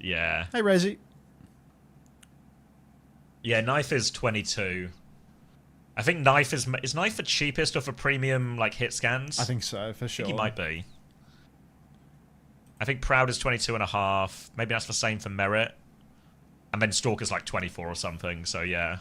Yeah. Hey, Rezi. Yeah, Knife is 22. I think Knife is Knife the cheapest of the premium like hit scans? I think so, for sure. I think he might be. I think Proud is 22.5. Maybe that's the same for Merit. And then Stalker's like 24 or something, so yeah.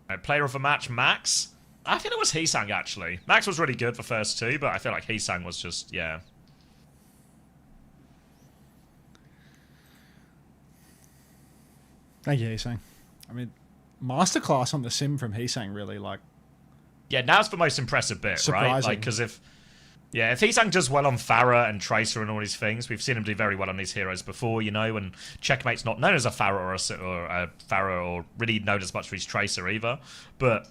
Right, player of the match, Max. I think it was Heesang, actually. Max was really good the first 2, but I feel like Heesang was just, yeah. Thank you, Heesang. I mean, masterclass on the sim from Heesang, really, like... Yeah, now's the most impressive bit, surprising. Right? Like, because if Heesang does well on Farah and Tracer and all these things, we've seen him do very well on these heroes before, you know, and Checkmate's not known as a Farah or a Farah or really known as much for his Tracer either, but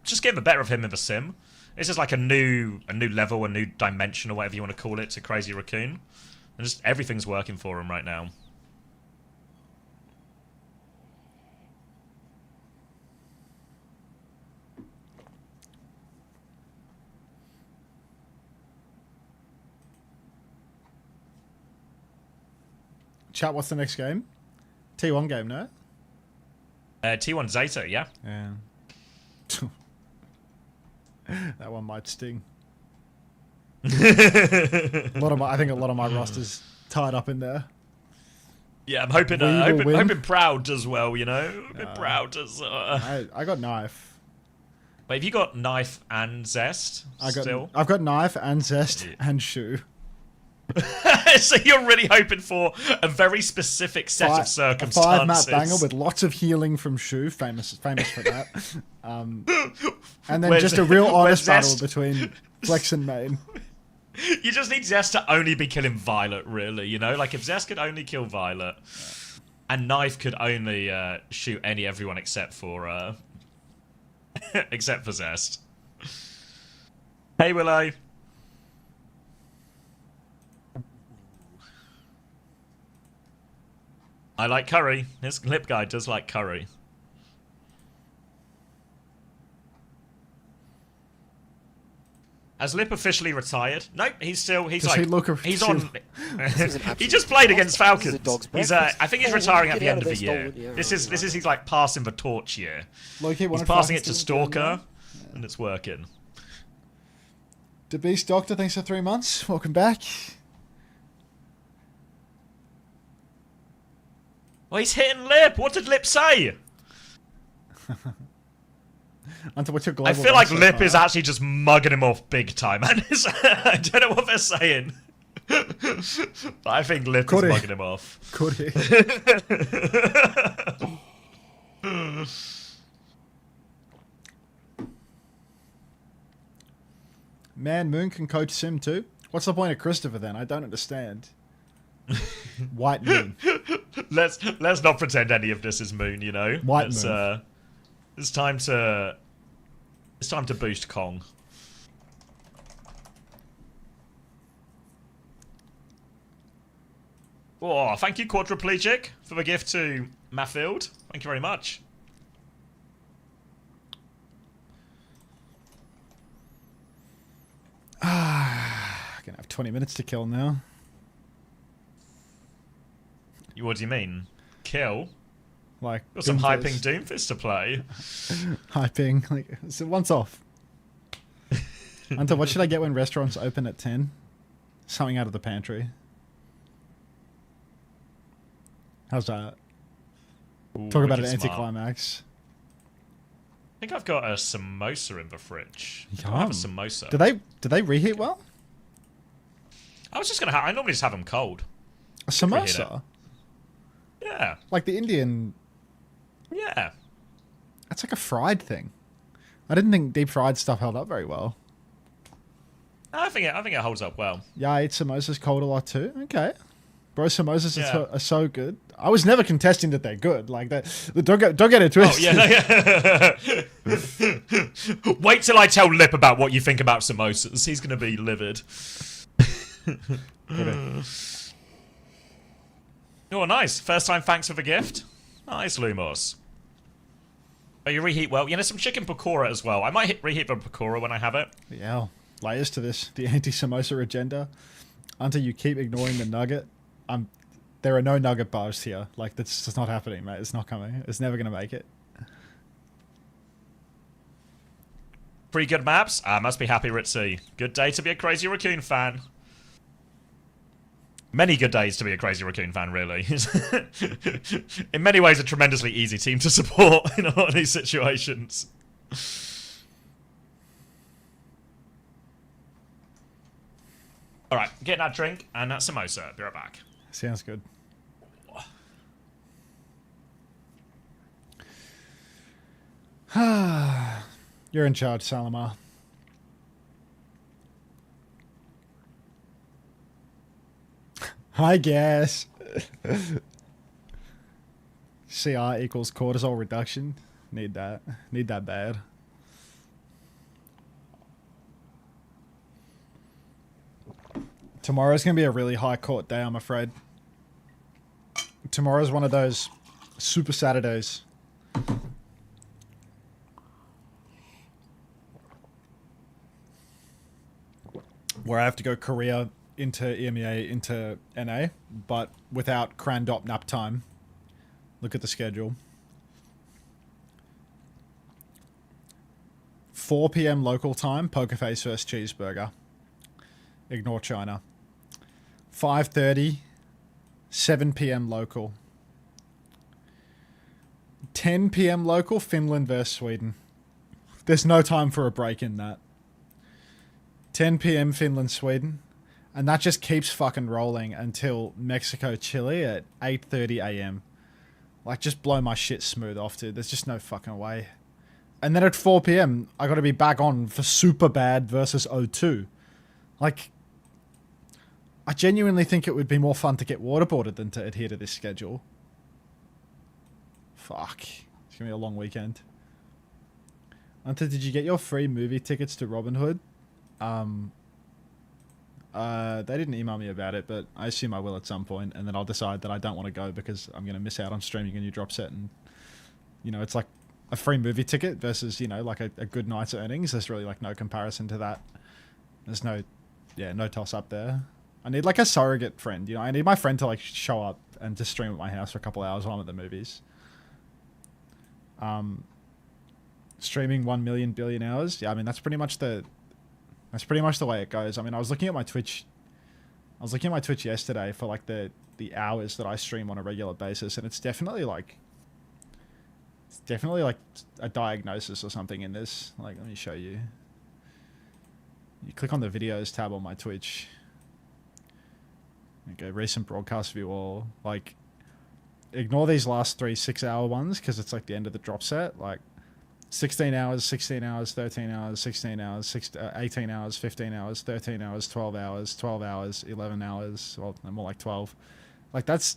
just get the better of him in the sim. It's just like a new level, a new dimension, or whatever you want to call it, to Crazy Raccoon. And just everything's working for him right now. Chat, what's the next game? T1 game, no? T1 Zeta, yeah. Yeah. That one might sting. I think a lot of my roster's tied up in there. Yeah, I'm hoping hoping Proud does well, you know? Proud does... I got Knife. Wait, have you got Knife and Zest still? I've got Knife and Zest and Shoe. So you're really hoping for a very specific set of circumstances. A 5-map banger with lots of healing from Shu, famous for that. And then just a real honest battle between Flex and Main. You just need Zest to only be killing Violet, really, you know? Like, if Zest could only kill Violet, and Knife could only shoot everyone except for Zest. Hey, Willow. I like curry. This lip guy does like curry. Has Lip officially retired? Nope, he's on. He just played against Falcons. I think he's retiring at the end of the year. This is he's like passing the torch year. He's passing it to Stalker, and it's working. The Beast Doctor, thanks for 3 months. Welcome back. Well, he's hitting Lip. What did Lip say? What's your global I feel like Lip is actually just mugging him off big time. I don't know what they're saying. But I think Lip is mugging him off. Could he? Man, Moon can coach Sim too? What's the point of Christopher then? I don't understand. White Moon. Let's not pretend any of this is Moon, you know. White Moon. It's time to boost Kong. Oh, thank you, Quadriplegic, for the gift to Maffield. Thank you very much. Gonna have 20 minutes to kill now. What do you mean? Kill? Like, Got some Doomfist. hyping Doomfist to play. Hyping. Like, so once off. Unter, what should I get when restaurants open at 10? Something out of the pantry. How's that? Ooh, Talk about an wicked smart. anticlimax. I think I've got a samosa in the fridge. Yum. I have a samosa. Do they reheat well? I was just gonna. I normally just have them cold. A samosa? Yeah. Like the Indian. Yeah. That's like a fried thing. I didn't think deep fried stuff held up very well. I think it holds up well. Yeah, I ate samosas cold a lot too. Okay. Bro, samosas Yeah. are so good. I was never contesting that they're good. Like that. Don't get it twisted. Oh yeah. Wait till I tell Lip about what you think about samosas. He's gonna be livid. Oh, nice. First time thanks for the gift. Nice, Lumos. Oh, you reheat well. You know, some chicken pakora as well. I might reheat the pakora when I have it. Yeah. Layers to this. The anti-samosa agenda. Until you keep ignoring the nugget. There are no nugget bars here. Like, that's just not happening, mate. It's not coming. It's never going to make it. Pretty good maps. Must be happy, Ritzy. Good day to be a Crazy Raccoon fan. Many good days to be a Crazy Raccoon fan, really. In many ways, a tremendously easy team to support in a lot of these situations. Alright, getting that drink and that samosa. Be right back. Sounds good. You're in charge, Salamar. I guess. CR equals cortisol reduction. Need that. Need that bad. Tomorrow's going to be a really high court day, I'm afraid. Tomorrow's one of those super Saturdays. Where I have to go Korea into EMEA into NA, but without Crandop nap time. Look at the schedule. 4 p.m. local time, Poker Face vs. Cheeseburger. Ignore China. 5:30, 7 p.m. local. 10 p.m. local, Finland versus Sweden. There's no time for a break in that. 10 p.m. Finland, Sweden. And that just keeps fucking rolling until Mexico, Chile at 8:30 a.m. Like, just blow my shit smooth off, dude. There's just no fucking way. And then at 4 p.m., I gotta be back on for Superbad versus O2. Like, I genuinely think it would be more fun to get waterboarded than to adhere to this schedule. Fuck. It's gonna be a long weekend. Unter, did you get your free movie tickets to Robin Hood? They didn't email me about it, but I assume I will at some point, and then I'll decide that I don't want to go because I'm going to miss out on streaming a new drop set, and, you know, it's like a free movie ticket versus, you know, like a good night's earnings. There's really, like, no comparison to that. There's no toss up there. I need, like, a surrogate friend, you know, I need my friend to, like, show up and just stream at my house for a couple hours while I'm at the movies. Streaming 1 million billion hours. Yeah, I mean, that's pretty much the way it goes. I mean, I was looking at my Twitch yesterday for like the hours that I stream on a regular basis, and it's definitely like a diagnosis or something in this. Like, let me show you. You click on the videos tab on my Twitch. Okay, recent broadcast view all. Like, ignore these last 3 6-hour ones because it's like the end of the drop set. Like, 16 hours, 16 hours, 13 hours, 16 hours, 18 hours, 15 hours, 13 hours, 12 hours, 12 hours, 11 hours, well, more like 12. Like, that's...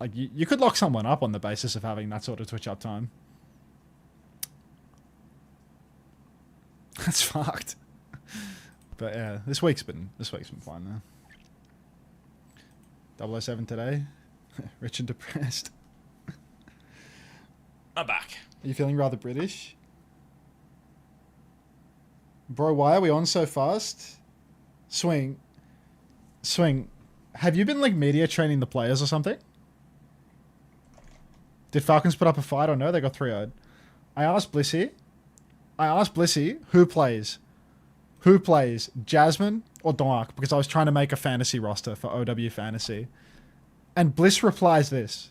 Like, you could lock someone up on the basis of having that sort of Twitch uptime. That's fucked. But yeah, this week's been fun, though. 007 today. Rich and depressed. I'm back. Are you feeling rather British? Bro, why are we on so fast? Swing. Have you been like media training the players or something? Did Falcons put up a fight or no? They got 3-0'd. I asked Blissey who plays Jasmine or Dark, because I was trying to make a fantasy roster for OW Fantasy. And Bliss replies this: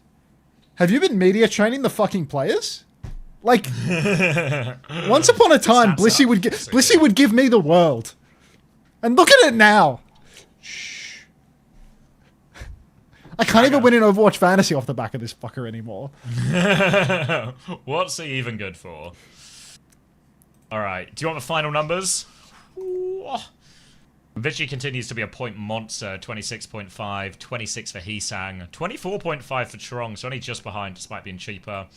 have you been media training the fucking players? Like, once upon a time, Blissey would give me the world. And look at it now. Shh. I can't even win in Overwatch Fantasy off the back of this fucker anymore. What's he even good for? Alright, do you want the final numbers? Vichy continues to be a point monster. 26.5, 26 for Heesang, 24.5 for Trong, so only just behind despite being cheaper.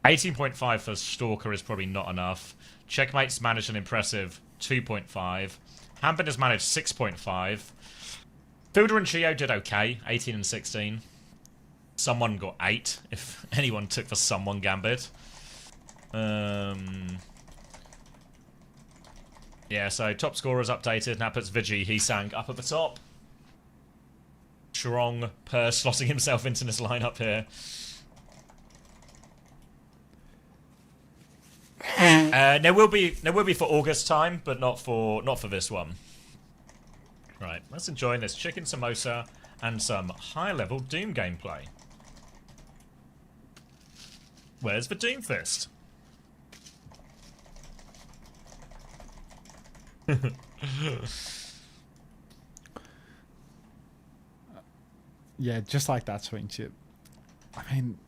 18.5 for Stalker is probably not enough. Checkmate's managed an impressive 2.5. Hampton has managed 6.5. Fielder and Chio did okay, 18 and 16. Someone got 8, if anyone took for someone Gambit. Yeah, so top scorers updated. Now puts Vigi Heesang up at the top. Strong Purse slotting himself into this lineup here. There will be for August time, but not for this one. Right, let's enjoy this chicken samosa and some high-level Doom gameplay. Where's the Doomfist? Yeah, just like that, Swing Chip. I mean,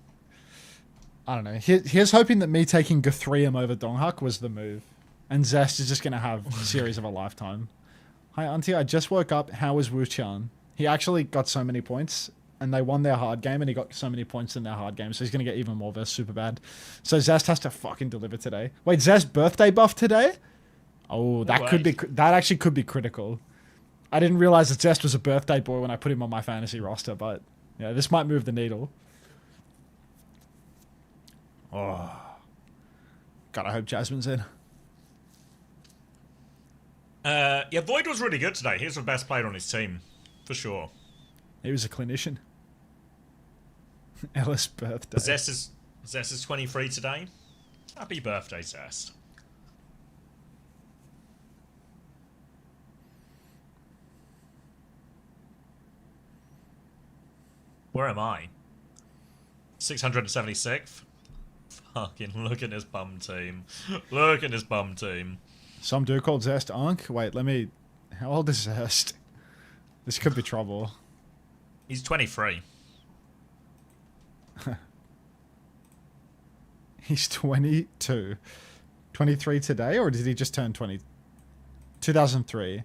I don't know. Here's hoping that me taking Guthrium over Donghak was the move. And Zest is just going to have a series of a lifetime. Hi, Auntie. I just woke up. How is Wu-chan? He actually got so many points. And they won their hard game. And he got so many points in their hard game. So he's going to get even more versus Superbad. So Zest has to fucking deliver today. Wait, Zest birthday buff today? Oh, that actually could be critical. I didn't realize that Zest was a birthday boy when I put him on my fantasy roster. But yeah, this might move the needle. Oh. God, I hope Jasmine's in. Yeah, Void was really good today. He was the best player on his team, for sure. He was a clinician. Ellis' birthday. Zest is 23 today. Happy birthday, Zest. Where am I? 676th? Fucking look at this bum team. Look at this bum team. Some dude called Zest Unk. Wait, let me... How old is Zest? This could be trouble. He's 23. He's 22. 23 today, or did he just turn 20? 2003.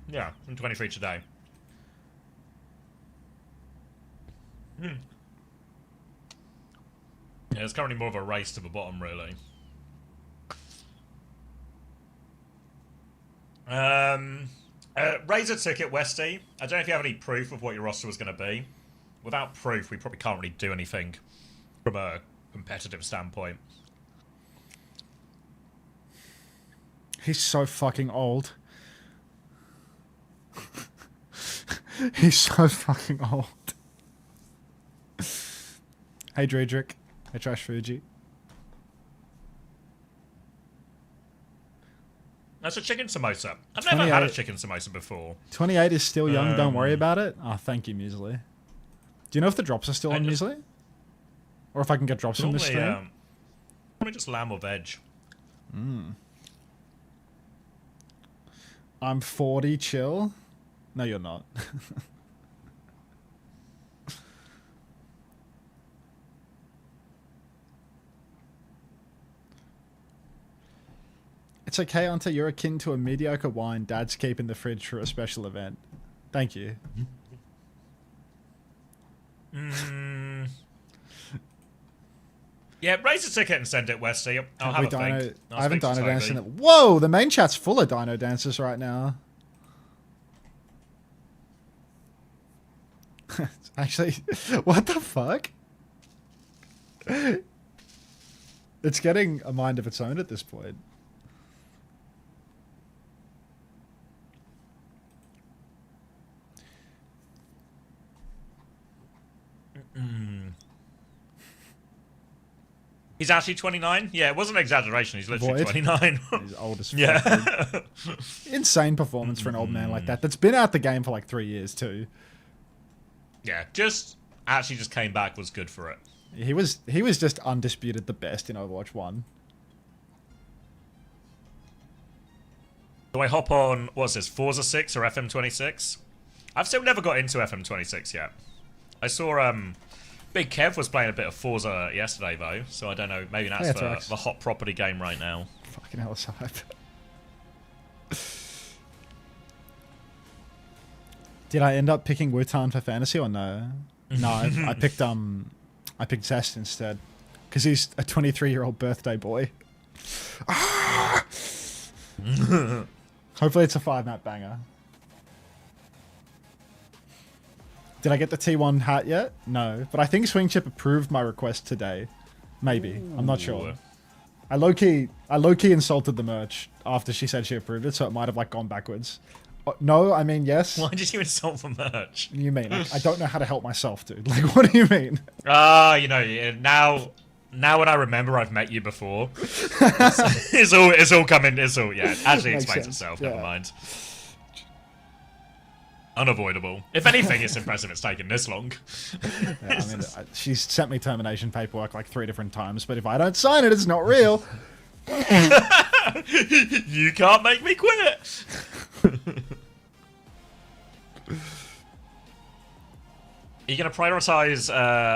Yeah, I'm 23 today. Yeah, it's currently more of a race to the bottom, really. Razor ticket, Westy. I don't know if you have any proof of what your roster was going to be. Without proof, we probably can't really do anything from a competitive standpoint. He's so fucking old. He's so fucking old. Hey, Dredrick. Hey, Trash Fuji. That's a chicken samosa. I've never had a chicken samosa before. 28 is still young. Don't worry about it. Oh, thank you, Muesli. Do you know if the drops are still on Muesli? Or if I can get drops from this stream? Probably just lamb or veg. I'm 40, chill. No, you're not. It's okay, Unter. You're akin to a mediocre wine Dad's keep in the fridge for a special event. Thank you. Yeah, raise a ticket and send it, Westy. I'll have a think. I haven't Dino Danced in it. Whoa, the main chat's full of Dino Dancers right now. Actually, what the fuck? It's getting a mind of its own at this point. He's actually 29? Yeah, it wasn't an exaggeration. He's literally 29. He's old as fuck. Yeah. Insane performance for an old man like that. That's been out the game for like 3 years too. Yeah, actually just came back was good for it. He was just undisputed the best in Overwatch 1. Do I hop on, what's this, Forza 6 or FM26? I've still never got into FM26 yet. I saw Big Kev was playing a bit of Forza yesterday though, so I don't know, maybe that's the hot property game right now. Fucking hell, it's hype. Did I end up picking Wutan for fantasy or no? No, I picked Zest instead because he's a 23-year-old birthday boy. Hopefully it's a 5-map banger. Did I get the T1 hat yet? No, but I think Swing Chip approved my request today. Maybe. I'm not sure. I low-key insulted the merch after she said she approved it, so it might have like gone backwards. No, I mean yes. Why did you insult the merch? You mean I don't know how to help myself, dude? Like, what do you mean? You know, now when I remember I've met you before, it's all coming. It's all actually explains itself. Never mind. Unavoidable. If anything, it's impressive it's taken this long. Yeah, I mean, she's sent me termination paperwork like 3 different times, but if I don't sign it, it's not real. You can't make me quit. Are you going to prioritize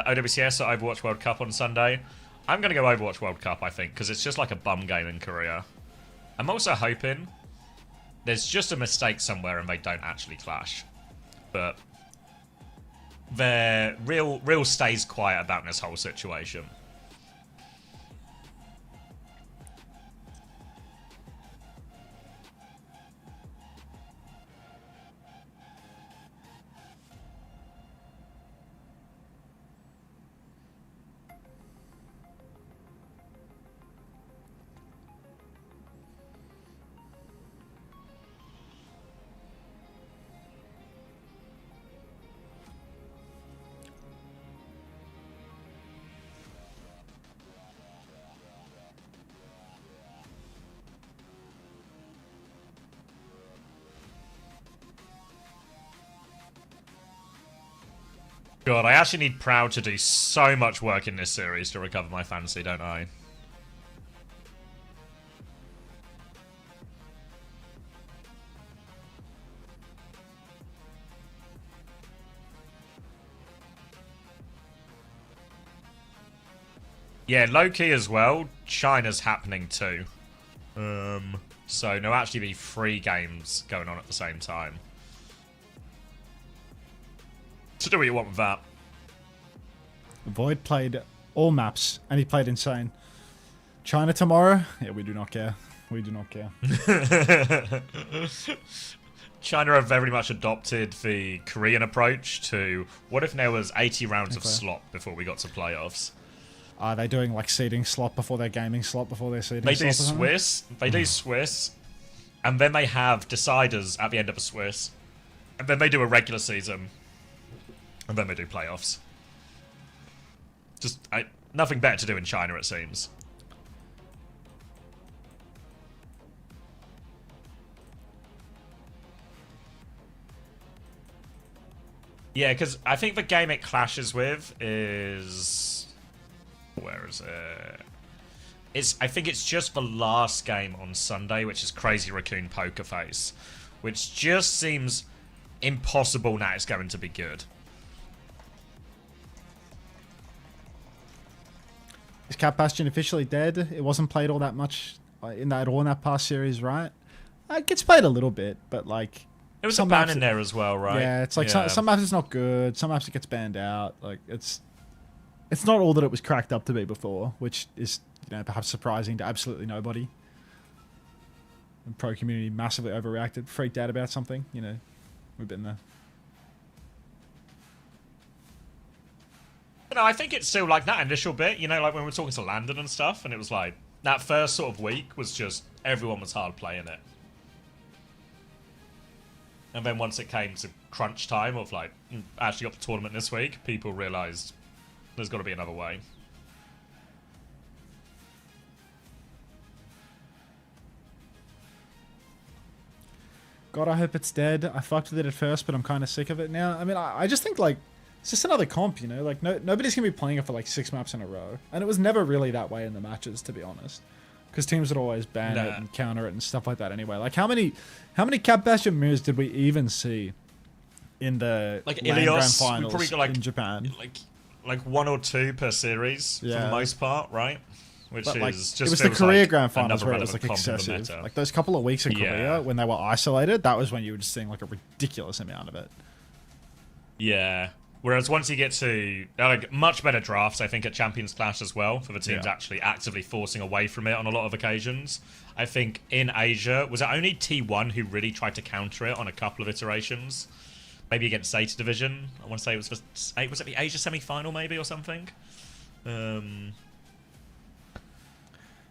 OWCS or Overwatch World Cup on Sunday? I'm going to go Overwatch World Cup, I think, because it's just like a bum game in Korea. I'm also hoping there's just a mistake somewhere and they don't actually clash. But real stays quiet about this whole situation. God, I actually need Proud to do so much work in this series to recover my fantasy, don't I? Yeah, low-key as well. China's happening too. So there'll actually be 3 games going on at the same time. So do what you want with that. Void played all maps, and he played insane. China tomorrow? Yeah, we do not care. We do not care. China have very much adopted the Korean approach to, what if there was 80 rounds of slot before we got to playoffs? Are they doing like seeding slot before their gaming slot before their seeding slot? They do Swiss, and then they have deciders at the end of a Swiss, and then they do a regular season. And then they do playoffs. Just nothing better to do in China, it seems. Yeah, because I think the game it clashes with is... Where is it? I think it's just the last game on Sunday, which is Crazy Raccoon Poker Face. Which just seems impossible now it's going to be good. Is Cat Bastion officially dead? It wasn't played all that much in that past series, right? It gets played a little bit, but like... There was a ban in there as well, right? Yeah, it's like some maps it's not good, some maps it gets banned out. Like it's not all that it was cracked up to be before, which is, you know, perhaps surprising to absolutely nobody. The pro community massively overreacted, freaked out about something, you know. We've been there. No, I think it's still like that initial bit, you know, like when we were talking to Landon and stuff, and it was like, that first sort of week was just, everyone was hard playing it. And then once it came to crunch time of like, actually got the tournament this week, people realised There's got to be another way. God, I hope it's dead. I fucked with it at first, but I'm kind of sick of it now. I mean, I just think, like, it's just another comp, you know? Like, nobody's going to be playing it for, like, 6 maps in a row. And it was never really that way in the matches, to be honest. Because teams would always ban it and counter it and stuff like that anyway. Like, how many Cap Bastion mirrors did we even see in the like LAN Grand Ilios, we Finals probably got, like, in Japan? Like 1 or 2 per series for the most part, right? Which but, is like, just it was the Korea like Grand Finals where it was another like relevant comp in the excessive. meta. Like those couple of weeks in Yeah. Korea when they were isolated, that was when you were just seeing like a ridiculous amount of it. Yeah. Whereas once you get to like much better drafts, I think at Champions Clash as well, for the teams actually actively forcing away from it on a lot of occasions. I think in Asia, was it only T1 who really tried to counter it on a couple of iterations? Maybe against Zeta Division. I want to say it was was it the Asia semi-final maybe or something?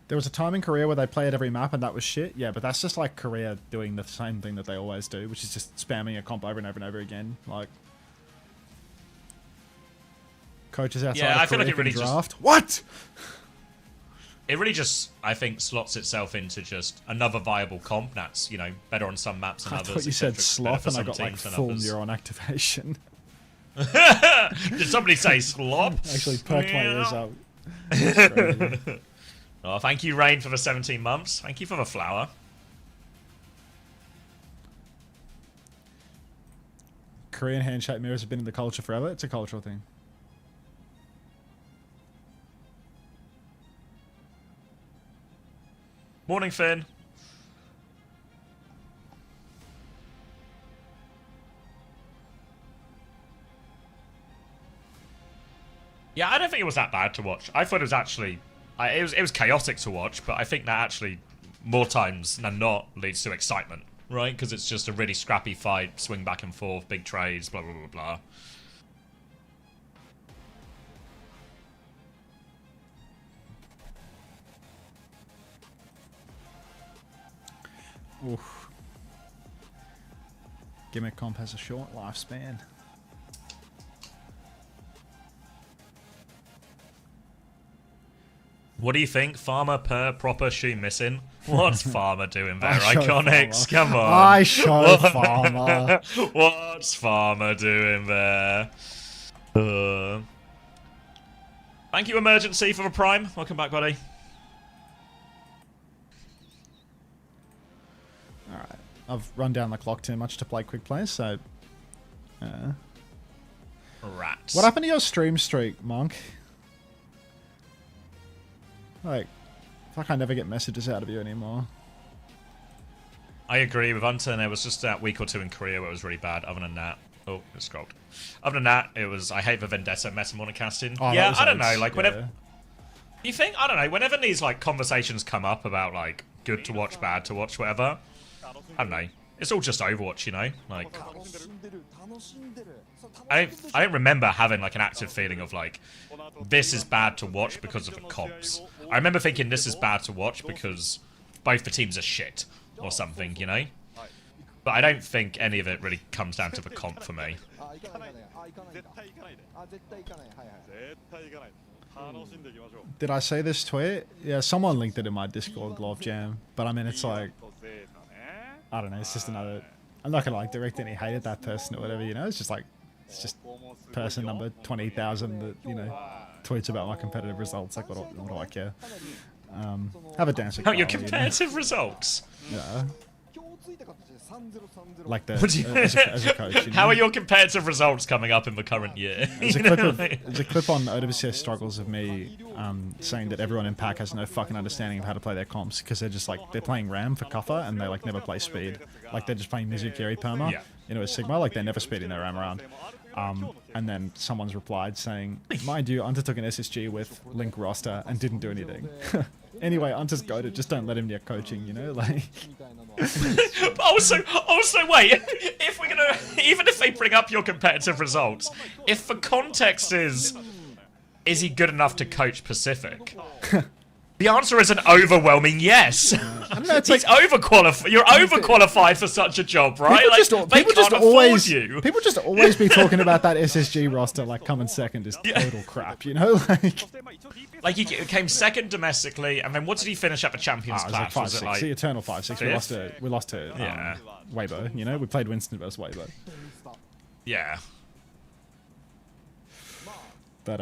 There was a time in Korea where they played every map and that was shit. Yeah, but that's just like Korea doing the same thing that they always do, which is just spamming a comp over and over and over again. Like coaches outside of I feel Korea like it really can just draft. What? It really just, I think, slots itself into just another viable comp that's, you know, better on some maps than I others. thought you said better sloth for and I some got like teams than full others. neuron activation. Did somebody say slop? Actually perked my ears up. Oh, thank you, Rain, for the 17 months. Thank you for the flower. Korean handshake mirrors have been in the culture forever. It's a cultural thing. Morning, Finn. Yeah, I don't think it was that bad to watch. I thought it was actually... it was chaotic to watch, but I think that actually, more times than not, leads to excitement, right? Because it's just a really scrappy fight, swing back and forth, big trades, blah, blah, blah, blah. Oof. Gimmick comp has a short lifespan. What do you think? Farmer per proper shoe missing? What's Farmer doing there? I show Iconics, Farmer. come on. I show Farmer. What's Farmer doing there? Thank you, Emergency, for the Prime. Welcome back, buddy. Alright. I've run down the clock too much to play quick plays, so... Rats. What happened to your stream streak, Monk? Like, fuck, I never get messages out of you anymore. I agree with Unter, and there was just that week or two in Korea where it was really bad. Other than that... Oh, it scrolled. Other than that, it was... I hate the Vendetta meta monicasting. Oh, yeah, I don't know, like, yeah. whenever... You think? I don't know, whenever these, like, conversations come up about, like, good to watch, bad to watch, whatever... I don't know. It's all just Overwatch, you know? Like... I don't remember having, like, an active feeling of, like... This is bad to watch because of the comps. I remember thinking this is bad to watch because both the teams are shit or something, you know? But I don't think any of it really comes down to the comp for me. Did I say this tweet? Yeah, someone linked it in my Discord glove jam. But I mean, it's like... I don't know, it's just another... I'm not gonna, like, direct any hate at that person or whatever, you know? It's just like... It's just person number 20,000 that, you know, tweets about my competitive results. Like, what do I care? Have a dance with Oh, your Carl, competitive results? Yeah. Like the as a coach. You know? How are your competitive results coming up in the current year? There's a clip on OWCS struggles of me saying that everyone in PAC has no fucking understanding of how to play their comps because they're just like they're playing Ram for Kuffa and they like never play speed. Like they're just playing Mizukiri Perma, you know, a Sigma. Like they're never speeding their Ram around. And then someone's replied saying, "Mind you, Unter took an SSG with Link roster and didn't do anything." Anyway, Unter's goated. Just don't let him near coaching, you know, like. also, wait. If we're gonna, even if they bring up your competitive results, if the context is he good enough to coach Pacific? The answer is an overwhelming yes. I don't know, it's He's overqualified. You're overqualified for such a job, right? People Like, just, they people can't just afford always, you. people just always be talking about that SSG roster like coming second is total crap, you know? Like he came second domestically, and then what did he finish at the Champions It was like Clash? 5-6. The Eternal 5-6. We lost to Yeah. Weibo. You know, we played Winston versus Weibo. Yeah. But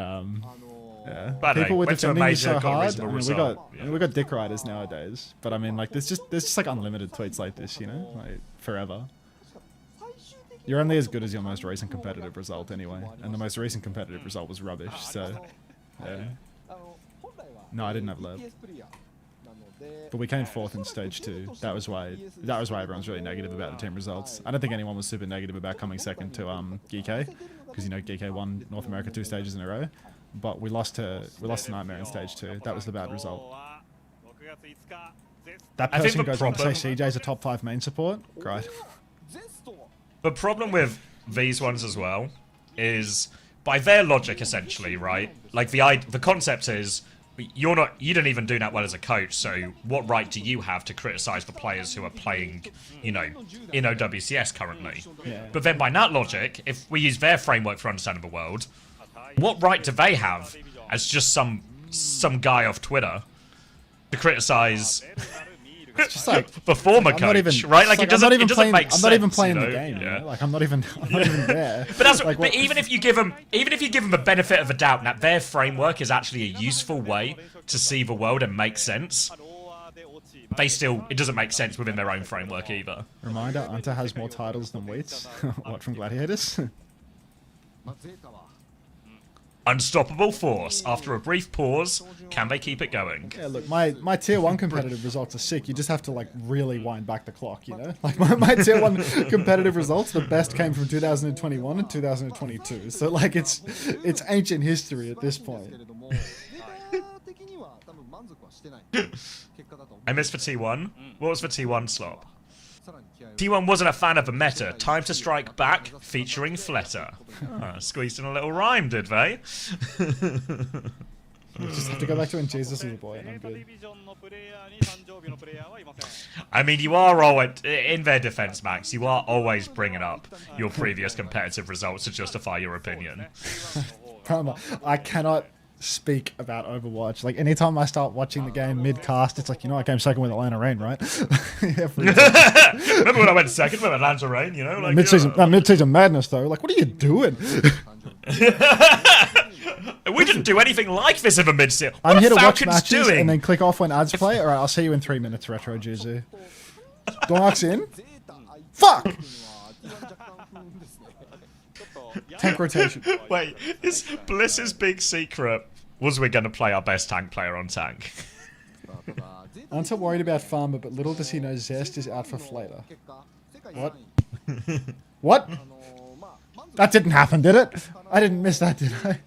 yeah. But People were went to a defending you major, so got a hard. reasonable I mean, result. we got dick riders nowadays. But I mean, like, there's just like unlimited tweets like this, you know, like forever. You're only as good as your most recent competitive result, anyway. And the most recent competitive result was rubbish. So, yeah. No, I didn't have lab. But we came fourth in stage 2. That was why everyone's really negative about the team results. I don't think anyone was super negative about coming second to GK, because you know GK won North America 2 stages in a row. But we lost to Nightmare in stage 2. That was the bad result. That I think person the goes on to problem- say CJ's a top 5 main support. Great. The problem with these ones as well is, by their logic, essentially, right? Like the concept is, you don't even do that well as a coach, so what right do you have to criticize the players who are playing, you know, in OWCS currently? Yeah. But then by that logic, if we use their framework for understanding the world, what right do they have as just some guy off Twitter to criticize Just like the former I'm coach, not even, right? Like it it doesn't make sense. I'm not even playing you know? the game. Yeah. You know? Like I'm not even there. But that's like, but even if you give them the benefit of the doubt that their framework is actually a useful way to see the world and make sense, it doesn't make sense within their own framework either. Reminder: Unter has more titles than Wheats. What from Gladiators? Unstoppable force. After a brief pause, can they keep it going? Yeah, look, my tier 1 competitive results are sick. You just have to like really wind back the clock, you know? Like my tier 1 competitive results, the best came from 2021 and 2022. So like it's ancient history at this point. I missed for T1. What was for T1 slop? T1 wasn't a fan of the meta. Time to strike back, featuring Fletter. Squeezed in a little rhyme, did they? Just have to go back to when Jesus was a boy and I'm good. I mean, you are always, in their defense, Max, you are always bringing up your previous competitive results to justify your opinion. I cannot speak about Overwatch. Like anytime I start watching the game mid-cast, it's like, you know, I came second with Atlanta Rain, right? Remember when I went second with Atlanta Rain, you know? Like, mid-season madness, though. Like, what are you doing? We didn't do anything like this in the mid-season. I'm here to watch Falcons matches doing? and then click off when ads play. Alright, I'll see you in 3 minutes, Retro Juzu. Dork's in? Fuck! Tank rotation. Wait, is Bliss's big secret was we're going to play our best tank player on tank? I'm so worried about Farmer, but little does he know Zest is out for Flater. What? What? That didn't happen, did it? I didn't miss that, did I?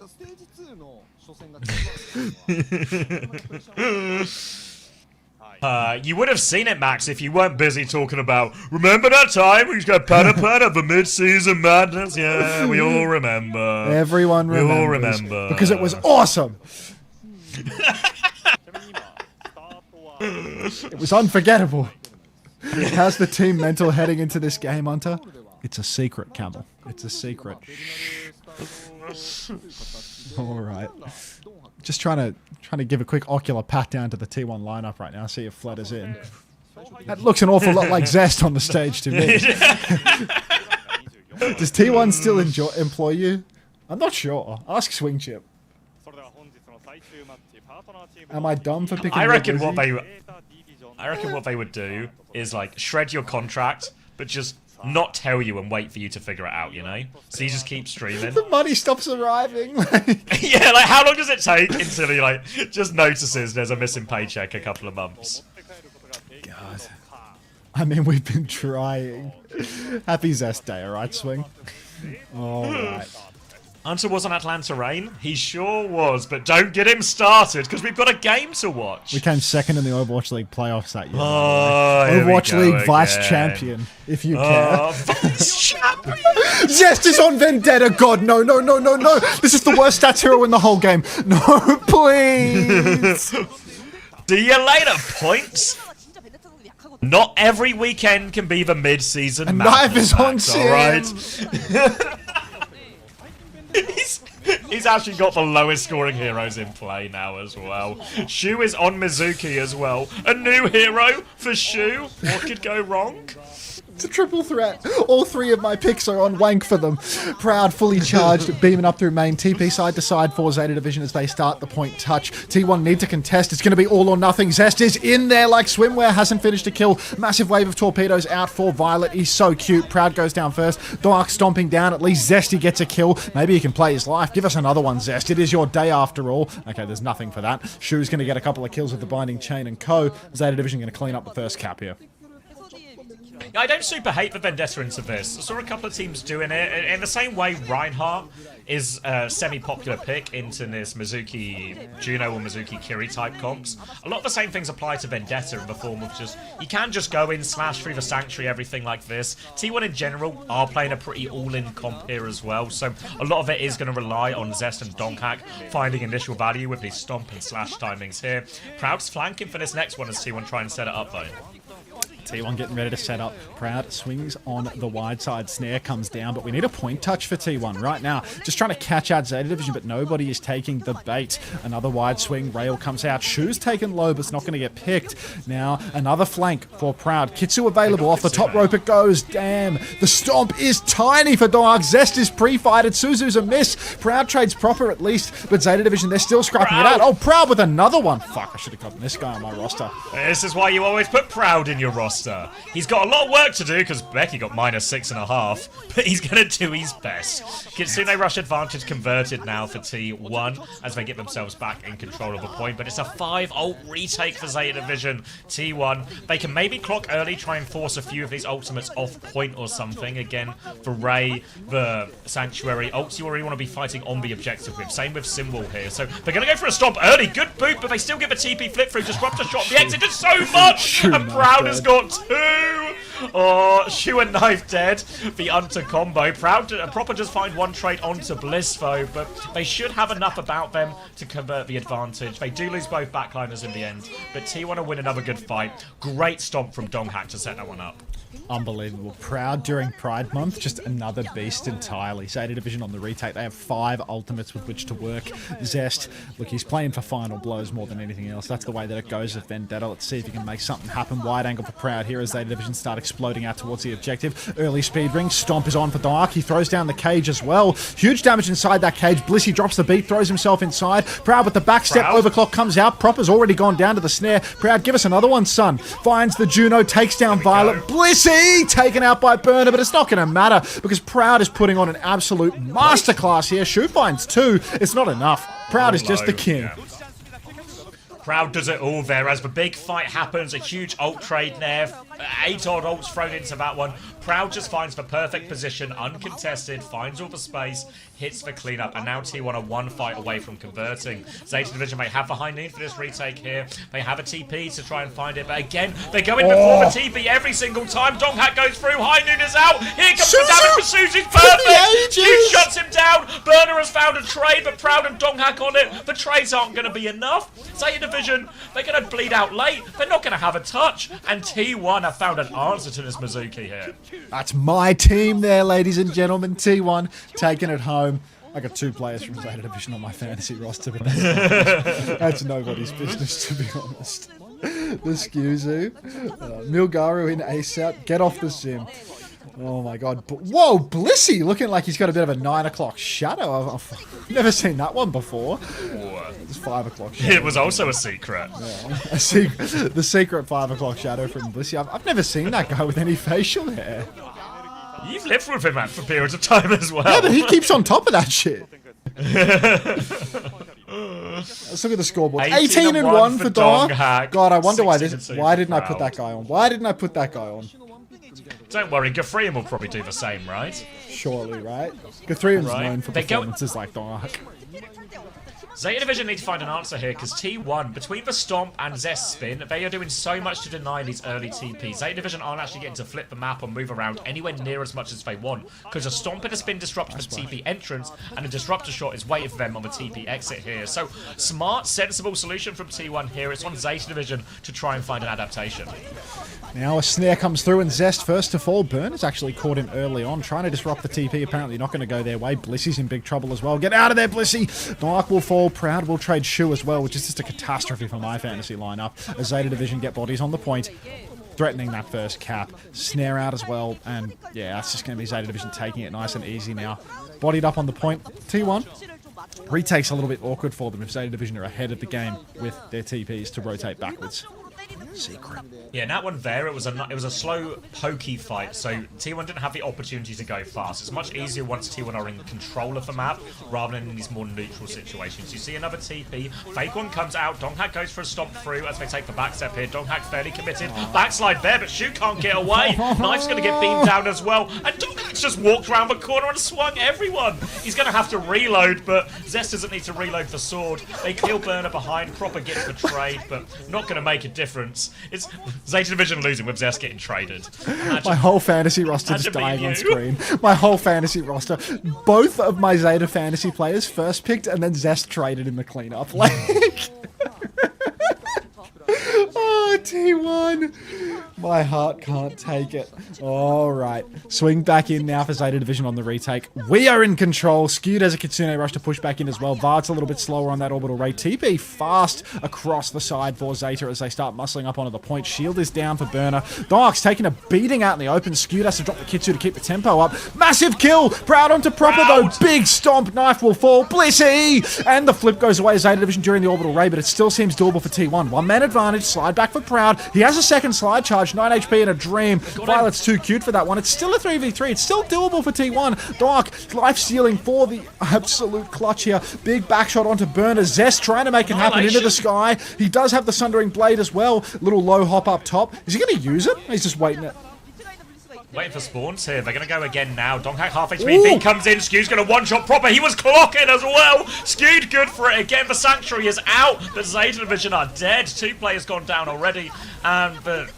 You would have seen it, Max, if you weren't busy talking about, remember that time we got Pata the mid-season madness? Yeah, we all remember. Everyone remembers. We all remember. Because it was awesome! It was unforgettable. How's the team mental heading into this game, Unter? It's a secret, Camel. It's a secret. Alright. Just trying to give a quick ocular pat down to the T1 lineup right now, see if Flutter's in. That looks an awful lot like Zest on the stage to me. Does T1 still employ you? I'm not sure. Ask Swing Chip. Am I dumb for picking I reckon Red Wizzy? what they would do is like shred your contract, but just not tell you and wait for you to figure it out, you know? So you just keep streaming. The money stops arriving. Yeah, like how long does it take until he like just notices there's a missing paycheck a couple of months? God. I mean, we've been trying. Happy Zest Day, alright, Swing? Alright. Unter was on Atlanta Rain. He sure was, but don't get him started because we've got a game to watch. We came second in the Overwatch League playoffs that year. Overwatch League vice champion, if you care. Vice champion! Zest is on Vendetta, God, no. This is the worst stats hero in the whole game. No, please! See you later, points. Not every weekend can be the mid-season. Knife is on all right. He's actually got the lowest scoring heroes in play now as well. Shu is on Mizuki as well. A new hero for Shu. What could go wrong? It's a triple threat. All three of my picks are on wank for them. Proud, fully charged, beaming up through main. TP side to side for Zeta Division as they start the point touch. T1 need to contest. It's going to be all or nothing. Zest is in there like swimwear. Hasn't finished a kill. Massive wave of torpedoes out for Violet. He's so cute. Proud goes down first. Dark stomping down. At least Zesty gets a kill. Maybe he can play his life. Give us another one, Zest. It is your day after all. Okay, there's nothing for that. Shu's going to get a couple of kills with the binding chain and co. Zeta Division going to clean up the first cap here. Yeah, I don't super hate the Vendetta into this. I saw a couple of teams doing it. In the same way, Reinhardt is a semi-popular pick into this Mizuki Juno or Mizuki Kiri type comps. A lot of the same things apply to Vendetta in the form of just, you can just go in, slash through the Sanctuary, everything like this. T1 in general are playing a pretty all-in comp here as well, so a lot of it is going to rely on Zest and Donghak finding initial value with these stomp and slash timings here. Proud's flanking for this next one as T1 try and set it up though. T1 getting ready to set up. Proud swings on the wide side. Snare comes down, but we need a point touch for T1 right now. Just trying to catch out Zeta Division, but nobody is taking the bait. Another wide swing. Rail comes out. Shu's taken low, but it's not going to get picked. Now, another flank for Proud. Kitsu available. Off the top rope it goes. Damn. The stomp is tiny for Dark. Zest is pre-fighted. Suzu's a miss. Proud trades proper at least, but Zeta Division, they're still scrapping it out. Oh, Proud with another one. Fuck, I should have gotten this guy on my roster. This is why you always put Proud in your roster. He's got a lot of work to do because Becky got -6.5, but he's going to do his best. Kitsune Rush advantage converted now for T1 as they get themselves back in control of the point, but it's a 5-ult retake for Zeta Division. T1, they can maybe clock early, try and force a few of these ultimates off point or something. Again, for Ray, the Sanctuary, ults you already want to be fighting on the objective with. Same with Symbol here. So they're going to go for a stomp early. Good boot, but they still give a TP flip through. Disruptor shot. The exit is so much, and Proud has got 2. Oh, Shu and Knife dead. The Unter combo. Proud to proper just find one trade onto Bliss though, but they should have enough about them to convert the advantage. They do lose both backliners in the end, but T1 will win another good fight. Great stomp from Donghak to set that one up. Unbelievable. Proud during Pride Month, just another beast entirely. Zeta Division on the retake. They have 5 ultimates with which to work. Zest, look, he's playing for final blows more than anything else. That's the way that it goes with Vendetta. Let's see if he can make something happen. Wide angle for Proud here as Zeta Division start exploding out towards the objective. Early speed ring. Stomp is on for Dark. He throws down the cage as well. Huge damage inside that cage. Blissey drops the beat, throws himself inside. Proud with the backstep. Overclock comes out. Proper's already gone down to the snare. Proud, give us another one, son. Finds the Juno, takes down Violet. Blissey taken out by Burner, but it's not going to matter because Proud is putting on an absolute masterclass here. Shu finds 2. It's not enough. Proud is just the king. Yeah. Proud does it all there as the big fight happens. A huge ult trade there. 8 odd ults thrown into that one. Proud just finds the perfect position, uncontested, finds all the space, hits the cleanup, and now T1 are 1 fight away from converting. Zeta Division may have the high noon for this retake here. They have a TP to try and find it, but again, they go in before the TP every single time. Donghak goes through, high noon is out. Here comes the damage for Suzu's perfect. Huge shuts him down. Burner has found a trade, but Proud and Donghak on it. The trades aren't going to be enough. Zeta Division, they're going to bleed out late. They're not going to have a touch, and T1 have found an answer to this Mizuki here. That's my team there, ladies and gentlemen. T1 taking it home. I got 2 players from Zeta Division on my fantasy roster, but that's nobody's business, to be honest. The Scuzu, Milgaru in ASAP. Get off the sim. Oh my god. Whoa, Blissey looking like he's got a bit of a 9 o'clock shadow. I've never seen that one before. It's 5 o'clock shadow. It was also a secret. Yeah, the secret 5 o'clock shadow from Blissey. I've never seen that guy with any facial hair. You've lived with him, man, for periods of time as well. Yeah, but he keeps on top of that shit. Let's look at the scoreboard. 18-1 for Dark. God, I wonder why this. Why didn't I put that guy on? Why didn't I put that guy on? Don't worry, Gafrian will probably do the same, right? Surely, right? Gafrian's known for performances like Dark. Zeta Division need to find an answer here, because T1, between the Stomp and Zest Spin, they are doing so much to deny these early TPs. Zeta Division aren't actually getting to flip the map or move around anywhere near as much as they want, because a Stomp and a Spin disrupt the TP entrance, and a Disruptor Shot is waiting for them on the TP exit here. So, smart, sensible solution from T1 here. It's on Zeta Division to try and find an adaptation. Now a snare comes through and Zest first to fall. Burner's actually caught him early on, trying to disrupt the TP. Apparently not going to go their way. Blissy's in big trouble as well. Get out of there, Blissy! Dark will fall. Proud will trade Shu as well, which is just a catastrophe for my fantasy lineup. As Zeta Division get bodies on the point, threatening that first cap. Snare out as well, and yeah, it's just going to be Zeta Division taking it nice and easy now. Bodied up on the point. T1. Retake's a little bit awkward for them if Zeta Division are ahead of the game with their TPs to rotate backwards. Secret. Yeah, in that one there, it was a slow, pokey fight, so T1 didn't have the opportunity to go fast. It's much easier once T1 are in control of the map, rather than in these more neutral situations. You see another TP, Fake One comes out, Donghack goes for a stomp through as they take the back step here. Donghack fairly committed, backslide there, but Shu can't get away. Knife's going to get beamed down as well, and Donghack's just walked around the corner and swung everyone. He's going to have to reload, but Zest doesn't need to reload the sword. They kill Burner behind, Proper gets the trade, but not going to make a difference. It's Zeta Division losing with Zest getting traded. My whole fantasy roster just dying on screen. My whole fantasy roster. Both of my Zeta fantasy players first picked and then Zest traded in the cleanup. Like... Oh, T1. My heart can't take it. All right. Swing back in now for Zeta Division on the retake. We are in control. Skewed as a Kitsune rush to push back in as well. Vard's a little bit slower on that orbital rate. TP fast across the side for Zeta as they start muscling up onto the point. Shield is down for Burner. Dark's taking a beating out in the open. Skewed has to drop the Kitsu to keep the tempo up. Massive kill. Proud onto Proper though. Big stomp. Knife will fall. Blissy! And the flip goes away. Zeta Division during the orbital ray, but it still seems doable for T1. One man advantage. Slide back for Proud. He has a second slide charge. 9 HP in a dream. Violet's too cute for that one. It's still a 3v3. It's still doable for T1. Dark, life stealing for the absolute clutch here. Big backshot onto Burner. Zest trying to make it happen into the sky. He does have the Sundering Blade as well. Little low hop up top. Is he going to use it? He's just waiting it. Waiting for spawns here. They're going to go again now. Donghack half HP. B comes in. Skew's going to one-shot Proper. He was clocking as well. Skewed good for it again. The Sanctuary is out. The Zeta Division are dead. 2 players gone down already. And the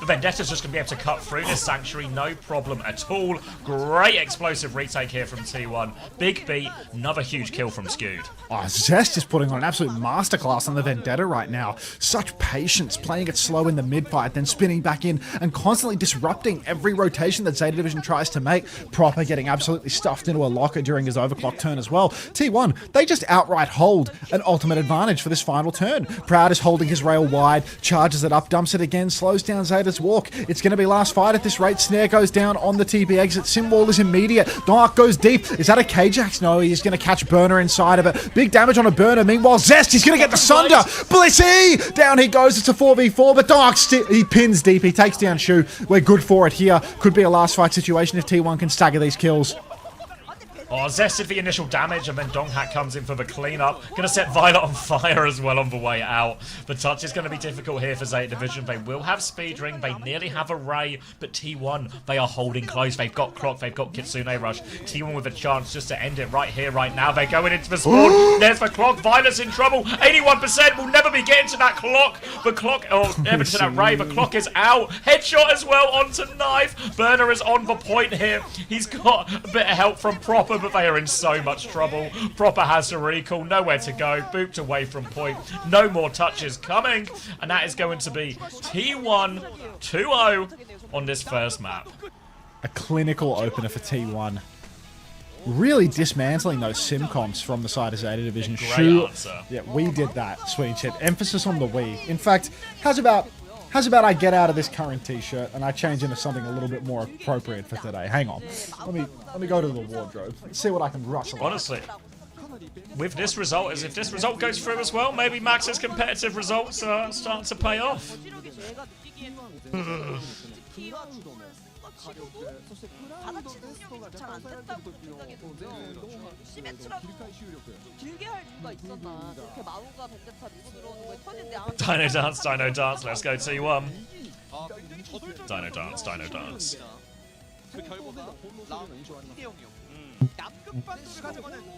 Vendetta's just going to be able to cut through this Sanctuary. No problem at all. Great explosive retake here from T1. Big beat. Another huge kill from Skewed. Oh, Zest is putting on an absolute masterclass on the Vendetta right now. Such patience, playing it slow in the mid-fight, then spinning back in and constantly disrupting every rotation that Zeta Division tries to make. Proper getting absolutely stuffed into a locker during his overclock turn as well. T1, they just outright hold an ultimate advantage for this final turn. Proud is holding his rail wide, charges it up, dumps it again, slows down Zeta's walk. It's going to be last fight at this rate. Snare goes down on the TP exit. Symbol is immediate. Dark goes deep. Is that a K-Jax? No, he's going to catch Burner inside of it. Big damage on a Burner. Meanwhile, Zest, he's going to get the Sunder. Blissy! Down he goes. It's a 4v4, but Dark, he pins deep. He takes down Shu. We're good for it here. Could be a last fight situation if T1 can stagger these kills. Oh, Zest did the initial damage, and then Donghack comes in for the cleanup. Gonna set Violet on fire as well on the way out. The touch is gonna be difficult here for Zeta Division. They will have Speed Ring, they nearly have a Ray, but T1, they are holding close. They've got Clock, they've got Kitsune Rush. T1 with a chance just to end it right here, right now. They're going into the spawn. There's the Clock. Violet's in trouble. 81% will never be getting to that Clock. The Clock, oh, never to that Ray. The Clock is out. Headshot as well onto Knife. Burner is on the point here. He's got a bit of help from Proper, but they are in so much trouble. Proper has to recall, nowhere to go, booped away from point, no more touches coming, and that is going to be T1 2-0 on this first map. A clinical opener for T1. Really dismantling those sim comps from the side of Zeta Division. Great answer. Yeah, we did that, sweet shit. Emphasis on the we. In fact, how's about I get out of this current t-shirt and I change into something a little bit more appropriate for today? Hang on. Let me go to the wardrobe. See what I can rustle. Honestly, with this result, as if this result goes through as well, maybe Max's competitive results start to pay off. Dino Dance, Dino Dance, let's go T1. Dino Dance, Dino Dance.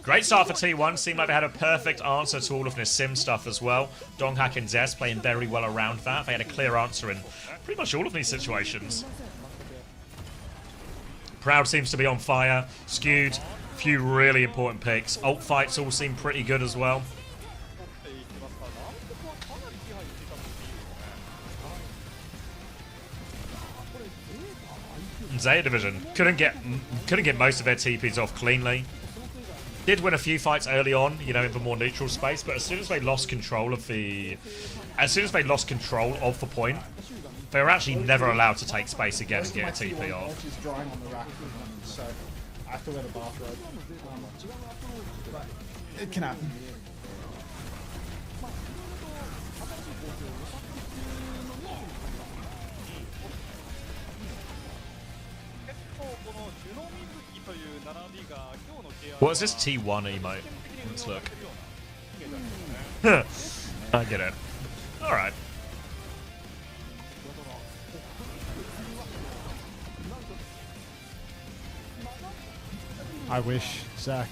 Great start for T1. Seemed like they had a perfect answer to all of their sim stuff as well. Donghak and Zest playing very well around that. They had a clear answer in pretty much all of these situations. Proud seems to be on fire. Skewed. Few really important picks. Ult fights all seem pretty good as well. Zeta Division couldn't get most of their TPs off cleanly. Did win a few fights early on, you know, in the more neutral space, but as soon as they lost control of the point, they were actually never allowed to take space again and get a TP off. Is drying on the Raccoon, so I have to wear the bathrobe. It can happen. What is this T1 emote? Let's look. I get it. Alright. I wish, Zach.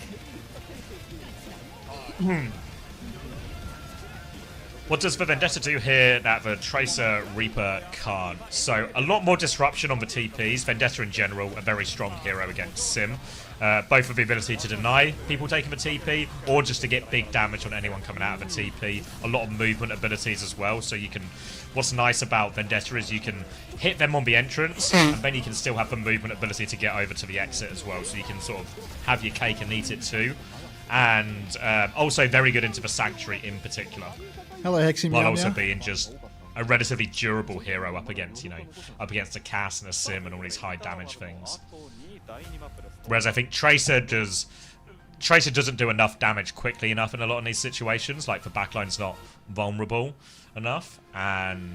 What does the Vendetta do here that the Tracer Reaper can't? So, a lot more disruption on the TPs. Vendetta in general, a very strong hero against Sim. Both with the ability to deny people taking the TP, or just to get big damage on anyone coming out of a TP. A lot of movement abilities as well, so you can... What's nice about Vendetta is you can hit them on the entrance, and then you can still have the movement ability to get over to the exit as well, so you can sort of have your cake and eat it too. And also very good into the Sanctuary in particular. Hello, Hexy. While also being just a relatively durable hero up against, you know, up against a Cass and a Sim and all these high damage things. Whereas I think Tracer doesn't do enough damage quickly enough in a lot of these situations. Like the backline's not vulnerable enough. And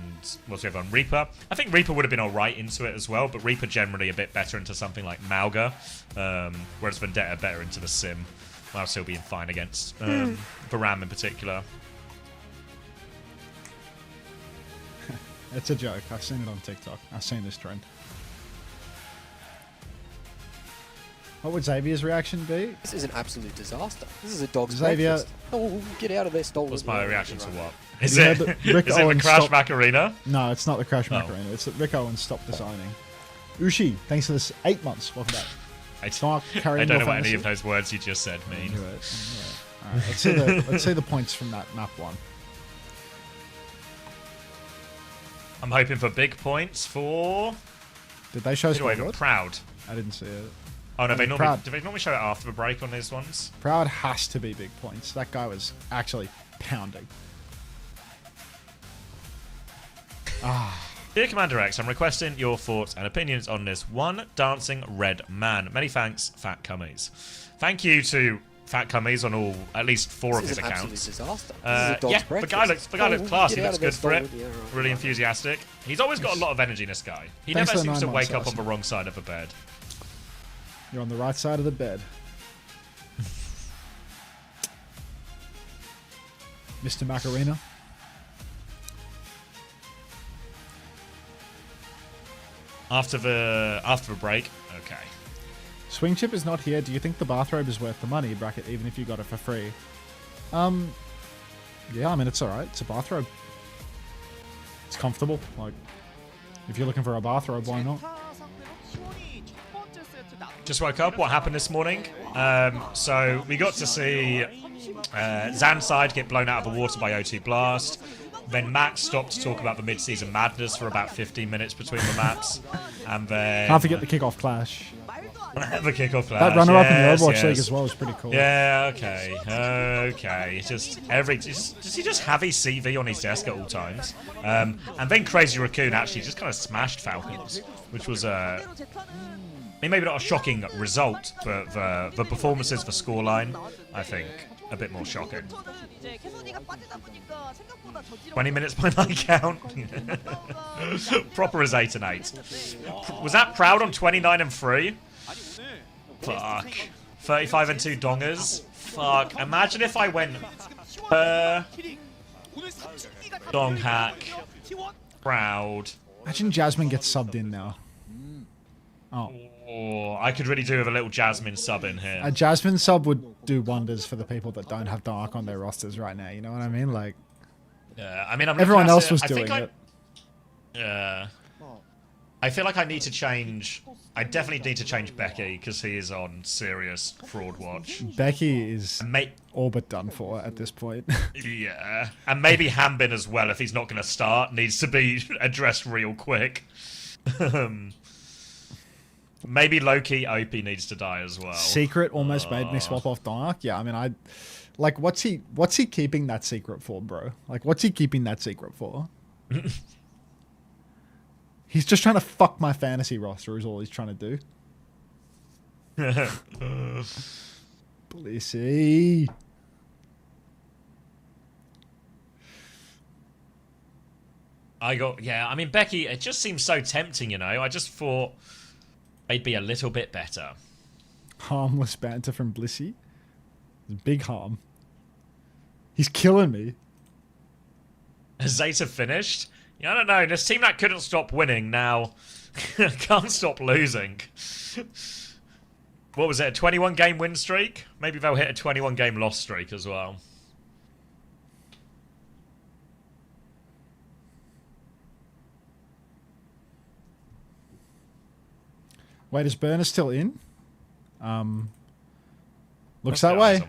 what's the other one? Reaper. I think Reaper would have been alright into it as well, but Reaper generally a bit better into something like Malga. Whereas Vendetta better into the Sim, while still being fine against the Ram in particular. It's a joke. I've seen it on TikTok. I've seen this trend. What would Xavier's reaction be? This is an absolute disaster. This is a dog's Xavier, breakfast. Oh, get out of there, stolen. What's my reaction to what? Is Is it it the Crash Macarena? No, it's not the Crash Macarena. It's that Rick Owens stopped designing. Ushi, thanks for this 8 months. Welcome back. I don't know what any of those words you just said mean. Alright, let's see the points from that map one. I'm hoping for big points for... Did they show scoreboard? Proud. I didn't see it. Oh no, do they normally show it after the break on these ones? Proud has to be big points. That guy was actually pounding. Dear Commander X, I'm requesting your thoughts and opinions on this one dancing red man. Many thanks, Fat Cummies. Thank you to Fat Cummies on at least 4 of his accounts. Disaster. Yeah, the guy looks classy. He looks good for it. Really enthusiastic. He's always got a lot of energy, this guy. He never seems to wake up on the wrong side of the bed. You're on the right side of the bed. Mr. Macarena. After the break, okay. Swing Chip is not here. Do you think the bathrobe is worth the money? Bracket, even if you got it for free. Yeah, I mean, it's alright. It's a bathrobe. It's comfortable. Like, if you're looking for a bathrobe, why not? Just woke up. What happened this morning? So we got to see Zanside get blown out of the water by O2 Blast. Then Matt stopped to talk about the mid-season madness for about 15 minutes between the maps. And then... Can't forget the kickoff clash. The kickoff clash. That runner-up in the Overwatch League as well is pretty cool. Yeah, okay. Okay. Does he just have his CV on his desk at all times? And then Crazy Raccoon actually just kind of smashed Falcons, which was I mean, maybe not a shocking result, but the performances, the scoreline, I think, a bit more shocking. 20 minutes by my count. Proper as 8 and 8. Was that Proud on 29 and 3? Fuck. 35 and 2 dongers. Fuck. Imagine if I went Dong Hack, Proud. Imagine Jasmine gets subbed in now. Oh, I could really do with a little Jasmine sub in here. A Jasmine sub would do wonders for the people that don't have Dark on their rosters right now. You know what I mean? Like, yeah, I mean, everyone else was doing it. Yeah. I feel like I need to change. I definitely need to change Becky because he is on serious fraud watch. Becky is all but done for at this point. Yeah, and maybe Hambin as well, if he's not going to start, needs to be addressed real quick. Maybe Loki OP needs to die as well. Secret almost made me swap off Dark. Yeah, I mean, like, what's he keeping that secret for, bro? Like, what's he keeping that secret for? He's just trying to fuck my fantasy roster is all he's trying to do. Blissey. I mean, Becky, it just seems so tempting, you know? I just thought they'd be a little bit better. Harmless banter from Blissey. Big harm. He's killing me. Has Zeta finished? Yeah, I don't know. This team that couldn't stop winning now can't stop losing. What was it, a 21-game win streak? Maybe they'll hit a 21-game loss streak as well. Wait, is Burner still in? Looks that way.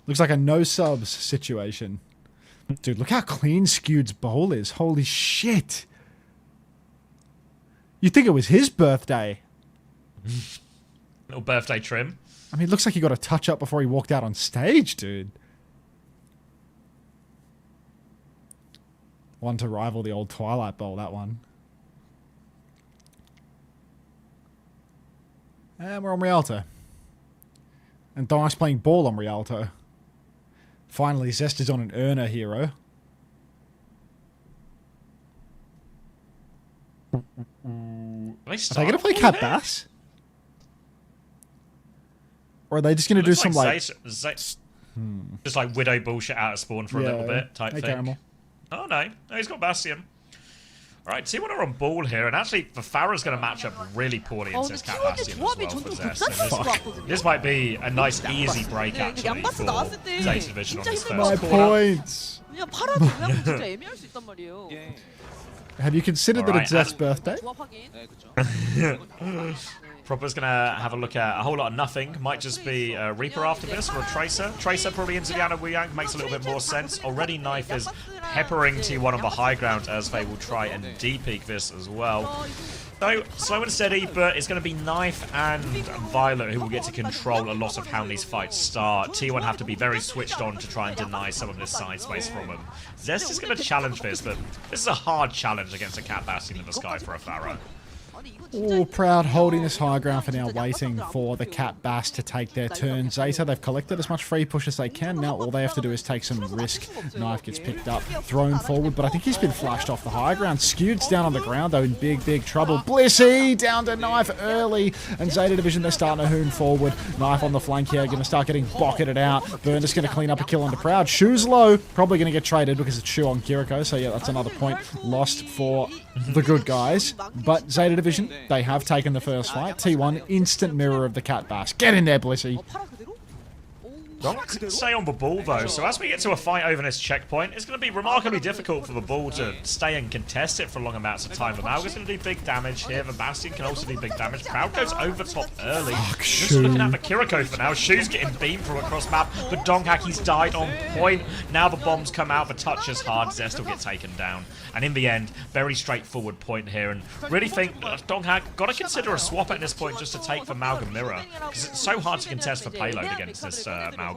Looks like a no subs situation. Dude, look how clean Skewed's bowl is. Holy shit. You'd think it was his birthday. Little birthday trim. I mean, it looks like he got a touch up before he walked out on stage, dude. One to rival the old Twilight Bowl, that one. And we're on Rialto. And Dark's playing ball on Rialto. Finally, Zest is on an earner hero. Are they going to play Cat Bass? Or are they just going to do some like... Just like Widow bullshit out of spawn for a little bit type thing. Caramel. Oh no, he's got Bastion. Alright, T1 are on ball here, and actually, the Farah's going to match up really poorly against this Cat Bastion as well for Zest. This might be a nice, easy break, actually, for Zeta Division on this first My quarter. points! Have you considered that it's Zest's birthday? Proper's going to have a look at a whole lot of nothing. Might just be a Reaper after this, or a Tracer. Tracer probably into Yana Wuyang makes a little bit more sense. Already Knife is peppering T1 on the high ground as they will try and D-peak this as well. So, slow and steady, but it's going to be Knife and Violet who will get to control a lot of how these fights start. T1 have to be very switched on to try and deny some of this side space from them. Zest is going to challenge this, but this is a hard challenge against a Cat Bastion in the sky for a Pharaoh. All Proud holding this high ground for now, waiting for the Cat Bass to take their turn. Zeta, they've collected as much free push as they can. Now all they have to do is take some risk. Knife gets picked up, thrown forward, but I think he's been flashed off the high ground. Skewed's down on the ground, though, in big, big trouble. Blissey down to Knife early, and Zeta Division, they're starting to hoon forward. Knife on the flank here, going to start getting bocketed out. Burner's going to clean up a kill on the Proud. Shoe's low, probably going to get traded because it's Shoe on Kiriko, so yeah, that's another point lost for the good guys. But Zeta Division, they have taken the first fight. T1, instant mirror of the Cat Bass. Get in there, Blissey. Stay on the ball though, so as we get to a fight over this checkpoint, it's going to be remarkably difficult for the ball to stay and contest it for long amounts of time. The Malga's going to do big damage here, the Bastion can also do big damage. Proud goes over top early. Just looking at the Kiriko for now, Shoe's getting beamed from across map, but Donghak, he's died on point. Now the bombs come out, the touch is hard, Zest will get taken down. And in the end, very straightforward point here, and really think Donghak got to consider a swap at this point just to take the Malga mirror, because it's so hard to contest for payload against this Malga.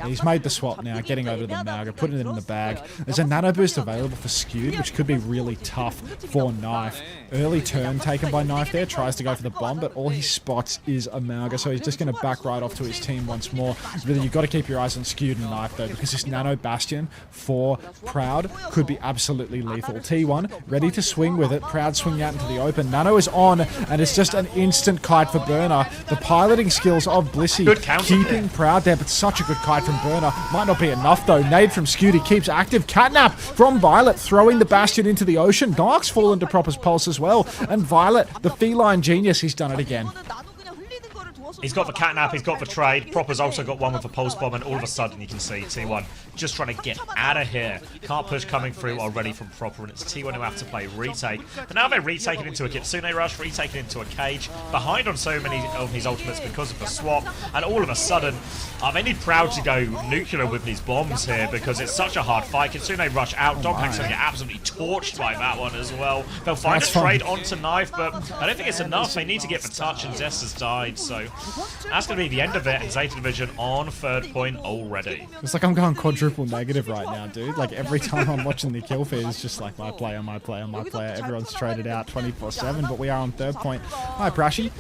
He's made the swap now, getting over to the Malga, putting it in the bag. There's a nano boost available for Skewed, which could be really tough for Knife. Early turn taken by Knife there, tries to go for the bomb, but all he spots is a Malga, so he's just going to back right off to his team once more. Really, you've got to keep your eyes on Skewed and Knife, though, because this nano Bastion for Proud could be absolutely lethal. T1 ready to swing with it. Proud swinging out into the open. Nano is on, and it's just an instant kite for Burner. The piloting skills of Blissey keeping Proud there, but such such a good kite from Burner. Might not be enough though. Nade from Scooty keeps active. Catnap from Violet, throwing the Bastion into the ocean. Dark's fallen to Proper's pulse as well. And Violet, the feline genius, he's done it again. He's got the catnap, he's got the trade. Proper's also got one with the pulse bomb, and all of a sudden you can see T1 just trying to get out of here. Can't push coming through already from Proper, and it's T1 who have to play retake. But now they're retaking into a Kitsune Rush, retaking into a cage, behind on so many of his ultimates because of the swap, and all of a sudden, they need Proud to go nuclear with these bombs here because it's such a hard fight. Kitsune Rush out, Doghack's going to get absolutely torched by that one as well. They'll find a trade onto Knife, but I don't think it's enough. They need to get the touch, and Zest has died, so that's going to be the end of it, and Zeta Division on 3rd point already. It's like I'm going quadruple negative right now, dude. Like every time I'm watching the kill feed, it's just like my player, my player, my player. Everyone's traded out 24/7, but we are on 3rd point. Hi, Brashy.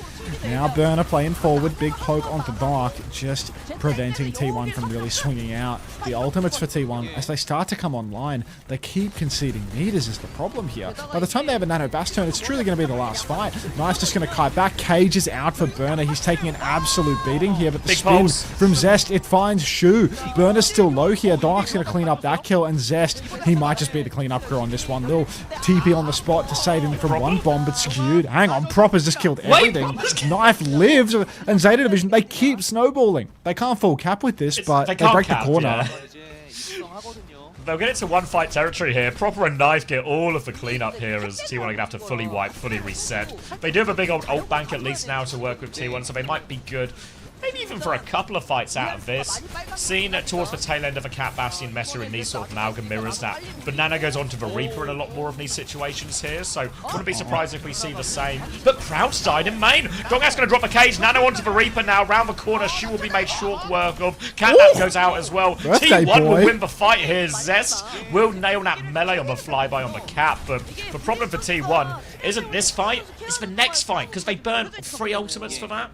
Now Burner playing forward, big poke onto Dark, just preventing T1 from really swinging out. The ultimates for T1, as they start to come online, they keep conceding meters is the problem here. By the time they have a Nano Bass turn, it's truly going to be the last fight. Knife's just going to kite back. Cage is out for Burner. He's taking an absolute beating here, but the spin from Zest, it finds Shu. Burner's still low here. Dark's going to clean up that kill, and Zest, he might just be the cleanup crew on this one. Little TP on the spot to save him from one bomb, but Skewed. Hang on, Proper's just killed everything. Knife lives, and Zeta Division, they keep snowballing. They can't full cap with this, but they break the corner. Yeah. They'll get into one fight territory here. Proper and Knife get all of the cleanup here as T1 are going to have to fully wipe, fully reset. They do have a big old ult bank at least now to work with T1, so they might be good. Maybe even for a couple of fights out of this. Seen towards the tail end of a Cat Bastion Messer in these sort of amalgam mirrors that Banana goes on to the Reaper in a lot more of these situations here, so wouldn't be surprised if we see the same. But Proud's died in main. Doghack's going to drop a cage. Nano onto the Reaper now. Round the corner, Shu will be made short work of. Catnap goes out as well. T1 will win the fight here. Zest will nail that melee on the flyby on the Cap, but the problem for T1 isn't this fight, it's the next fight, because they burn 3 ultimates for that.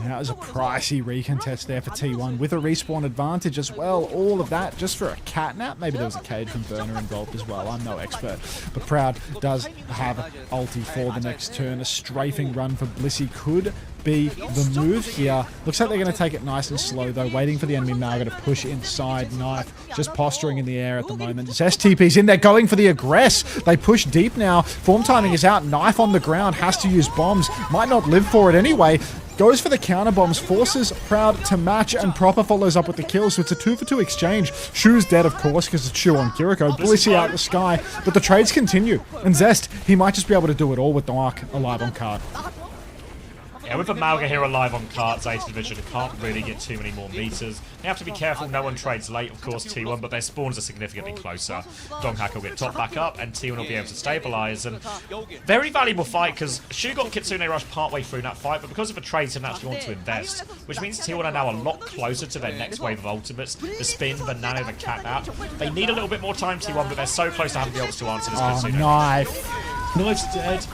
That was a pricey recontest there for T1 with a respawn advantage as well. All of that just for a catnap. Maybe there was a cage from Burner involved as well. I'm no expert. But Proud does have ulti for the next turn. A strafing run for Blissey could be the move here. Looks like they're going to take it nice and slow though, waiting for the enemy Malga to push inside. Knife just posturing in the air at the moment. Zest TP's in there, going for the aggress. They push deep now. Form timing is out. Knife on the ground, has to use bombs. Might not live for it anyway. Goes for the counter bombs, forces Proud to match, and Proper follows up with the kill, so it's a 2-for-2 exchange. Shu's dead, of course, because it's Shu on Kiriko. Blissey out the sky, but the trades continue. And Zest, he might just be able to do it all with Dark alive on card. Yeah, with Amalga here alive on cart, Zeta Division can't really get too many more meters. They have to be careful, no one trades late, of course, T1, but their spawns are significantly closer. Doghack will get top back up, and T1 will be able to stabilize. And very valuable fight, because Shu got Kitsune Rush partway through that fight, but because of the trades, he didn't actually want to invest, which means T1 are now a lot closer to their next wave of ultimates. The spin, the nano, the catnap. They need a little bit more time, T1, but they're so close to having the ults to answer this Kitsune Rush. Knife's dead.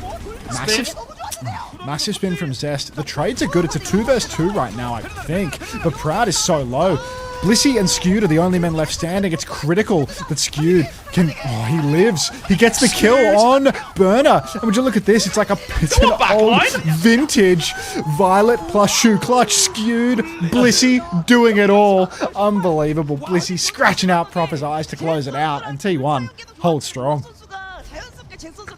Massive spin from Zest. The trades are good. It's a 2v2 right now, I think. But Proud is so low. Blissey and Skewed are the only men left standing. It's critical that Skewed can... Oh, he lives. He gets the kill on Burner. And would you look at this? It's like it's an old vintage Violet plus Shu clutch. Skewed, Blissey doing it all. Unbelievable. Blissey scratching out Proper's eyes to close it out. And T1 holds strong.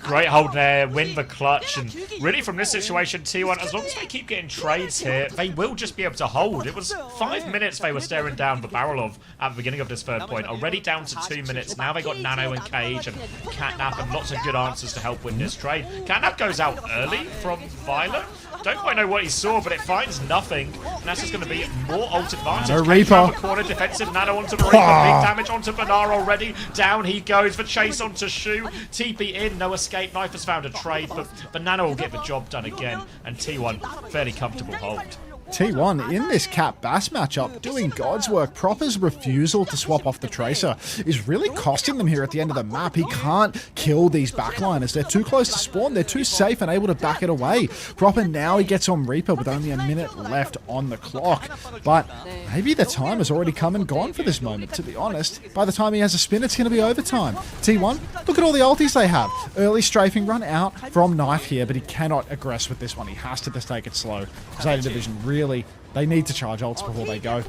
Great hold there, win the clutch, and really from this situation, T1, as long as they keep getting trades here, they will just be able to hold. It was 5 minutes they were staring down the barrel of at the beginning of this 3rd point, already down to 2 minutes. Now they got Nano and Cage and Catnap and lots of good answers to help win this trade. Catnap goes out early from Violet. Don't quite know what he saw, but it finds nothing, and that's just going to be more ult advantage. Nano Reaper. Around the corner, defensive Nano onto the Reaper, big damage onto Banar already. Down he goes for chase onto Shu. TP in, no escape. Knife has found a trade, but Banana will get the job done again, and T1 fairly comfortable hold. T1 in this Cat Bass matchup doing God's work. Proper's refusal to swap off the Tracer is really costing them here at the end of the map. He can't kill these backliners. They're too close to spawn. They're too safe and able to back it away. Proper now he gets on Reaper with only a minute left on the clock. But maybe the time has already come and gone for this moment, to be honest. By the time he has a spin, it's going to be overtime. T1, look at all the ultis they have. Early strafing run out from Knife here, but he cannot aggress with this one. He has to just take it slow. Zeta Division really, they need to charge ults before they go.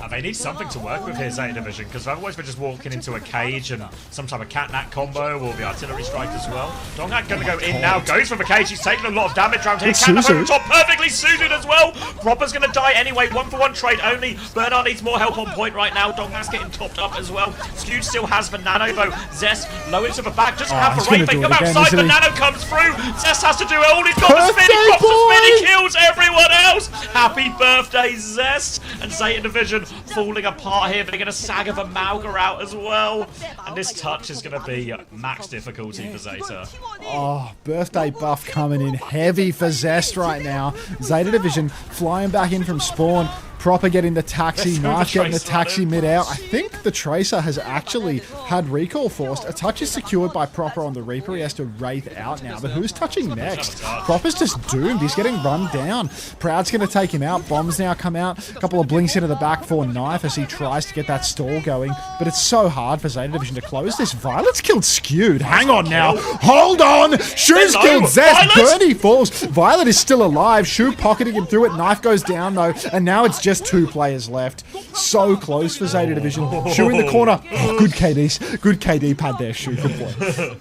They need something to work with here, Zeta Division, because otherwise we're just walking into a cage and some type of cat-nat combo or the artillery strike as well. Donghak going to go in now, goes for the cage. He's taking a lot of damage around here. Cat over the top, perfectly suited as well. Proper's going to die anyway. 1-for-1 trade only. Bernard needs more help on point right now. Donghak's getting topped up as well. Skewed still has the nano though. Zest low into the back, doesn't have the rate. They come outside, the nano comes through. Zest has to do it all. He's got the spin. He pops the spin. He kills everyone else. Happy birthday, Zest. And Zeta Division falling apart here, but they're going to Saga the Malga out as well. And this touch is going to be max difficulty for Zeta. Oh, birthday buff coming in heavy for Zest right now. Zeta Division flying back in from spawn. Proper getting the taxi, Knife getting the taxi mid-out. I think the Tracer has actually had recall forced. A touch is secured by Proper on the Reaper. He has to Wraith out now, but who's touching next? Proper's just doomed. He's getting run down. Proud's going to take him out. Bombs now come out. A couple of blinks into the back for Knife as he tries to get that stall going, but it's so hard for Zeta Division to close this. Violet's killed Skewed. Hang on now. Hold on. Shu's killed Zest. Bernie falls. Violet is still alive. Shu pocketing him through it. Knife goes down though, and now it's just 2 players left. So close for Zeta Division. Shu in the corner. Oh, good KDs. Good KD pad there, Shu. Good play.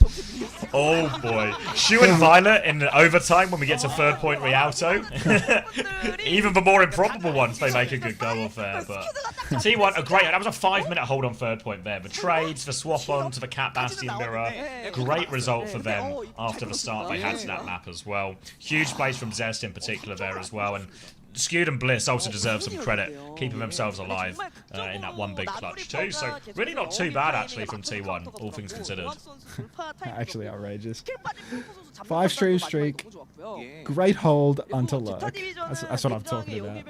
Oh boy. Shu and Violet in the overtime when we get to 3rd point Rialto. Even the more improbable ones, they make a good go off there. But T1, a great. That was a 5-minute hold on 3rd point there. The trades, the swap on to the Cat Bastion mirror. Great result for them after the start they had to that map as well. Huge plays from Zest in particular there as well. And Skewed and Bliss also deserve some credit, keeping themselves alive in that one big clutch too. So really not too bad actually from T1, all things considered. Actually outrageous. 5-stream streak. Great hold unto Lurk. That's what I'm talking about.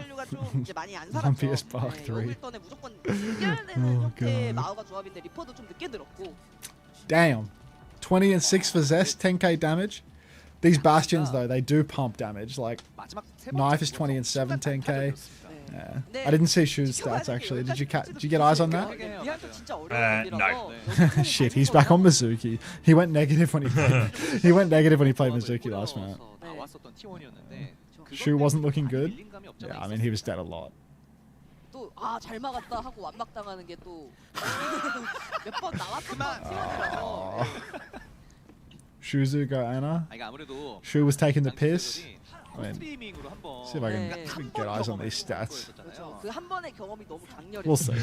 Lumpiest Bark 3. Oh god. Damn. 20 and 6 for Zest, 10k damage. These Bastions, though, they do pump damage. Like, Knife is 20 and 7, 10k. Yeah. I didn't see Shu's stats, actually. Did you get eyes on that? No. Shit, he's back on Mizuki. He went negative when he played, Mizuki last minute. Shu wasn't looking good. Yeah, I mean, he was dead a lot. Shuzugo Anna. Shu was taking the piss. I mean, see if I can get eyes on these stats. We'll see.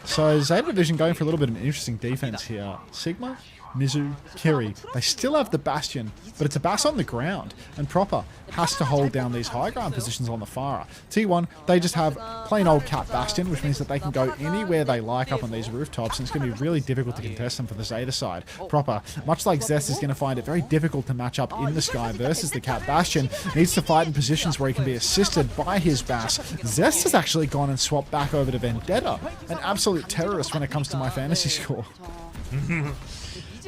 So Zeta Division going for a little bit of an interesting defense here. Sigma, Mizu, Kiri. They still have the Bastion, but it's a Bass on the ground, and Proper has to hold down these high ground positions on the Farah. T1, they just have plain old Cat Bastion, which means that they can go anywhere they like up on these rooftops, and it's going to be really difficult to contest them for the Zeta side. Proper, much like Zest, is going to find it very difficult to match up in the sky versus the Cat Bastion. Needs to fight in positions where he can be assisted by his Bass. Zest has actually gone and swapped back over to Vendetta, an absolute terrorist when it comes to my fantasy score.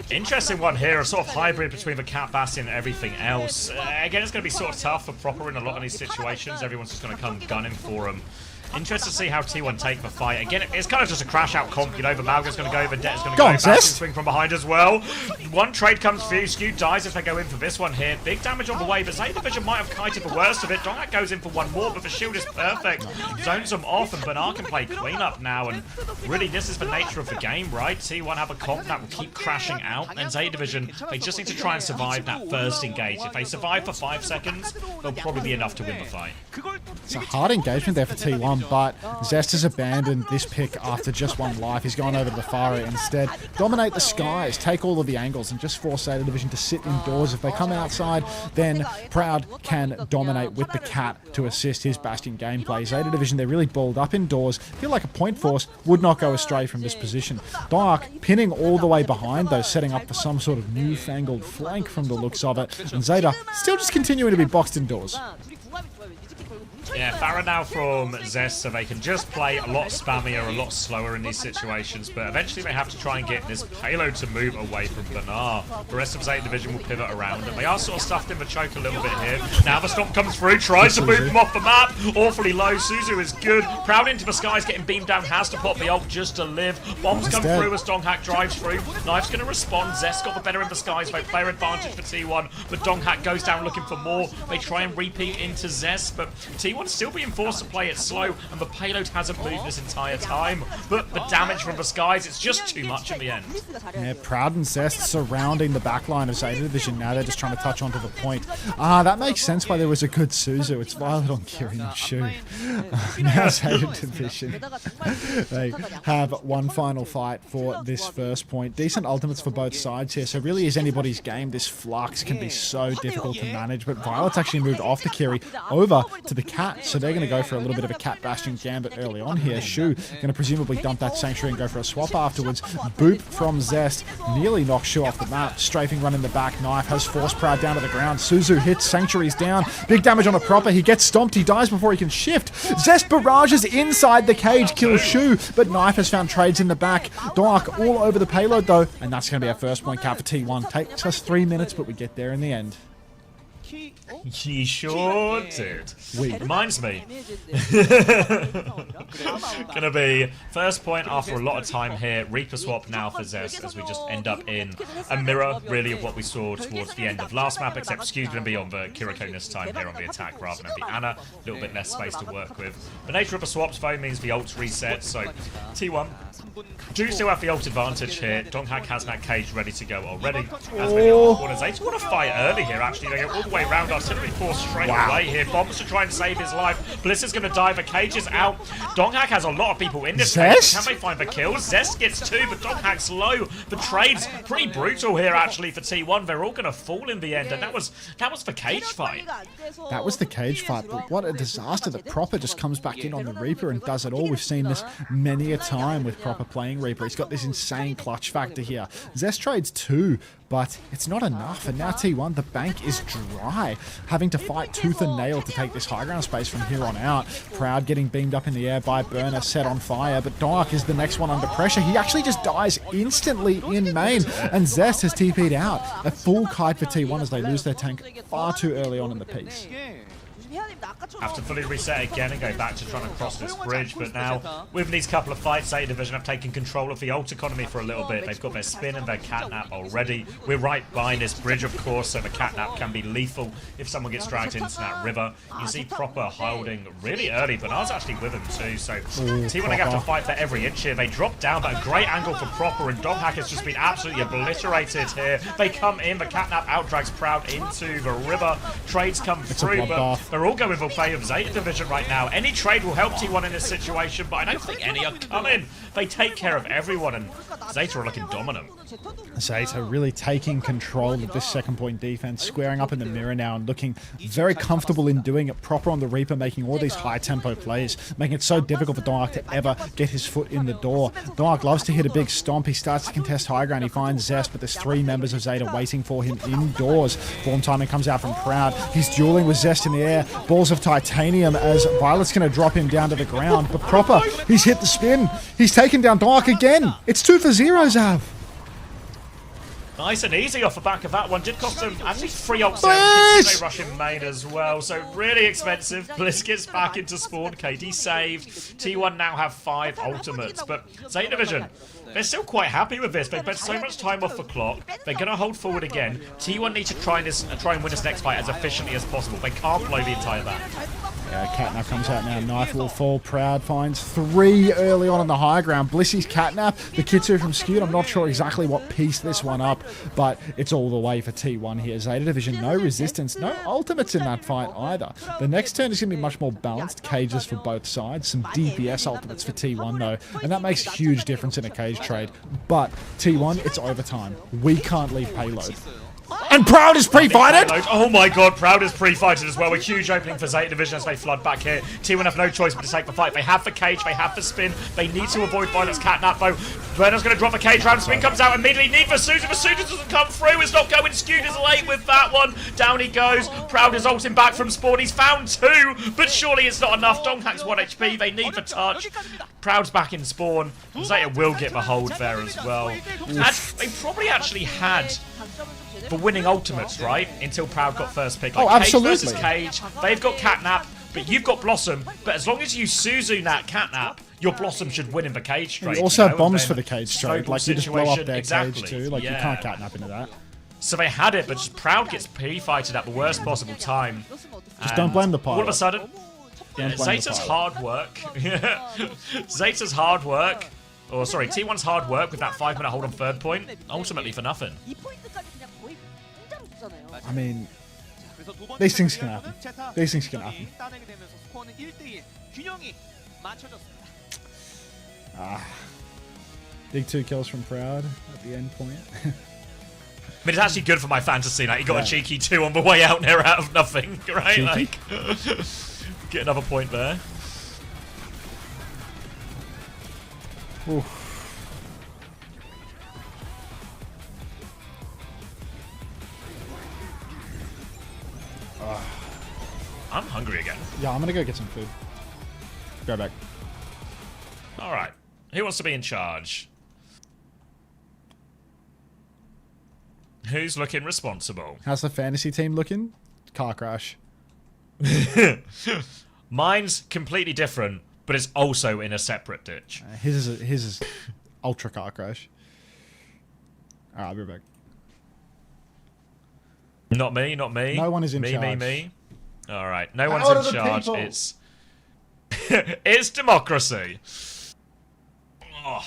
Interesting one here, a sort of hybrid between the Cat Bastion and everything else. Again, it's going to be sort of tough for Proper in a lot of these situations. Everyone's just going to come gunning for him. Interested to see how T1 take the fight. Again, it's kind of just a crash out comp, you know. The Malga's going to go, Vendetta's going to go, Bastion swing from behind as well. One trade comes through, Skew dies if they go in for this one here. Big damage on the way, but Zeta Division might have kited the worst of it. Donghak goes in for one more, but the shield is perfect. Zones them off, and Bernard can play cleanup now, and really this is the nature of the game, right? T1 have a comp that will keep crashing out, and Zeta Division, they just need to try and survive that first engage. If they survive for 5 seconds, they'll probably be enough to win the fight. It's a hard engagement there for T1, but Zest has abandoned this pick after just 1 life. He's gone over to the Farah instead. Dominate the skies, take all of the angles, and just force Zeta Division to sit indoors. If they come outside, then Proud can dominate with the Cat to assist his Bastion gameplay. Zeta Division, they're really balled up indoors. Feel like a point force would not go astray from this position. Dark pinning all the way behind, though, setting up for some sort of newfangled flank from the looks of it. And Zeta still just continuing to be boxed indoors. Yeah, Farah now from Zest, so they can just play a lot spammier, a lot slower in these situations, but eventually they have to try and get this payload to move away from Bernard. The rest of Zeta Division will pivot around, and they are sort of stuffed in the choke a little bit here. Now the stomp comes through, tries to move them off the map, awfully low. Suzu is good. Proud into the skies, getting beamed down, has to pop the ult just to live. Bombs come through as Donghak drives through. Knife's going to respond. Zest got the better in the skies, by player advantage for T1, but Donghak goes down looking for more. They try and repeat into Zest, but T1 T1's still being forced to play it slow, and the payload hasn't moved this entire time. But the damage from the skies, it's just too much in the end. Yeah, Proud and Zest surrounding the backline of Zeta Division. Now they're just trying to touch onto the point. That makes sense why there was a good Suzu. It's Violet on Kiri and Shu. Now Zeta Division. They have one final fight for this first point. Decent ultimates for both sides here, so really is anybody's game. This flux can be so difficult to manage, but Violet's actually moved off the Kiri over to the Cat, so they're going to go for a little bit of a Cat Bastion gambit early on here. Shu going to presumably dump that Sanctuary and go for a swap afterwards. Boop from Zest nearly knocks Shu off the map. Strafing run in the back. Knife has forced Proud down to the ground. Suzu hits. Sanctuary's down. Big damage on a Proper. He gets stomped. He dies before he can shift. Zest barrages inside the cage, kills Shu, but Knife has found trades in the back. Dark all over the payload though, and that's going to be our first point cap for T1. Takes us 3 minutes, but we get there in the end. He sure did. Reminds me. Gonna be first point after a lot of time here. Reaper swap now for Zest as we just end up in a mirror, really, of what we saw towards the end of last map, except Skew's gonna be on the Kiriko this time here on the attack rather than the Ana. A little bit less space to work with. The nature of the swaps, though, means the ult's reset, so T1 do still have the ult advantage here. Donghak has that cage ready to go already. As many on the corners. They just want to fight early here, actually. They go all the way around. Artillery force straight away here. Bombs to try and save his life. Bliss is going to die. The cage is out. Donghak has a lot of people in this cage. Can they find the kills? Zest gets 2, but Donghak's low. The trade's pretty brutal here, actually, for T1. They're all going to fall in the end, and that was the cage fight. That was the cage fight, but what a disaster that Proper just comes back in on the Reaper and does it all. We've seen this many a time with Proper playing Reaper. He's got this insane clutch factor here. Zest trades 2, but it's not enough, and now T1, the bank is dry, having to fight tooth and nail to take this high ground space from here on out. Proud getting beamed up in the air by Burner, set on fire, but Dark is the next one under pressure. He actually just dies instantly in main, and Zest has TP'd out. A full kite for T1 as they lose their tank far too early on in the piece. Have to fully reset again and go back to trying to cross this bridge, but now with these couple of fights, Zeta Division have taken control of the ult economy for a little bit. They've got their spin and their catnap already. We're right behind this bridge, of course, so the catnap can be lethal if someone gets dragged into that river. You see Proper holding really early. Bernard's actually with him too, so T1 they have to fight for every inch here. They drop down, but a great angle for Proper, and Donghak has just been absolutely obliterated here. They come in, the catnap outdrags Proud into the river. Trades come through, but they're all going for play of Zeta Division right now. Any trade will help T1 in this situation, but I don't think any are coming. They take care of everyone, and Zeta are looking dominant. Zeta really taking control of this second point defense, squaring up in the mirror now and looking very comfortable in doing it. Proper on the Reaper, making all these high tempo plays, making it so difficult for Dark to ever get his foot in the door. Dark loves to hit a big stomp. He starts to contest high ground. He finds Zest, but there's 3 members of Zeta waiting for him indoors. Form timing comes out from Proud. He's dueling with Zest in the air. Balls of titanium as Violet's going to drop him down to the ground. But Proper, he's hit the spin. He's taken down Dark again. It's 2 for 0, Zav. Nice and easy off the back of that one. Did cost them actually 3 ults there. They rush in main as well, so really expensive. Bliss gets back into spawn. KD saved. T1 now have 5 ultimates, but Zeta Division, they're still quite happy with this. They've bet so much time off the clock. They're going to hold forward again. T1 need to try and win this next fight as efficiently as possible. They can't blow the entire back. Yeah, Catnap comes out now. Knife will fall. Proud finds 3 early on the high ground. Blissy's Catnap, the Kitsu from Skewed. I'm not sure exactly what piece this one up, but it's all the way for T1 here. Zeta Division, no resistance, no ultimates in that fight either. The next turn is going to be much more balanced. Cages for both sides. Some DPS ultimates for T1 though, and that makes a huge difference in a cage trade. But T1, it's overtime. We can't leave payload. And Proud is pre-fighted! Oh my god, Proud is pre-fighted as well. A huge opening for Zeta Division as they flood back here. T1 have no choice but to take the fight. They have the cage, they have the spin. They need to avoid Violet's catnap though. Burner's going to drop the cage round. Spin comes out immediately. Need for Suzu. The Suzu doesn't come through. It's not going. Skewed is late with that one. Down he goes. Proud is ulting back from spawn. He's found 2, but surely it's not enough. Donghak's 1 HP. They need the touch. Proud's back in spawn. Zeta will get the hold there as well. And they probably actually had the winning ultimates, right? Until Proud got first pick. Like, oh, absolutely. Cage versus Cage. They've got Catnap, but you've got Blossom. But as long as you Suzu that Catnap, your Blossom should win in the cage trade. You also have bombs for the cage trade. Like, you just blow up their cage too. Like, yeah. You can't Catnap into that. So they had it, but just Proud gets pre-fighted at the worst possible time. Just don't blame the pilot. All of a sudden, Don't blame the Zeta's pilot. hard work. Zeta's hard work. Or sorry, T1's hard work with that 5-minute hold on third point, ultimately for nothing. 2포인트까지 그냥 거의 공짜로 줬잖아요. I mean, 그래서 두 번째 these things can 세트 happen. 제타 These things can 득점이 happen. 따내게 되면서 스코어는 1대1 균형이 맞춰졌습니다. Big 2 kills from Proud at the end point. I mean, it's actually good for my fantasy. Like, he got a cheeky 2 on the way out there out of nothing, right? Cheeky? Like, get another point there. Oof. I'm hungry again. Yeah, I'm gonna go get some food. Go back. All right. Who wants to be in charge? Who's looking responsible? How's the fantasy team looking? Car crash. Mine's completely different, but it's also in a separate ditch. His is ultra car crash. Alright, I'll be back. Not me, not me. No one is in me, charge. Me. All right, no Power one's of in the charge. people. It's it's democracy. Oh.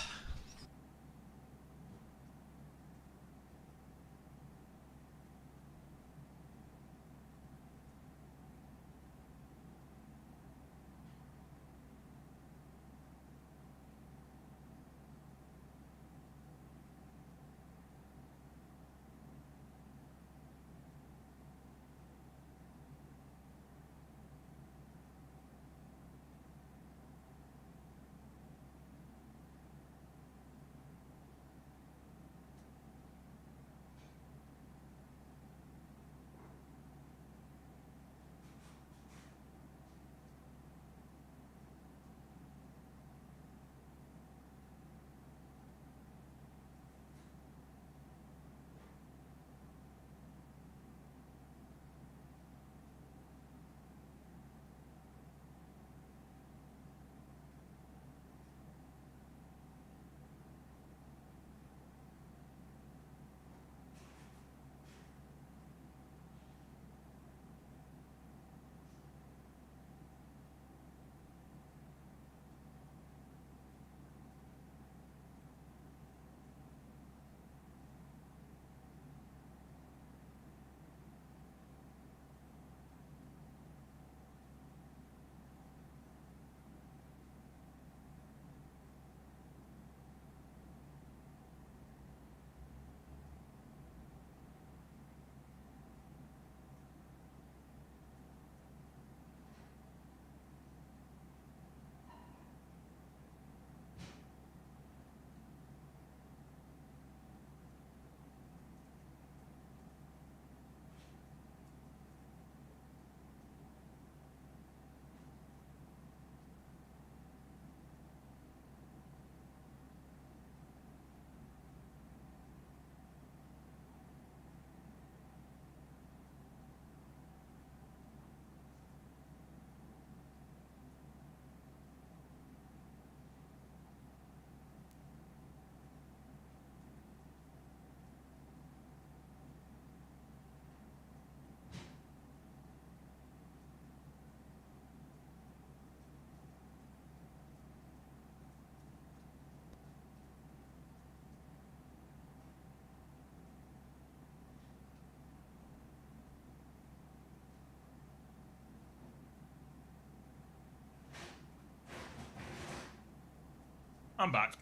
I'm back.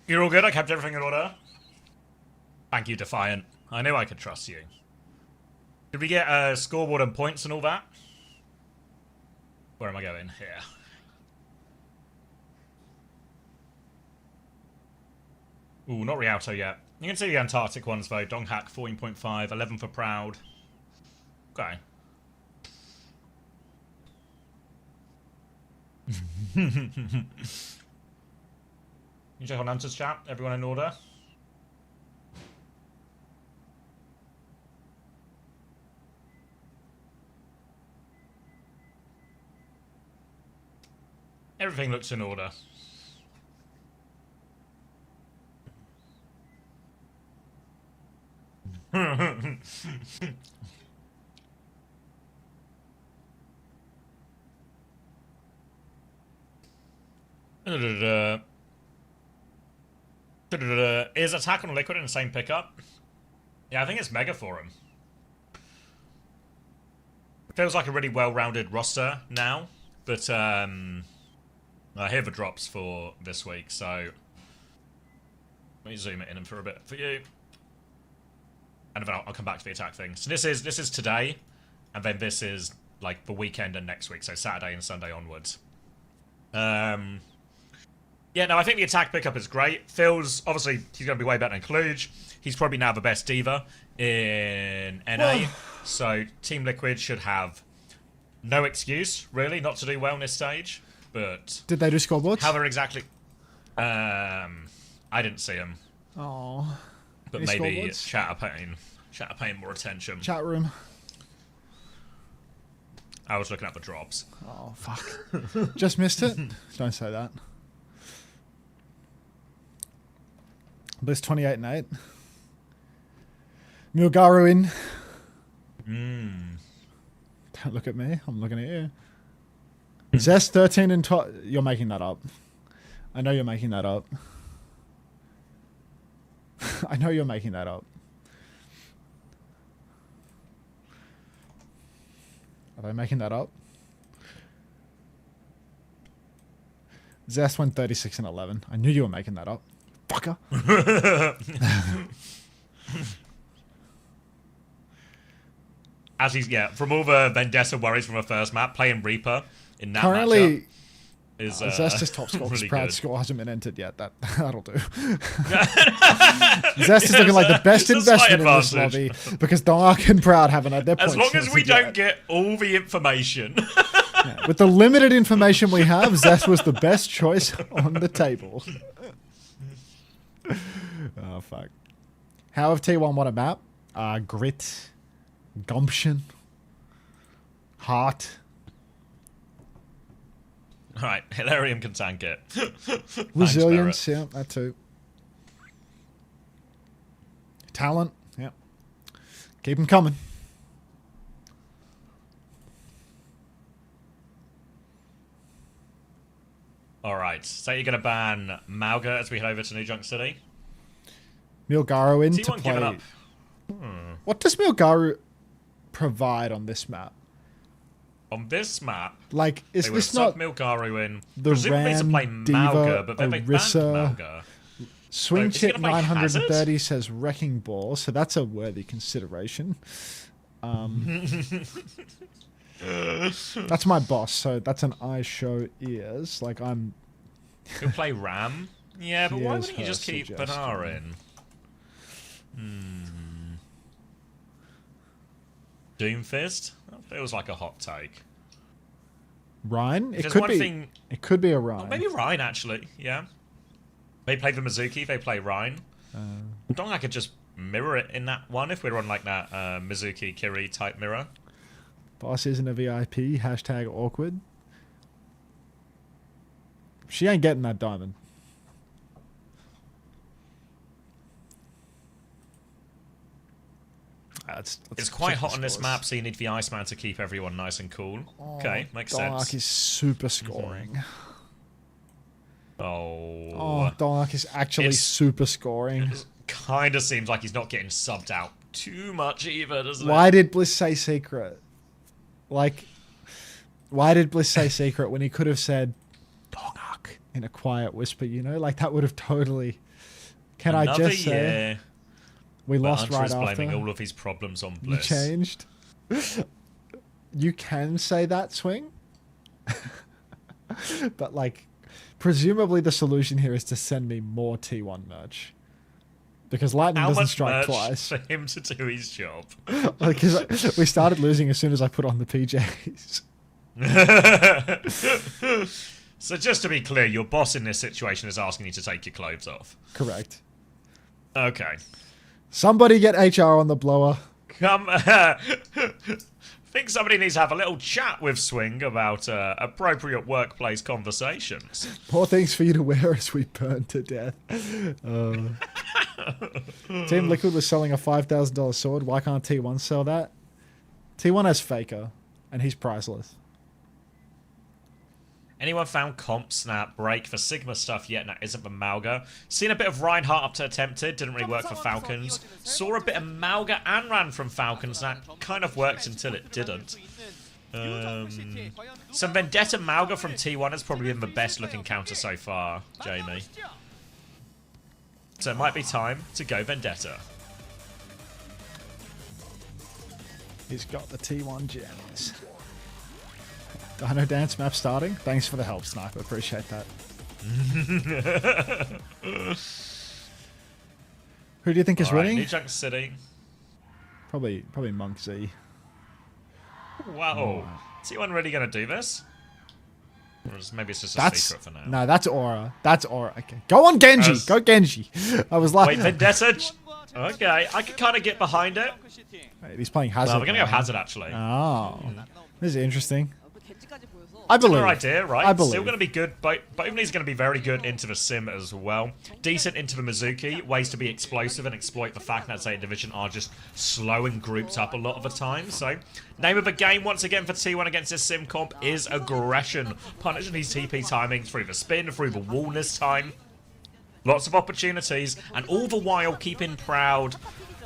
You're all good? I kept everything in order? Thank you, Defiant. I knew I could trust you. Did we get a scoreboard and points and all that? Where am I going? Here. Ooh, not Rialto yet. You can see the Antarctic ones though. Donghack 14.5, 11 for Proud. Okay. You check on Unter's chat. Everyone in order. Everything looks in order. Is Attack on Liquid in the same pickup? Yeah, I think it's mega for him. Feels like a really well-rounded roster now, but I hear the drops for this week, so let me zoom it in for a bit for you, and then I'll come back to the attack thing. So this is today, and then this is like the weekend and next week, so Saturday and Sunday onwards. Yeah, no, I think the attack pickup is great. Phil's, obviously, he's going to be way better than Kluge. He's probably now the best diva in NA. So Team Liquid should have no excuse, really, not to do well on this stage. But did they do scoreboards? How they're exactly... I didn't see them. Oh. But maybe chat are paying more attention. Chat room. I was looking at the drops. Oh, fuck. Just missed it? Don't say that. Bliss 28 and 8. Milgaru in. Don't look at me. I'm looking at you. Zest 13 and 12. You're making that up. I know you're making that up. I know you're making that up. Are they making that up? Zest went 36 and 11. I knew you were making that up. Fucker. As he's, from all the Vendetta worries from the first map, playing Reaper in that currently matchup is Zest's top score really proud good. score hasn't been entered yet. That'll do. Zest is looking like the best investment in this lobby because Dark and Proud haven't had their points. As long as we don't get all the information. Yeah, with the limited information we have, Zest was the best choice on the table. Oh, fuck. How have T1 won a map? Grit, gumption, heart. Alright, Hilarium can tank it. Resilience, yeah, that too. Talent, yeah. Keep them coming. Alright, so you're going to ban Mauga as we head over to New Junk City? Milgaru in to T1 giving play. up. What does Milgaru provide on this map? On this map, like, is they this not not Milgaru in? the Presumably to play Ram, Mauga, Diva, but then they banned Orisa? Mauga. Swing Is he chip gonna play 930 says Wrecking Ball, so that's a worthy consideration. That's my boss, so that's an eye show ears. Like, I'm... He'll play Ram? Yeah, but why Here's wouldn't you her just keep suggestion. Banar in? Doomfist? That feels like a hot take. Rhine? If It there's could one be. thing- It could be a Rhine. Oh, maybe Rhine, actually. Yeah. They play the Mizuki, they play Rhine. I don't think I could just mirror it in that one if we were on like that Mizuki Kiri type mirror. Boss isn't a VIP. Hashtag awkward. She ain't getting that diamond. It's quite hot on this map, so you need the Iceman to keep everyone nice and cool. Okay, makes Dark sense. is super scoring. Oh, Dark is actually It's- super scoring. it kind of seems like he's not getting subbed out too much either, doesn't Why it? did Bliss say secret? Like, why did Bliss say secret when he could have said Dark in a quiet whisper, you know? Like, that would have totally... Can I Another just say... year, We but lost Unter right is blaming after. all of his problems on You Bliss. changed. You can say that, Swing. But, like, presumably the solution here is to send me more T1 merch. Because Lightning How doesn't much strike merch twice. for him to do his job? Like, 'cause we started losing as soon as I put on the PJs. So just to be clear, your boss in this situation is asking you to take your clothes off. Correct. Okay. Somebody get HR on the blower. Come, think somebody needs to have a little chat with Swing about appropriate workplace conversations. More things for you to wear as we burn to death. Team Liquid was selling a $5,000 sword. Why can't T1 sell that? T1 has Faker, and he's priceless. Anyone found comp snap break for Sigma stuff yet? That isn't for Malga. Seen a bit of Reinhardt up to attempted. Didn't really work for Falcons. Saw a bit of Malga and Ran from Falcons. That kind of worked until it didn't. Some Vendetta Malga from T1 has probably been the best looking counter so far, Jamie. So it might be time to go Vendetta. He's got the T1 gems. Dino Dance map starting. Thanks for the help, Sniper. Appreciate that. Who do you think is winning? New Junk City. Probably Monk Z. Wow. T1 really going to do this? Or maybe it's just a secret for now. No, that's Aura. That's Aura. Okay. Go on, Genji. Go Genji. I was like... Wait, Vendetta? Okay, I can kind of get behind it. Wait, he's playing Hazard. Well, we're going to go Hazard, actually. Oh. This is interesting. I believe. Similar idea, right? I believe. Still going to be good. Both of these are going to be very good into the sim as well. Decent into the Mizuki. Ways to be explosive and exploit the fact that Zeta Division are just slow and grouped up a lot of the time. So, name of the game once again for T1 against this sim comp is aggression. Punishing these TP timings through the spin, through the wall this time. Lots of opportunities, and all the while keeping Proud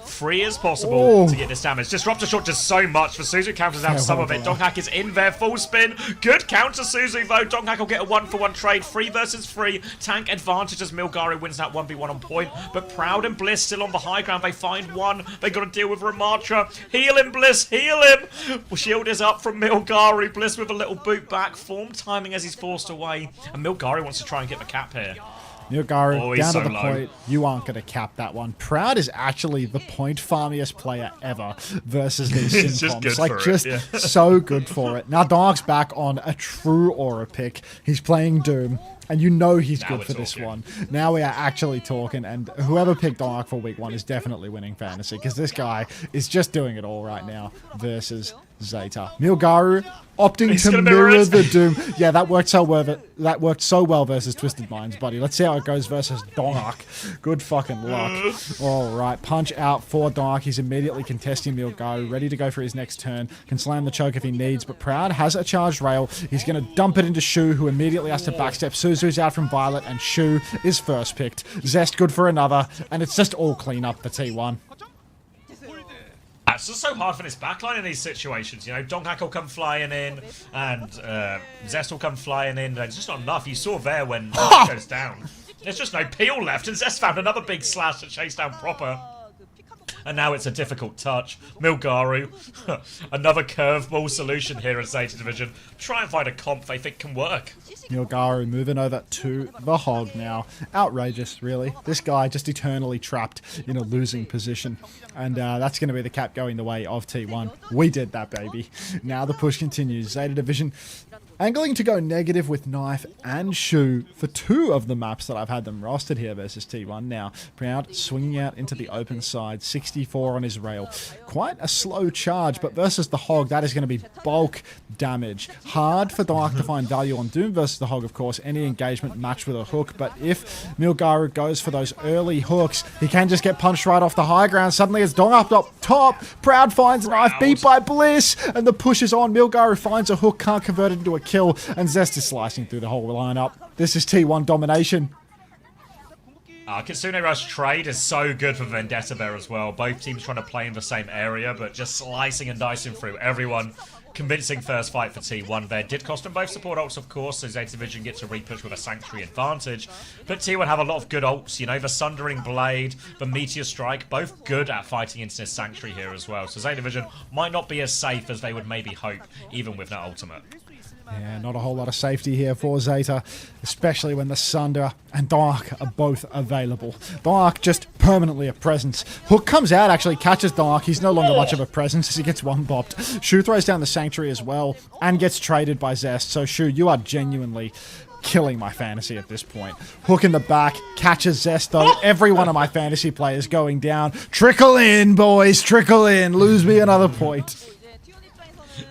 free as possible to get this damage. Disruptor shot just so much. For Suzu counters out some of it. Donghack is in there, full spin. Good counter Suzu though. Donghack will get a 1-for-1 trade. 3 versus 3. Tank advantage as Milgari wins that 1v1 on point. But Proud and Bliss still on the high ground. They find one. They got to deal with Ramatra. Heal him, Bliss. Heal him. Shield is up from Milgari. Bliss with a little boot back. Form timing as he's forced away. And Milgari wants to try and get the cap here. Milgari, down to the point. You aren't going to cap that one. Proud is actually the point farmiest player ever versus these sim comps. Like, just so good for it. Now, Dark's back on a true Aura pick. He's playing Doom. And you know he's good for this one. Now we are actually talking, and whoever picked Dark for week 1 is definitely winning fantasy, because this guy is just doing it all right now versus Zeta. Milgaru opting to mirror the Doom. Yeah, that worked so well. That worked so well versus Twisted Minds, buddy. Let's see how it goes versus Dark. Good fucking luck. All right, punch out for Dark. He's immediately contesting Milgaru, ready to go for his next turn. Can slam the choke if he needs, but Proud has a charged rail. He's going to dump it into Shu, who immediately has to backstep. Suzu's out from Violet, and Shu is first picked. Zest good for another, and it's just all clean up for T1. It's just so hard for this backline in these situations. You know, Donghack will come flying in, and Zest will come flying in. There's just not enough. You saw there when Zest goes down. There's just no peel left, and Zest found another big slash to chase down Proper. And now it's a difficult touch. Milgaru, another curveball solution here at Zeta Division. Try and find a comp they think can work. Milgaru moving over to the Hog now. Outrageous, really. This guy just eternally trapped in a losing position. And that's going to be the cap going the way of T1. We did that, baby. Now the push continues. Zeta Division angling to go negative with Knife and Shu for 2 of the maps that I've had them rostered here versus T1 now. Proud swinging out into the open side. 64 on his rail. Quite a slow charge, but versus the Hog, that is going to be bulk damage. Hard for Dark to find value on Doom versus the Hog, of course. Any engagement matched with a hook, but if Milgaru goes for those early hooks, he can just get punched right off the high ground. Suddenly it's Dong up top. Proud finds Knife, beat by Bliss, and the push is on. Milgaru finds a hook, can't convert it into a kill, and Zest is slicing through the whole lineup. This is T1 domination. Kitsune Rush trade is so good for Vendetta there as well. Both teams trying to play in the same area, but just slicing and dicing through everyone. Convincing first fight for T1 there. Did cost them both support ults, of course, so Zeta Division gets a repush with a Sanctuary advantage. But T1 have a lot of good ults, you know, the Sundering Blade, the Meteor Strike, both good at fighting into this Sanctuary here as well. So Zeta Division might not be as safe as they would maybe hope, even with that ultimate. Yeah, not a whole lot of safety here for Zeta, especially when the Sunder and Dark are both available. Dark just permanently a presence. Hook comes out, actually catches Dark. He's no longer much of a presence as he gets one-bopped. Shu throws down the Sanctuary as well and gets traded by Zest. So Shu, you are genuinely killing my fantasy at this point. Hook in the back, catches Zest though. Every one of my fantasy players going down. Trickle in, boys, trickle in. Lose me another point.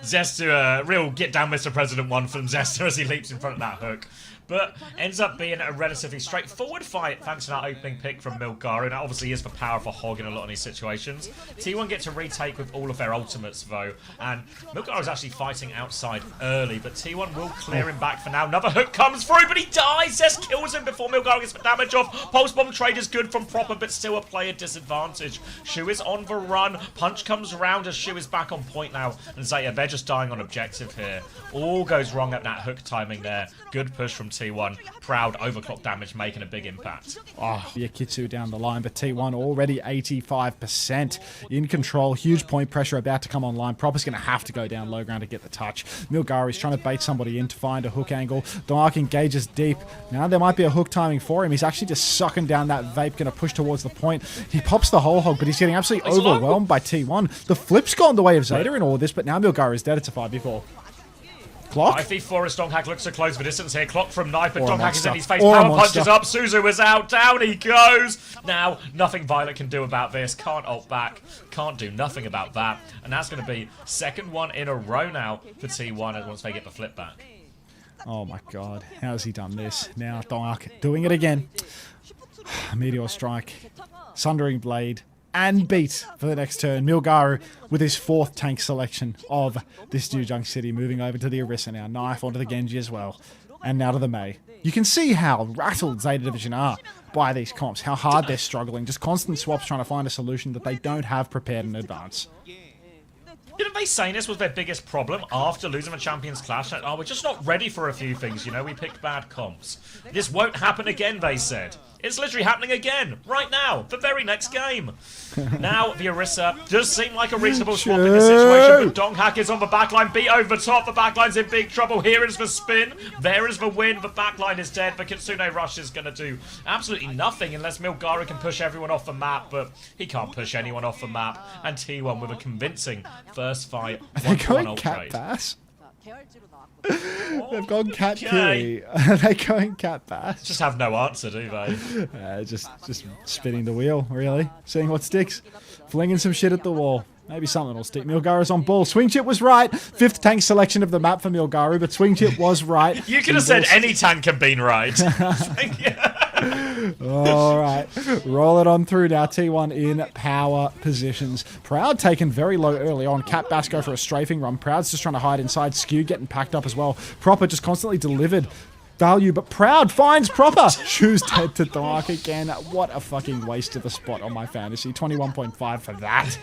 Zest to a real get down Mr. President one from Zest as he leaps in front of that hook. But ends up being a relatively straightforward fight thanks to that opening pick from Milgaru. And that obviously is the power of a hog in a lot of these situations. T1 get to retake with all of their ultimates though. And Milgaru is actually fighting outside early, but T1 will clear him back for now. Another hook comes through, but he dies. Zest kills him before Milgaru gets the damage off. Pulse Bomb trade is good from Proper, but still a player disadvantage. Shu is on the run. Punch comes round as Shu is back on point now. And Zeta, they're just dying on objective here. All goes wrong at that hook timing there. Good push from T1. Proud overclock damage making a big impact. Oh, Yakitsu down the line, but T1 already 85% in control. Huge point pressure about to come online. Proper's going to have to go down low ground to get the touch. Milgaru's trying to bait somebody in to find a hook angle. Dark engages deep. Now there might be a hook timing for him. He's actually just sucking down that vape, going to push towards the point. He pops the whole hog, but he's getting absolutely overwhelmed by T1. The flip's gone the way of Zeta in all this, but now Milgaru is dead. It's a 5v4. Clock? 5v4 as Donghack looks to close the distance here. Clock from Knife, but Donghack is in his face. Or a Power monster. punches up. Suzu is out. Down he goes. Now, nothing Violet can do about this. Can't ult back. Can't do nothing about that. And that's going to be second one in a row now for T1 once they get the flip back. Oh my god. How has he done this? Now Dark doing it again. Meteor Strike. Sundering Blade. And beat for the next turn. Milgaru with his 4th tank selection of this Jujang City, moving over to the Orisa now. Knife onto the Genji as well. And now to the Mei. You can see how rattled Zeta Division are by these comps, how hard they're struggling. Just constant swaps trying to find a solution that they don't have prepared in advance. Didn't they say this was their biggest problem after losing the Champions Clash? Oh, we're just not ready for a few things, you know? We picked bad comps. This won't happen again, they said. It's literally happening again, right now, the very next game. Now, the Orisa does seem like a reasonable swap in this situation, but Donghack is on the backline, beat over the top, the backline's in big trouble. Here is the spin, there is the win, the backline is dead, but Kitsune Rush is going to do absolutely nothing unless Milgaru can push everyone off the map, but he can't push anyone off the map, and T1 with a convincing first fight, Are they going ult Cat trade. Bass? They've gone Cat Fury. Are they going Cat Bass? Just have no answer, do they? Just spinning the wheel, really. Seeing what sticks. Flinging some shit at the wall. Maybe something will stick. Milgaru's on ball. Swing chip was right. 5th tank selection of the map for Milgaru, but swing chip was right. You could have said any tank had been right. All right. Roll it on through now. T1 in power positions. Proud taken very low early on. Cat Bass go for a strafing run. Proud's just trying to hide inside. Skew getting packed up as well. Proper just constantly delivered value, but Proud finds Proper. Shu's dead to Dark again. What a fucking waste of a spot on my fantasy. 21.5 for that.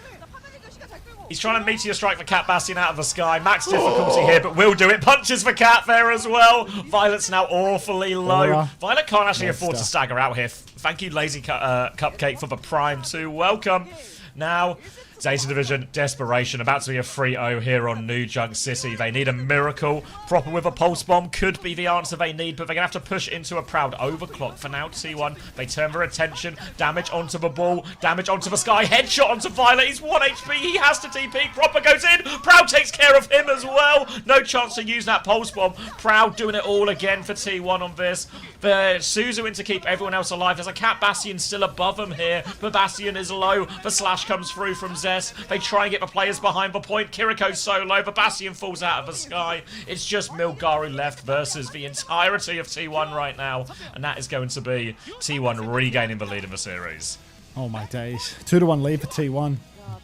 He's trying to Meteor Strike the Cat Bastion out of the sky. Max difficulty here, but will do it. Punches the Cat there as well. Violet's now awfully low. Violet can't actually afford to stagger out here. Thank you, Lazy Cupcake, for the Prime too. Welcome. Now, Zeta Division, desperation, about to be a 3-0 here on New Junk City. They need a miracle. Proper with a Pulse Bomb could be the answer they need, but they're going to have to push into a Proud overclock. For now, T1, they turn their attention. Damage onto the ball, damage onto the sky, headshot onto Violet. He's 1 HP, he has to TP. Proper goes in, Proud takes care of him as well. No chance to use that Pulse Bomb. Proud doing it all again for T1 on this. The Suzu in to keep everyone else alive. There's a Cat Bastion still above him here, but Bastion is low. The slash comes through from Zest. They try and get the players behind the point. Kiriko's so low, but Bastion falls out of the sky. It's just Milgaru left versus the entirety of T1 right now, and that is going to be T1 regaining the lead in the series. Oh my days. 2-1 lead for T1.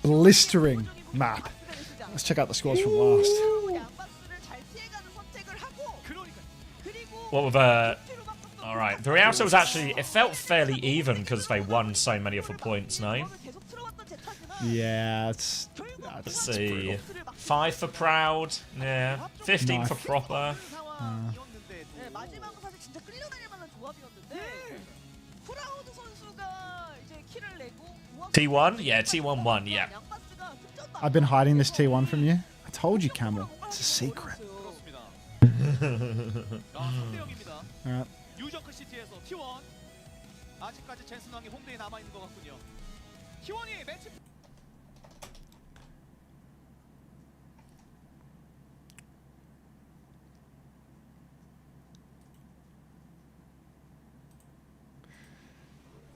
Blistering map. Let's check out the scores from last. What were Alright, the Rialto was actually, it felt fairly even because they won so many of the points, no? Yeah, let's see. 5 for Proud, yeah. 15 for Proper. T1? Yeah, T1 won, yeah. I've been hiding this T1 from you. I told you, Camel. It's a secret. Alright.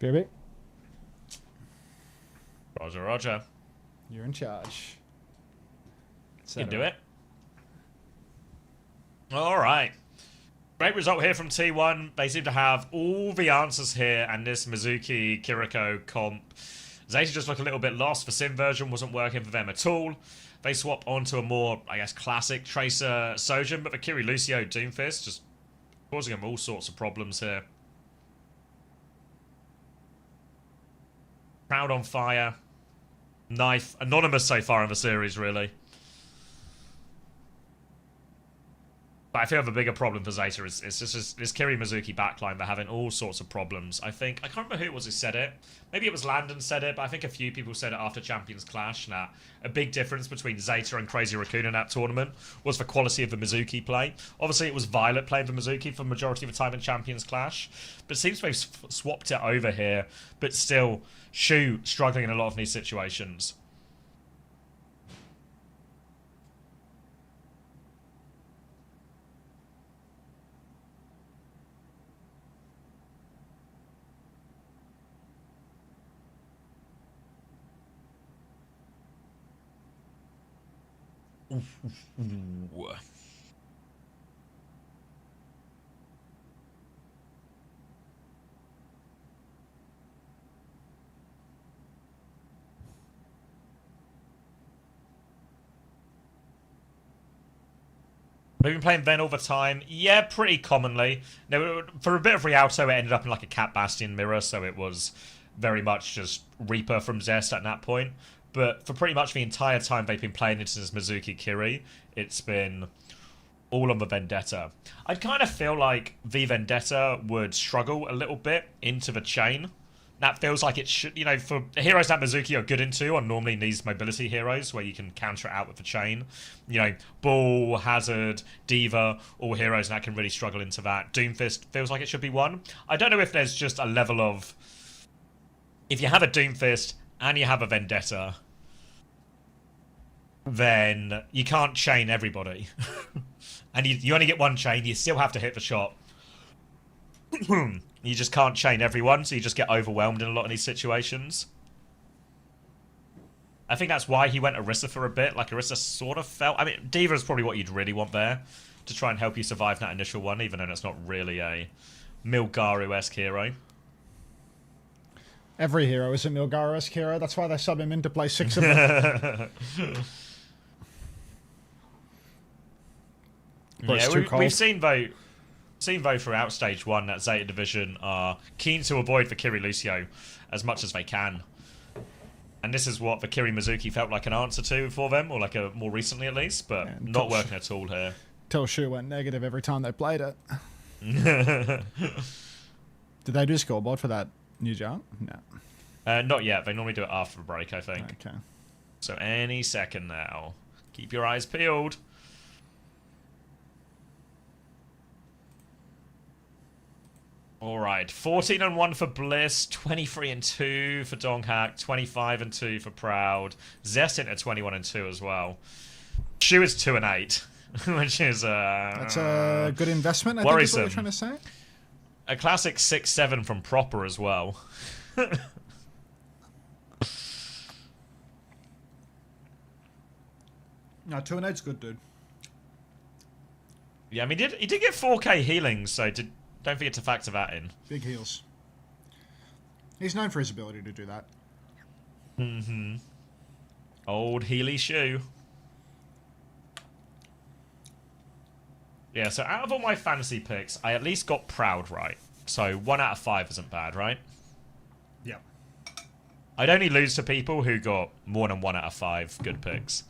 BRB. Roger, Roger. You're in charge. You can do it. All right. Great result here from T1. They seem to have all the answers here, and this Mizuki Kiriko comp. Zeta just look a little bit lost. The sim version wasn't working for them at all. They swap onto a more, I guess, classic Tracer Sojin, but the Kiri Lucio Doomfist just causing them all sorts of problems here. Proud on fire. Knife. Anonymous so far in the series, really. But I feel the bigger problem for Zeta is just this Kiri Mizuki backline. They're having all sorts of problems. I can't remember who it was who said it. Maybe it was Landon said it, but I think a few people said it after Champions Clash. Now, a big difference between Zeta and Crazy Raccoon in that tournament was the quality of the Mizuki play. Obviously, it was Violet playing the Mizuki for the majority of the time in Champions Clash. But it seems they've swapped it over here. But still, Shu struggling in a lot of these situations. Ooh. We've been playing Ven all the time. Yeah, pretty commonly. Now, for a bit of Rialto, it ended up in like a Cat Bastion mirror, so it was very much just Reaper from Zest at that point. But for pretty much the entire time they've been playing into this Mizuki Kiri, it's been all on the Vendetta. I'd kind of feel like the Vendetta would struggle a little bit into the chain. That feels like it should, you know, for heroes that Mizuki are good into, are normally these mobility heroes where you can counter it out with the chain. You know, Bull, Hazard, Diva, all heroes that can really struggle into that. Doomfist feels like it should be one. I don't know if there's just a level of... If you have a Doomfist and you have a Vendetta, then you can't chain everybody. And you only get one chain, you still have to hit the shot. You just can't chain everyone, so you just get overwhelmed in a lot of these situations. I think that's why he went Orisa for a bit. Like, Orisa sort of felt... I mean, Diva is probably what you'd really want there, to try and help you survive that initial one, even though it's not really a Milgaru-esque hero. Every hero is a Milgaru-esque hero. That's why they sub him in to play 6 of them. Yeah, we've seen though throughout stage 1 that Zeta Division are keen to avoid the Kiri Lucio as much as they can. And this is what the Kiri Mizuki felt like an answer to for them, or like a more recently at least, but yeah, not working at all here. Till Shu went negative every time they played it. Did they do scoreboard for that new jump? No. Not yet. They normally do it after the break, I think. Okay. So any second now. Keep your eyes peeled. Alright, 14-1 for Bliss, 23-2 for Donghak, 25-2 for Proud. Zest into 21-2 as well. Shu is 2-8, which is that's a good investment, I worrisome. Think is what you're trying to say. A classic 6-7 from Proper as well. No, 2-8's good, dude. Yeah, I mean, he did get 4k healing, so don't forget to factor that in. Big heals. He's known for his ability to do that. Mm-hmm. Old Healy Shu. Yeah, so out of all my fantasy picks, I at least got Proud right. So 1 out of 5 isn't bad, right? Yeah. I'd only lose to people who got more than 1 out of 5 good picks.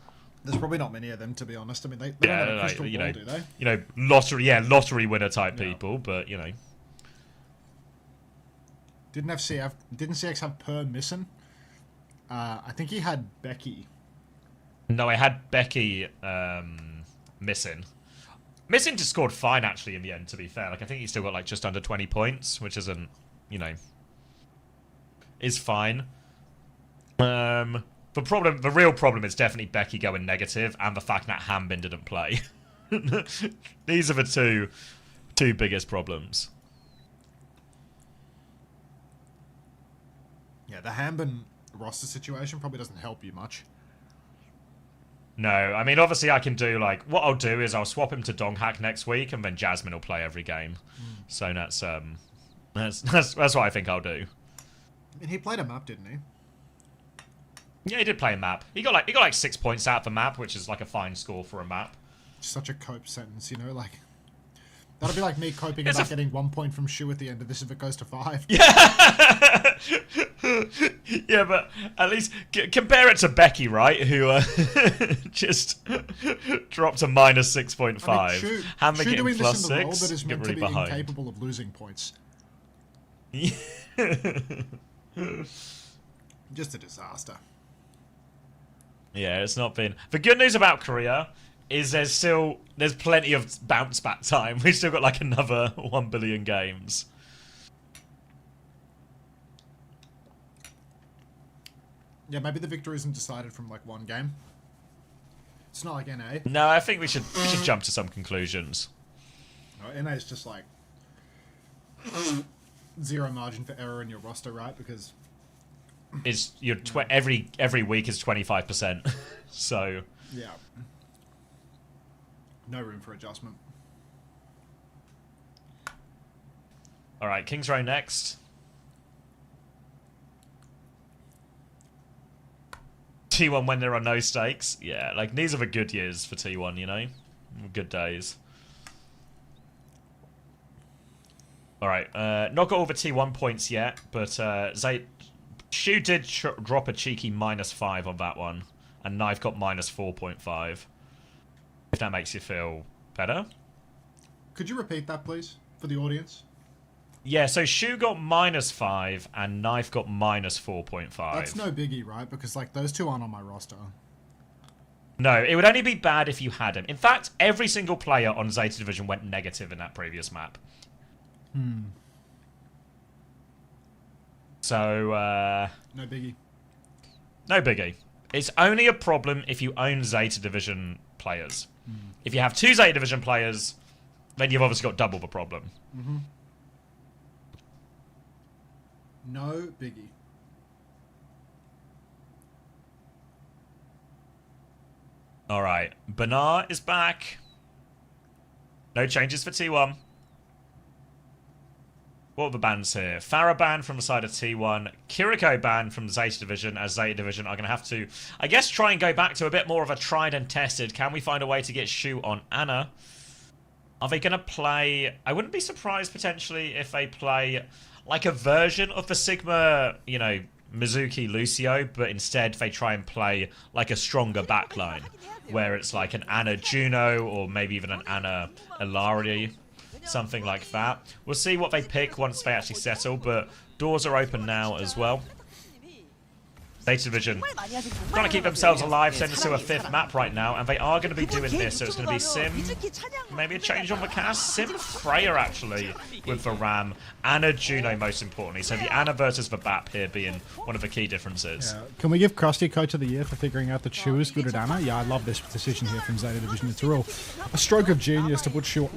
There's probably not many of them, to be honest. I mean, they don't have a crystal ball, do they? You know, lottery winner type people, but, you know. Didn't CX have Per missing? I think he had Becky. No, I had Becky missing. Missing just scored fine, actually, in the end, to be fair. Like, I think he still got, like, just under 20 points, which isn't, you know, is fine. The real problem is definitely Becky going negative and the fact that Hambin didn't play. These are the two biggest problems. Yeah, the Hambin roster situation probably doesn't help you much. No, I mean, obviously I can do, like, what I'll do is I'll swap him to Donghack next week, and then Jasmine will play every game. So that's what I think I'll do. And he played a map, didn't he? Yeah, he did play a map. He got like 6 points out of the map, which is like a fine score for a map. Such a cope sentence, you know, like... That'll be like me coping about getting 1 point from Shu at the end of this if it goes to 5. Yeah, yeah, but at least compare it to Becky, right? Who just dropped a minus 6.5. I mean, Hammer Shu getting doing plus this in the role 6. that is meant really to be behind. incapable of losing points. Just a disaster. Yeah, it's not been. The good news about Korea is there's plenty of bounce back time. We've still got like another 1 billion games. Yeah, maybe the victory isn't decided from like one game. It's not like NA. No, I think we should jump to some conclusions. No, NA is just like zero margin for error in your roster, right? Because It's your every week is 25%. So yeah. No room for adjustment. all right, Kings Row next. T1 when there are no stakes. Yeah, like these are the good years for T1, you know? Good days. All right, not got all the T1 points yet, but Shu did drop a cheeky -5 on that one, and Knife got -4.5. If that makes you feel better. Could you repeat that, please, for the audience? Yeah, so Shu got -5 and Knife got -4.5. That's no biggie, right? Because like those two aren't on my roster. No, it would only be bad if you had him. In fact, every single player on Zeta Division went negative in that previous map. So, no biggie. No biggie. It's only a problem if you own Zeta Division players. If you have 2 Zeta Division players, then you've obviously got double the problem. No biggie. Alright, Bernard is back. No changes for T1. What are the bans here? Farah banned from the side of T1. Kiriko banned from Zeta Division, as Zeta Division are going to have to, I guess, try and go back to a bit more of a tried and tested. Can we find a way to get Shu on Anna? Are they going to play... I wouldn't be surprised, potentially, if they play like a version of the Sigma, you know, Mizuki Lucio, but instead they try and play like a stronger backline, where it's like an Anna Juno, or maybe even an Anna Ilari. Something like that. We'll see what they pick once they actually settle, but doors are open now as well. Zeta Division trying to keep themselves alive, send us to a 5th map right now, and they are going to be doing this, so it's going to be Sim, maybe a change on the cast, Sim Freya actually, with the Ram, Anna Juno most importantly, so the Anna versus the BAP here being one of the key differences. Yeah. Can we give Krusty Coach of the Year for figuring out that Shu is good at Anna? Yeah, I love this decision here from Zeta Division. It's a stroke of genius to put Shu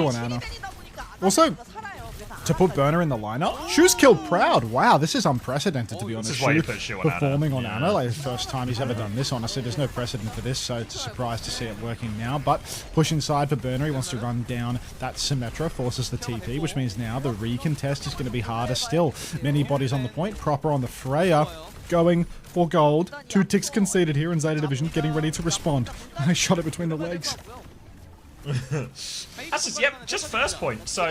on Anna. Also, to put Burner in the lineup. Shu's killed Proud. Wow, this is unprecedented, to be honest. This is why you put Shu on performing Anna. on Anna, like the first time he's ever done this, honestly. There's no precedent for this, so it's a surprise to see it working now. But push inside for Burner. He wants to run down that Symmetra, forces the TP, which means now the recontest is going to be harder still. Many bodies on the point. Proper on the Freya. Going for gold. 2 ticks conceded here in Zeta Division, getting ready to respond. I shot it between the legs. That's just, yep, just first point. So,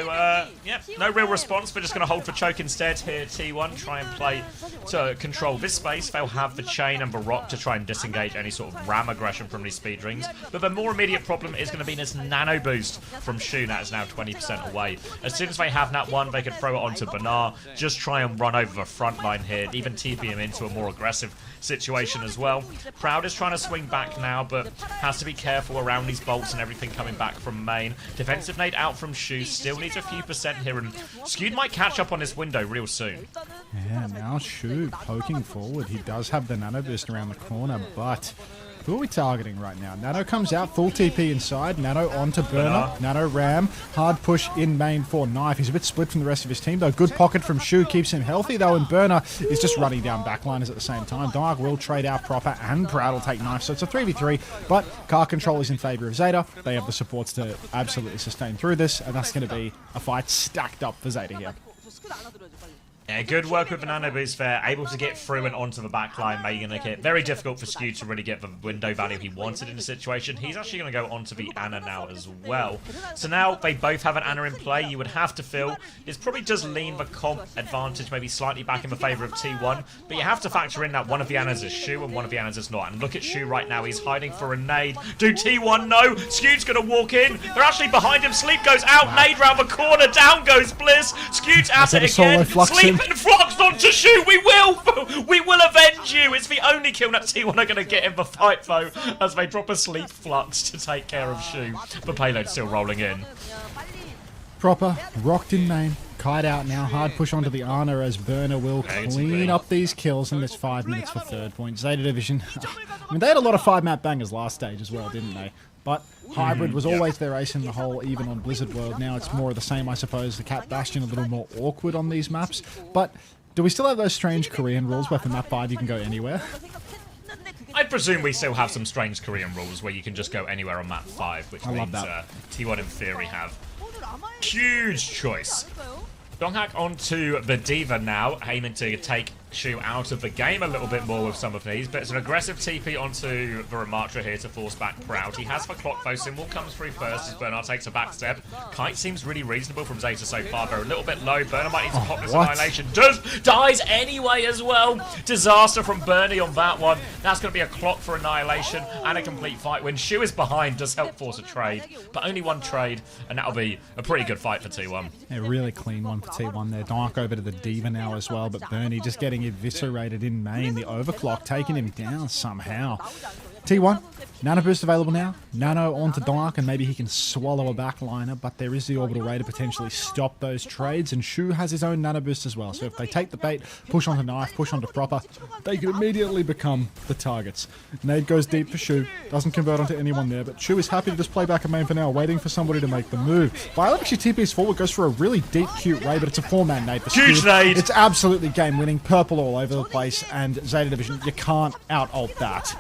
yep, no real response. We're just going to hold for choke instead here. T1 try and play to control this space. They'll have the chain and Baroque to try and disengage any sort of ram aggression from these speed rings. But the more immediate problem is going to be this nano boost from Shu. That is now 20% away. As soon as they have Nat 1, they can throw it onto Bernard. Just try and run over the front line here. Even TP him into a more aggressive situation as well. Proud is trying to swing back now, but has to be careful around these bolts and everything coming back from main. Defensive nade out from Shu, still needs a few percent here, and Skewed might catch up on this window real soon. Yeah, now Shu poking forward. He does have the nano boost around the corner, but Who are we targeting right now? Nano comes out, full TP inside. Nano onto Burner. Nano Ram. Hard push in main for Knife. He's a bit split from the rest of his team, though. Good pocket from Shu keeps him healthy, though, and Burner is just running down backliners at the same time. Dark will trade out Proper, and Proud will take Knife, so it's a 3v3, but car control is in favor of Zeta. They have the supports to absolutely sustain through this, and that's going to be a fight stacked up for Zeta here. Yeah, good work with Banana Boost there, able to get through and onto the back line, making it very difficult for Skew to really get the window value he wanted in the situation. He's actually going to go onto the Ana now as well. So now they both have an Ana in play. You would have to feel this probably does lean the comp advantage maybe slightly back in the favour of T1, but you have to factor in that one of the Anas is Shu and one of the Anas is not. And look at Shu right now, he's hiding for a nade. Do T1 know? Skew's going to walk in. They're actually behind him. Sleep goes out, nade round the corner, down goes Bliss. Skew's at it again. Sleep and Flux onto Shu. We will avenge you. It's the only kill that T1 are going to get in the fight though, as they drop a Sleep Flux to take care of Shu. The payload's still rolling in. Proper, rocked in main, kite out now, hard push onto the Ana as Burner will clean up these kills in this 5 minutes for third point. Zeta Division, I mean, they had a lot of 5-map bangers last stage as well, didn't they? But Hybrid was always their ace in the hole, even on Blizzard World. Now it's more of the same, I suppose. The Cat Bastion a little more awkward on these maps. But do we still have those strange Korean rules where for map 5 you can go anywhere? I presume we still have some strange Korean rules where you can just go anywhere on map 5, which means T1 in theory have huge choice. Donghack onto the Diva now, aiming to take Shu out of the game a little bit more with some of these, but it's an aggressive TP onto the Ramatra here to force back Proud. He has the clock though, Symbol comes through first as Bernard takes a back step. Kite seems really reasonable from Zeta so far, they're a little bit low. Bernard might need to pop this Annihilation. Dies anyway as well. Disaster from Bernie on that one. That's going to be a clock for Annihilation and a complete fight. When Shu is behind, does help force a trade, but only one trade, and that'll be a pretty good fight for T1. Yeah, really clean one for T1 there. Dark over to the Diva now as well, but Bernie just getting eviscerated in main. The overclock taking him down somehow. T1, Nano Boost available now. Nano onto Dark, and maybe he can swallow a backliner, but there is the Orbital Ray to potentially stop those trades, and Shu has his own Nano Boost as well. So if they take the bait, push onto Knife, push onto Proper, they can immediately become the targets. Nade goes deep for Shu, doesn't convert onto anyone there, but Shu is happy to just play back in main for now, waiting for somebody to make the move. Violet actually TPs forward, goes for a really deep, cute Ray, but it's a 4-man nade for Shu. Huge nade! It's absolutely game-winning, purple all over the place, and Zeta Division, you can't out-ult that.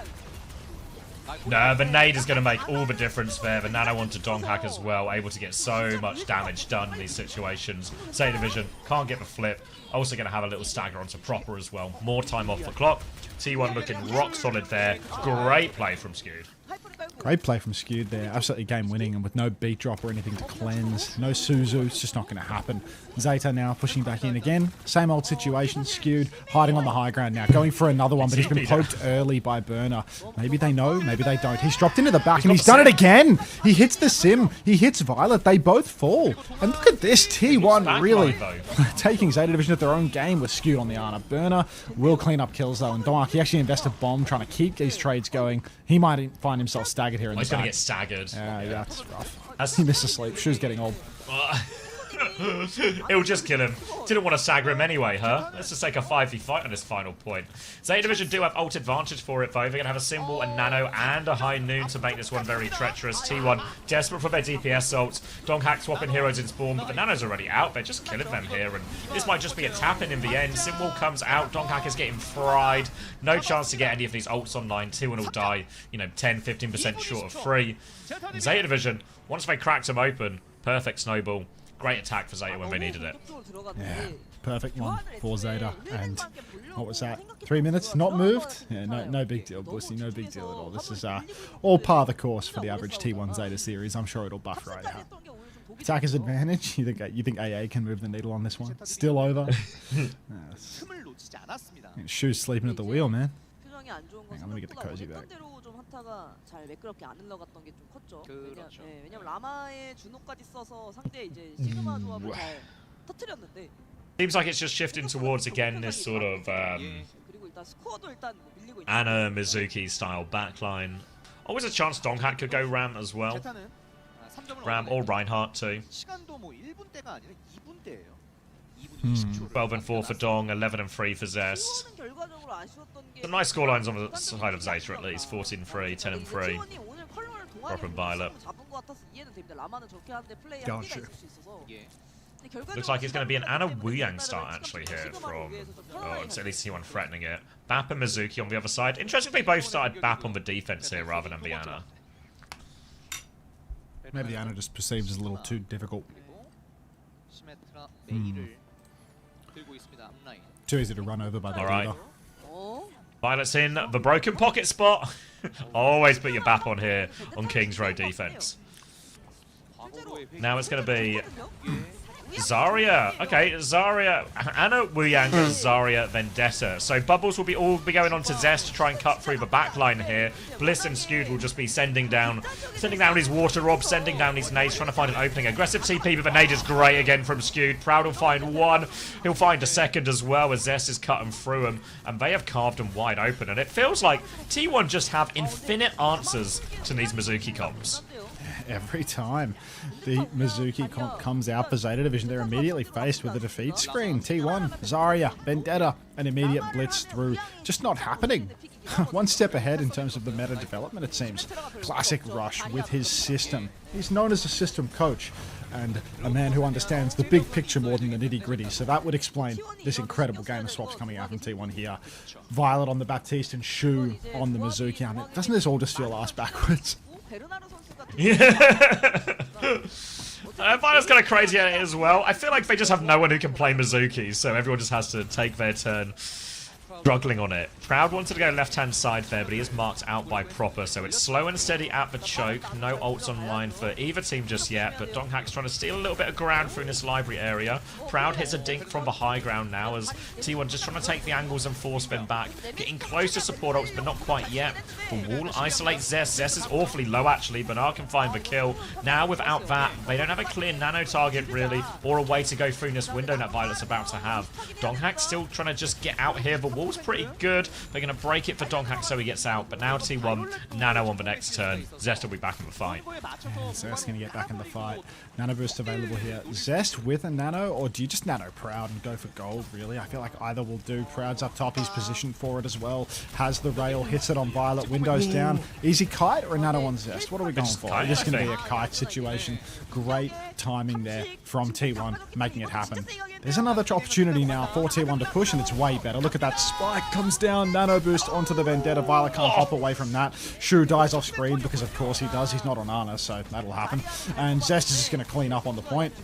No, the nade is going to make all the difference there. The Nano onto Donghack as well, able to get so much damage done in these situations. Zeta Division can't get the flip. Also going to have a little stagger onto Proper as well. More time off the clock. T1 looking rock solid there. Great play from Skewed. Great play from Skewed there. Absolutely game winning, and with no beat drop or anything to cleanse. No Suzu, it's just not going to happen. Zeta now pushing back in again. Same old situation. Skewed hiding on the high ground now. Going for another one, but he's been poked early by Burner. Maybe they know, maybe they don't. He's dropped into the back and he's done it again. He hits the Sim. He hits Violet. They both fall. And look at this. T1 really taking Zeta Division at their own game with Skewed on the Ana. Burner will clean up kills though. And Dark, he actually invested Bomb trying to keep these trades going. He might find himself staggered here in the back. He's going to get staggered. Yeah, that's rough. He missed a sleep. Shu's getting old. It'll just kill him. Didn't want to stagger him anyway, huh? Let's just take a 5v fight on this final point. Zeta Division do have ult advantage for it, though. They're going to have a Symbol, a Nano, and a High Noon to make this one very treacherous. T1 desperate for their DPS ults. Donghack swapping heroes in spawn, but the Nano's already out. They're just killing them here, and this might just be a tap-in the end. Symbol comes out. Donghack is getting fried. No chance to get any of these ults online. T1 will die, 10-15% short of free. And Zeta Division, once they cracked them open, perfect snowball. Great attack for Zeta when they needed it. Yeah, perfect one for Zeta. And what was that? 3 minutes? Not moved? Yeah, no big deal, Bussy. No big deal at all. This is all par of the course for the average T1 Zeta series. I'm sure it'll buff right out. Attacker's advantage. You think AA can move the needle on this one? Still over. Shu's sleeping at the wheel, man. Hang on, let me get the cozy back. 잘 매끄럽게 안 흘러갔던 게 좀 컸죠. 왜냐면 라마의 준호까지 써서 상대 이제 시그마 조합을 잘 터뜨렸는데. Seems like it's just shifting towards again this sort of Ana Mizuki style backline. Always a chance Donghack could go Ram as well. Ram or Reinhardt too. 12 and 4 for Dong, 11 and 3 for Zest. T1은 결과적으로 아쉬웠던 게 Some nice scorelines on the side of Zeta at least. 14-3, 10-3. T1이 오늘 컬러를 Drop and 동아리를 Violet. 잡은 것 같아서 이해는 됩니다. 라마는 저렇게 하는데 플레이 Gotcha. 한계가 있을 수 있어서. 예. Looks like it's going to be an Anna Wuyang start actually here from... Oh, it's at least T1 threatening it. Bap and Mizuki on the other side. Interestingly, both started Bap on the defense here rather than the Anna. Maybe the Anna just perceived as a little too difficult. 시메트라 메이를 들고 있습니다. 앞라인. Too easy to run over by the Alright. leader. Violet's in the broken pocket spot. Always put your Bap on here on King's Row defense. Now it's going to be Zarya. Okay, Zarya. Anna Wuyang, Zarya, Vendetta. So Bubbles will all be going on to Zest to try and cut through the backline here. Bliss and Skewed will just be sending down his water orb, sending down his nades, trying to find an opening. Aggressive TP, but the nade is great again from Skewed. Proud will find one. He'll find a second as well as Zest is cutting through him. And they have carved him wide open. And it feels like T1 just have infinite answers to these Mizuki comps. Every time the Mizuki comp comes out for Zeta Division, they're immediately faced with a defeat screen. T1, Zarya, Vendetta, an immediate blitz through. Just not happening. One step ahead in terms of the meta development, it seems. Classic Rush with his system. He's known as a system coach and a man who understands the big picture more than the nitty-gritty. So that would explain this incredible game of swaps coming out from T1 here. Violet on the Baptiste and Shu on the Mizuki. I mean, doesn't this all just feel ass backwards? Yeah. Violet's kind of crazy at it as well. I feel like they just have no one who can play Mizuki, so everyone just has to take their turn struggling on it. Proud wanted to go left-hand side there, but he is marked out by Proper, so it's slow and steady at the choke. No ults online for either team just yet, but Donghack's trying to steal a little bit of ground through this library area. Proud hits a dink from the high ground now as T1 just trying to take the angles and force them back. Getting close to support ults, but not quite yet. The wall isolates Zest. Zest is awfully low, actually. Bernard can find the kill. Now, without that, they don't have a clear nano target, really, or a way to go through this window that Violet's about to have. Donghack's still trying to just get out here. The wall's pretty good. They're going to break it for Donghack so he gets out, but now T1, Nano on the next turn. Zest will be back in the fight. Yeah, Zest going to get back in the fight. Nano boost available here. Zest with a Nano, or do you just Nano Proud and go for gold, really? I feel like either will do. Proud's up top, he's positioned for it as well. Has the rail, hits it on Violet, windows down. Easy kite or a Nano on Zest? What are we going for? Kite, This is going to be a kite situation. Great timing there from T1, making it happen. There's another opportunity now for T1 to push, and it's way better. Look at that spike, comes down, Nano boost onto the Vendetta. Violet can't hop away from that. Shu dies off screen because of course he does. He's not on Ana, so that'll happen. And Zest is just going to clean up on the point.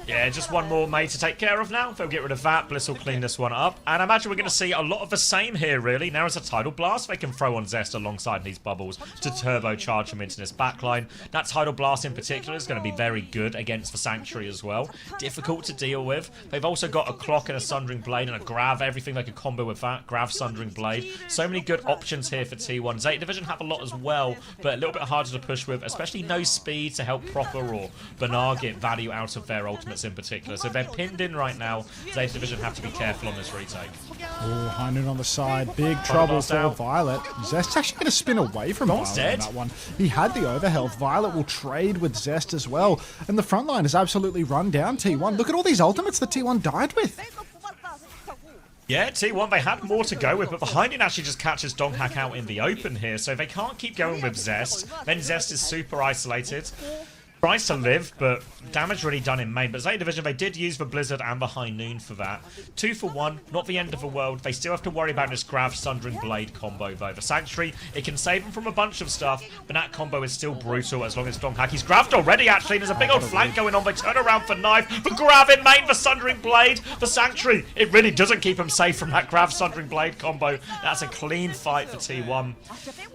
Yeah, just one more May to take care of now. They'll get rid of that. Bliss will clean this one up. And I imagine we're going to see a lot of the same here, really. Now as a Tidal Blast, they can throw on Zest alongside these bubbles to turbocharge him into this backline. That Tidal Blast in particular is going to be very good against the Sanctuary as well. Difficult to deal with. They've also got a Clock and a Sundering Blade and a Grav. Everything they could combo with that. Grav, Sundering Blade. So many good options here for T1. Zeta Division have a lot as well, but a little bit harder to push with, especially no speed to help Proper or Bernard get value out of their ultimates in particular. So if they're pinned in right now, Zeta Division have to be careful on this retake. Oh, High Noon on the side. Big trouble for Violet. Zest's actually going to spin away from Violet on that one. He had the overhealth. Violet will trade with Zest as well. And the front line is absolutely run down, T1. Look at all these ultimates that T1 died with. Yeah, T1, they had more to go with, but behind it actually just catches Donghack out in the open here, so they can't keep going with Zest. Then Zest is super isolated. Tries to live, but damage really done in main. But Zeta Division, they did use the Blizzard and the High Noon for that. 2 for 1, not the end of the world. They still have to worry about this Grav Sundering Blade combo, though. The Sanctuary, it can save them from a bunch of stuff, but that combo is still brutal as long as Donghack. He's grabbed already, actually. There's a big old flank going on. They turn around for Knife. The Grav in main, the Sundering Blade. The Sanctuary, it really doesn't keep him safe from that Grav Sundering Blade combo. That's a clean fight for T1.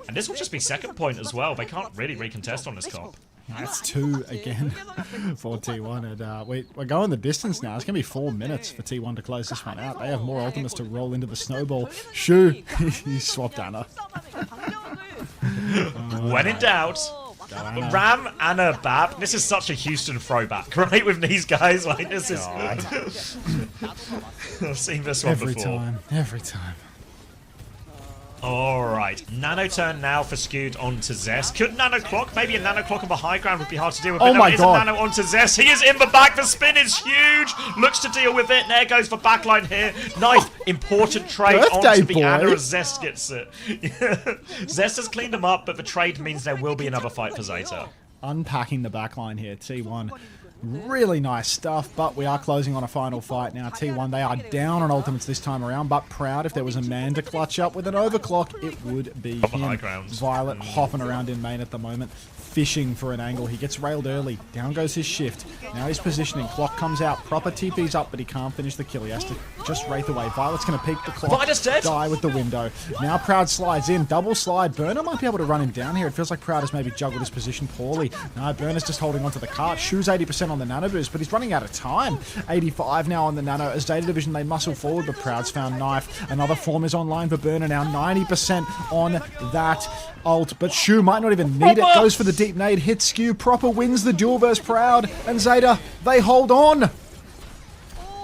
And this will just be second point as well. They can't really recontest on this comp. That's 2 again for T1. And we're going the distance now. It's going to be 4 minutes for T1 to close this one out. They have more ultimates to roll into the snowball. Shu, he swapped Ana. When in doubt, Ram, Ana, Bab. This is such a Houston throwback, right? With these guys, like this is. I've seen this one before. Every time. All right. Right, Nano turn now for Skewed onto Zest. Could Nano clock? Maybe a Nano clock of a high ground would be hard to deal with. Oh but no, my it is God. a Nano onto Zest. He is in the back. The spin is huge. Looks to deal with it. There goes the backline here. Nice, important trade Birthday onto the boy. Anna as Zest gets it. Zest has cleaned him up, but the trade means there will be another fight for Zeta. Unpacking the backline here, T1. Really nice stuff, but we are closing on a final fight now. T1, they are down on ultimates this time around, but Proud, if there was a man to clutch up with an overclock, it would be him. Violet hopping around in main at the moment, fishing for an angle. He gets railed early. Down goes his shift. Now he's positioning. Clock comes out. Proper TP's up, but he can't finish the kill. He has to just wraith away. Violet's going to peek the clock. Violet's dead. Die with the window. Now Proud slides in. Double slide. Burner might be able to run him down here. It feels like Proud has maybe juggled his position poorly. No, Burner's just holding onto the cart. Shoes 80% on the Nano boost, but he's running out of time. 85 now on the Nano. As Zeta Division, they muscle forward, but Proud's found Knife. Another form is online for Burner now. 90% on that ult, but Shu might not even need it. Goes for the deep nade. Hits Skew. Proper wins the duel versus Proud. And Zeta, they hold on.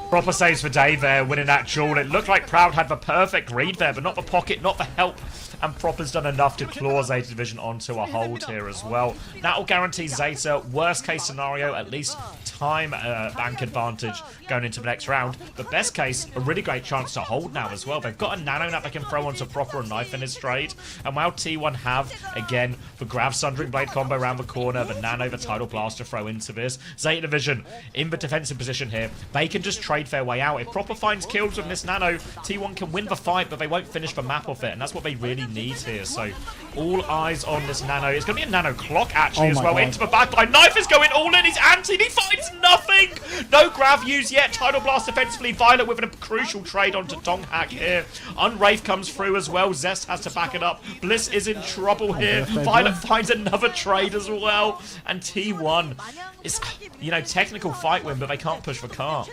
Proper saves for Dave there, winning that duel. It looked like Proud had the perfect read there, but not the pocket, not the help. And Proper's done enough to claw Zeta Division onto a hold here as well. That will guarantee Zeta, worst case scenario, at least time bank advantage going into the next round. But best case, a really great chance to hold now as well. They've got a Nano that they can throw onto Proper and Knife in his trade. And while T1 have, again, the Grav Sundering Blade combo around the corner, the Nano, the Tidal Blast to throw into this. Zeta Division in the defensive position here. They can just trade their way out. If Proper finds kills with this Nano, T1 can win the fight, but they won't finish the map off it. And that's what they really need here. So all eyes on this Nano. It's going to be a Nano clock actually as well. Into the backline. Knife is going all in. He's anti. He finds nothing. No grav used yet. Tidal Blast defensively. Violet with a crucial trade onto Donghack here. Unwraith comes through as well. Zest has to back it up. Bliss is in trouble here. Violet finds another trade as well. And T1 is, you know, technical fight win, but they can't push the cart.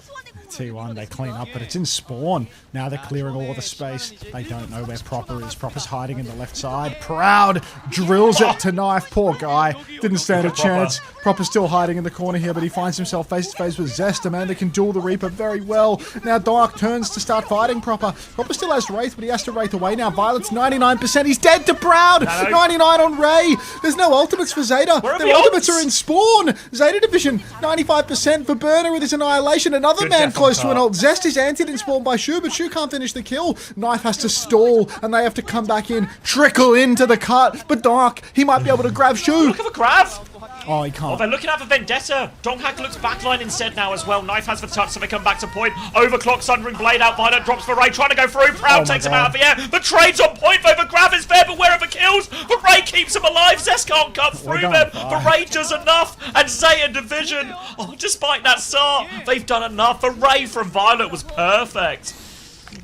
T1, they clean up, but it's in spawn. Now they're clearing all the space. They don't know where Proper is. Proper's hiding in the left side. Proud drills it to Knife. Poor guy. Didn't stand a chance. Proper's still hiding in the corner here, but he finds himself face to face with Zest, a man that can duel the Reaper very well. Now Dark turns to start fighting Proper. Proper still has Wraith, but he has to Wraith away now. Violet's 99%. He's dead to Proud. 99 on Ray. There's no ultimates for Zeta. Their ultimates are in spawn. Zeta Division, 95% for Burner with his Annihilation. Another man close to an ult. Zest is antied and spawned by Shu, but Shu can't finish the kill. Knife has to stall, and they have to come back in, trickle into the cut. But Dark, he might be able to grab Shu. Look at the grab. Oh, he can't. Oh, they're looking at the Vendetta. Donghack looks backline instead now as well. Knife has the touch, so they come back to point. Overclock, Sundering Blade out. Violet drops for Ray, trying to go through. Proud takes him out of the air. The trade's on point, though. The grab is there, but where are the kills? But Ray keeps him alive. Zest can't cut through them. The Ray does enough. And Zeta Division, oh, despite that start, they've done enough. The Ray from Violet was perfect.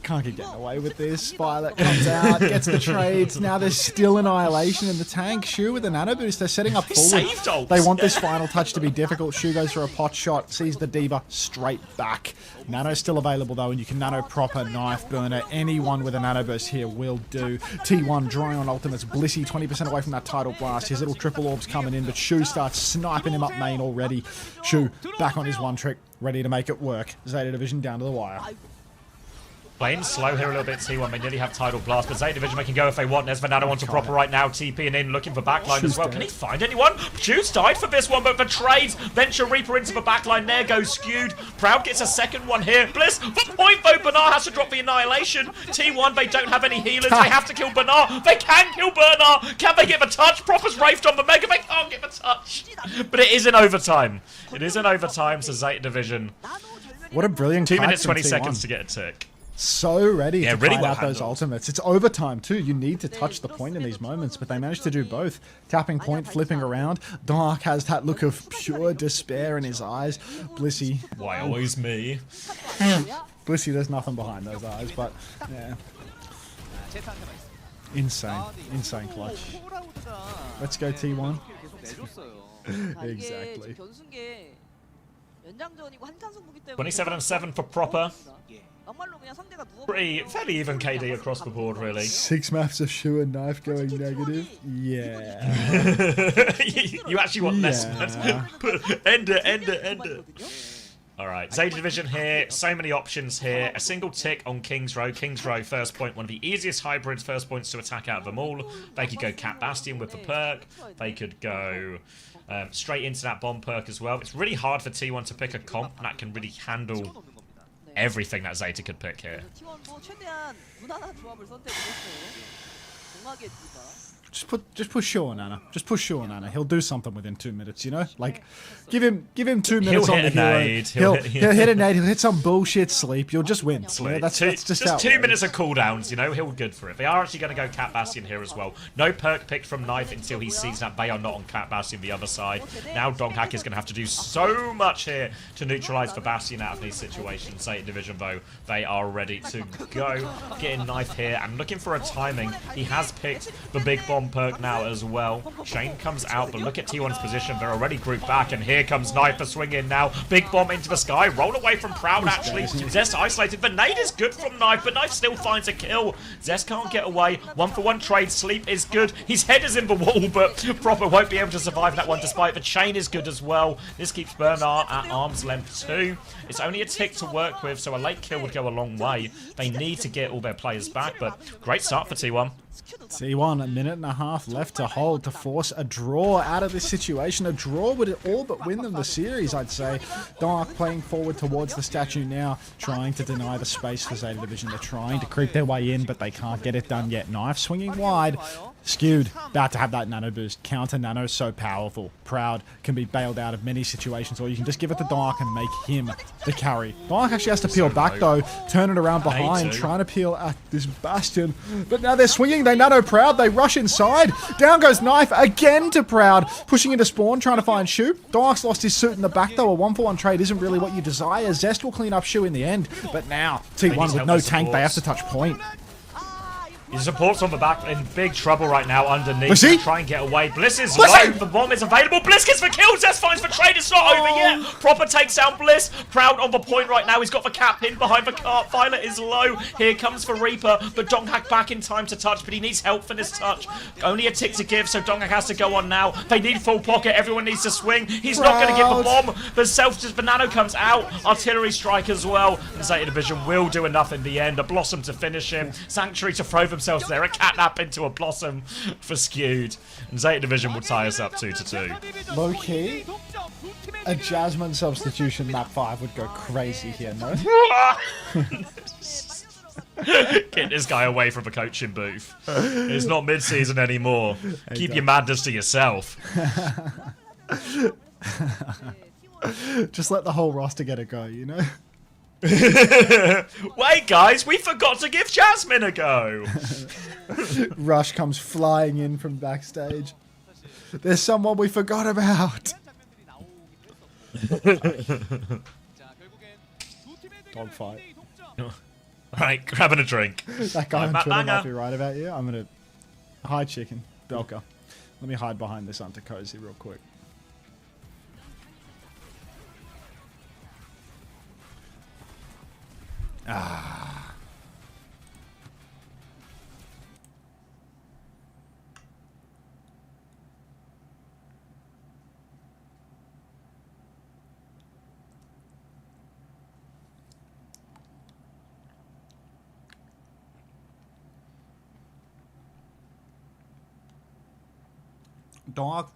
Can't keep getting away with this. Violet comes out, gets the trades. Now there's still Annihilation in the tank. Shu with the Nano boost. They're setting up forward. They want this final touch to be difficult. Shu goes for a pot shot, sees the Diva straight back. Nano's still available though, and you can Nano Proper, Knife, Burner. Anyone with a Nano burst here will do. T1 drawing on ultimates. Blissey 20% away from that Tidal Blast. His little triple orbs coming in, but Shu starts sniping him up main already. Shu back on his one trick, ready to make it work. Zeta Division down to the wire. Playing slow here a little bit, T1. They nearly have Tidal Blast, but Zeta Division they can go if they want. There's Vanado onto Proper right now. TPing in, looking for backline as well. Can he find anyone? Juice died for this one, but for trades, Venture Reaper into the backline. There goes Skewed. Proud gets a second one here. Bliss, for point though, Bernard has to drop the Annihilation. T1, they don't have any healers. They have to kill Bernard. They can kill Bernard. Can they get the touch? Proper's Wraithed on the Mega. They can't get the touch. But it is in overtime. It is in overtime, so Zeta Division. What a brilliant 2 minutes, 20 seconds to get a tick. So ready to really find out those ultimates. It's overtime too. You need to touch the point in these moments, but they managed to do both. Tapping point, flipping around. Dark has that look of pure despair in his eyes. Blissey. Why always me? Blissey, there's nothing behind those eyes, but yeah. Insane. Insane clutch. Let's go T1. Exactly. 27-7 for Proper. Pretty fairly even KD across the board, really. 6 maps of Shu and Knife going negative. Yeah. You actually want less maps. End it. All right, Zeta Division here. So many options here. A single tick on King's Row. King's Row, first point, one of the easiest hybrids, first points to attack out of them all. They could go Cat Bastion with the perk. They could go straight into that bomb perk as well. It's really hard for T1 to pick a comp that can really handle everything that Zeta could pick here. T1도 최대한 무난한 조합을 선택을 했어요. 공학의 디바. Just push Shaw on Anna. Just push Shaw on Anna. He'll do something within 2 minutes, you know? Like, give him 2 minutes on the hero. He'll hit a nade. He'll hit some bullshit sleep. You'll just win. You know, that's just 2 minutes of cooldowns, you know? He'll be good for it. They are actually going to go Cat Bastion here as well. No perk picked from Knife until he sees that they are not on Cat Bastion the other side. Now Donghack is going to have to do so much here to neutralize the Bastion out of these situations. Zeta Division, though, they are ready to go. Getting Knife here and looking for a timing. He has picked the big bomb perk now as well. Shane comes out, but look at T1's position. They're already grouped back, and here comes Knife for swing in now. Big bomb into the sky. Roll away from Proud, actually. Zest isolated. The nade is good from Knife, but Knife still finds a kill. Zest can't get away. 1-for-1 trade. Sleep is good. His head is in the wall, but Proper won't be able to survive that one, despite the chain is good as well. This keeps Bernard at arm's length too. It's only a tick to work with, so a late kill would go a long way. They need to get all their players back, but great start for T1. T1, a minute and a half left to hold to force a draw out of this situation. A draw would all but win them the series, I'd say. Dark playing forward towards the statue now, trying to deny the space for Zeta Division. They're trying to creep their way in, but they can't get it done yet. Knife swinging wide. Skewed, about to have that nano boost. Counter nano, so powerful. Proud can be bailed out of many situations, or you can just give it to Dark and make him the carry. Dark actually has to peel back though, turn it around behind, trying to peel at this Bastion. But now they're swinging, they nano Proud, they rush inside. Down goes Knife again to Proud, pushing into spawn, trying to find Shu. Dark's lost his suit in the back though. A 1-for-1 trade isn't really what you desire. Zest will clean up Shu in the end, but now T1 with no tank, they have to touch point. His support's on the back in big trouble right now underneath. Try and get away. Bliss is Bliss low. The bomb is available. Bliss gets the kill. Zest finds the trade. It's not over yet. Proper takes down Bliss. Proud on the point right now. He's got the cap pinned behind the cart. Violet is low. Here comes for Reaper. But Donghack back in time to touch. But he needs help for this touch. Only a tick to give, so Donghack has to go on now. They need full pocket. Everyone needs to swing. He's not going to get the bomb. The Banano comes out. Artillery strike as well. And Zeta Division will do enough in the end. A Blossom to finish him. Sanctuary to throw themselves there. A catnap into a Blossom for Skewed. And Zeta Division will tie us up 2-2. Low key, a Jasmine substitution map 5 would go crazy here, no? Get this guy away from the coaching booth. It's not mid-season anymore. Keep your madness to yourself. Just let the whole roster get a go, you know? Wait, guys, we forgot to give Jasmine a go. Rush comes flying in from backstage. There's someone we forgot about. Dogfight. Alright, grabbing a drink. That guy on Twitter might be right about you. I'm gonna hide chicken. Belka. Let me hide behind this Unter cozy real quick. Ah. Dog,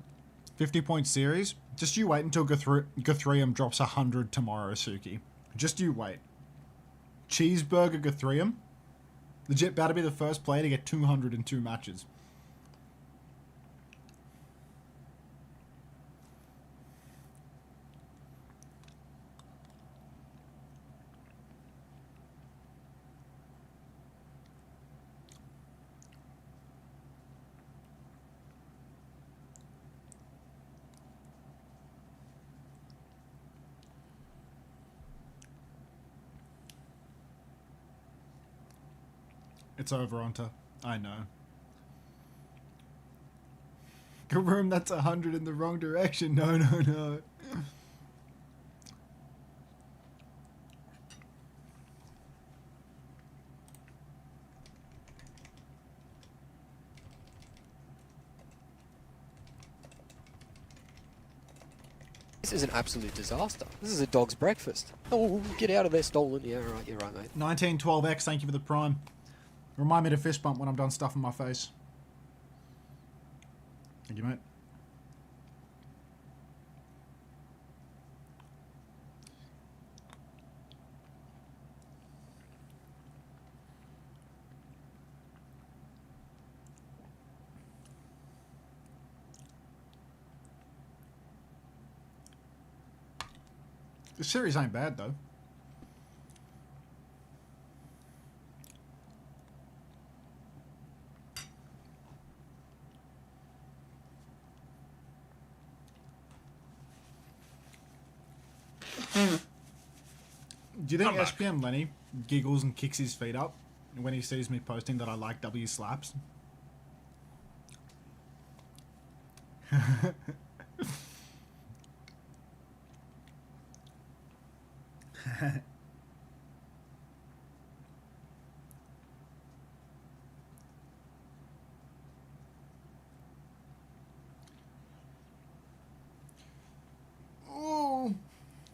50-point series. Just you wait until Guthrium drops 100 tomorrow, Suki. Just you wait. Cheeseburger Guthrium, legit about to be the first player to get 200 in 2 matches. It's over, Unter. I know. Karoom, that's 100 in the wrong direction. No, no, no. This is an absolute disaster. This is a dog's breakfast. Oh, get out of there, stolen. Yeah, right, you're right, mate. 1912X, thank you for the prime. Remind me to fist bump when I'm done stuffing my face. Thank you, mate. The series ain't bad, though. Do you think SPM Lenny giggles and kicks his feet up when he sees me posting that I like W slaps?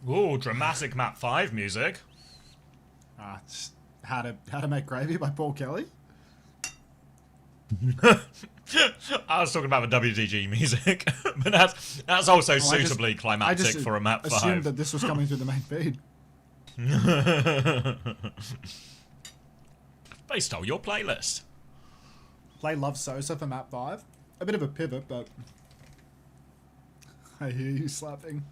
Ooh, dramatic map 5 music. It's How to Make Gravy by Paul Kelly. I was talking about the WDG music, but that's also suitably climactic for a map 5. I assumed that this was coming through the main feed. They stole your playlist. Play Love Sosa for map 5. A bit of a pivot, but I hear you slapping.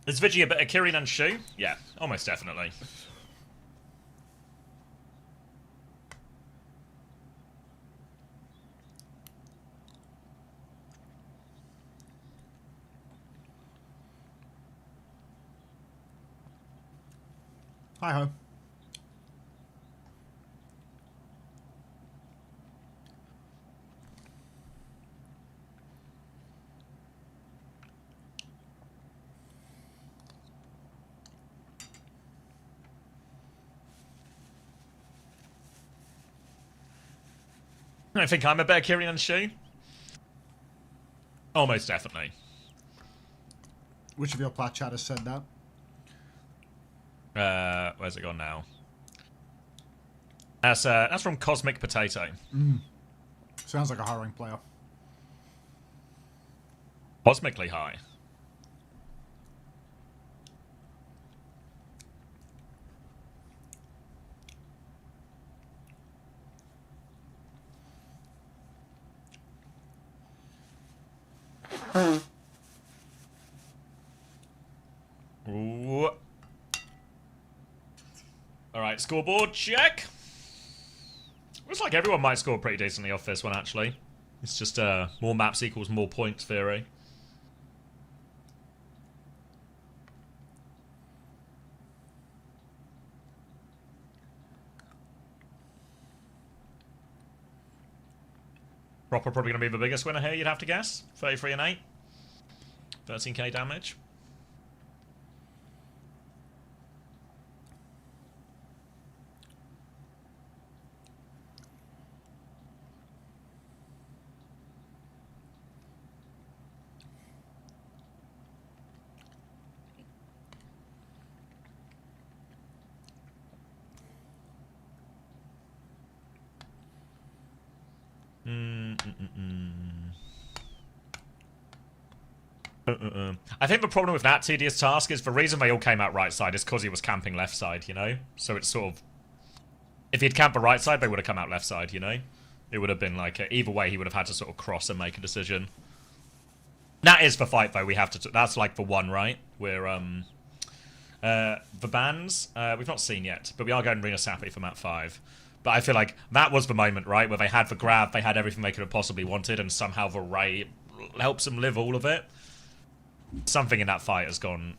Is Vigi a bit of Kirin and Shu? Yeah, almost definitely. Hi ho. I think I'm a better Kirin and Shu. Almost definitely. Which of your plat chatters said that? Where's it gone now? That's from Cosmic Potato. Sounds like a high rank player. Cosmically high. Ooh. Alright, scoreboard check. Looks like everyone might score pretty decently off this one, actually. It's just more maps equals more points theory. Proper probably going to be the biggest winner here, you'd have to guess. 33 and 8. 13k damage. I think the problem with that tedious task is the reason they all came out right side is because he was camping left side, you know? So it's sort of... If he'd camped the right side, they would have come out left side, you know? It would have been like... Either way, he would have had to sort of cross and make a decision. That is the fight, though. We have to... That's like the one, right? We're, the bans, we've not seen yet, but we are going Rena Sappy for map 5. But I feel like that was the moment, right? Where they had the grab, they had everything they could have possibly wanted, and somehow the Ray helps them live all of it. Something in that fight has gone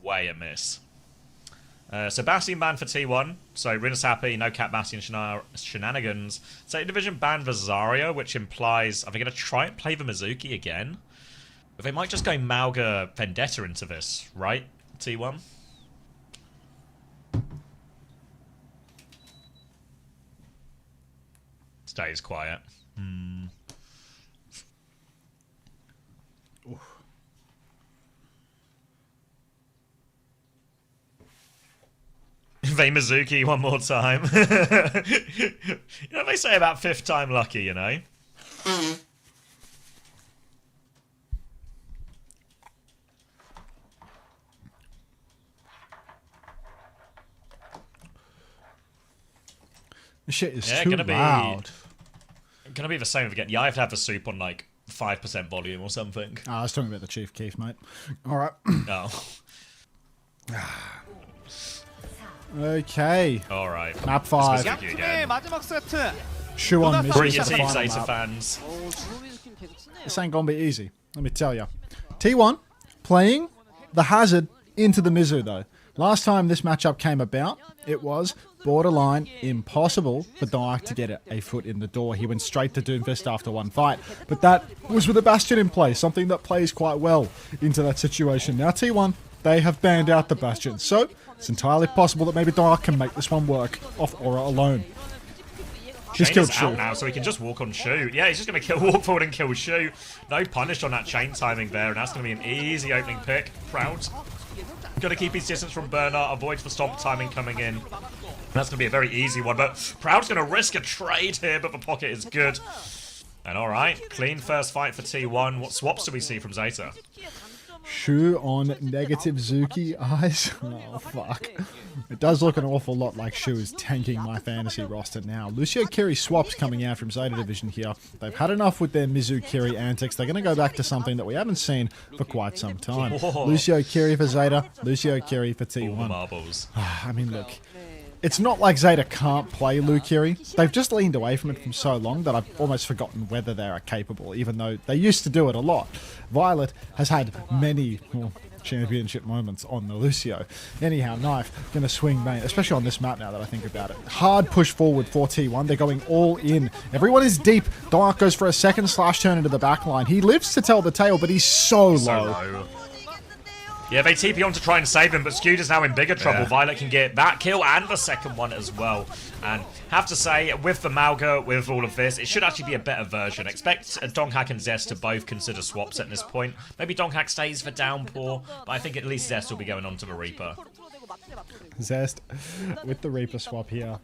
way amiss. So Bastion banned for T1. So Rena Sappy, no Cat Bastion shenanigans. Zeta Division banned for Zarya, which implies... Are they going to try and play the Mizuki again? But they might just go Malga Vendetta into this, right? T1. Stays quiet. Vay Mizuki one more time. You know what they say about 5th time lucky, you know? This shit is too loud. Gonna be the same again. Yeah, I have to have the soup on like 5% volume or something. I was talking about the Chief Keef, mate. Alright. Oh. Okay. Alright. Map 5. 양팀의 마지막 세트. Shoe on Bring Mizuki your for the team, final Zeta map. fans. This ain't gonna be easy. Let me tell you. T1 playing the Hazard into the Mizu though. Last time this matchup came about, it was borderline impossible for Dyak to get a foot in the door. He went straight to Doomfist after one fight. But that was with a Bastion in play, something that plays quite well into that situation. Now T1, they have banned out the Bastion. So it's entirely possible that maybe Dyak can make this one work off Aura alone. He's killed Shu. Out now, so he can just walk on Shu. Yeah, he's just going to walk forward and kill Shu. No punish on that chain timing there, and that's going to be an easy opening pick. Proud. Got to keep his distance from Bernard, avoids the stomp timing coming in. That's going to be a very easy one, but Proud's going to risk a trade here, but the pocket is good. And alright, clean first fight for T1. What swaps do we see from Zeta? Shu on negative Zuki eyes. Oh, fuck. It does look an awful lot like Shu is tanking my fantasy roster now. Lucio Kiri swaps coming out from Zeta Division here. They've had enough with their Mizu Kiri antics. They're going to go back to something that we haven't seen for quite some time. Lucio Kiri for Zeta, Lucio Kiri for T1. Marbles. I mean, look. It's not like Zeta can't play Lukiri. They've just leaned away from it for so long that I've almost forgotten whether they are capable, even though they used to do it a lot. Violet has had many championship moments on the Lucio. Anyhow, Knife gonna swing main, especially on this map now that I think about it. Hard push forward for T1. They're going all in. Everyone is deep. Dyak goes for a second slash turn into the back line. He lives to tell the tale, but he's so low. Yeah, they TP on to try and save him, but Scooter's now in bigger trouble. Yeah. Violet can get that kill and the second one as well. And have to say, with the Malga, with all of this, it should actually be a better version. Expect Donghak and Zest to both consider swaps at this point. Maybe Donghak stays for Downpour, but I think at least Zest will be going on to the Reaper. Zest with the Reaper swap here.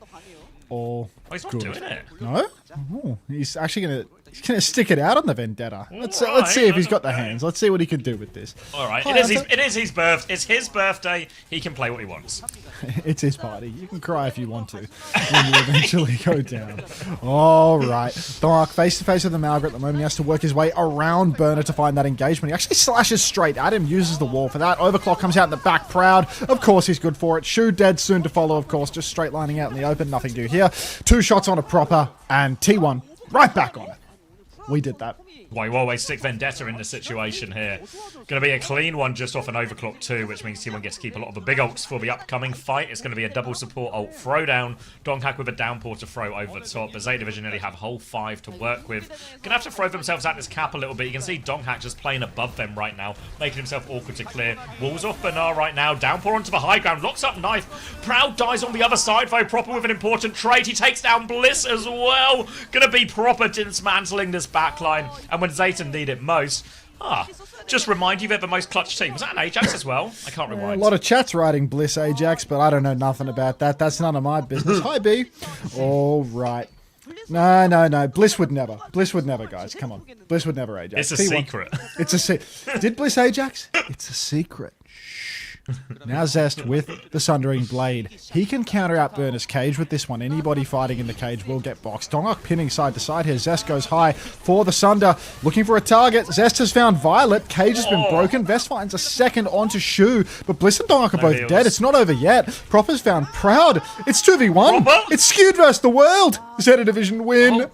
All he's not good. Doing it. No? Oh, he's actually gonna stick it out on the Vendetta. Let's see if he's got the hands. Let's see what he can do with this. All right, it is his birthday. It's his birthday. He can play what he wants. It's his party. You can cry if you want to when you eventually go down. All right, Dyak face to face with the Malga at the moment. He has to work his way around Burner to find that engagement. He actually slashes straight at him, uses the wall for that. Overclock comes out in the back. Proud, of course, he's good for it. Shu dead soon to follow, of course. Just straight lining out in the open. Nothing to do here. 2 shots on a proper, and T1 right back on it. We did that. Why you always stick Vendetta in the situation here. Going to be a clean one just off an overclock too, which means T1 gets to keep a lot of the big ults for the upcoming fight. It's going to be a double support ult throw down. Donghak with a downpour to throw over the top. But Zeta Division nearly have whole 5 to work with. Going to have to throw themselves at this cap a little bit. You can see Donghak just playing above them right now, making himself awkward to clear. Walls off Bernard right now. Downpour onto the high ground. Locks up Knife. Proud dies on the other side though. Proper with an important trade. He takes down Bliss as well. Going to be proper dismantling this backline. And when Zeta need it most, just remind you they're the most clutch team. Was that an Ajax as well? I can't rewind. A lot of chats writing Bliss Ajax, but I don't know nothing about that. That's none of my business. Hi, B. All right. No. Bliss would never. Bliss would never, guys. Come on. Bliss would never Ajax. It's a secret. It's a secret. Did Bliss Ajax? It's a secret. Now Zest with the Sundering Blade. He can counter out Burner's cage with this one. Anybody fighting in the cage will get boxed. Donghak pinning side to side here. Zest goes high for the Sunder. Looking for a target. Zest has found Violet. Cage has been broken. Vest finds a second onto Shu. But Bliss and Donghak are both dead. It's not over yet. Proper's found Proud. It's 2v1. It's skewed versus the world. Zeta Division win.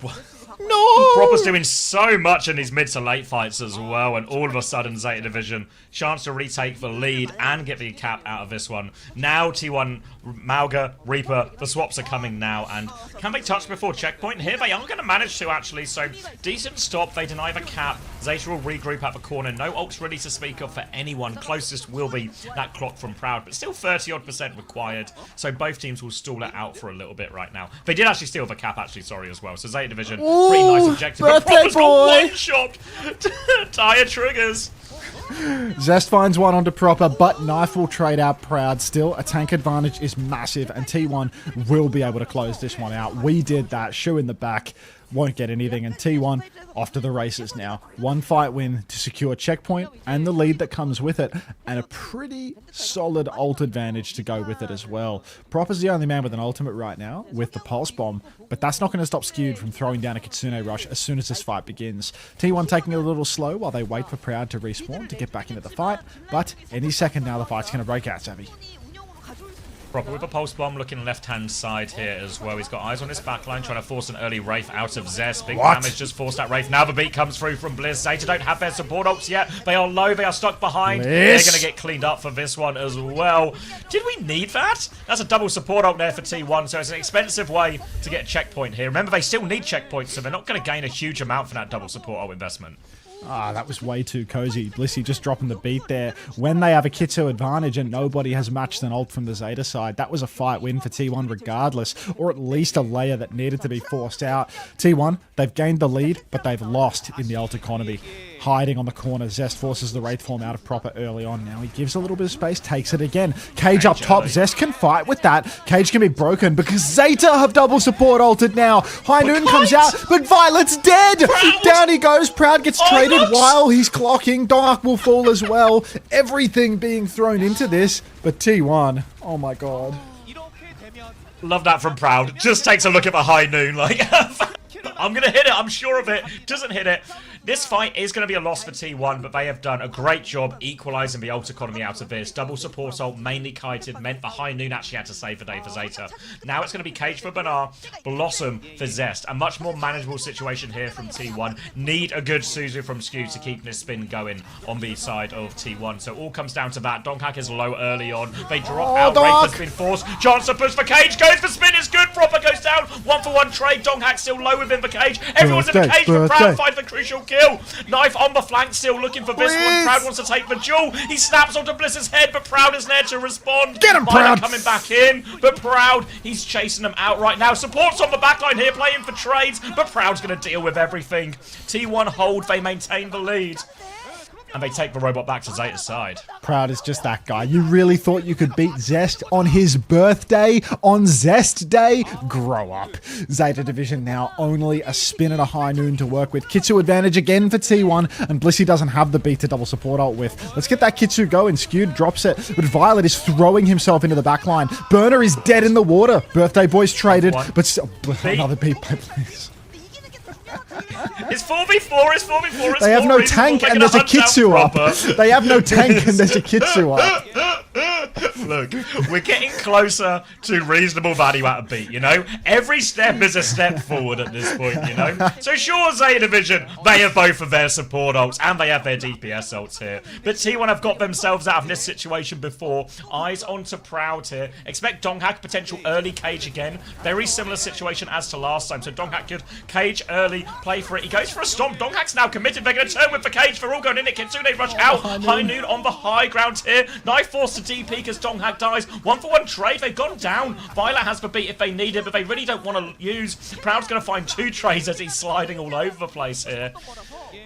No! Proper's doing so much in these mid to late fights as well, and all of a sudden Zeta Division chance to retake the lead and get the cap out of this one. Now T1, Mauga, Reaper, the swaps are coming now, and can they touch before checkpoint here? They are going to manage to actually, so decent stop. They deny the cap. Zeta will regroup at the corner. No ults ready to speak of for anyone. Closest will be that clock from Proud, but still 30-odd% required, so both teams will stall it out for a little bit right now. They did actually steal the cap, actually, sorry, as well. So Zeta Division, pretty nice objective. But Proper's got one shot. Tire triggers. Zest finds one onto Proper, but Knife will trade out Proud. Still, a tank advantage is massive, and T1 will be able to close this one out. We did that. Shoe in the back. Won't get anything, and T1 off to the races now. One fight win to secure checkpoint and the lead that comes with it, and a pretty solid ult advantage to go with it as well. Proper's the only man with an ultimate right now with the Pulse Bomb, but that's not going to stop Skewed from throwing down a Kitsune Rush as soon as this fight begins. T1 taking it a little slow while they wait for Proud to respawn to get back into the fight, but any second now the fight's going to break out, Savvy. Proper with a pulse bomb, looking left-hand side here as well. He's got eyes on his backline, trying to force an early Wraith out of Zest. Big damage just forced that Wraith. Now the beat comes through from Blizz. Zeta don't have their support ults yet. They are low. They are stuck behind. They're going to get cleaned up for this one as well. Did we need that? That's a double support ult there for T1, so it's an expensive way to get a checkpoint here. Remember, they still need checkpoints, so they're not going to gain a huge amount for that double support ult investment. Ah, that was way too cozy. Blissey just dropping the beat there. When they have a Kitsu advantage and nobody has matched an ult from the Zeta side, that was a fight win for T1 regardless, or at least a layer that needed to be forced out. T1, they've gained the lead, but they've lost in the ult economy. Hiding on the corner, Zest forces the Wraith form out of Proper early on. Now he gives a little bit of space, takes it again. Cage up top, early. Zest can fight with that. Cage can be broken because Zeta have double support ulted now. High Noon comes out, but Violet's dead! Proud. Down he goes, Proud gets traded nuts. while he's clocking. Dark will fall as well. Everything being thrown into this, but T1, oh my god. Love that from Proud. Just takes a look at the High Noon, like, I'm going to hit it, I'm sure of it. Doesn't hit it. This fight is going to be a loss for T1, but they have done a great job equalising the ult economy out of this. Double support ult, mainly kited, meant the High Noon actually had to save the day for Zeta. Now it's going to be Cage for Banar, Blossom for Zest. A much more manageable situation here from T1. Need a good Suzu from Skew to keep this spin going on the side of T1. So all comes down to that. Donkhack is low early on. They drop out. Wraith has been forced. Chance to push for Cage. Goes for spin. It's good. Proper goes down. 1-for-1 trade. Donkhack still low within the cage. Everyone's in the cage for Proud. Fight the crucial kill. Knife on the flank, still looking for this one. Proud wants to take the jewel. He snaps onto Bliss's head, but Proud is there to respond. Get him, Proud! Coming back in, but Proud, he's chasing them out right now. Support's on the backline here, playing for trades, but Proud's going to deal with everything. T1 hold, they maintain the lead. And they take the robot back to Zeta's side. Proud is just that guy. You really thought you could beat Zest on his birthday? On Zest Day? Grow up. Zeta Division now only a spin and a High Noon to work with. Kitsu advantage again for T1, and Blissey doesn't have the beat to double support ult with. Let's get that Kitsu going. Skewed drops it, but Violet is throwing himself into the backline. Burner is dead in the water. Birthday boys traded, but still, another beat by Blizz. It's 4v4, it's 4v4, it's They have no reasonable. tank They're and gonna there's a hunt down Kitsu up. Proper. They have no tank and there's a Kitsu up. Look, we're getting closer to reasonable value at a beat, you know? Every step is a step forward at this point, you know? So sure, Zeta Division, they have both of their support ults and they have their DPS ults here. But T1 have got themselves out of this situation before. Eyes onto Proud here. Expect Donghack potential early Cage again. Very similar situation as to last time. So Donghack could Cage early, play for it. He goes for a stomp. Donghack's now committed. They're going to turn with the Cage. They're all going in it. Kitsune rush out. High Noon on the high ground here. Knife forced to DP because Donghack dies. 1-for-1 trade. They've gone down. Violet has the beat if they need it, but they really don't want to use. Proud's going to find 2 trades as he's sliding all over the place here.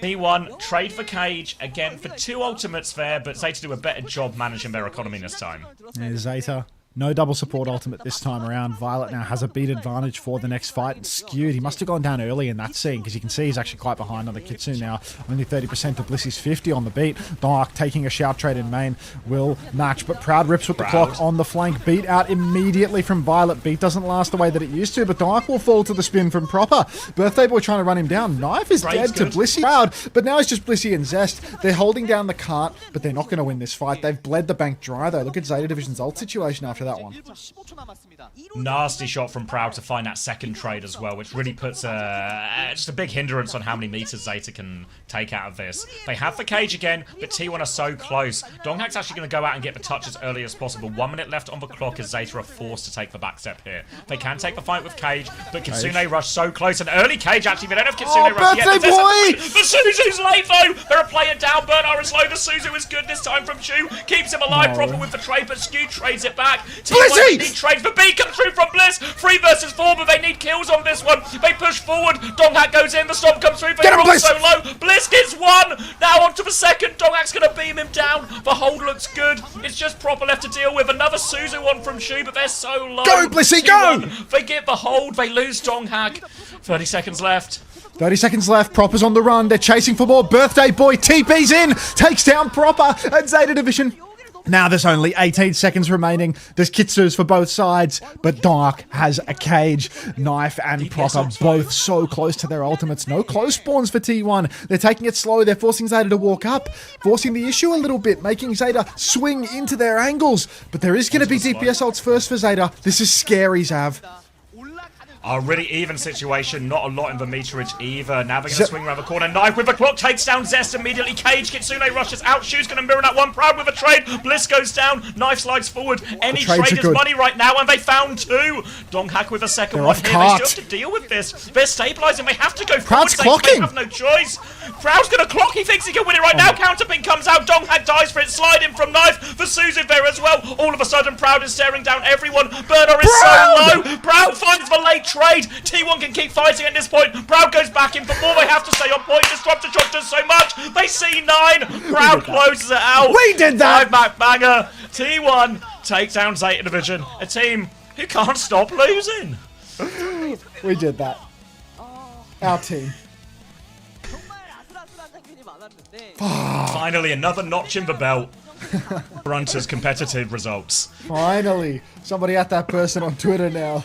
P1 trade for Cage again for 2 ultimates there, but Zeta do a better job managing their economy this time. Yeah, Zeta. No double support ultimate this time around. Violet now has a beat advantage for the next fight. Skewed. He must have gone down early in that scene because you can see he's actually quite behind on the Kitsune now. Only 30% to Blissey's 50 on the beat. Dark taking a shout trade in main will match, but Proud rips with the clock on the flank. Beat out immediately from Violet. Beat doesn't last the way that it used to, but Dark will fall to the spin from Proper. Birthday Boy trying to run him down. Knife is dead to Blissey. Proud, but now it's just Blissey and Zest. They're holding down the cart, but they're not going to win this fight. They've bled the bank dry though. Look at Zeta Division's ult situation after for that one. 1분 15초 남았습니다. Nasty shot from Proud to find that second trade as well, which really puts just a big hindrance on how many meters Zeta can take out of this. They have the cage again, but T1 are so close. Donghak's actually going to go out and get the touch as early as possible. 1 minute left on the clock as Zeta are forced to take the back step here. They can take the fight with cage, but Kitsune Rush so close. An early cage actually, they don't have Kitsune Rush yet. Birthday boy! The Suzu's late though! They're a player down, Bernard is low. The Suzu is good this time from Shu. Keeps him alive, proper with the trade, but Skew trades it back. T1 need trades, but B comes through from Bliss. 3 versus 4, but they need kills on this one. They push forward. Donghak goes in. The stomp comes through. They're all so low. Bliss gets 1. Now onto the second. Donghak's going to beam him down. The hold looks good. It's just proper left to deal with. Another Suzu on from Shu, but they're so low. Go, Blissy, go! They get the hold. They lose Donghak. 30 seconds left. 30 seconds left. Proper's on the run. They're chasing for more. Birthday boy TP's in. Takes down Proper at Zeta Division. Now there's only 18 seconds remaining. There's Kitsus for both sides, but Dark has a cage. Knife and Proper both so close to their ultimates. No close spawns for T1. They're taking it slow. They're forcing Zeta to walk up, forcing the issue a little bit, making Zeta swing into their angles. But there is going to be DPS ults first for Zeta. This is scary, Zav. A really even situation, not a lot in the meterage either. Now they're going to swing around the corner. Knife with the clock takes down Zest immediately. Cage, Kitsune rushes out. Shu's going to mirror that one. Proud with a trade. Bliss goes down. Knife slides forward. Any trade is money right now, and they found 2. Donghak with a second one here. They still have to deal with this. They're stabilizing. They have to go forward. They have no choice. Proud's going to clock. He thinks he can win it right now. Counterpin comes out. Donghak dies for it. Slide in from Knife. The Suzu there as well. All of a sudden, Proud is staring down everyone. Burner is so low. Proud finds the late trade. T1 can keep fighting at this point. Proud goes back in for more. They have to stay on point. Disruptor shot does so much. They see 9. Proud closes it out. We did that. 5 back banger. T1 takes down Zeta Division. A team who can't stop losing. We did that. Our team. Finally, another notch in the belt for Unter's competitive results. Finally. Somebody at that person on Twitter now.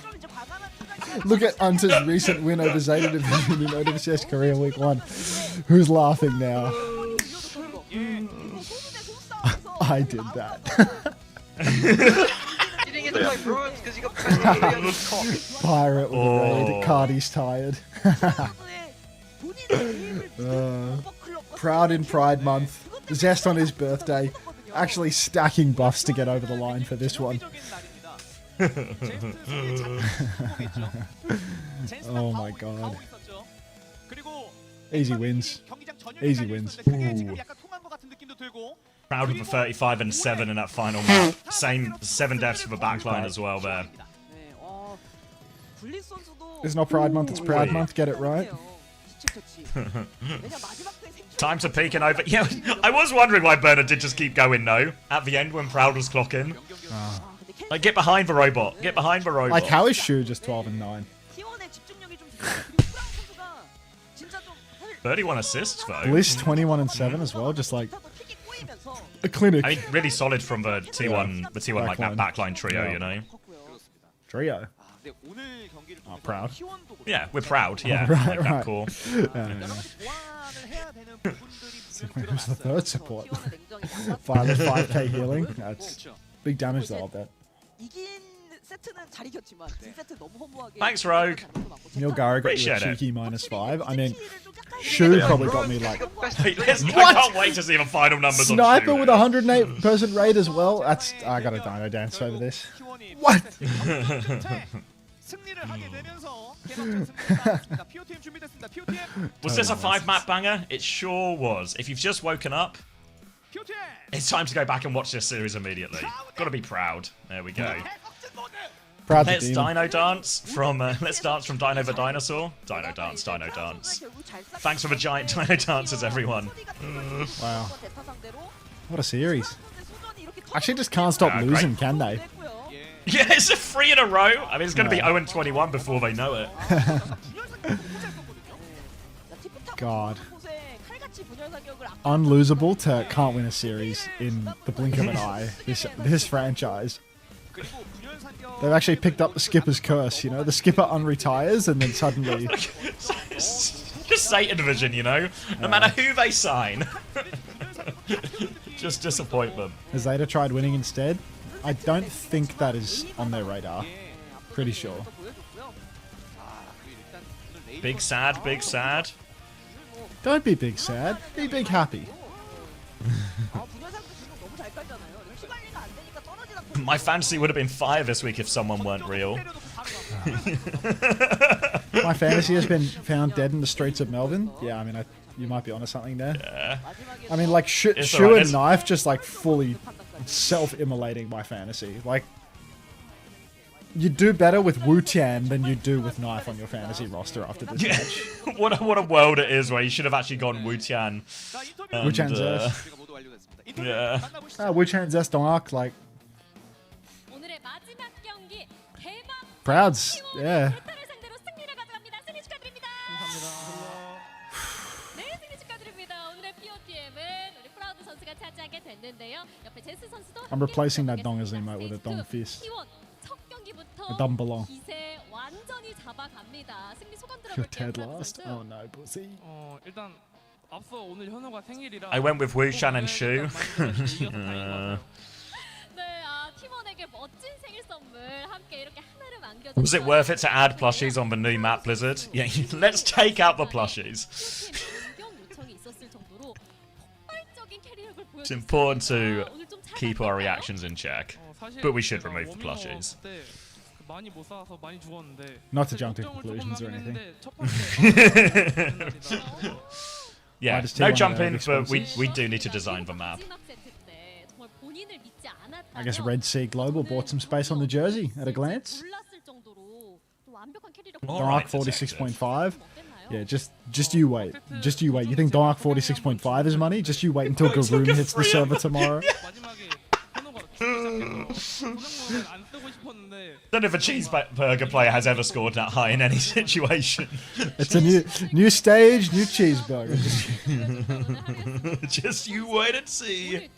Look at Unter's recent win over Zeta Division in OWCS Korea Week 1. Who's laughing now? I did that. Pirate with a raid. Cardi's tired. Proud in Pride Month. Zest on his birthday. Actually stacking buffs to get over the line for this one. Oh my god. Easy wins. Easy wins. Ooh. Proud of the 35 and 7 in that final map. Same 7 deaths for the backline as well there. It's not Pride Month, it's Proud Month. Get it right. Time to peek and over. Yeah, I was wondering why Bernard did just keep going no at the end when Proud was clocking. Like, get behind the robot. Get behind the robot. Like, how is Shu just 12 and 9? 31 assists, though. Bliss 21 and 7 as well, just like a clinic. I mean, really solid from the T1 like that backline trio, you know? Trio? Oh, Proud. Yeah, we're proud, yeah. Right, like that core. Who's the third support? Violet 5k healing. That's big damage though, I'll bet. Thanks, Rogue. Neil Gara got you a cheeky -5. I mean, Shu probably got me like... I can't wait to see the final numbers on Sniper Shu, with 108% raid as well. That's... I gotta dino dance over this. What? Was this a 5-map banger? It sure was. If you've just woken up, it's time to go back and watch this series immediately. Gotta be proud. There we go. Let's Dino Dance from let's dance from Dino the Dinosaur. Dino Dance, Dino Dance. Thanks for the giant Dino Dances, everyone. Wow. What a series. Actually just can't stop losing, can they? Yeah, it's a 3 in a row. I mean, it's going to be 0-21 before they know it. God. Unlosable to can't win a series in the blink of an eye. This franchise. They've actually picked up the skipper's curse, you know? The skipper unretires and then suddenly... Just Zeta Division, you know? No matter who they sign. Just disappoint them. Has Zeta tried winning instead? I don't think that is on their radar. Pretty sure. Big sad, big sad. Don't be big sad. Be big happy. My fantasy would have been fire this week if someone weren't real. My fantasy has been found dead in the streets of Melbourne. Yeah, I mean, you might be onto something there. Yeah. I mean, like, Shu and Knife just, like, fully self-immolating my fantasy. Like, you do better with Wu-Tian than you do with Knife on your fantasy roster after this match. What a world it is, where you should have actually gone Wu-Tian. Wu-Tian Zest. Yeah. Wu-Tian Zest Donk, like... Prouds, yeah. I'm replacing that Dong as emote with a Dong fist. It doesn't belong. You're dead last? Oh no, pussy. 일단 앞서 오늘 현우가 생일이라 I went with Wu Shan and Shu. Was it worth it to add plushies on the new map, Blizzard? Yeah, let's take out the plushies. It's important to keep our reactions in check, but we should remove the plushies. Not to jump to conclusions or anything. Yeah, no jumping, but we do need to design the map. I guess Red Sea Global bought some space on the jersey at a glance. Dark 46.5. Yeah, just you wait. Just you wait. You think Dark 46.5 is money? Just you wait until Garoon hits the server tomorrow. Don't know if a cheeseburger player has ever scored that high in any situation. It's a new stage, new cheeseburger. Just you wait and see.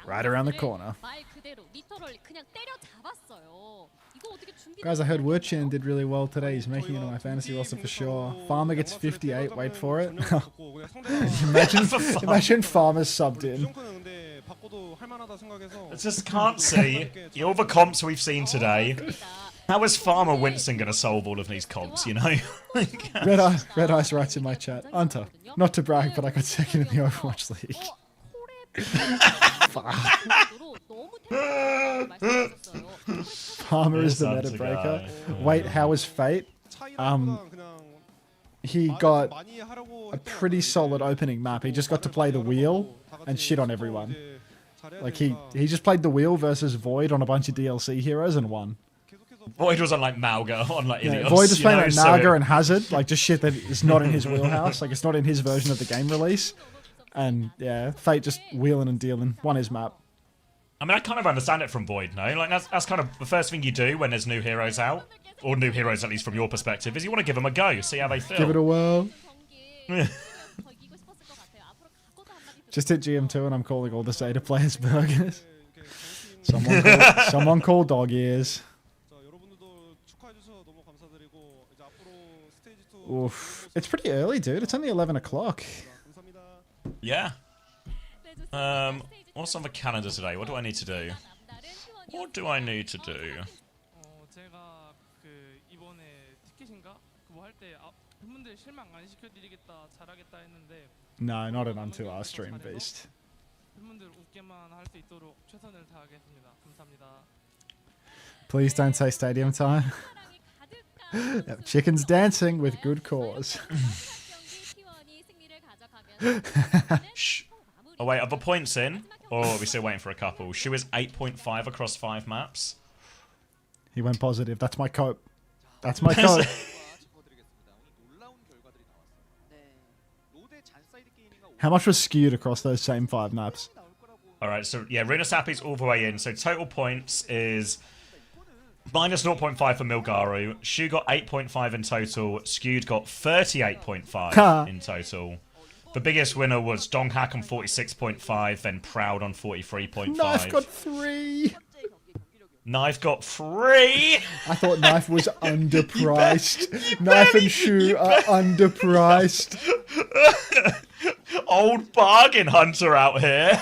Right around the corner. Guys, I heard Wurchin did really well today. He's making it on my fantasy roster for sure. Farmer gets 58. Wait for it. imagine Farmer's subbed in. I just can't see all the comps we've seen today. How is Farmer Winston going to solve all of these comps, you know? Red Ice writes in my chat. Unter, not to brag, but I got second in the Overwatch League. Farmer is the meta breaker. Wait, how is Fate? He got a pretty solid opening map. He just got to play the wheel and shit on everyone. Like he just played the wheel versus Void on a bunch of DLC heroes and won. Void was on like Mauga, on like Ilios. Void was playing like Naga and Hazard, like just shit that is not in his wheelhouse. Like it's not in his version of the game release. And yeah, Fate just wheeling and dealing, won his map. I mean, I kind of understand it from Void, no? Like that's kind of the first thing you do when there's new heroes out, or new heroes at least from your perspective, is you want to give them a go, see how they feel. Give it a whirl. Just hit GM2 and I'm calling all the Zeta players burgers. Someone call dog ears. Oof. It's pretty early, dude. It's only 11 o'clock. Yeah. What's on the calendar today? What do I need to do? What do I need to do? No, not an Unto stream, Beast. Please don't say stadium time. Chicken's dancing with good cause. Shh. Oh wait, are the points in? Or are we still waiting for a couple? Shu is 8.5 across 5 maps. He went positive. That's my cope. That's my cope. How much was skewed across those same 5 maps? Alright, so yeah, Runa Sappy's all the way in. So total points is minus 0.5 for Milgaru. Shu got 8.5 in total. Skewed got 38.5 in total. The biggest winner was Donghack on 46.5, then Proud on 43.5. Knife got 3. Knife got 3. I thought Knife was underpriced. Knife and Shu are underpriced. Old bargain hunter out here.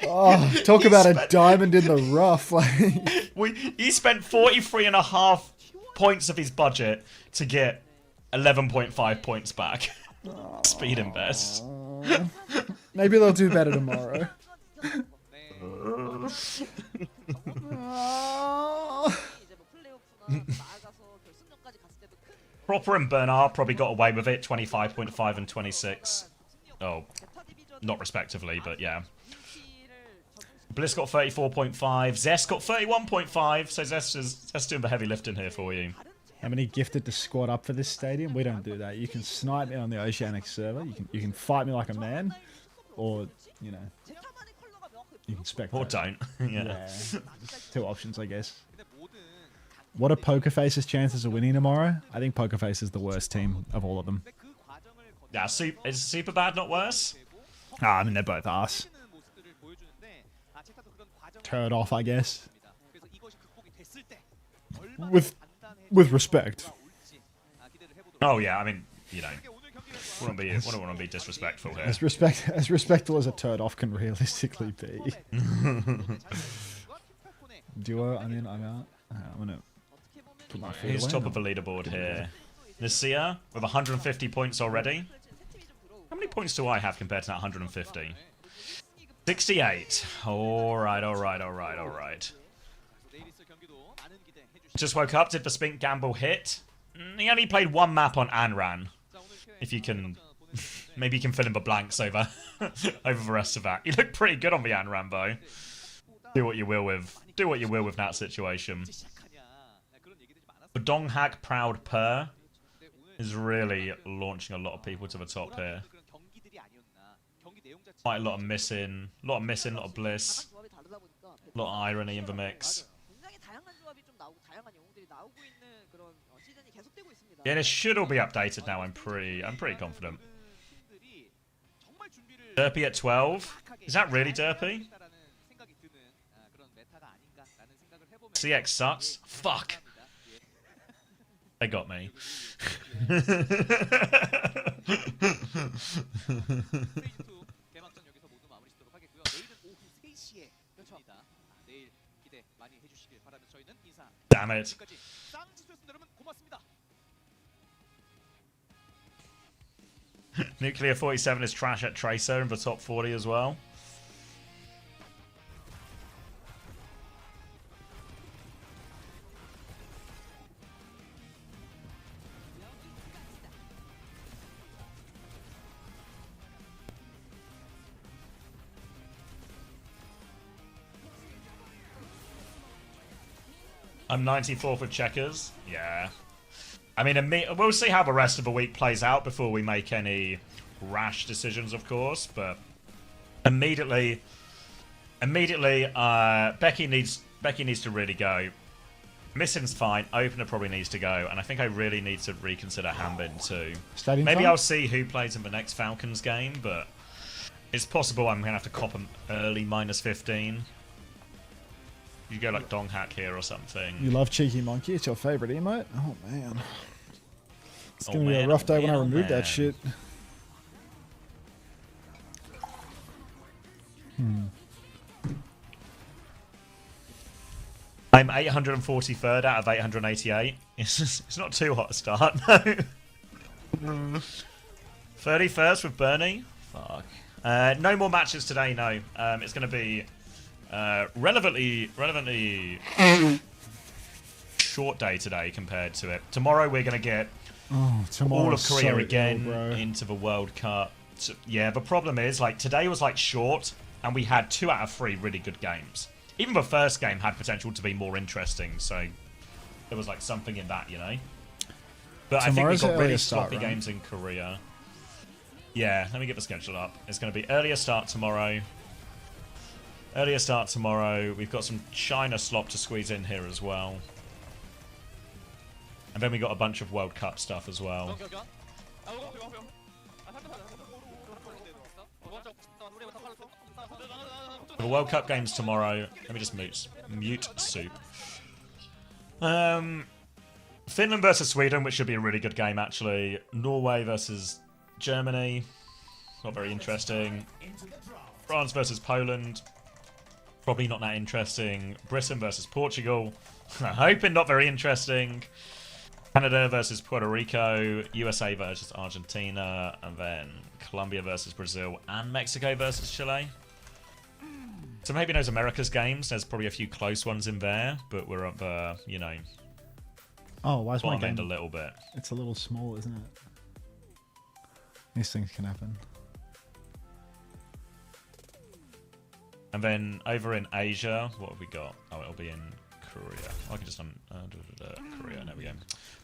Oh, talk about a diamond in the rough. Like, he spent 43.5 points of his budget to get 11.5 points back. Speed invest. maybe they'll do better tomorrow. Proper and Bernard probably got away with it, 25.5 and 26. Oh, not respectively, but yeah. Bliss got 34.5. Zest got 31.5. So Zest doing the heavy lifting here for you. How many gifted to squad up for this stadium? We don't do that. You can snipe me on the Oceanic server. You can fight me like a man, or you know, you can spectate. Or don't. Yeah. Two options, I guess. What are Poker Face's chances of winning tomorrow? I think Poker Face is the worst team of all of them. Yeah, is Super Bad not worse? I mean, they're both arse. Turd off, I guess. With respect. Oh yeah, I mean, you know, wouldn't want to be disrespectful here. As respectful as a turd off can realistically be. Duo, I mean, I'm out. I'm gonna put my feet Who's away. top of the leaderboard here? Nasia with 150 points already. How many points do I have compared to that 150? 68. Alright. Just woke up, did the Spink Gamble hit? He only played one map on Anran. If you can... Maybe you can fill in the blanks over the rest of that. You look pretty good on the Anran, though. Do what you will with that situation. The Donghack Proud Purr is really launching a lot of people to the top here. Quite a lot of missing, a lot of bliss, a lot of irony in the mix. Yeah, this should all be updated now. I'm pretty confident. Derpy at 12. Is that really Derpy? CX sucks. Fuck. They got me. Damn it. Nuclear 47 is trash at Tracer in the top 40 as well. I'm 94 for checkers. Yeah. I mean, we'll see how the rest of the week plays out before we make any rash decisions, of course. But immediately, Becky needs to really go. Missing's fine. Opener probably needs to go, and I think I really need to reconsider Hambin too. Stadium Maybe time? I'll see who plays in the next Falcons game, but it's possible I'm gonna have to cop an early -15. You go like Donghack here or something. You love Cheeky Monkey? It's your favorite emote? Oh man. It's gonna be man, a rough day when I man, remove that man. shit. I'm 843rd out of 888. It's not too hot a start, no. 31st with Bernie. Fuck. No more matches today, no. It's going to be relevantly short day today compared to it. Tomorrow we're going to get all of Korea again into the World Cup. So, yeah, the problem is, like, today was like short, and we had 2 out of 3 really good games. Even the first game had potential to be more interesting, so there was like something in that, you know. But Tomorrow's I think we got really start, sloppy games in Korea. Yeah, let me get the schedule up. It's going to be earlier start tomorrow. Earlier start tomorrow. We've got some China slop to squeeze in here as well. And then we got a bunch of World Cup stuff as well. The World Cup games tomorrow. Let me just mute Soup. Finland versus Sweden, which should be a really good game actually. Norway versus Germany. Not very interesting. France versus Poland. Probably not that interesting. Britain versus Portugal. I'm hoping not very interesting. Canada versus Puerto Rico. USA versus Argentina. And then Colombia versus Brazil. And Mexico versus Chile. So maybe those America's games. There's probably a few close ones in there. But we're up, you know... Oh, why is my game... a little bit. It's a little small, isn't it? These things can happen. And then over in Asia, what have we got? Oh, it'll be in Korea. I can just Korea. There we go.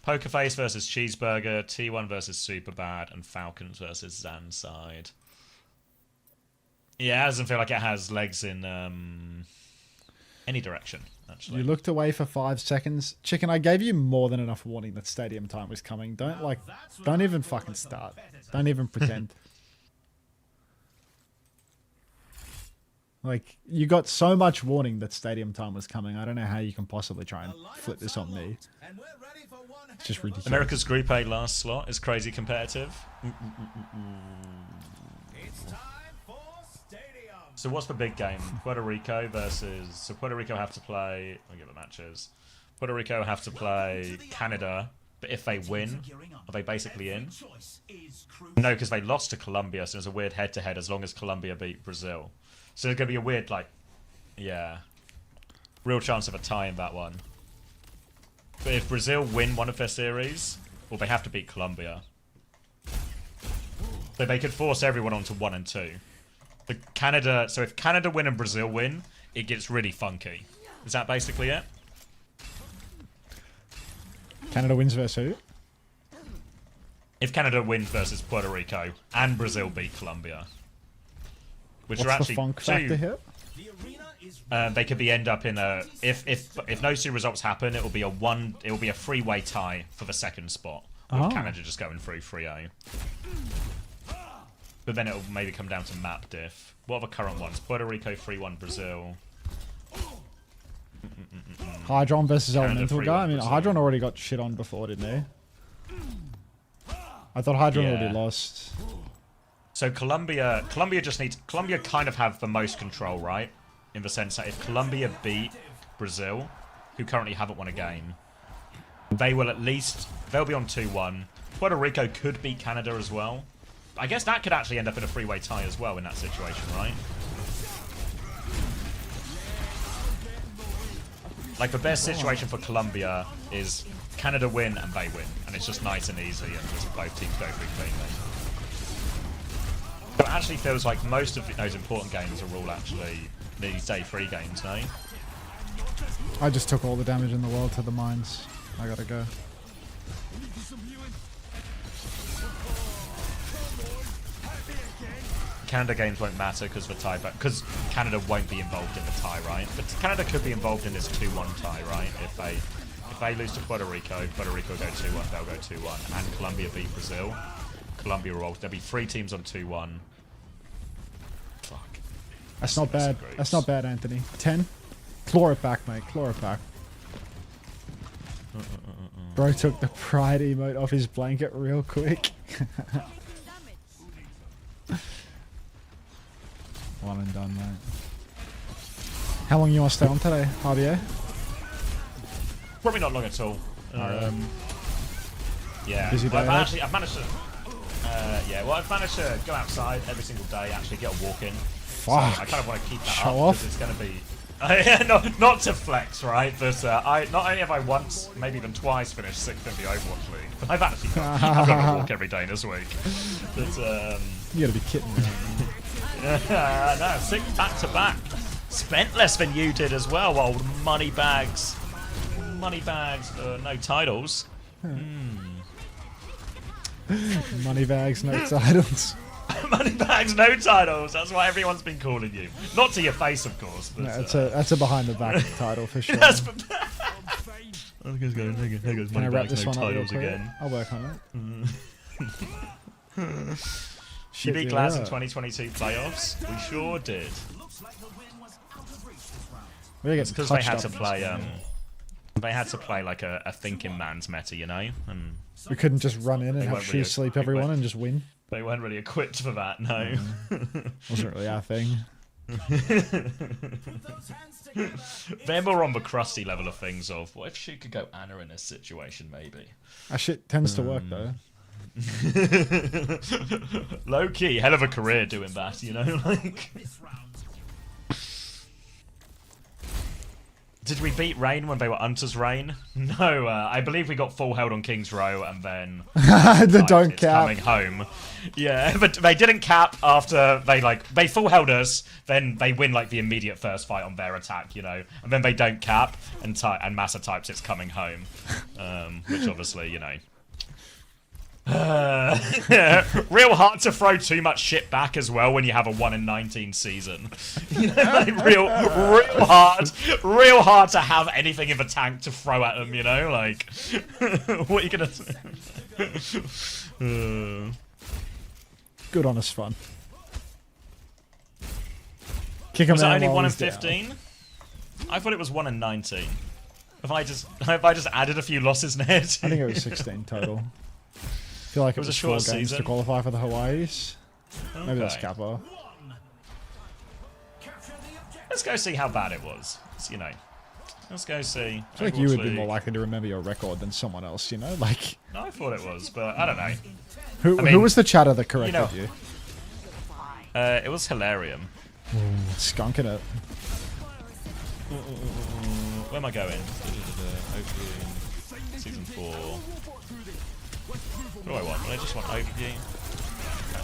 Poker Face versus Cheeseburger, T1 versus Superbad, and Falcons versus Zanside. Yeah, it doesn't feel like it has legs in any direction. Actually, you looked away for 5 seconds, Chicken. I gave you more than enough warning that stadium time was coming. Don't even fucking start. Don't even pretend. Like, you got so much warning that stadium time was coming. I don't know how you can possibly try and flip this on me. It's just ridiculous. America's Group A last slot is crazy competitive. So what's the big game? Puerto Rico versus... So Puerto Rico have to play... I'll get the matches. Puerto Rico have to play Canada, but if they win, are they basically in? No, because they lost to Colombia, so there's a weird head-to-head as long as Colombia beat Brazil. So there's going to be a weird, like... Yeah. Real chance of a tie in that one. But if Brazil win one of their series, well, they have to beat Colombia. So they could force everyone onto 1 and 2. So if Canada win and Brazil win, it gets really funky. Is that basically it? Canada wins versus who? If Canada wins versus Puerto Rico and Brazil beat Colombia, which What's are actually the funk factor here? They could end up in a if those two results happen, it will be a three-way tie for the second spot, with Canada just going through 3-0. But then it'll maybe come down to map diff. What are the current ones? Puerto Rico 3-1 Brazil. Hydron versus Canada Elemental guy. I mean, Brazil. Hydron already got shit on before, didn't he? I thought Hydron already lost. So Colombia kind of have the most control, right? In the sense that if Colombia beat Brazil, who currently haven't won a game, they'll be on 2-1. Puerto Rico could beat Canada as well. I guess that could actually end up in a three-way tie as well in that situation, right? Like, the best situation for Colombia is Canada win and they win. And it's just nice and easy and just both teams go through cleanly. But it actually feels like most of those important games are all actually these day 3 games, no? I just took all the damage in the world to the mines. I gotta go. Canada games won't matter because because Canada won't be involved in the tie, right? But Canada could be involved in this 2-1 tie, right? If they lose to Puerto Rico will go 2-1, they'll go 2-1, and Colombia beat Brazil. Colombia will. There'll be 3 teams on 2-1. Fuck. That's not bad. That's not bad, Anthony. 10. Claw it back, mate. Claw it back. Bro took the pride emote off his blanket real quick. One and done, mate. How long you want to stay on today, RBA? Probably not long at all. Yeah. Busy day I've managed to. I've managed to go outside every single day. Actually, get a walk in. Fuck. So I kind of want to keep that Show up off. because it's going to be. Not to flex, right? But not only have I once, maybe even twice, finished 6th in the Overwatch League, but I've actually I've got to walk every day this week. But You gotta be kidding me. no, 6 back to back. Spent less than you did as well, old money bags. Money bags, no titles. Money bags, no titles. Money bags, no titles. That's what everyone's been calling you. Not to your face, of course. But, No, that's a behind the back title for sure. That's Can I wrap this one up real quick? again. I'll work on it. She beat Glass in 2022 playoffs. We sure did. It's because they had to play. They had to play like a thinking man's meta, you know. And we couldn't just run in and have really sleep everyone and just win. They weren't really equipped for that. No. Wasn't really our thing. They're more on the crusty level of things of, what if she could go Anna in this situation, maybe? That shit tends to work, though. Low key, hell of a career doing that, you know? Like, did we beat Rain when they were Unter's Rain? No, I believe we got full held on King's Row and then the don't cap coming home. Yeah, but they didn't cap after they full held us. Then they win like the immediate first fight on their attack, you know, and then they don't cap and Massa types it's coming home, which obviously, you know. Real hard to throw too much shit back as well when you have a 1 in 19 season. You know, like real hard to have anything in the tank to throw at them. You know, like what are you gonna do? Good honest fun. Kick him was it out only while 1 in he's down. 15? I thought it was 1 in 19. Have I just added a few losses, Ned? I think it was 16 total. I feel like it was a short 4 games season. to qualify for the Hawaiis. Okay. Maybe that's Kappa. Let's go see how bad it was. You know, let's go see. I feel like you would be more likely to remember your record than someone else, you know? Like, No, I thought it was, but I don't know. who was the chatter that corrected you you? Know, it was Hilarium. Skunking it. Where am I going? Opening season 4. What do I want? I just want overview.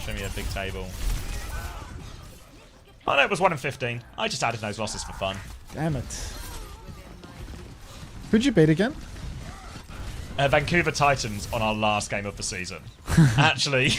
Show me a big table. Oh no, it was 1 in 15. I just added those losses for fun. Damn it. Who'd you beat again? Vancouver Titans on our last game of the season. Actually.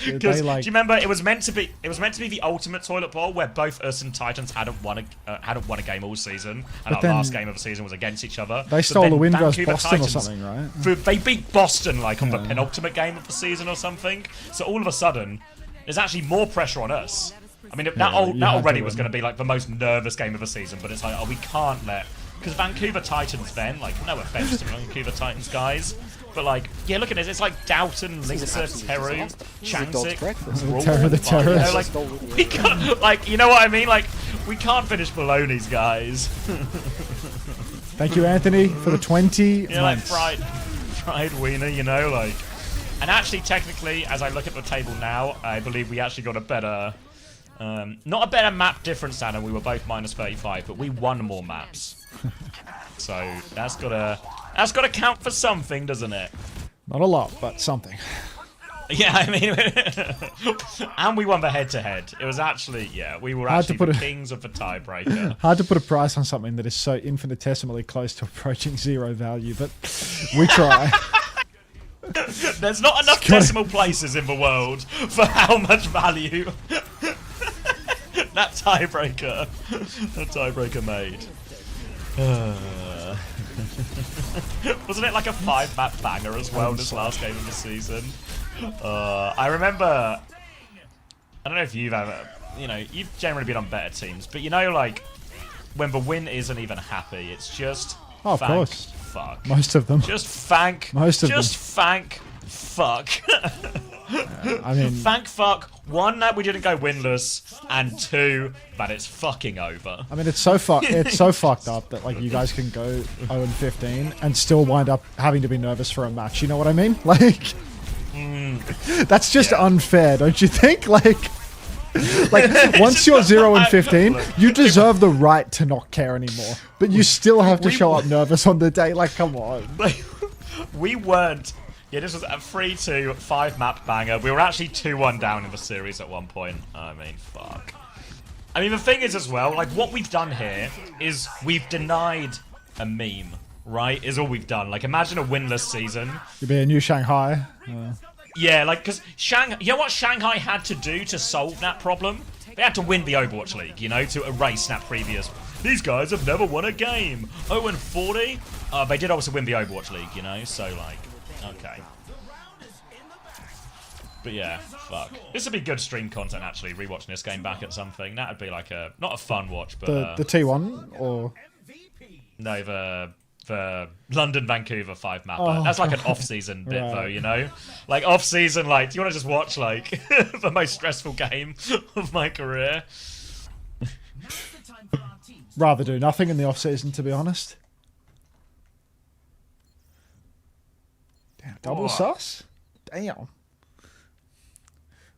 Because do you remember it was meant to be the ultimate toilet bowl where both us and Titans hadn't won a game all season, and our last game of the season was against each other. They stole the win versus Boston or something, right? They beat Boston like on the penultimate game of the season or something. So all of a sudden, there's actually more pressure on us. I mean, that already was going to be like the most nervous game of the season, but it's like, oh, we can't let, because Vancouver Titans then, like, no offense to Vancouver Titans guys. But like, yeah, look at this. It's like Doughton, Lisa, Teru, Chansik, Terror the Terrorist. You know, like, we can't, like, you know what I mean? Like, we can't finish below these guys. Thank you, Anthony, for the 20 Yeah, months. like fried wiener, you know, like. And actually, technically, as I look at the table now, I believe we actually got a better, not a better map difference, Anna. We were both minus 35, but we won more maps. So that's gotta count for something, doesn't it? Not a lot, but something. Yeah, I mean, and we won the head-to-head. It was actually, yeah, we were actually the kings of the tiebreaker. Hard to put a price on something that is so infinitesimally close to approaching 0 value, but we try. There's not enough decimal places in the world for how much value that tiebreaker made. Wasn't it like a 5-map banger as well this last game of the season? I remember, I don't know if you've ever, you know, you've generally been on better teams, but you know, like, when the win isn't even happy, it's just of course. Fuck. Most of them. Just thank. Most of them. Just thank fuck. I mean, thank fuck. 1, that we didn't go winless, and 2, that it's fucking over. I mean, it's so fucked up that like you guys can go 0-15 and still wind up having to be nervous for a match. You know what I mean? Like, that's just unfair, don't you think? Like once you're 0-15, you deserve the right to not care anymore. But you still have to show up nervous on the day. Like, come on. We weren't. Yeah, this was a 3-2, 5-map banger. We were actually 2-1 down in the series at one point. I mean, fuck. I mean, the thing is as well, like, what we've done here is we've denied a meme, right? Is all we've done. Like, imagine a winless season. You'd be a new Shanghai. Yeah, like, because you know what Shanghai had to do to solve that problem? They had to win the Overwatch League, you know, to erase that previous... These guys have never won a game. 0-40? They did also win the Overwatch League, you know, so, like... Okay. But yeah, fuck. This would be good stream content, actually, rewatching this game back at something. That would be like a... Not a fun watch, but... The T1, or... No, the London-Vancouver 5-mapper. That's like an off-season bit, though, you know? Like, off-season, like, do you want to just watch, like, the most stressful game of my career? Rather do nothing in the off season, to be honest. Damn, double sus? Damn.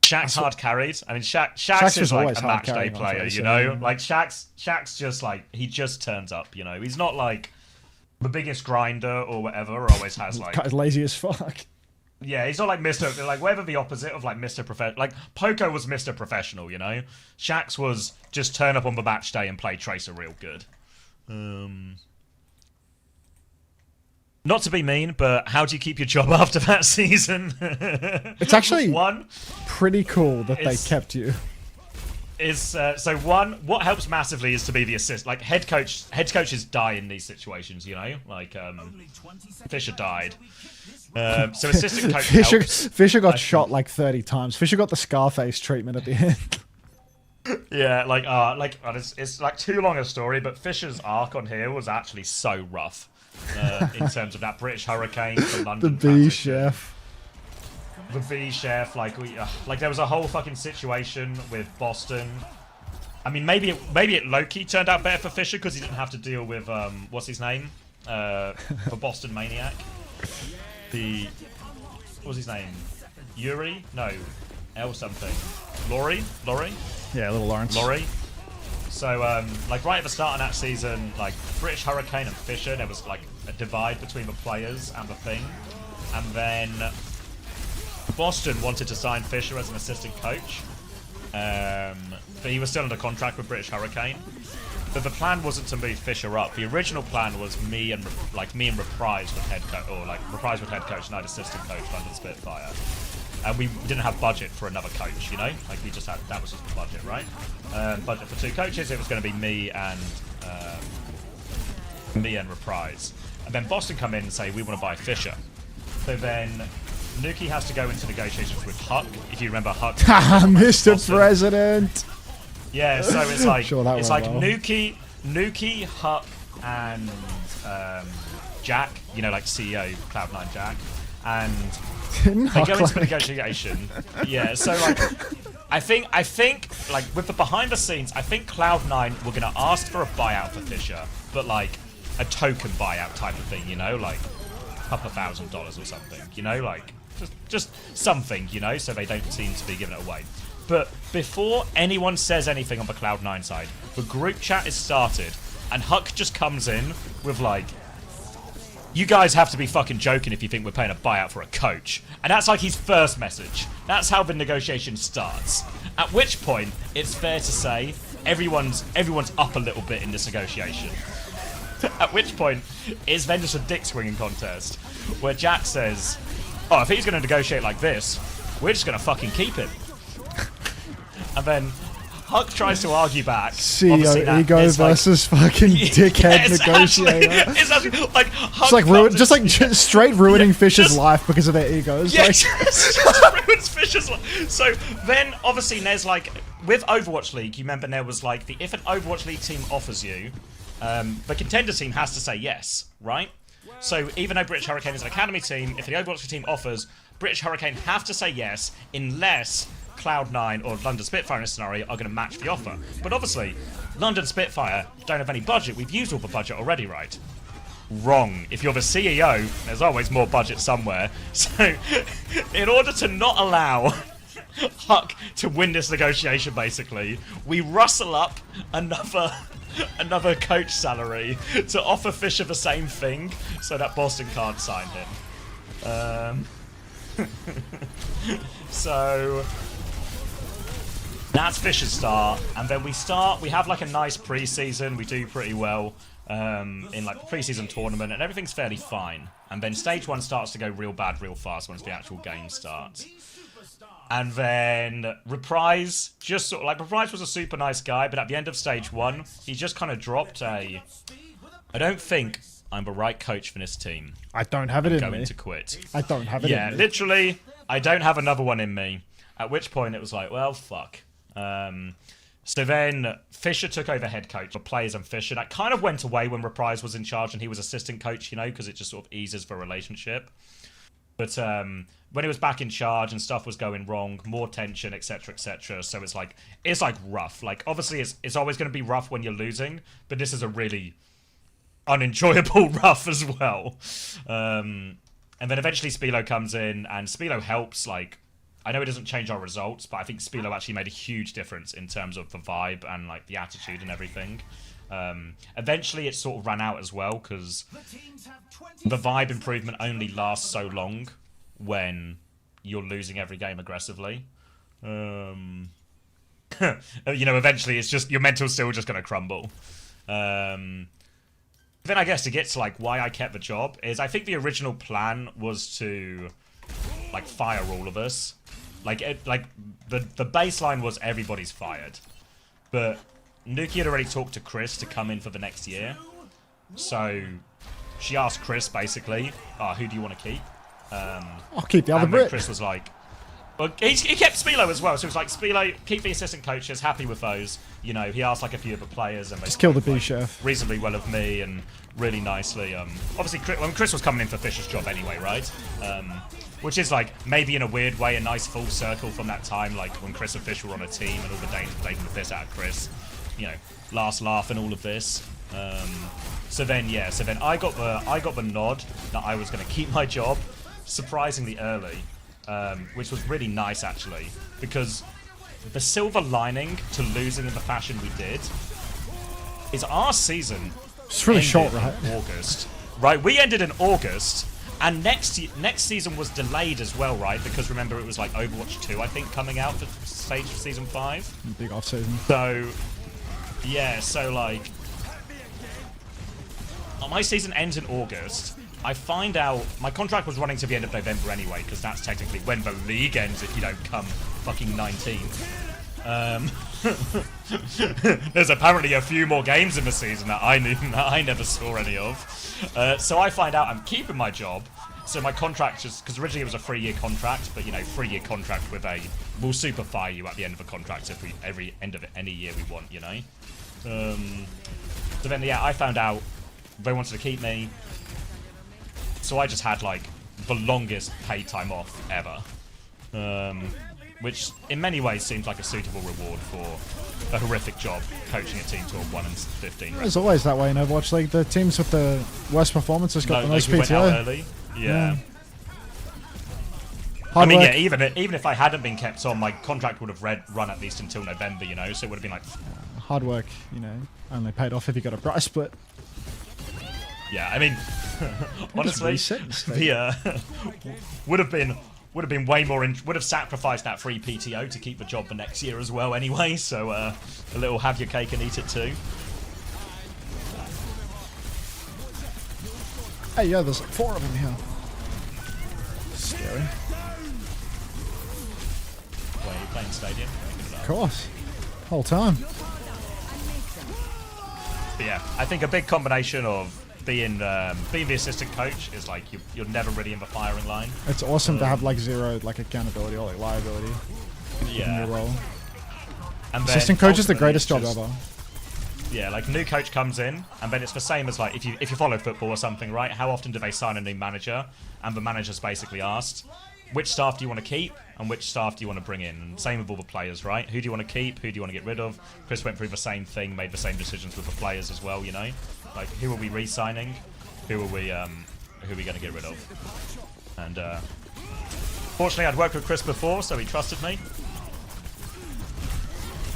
Shaq's hard carried. I mean, Shaq's is like a match day player, you know? Like, Shaq's just like, he just turns up, you know? He's not like the biggest grinder or whatever, or always has like... He's lazy as fuck. Yeah, he's not like Mr. Like, whatever the opposite of like Mr. Professional. Like, Poco was Mr. Professional, you know? Shaq's was just turn up on the match day and play Tracer real good. Not to be mean, but how do you keep your job after that season? It's actually pretty cool that they kept you. So what helps massively is to be the assist. Like head coaches die in these situations, you know. Like Fisher died. So assistant coach helps. Fisher got shot like 30 times. Fisher got the Scarface treatment at the end. Yeah, it's like too long a story, but Fisher's arc on here was actually so rough. In terms of that British Hurricane to London. The B chef. The B chef, like there was a whole fucking situation with Boston. I mean, maybe it low-key turned out better for Fisher because he didn't have to deal with what's his name, for Boston Maniac. What was his name? Yuri? No, L something. Laurie? Yeah, little Lawrence. Laurie. So, like, right at the start of that season, like, British Hurricane and Fisher, there was, like, a divide between the players and the thing. And then Boston wanted to sign Fisher as an assistant coach. But he was still under contract with British Hurricane. But the plan wasn't to move Fisher up. The original plan was me and Reprise with head coach, or, like, Reprise with head coach and I'd assistant coach London Spitfire. And we didn't have budget for another coach, you know? Like, we just had, that was just the budget, right? Budget for 2 coaches, it was going to be me and Reprise. And then Boston come in and say, we want to buy Fisher. So then Nuki has to go into negotiations with Huck, if you remember Huck. Mr. President! Yeah, so it's like, sure, Nuki, Huck, and Jack, you know, like CEO, Cloud9 Jack. And they go into the negotiation. Yeah, so like, I think like with the behind the scenes, I think Cloud9 were gonna ask for a buyout for Fisher, but like a token buyout type of thing, you know, like $2,000 or something, you know, like just something, you know, so they don't seem to be giving it away. But before anyone says anything on the Cloud9 side, the group chat is started, and Huck just comes in with like, you guys have to be fucking joking if you think we're paying a buyout for a coach. And that's like his first message. That's how the negotiation starts. At which point, it's fair to say, everyone's up a little bit in this negotiation. At which point, it's then just a dick swinging contest, where Jack says, oh, if he's going to negotiate like this, we're just going to fucking keep him. And then Huck tries to argue back. CEO ego versus fucking dickhead negotiator. It's actually like Huck it's like straight ruining Fisher's life because of their egos. Yeah, like. just ruins Fisher's life. So then, obviously, there's like with Overwatch League. You remember there was like if an Overwatch League team offers you, the contender team has to say yes, right? So even though British Hurricane is an academy team, if the Overwatch League team offers, British Hurricane have to say yes unless Cloud9 or London Spitfire in this scenario are going to match the offer. But obviously, London Spitfire don't have any budget. We've used all the budget already, right? Wrong. If you're the CEO, there's always more budget somewhere. So, in order to not allow Huck to win this negotiation, basically, we rustle up another coach salary to offer Fisher the same thing so that Boston can't sign him. So that's Fisher's start, and then we have like a nice pre-season. We do pretty well in like the pre-season tournament, and everything's fairly fine. And then stage 1 starts to go real bad real fast once the actual game starts. And then Reprise, just sort of like, Reprise was a super nice guy, but at the end of stage 1, he just kind of dropped I don't think I'm the right coach for this team. I don't have it in me. I'm going to quit. I don't have it in me. Yeah, literally, I don't have another one in me. At which point it was like, well, fuck. So then Fisher took over head coach, the players and Fisher. That kind of went away when Reprise was in charge and he was assistant coach, you know, because it just sort of eases the relationship. But when he was back in charge and stuff was going wrong, more tension, etc., etc. So it's like rough. Like obviously it's always going to be rough when you're losing, but this is a really unenjoyable rough as well. And then eventually Spilo comes in, and Spilo helps. Like, I know it doesn't change our results, but I think Spilo actually made a huge difference in terms of the vibe and like the attitude and everything. Eventually it sort of ran out as well, because the vibe improvement only lasts so long when you're losing every game aggressively. You know, eventually it's just, your mental's still just going to crumble. Then I guess to get to like why I kept the job is, I think the original plan was to like fire all of us. Like the baseline was everybody's fired, but Nuki had already talked to Chris to come in for the next year, so she asked Chris basically, who do you want to keep? I'll keep the other Brit. Chris was like, well, he kept Spilo as well, so it was like, Spilo, keep the assistant coaches, happy with those. You know, he asked like a few of the players, and they just kill the B like, chef reasonably well of me and really nicely. Obviously, Chris was coming in for Fisher's job anyway, right? Which is like maybe in a weird way a nice full circle from that time, like when Chris and Fisher were on a team and all the days taking the piss out of Chris. You know, last laugh and all of this. So then I got the nod that I was going to keep my job surprisingly early, which was really nice actually, because the silver lining to losing in the fashion we did is our season. It's really short, right? In August, right? We ended in August, and next season was delayed as well, right? Because remember, it was like Overwatch 2, I think, coming out for stage for season 5. Big off season. So yeah, so like my season ends in August. I find out my contract was running to the end of November anyway, because that's technically when the league ends if you don't come fucking 19th. There's apparently a few more games in the season that I never saw any of. So I find out I'm keeping my job. So my contract just, because originally it was a 3-year contract, but you know, 3-year contract with we'll super fire you at the end of a contract if every end of any year we want, you know. So then yeah, I found out they wanted to keep me. So I just had like the longest paid time off ever, which in many ways seems like a suitable reward for a horrific job coaching a team to a 1-15. It's always that way in Overwatch League. The teams with the worst performances got the most PTO. Went out early. Yeah. I mean, yeah, even if I hadn't been kept on, my contract would have run at least until November, you know, so it would have been like... hard work, you know, only paid off if you got a price split. Yeah, I mean, honestly, would have been way more. Would have sacrificed that free PTO to keep the job for next year as well, anyway. So a little have your cake and eat it too. Hey, yeah, there's like 4 of them here. Scary. Where are you playing Stadium? Of course, whole time. But yeah, I think a big combination of being the assistant coach is like you're never really in the firing line. It's awesome to have like zero like accountability or like liability in your role. And assistant coach is the greatest job ever. Yeah, like new coach comes in, and then it's the same as like if you follow football or something, right? How often do they sign a new manager? And the manager's basically asked, which staff do you want to keep and which staff do you want to bring in? And same with all the players, right? Who do you want to keep? Who do you want to get rid of? Chris went through the same thing, made the same decisions with the players as well, you know? Like, who are we re-signing? Who are we going to get rid of? And fortunately, I'd worked with Chris before, so he trusted me.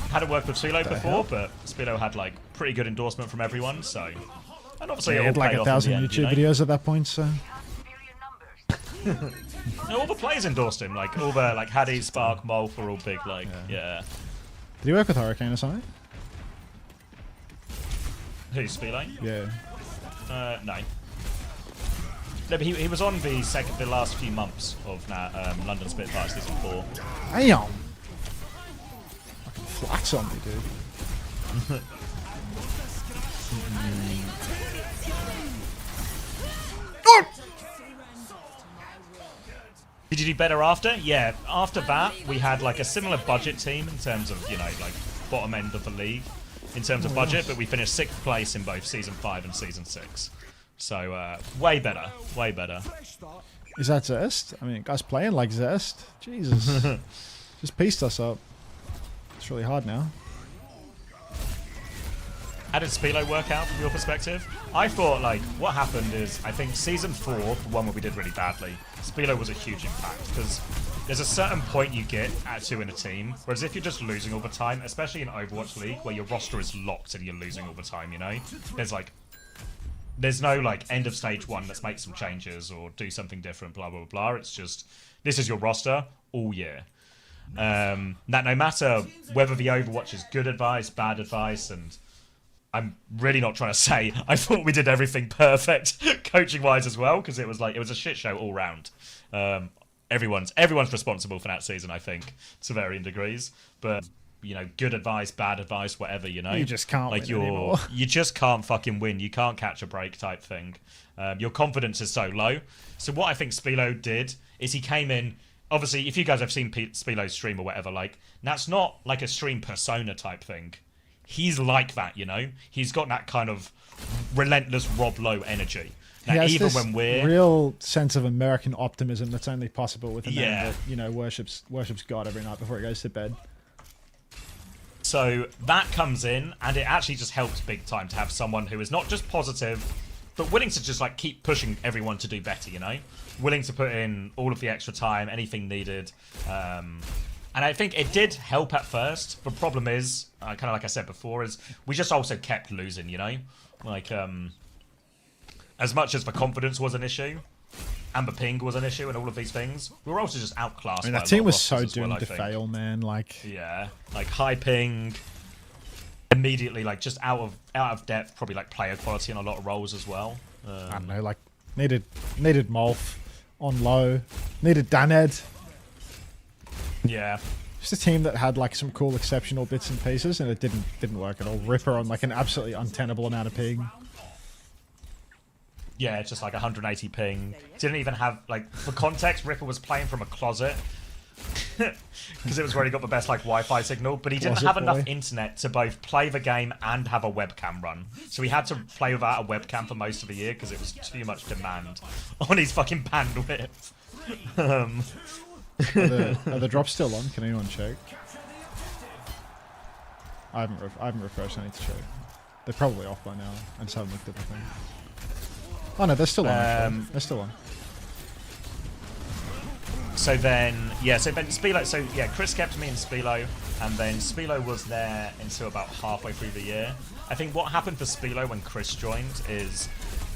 Hadn't worked with Spilo before, but Spilo had like pretty good endorsement from everyone, so... And obviously he had like 1,000 YouTube videos at that point, so... No, all the players endorsed him, like all the like Haddy, Spark, Molf were all big, like yeah. Did he work with Hurricane or something? Who, Spilo? Yeah. No. No, but he was on the last few months of London Spitfire season 4. Damn. Fucking flax on me, dude. Did you do better after? Yeah, after that, we had like a similar budget team in terms of, you know, like bottom end of the league in terms of budget, but we finished 6th place in both Season 5 and Season 6. So, way better, way better. Is that Zest? I mean, guys playing like Zest. Jesus. Just pieced us up. It's really hard now. How did Spilo work out from your perspective? I thought, like, what happened is, I think Season 4, the one where we did really badly, Spilo was a huge impact, because there's a certain point you get to in a team, whereas if you're just losing all the time, especially in Overwatch League, where your roster is locked and you're losing all the time, you know? There's no, like, end of stage 1, let's make some changes or do something different, blah, blah, blah. It's just, this is your roster all year. That no matter whether the Overwatch is good advice, bad advice, and I'm really not trying to say I thought we did everything perfect coaching-wise as well, because it was a shit show all round. Everyone's responsible for that season, I think, to varying degrees. But you know, good advice, bad advice, whatever, you know. You just can't win anymore. You just can't fucking win. You can't catch a break type thing. Your confidence is so low. So what I think Spilo did is he came in. Obviously, if you guys have seen Spilo's stream or whatever, like, that's not like a stream persona type thing. He's like that, you know? He's got that kind of relentless Rob Lowe energy. He has even this when we're real sense of American optimism that's only possible with a man Yeah. that, you know, worships God every night before he goes to bed. So that comes in, and it actually just helps big time to have someone who is not just positive, but willing to just like keep pushing everyone to do better, you know? Willing to put in all of the extra time, anything needed. And I think it did help at first. The problem is, kind of like I said before, is we just also kept losing, you know? Like, as much as the confidence was an issue, and the ping was an issue, and all of these things, we were also just outclassed. I mean, by that a team lot of was so rosters as well, doomed I to think. fail, man. Like, Yeah, like high ping, immediately like just out of depth, probably like player quality in a lot of roles as well. I don't know, like needed Molf on low, needed Daned. Yeah. Just a team that had like some cool exceptional bits and pieces, and it didn't work at all. Ripper on like an absolutely untenable amount of ping. Yeah, it's just like 180 ping. Didn't even have, like, for context, Ripper was playing from a closet. Because it was where he got the best, like, Wi-Fi signal. But he didn't Closet have boy. enough internet to both play the game and have a webcam run. So he had to play without a webcam for most of the year because it was too much demand on his fucking bandwidth. Are the drops still on? Can anyone check? I haven't refreshed. I need to check. They're probably off by now. I just haven't looked at the thing. Oh no, they're still on. Actually. They're still on. So then Spilo, so yeah, Chris kept me in Spilo, and then Spilo was there until about halfway through the year. I think what happened for Spilo when Chris joined is,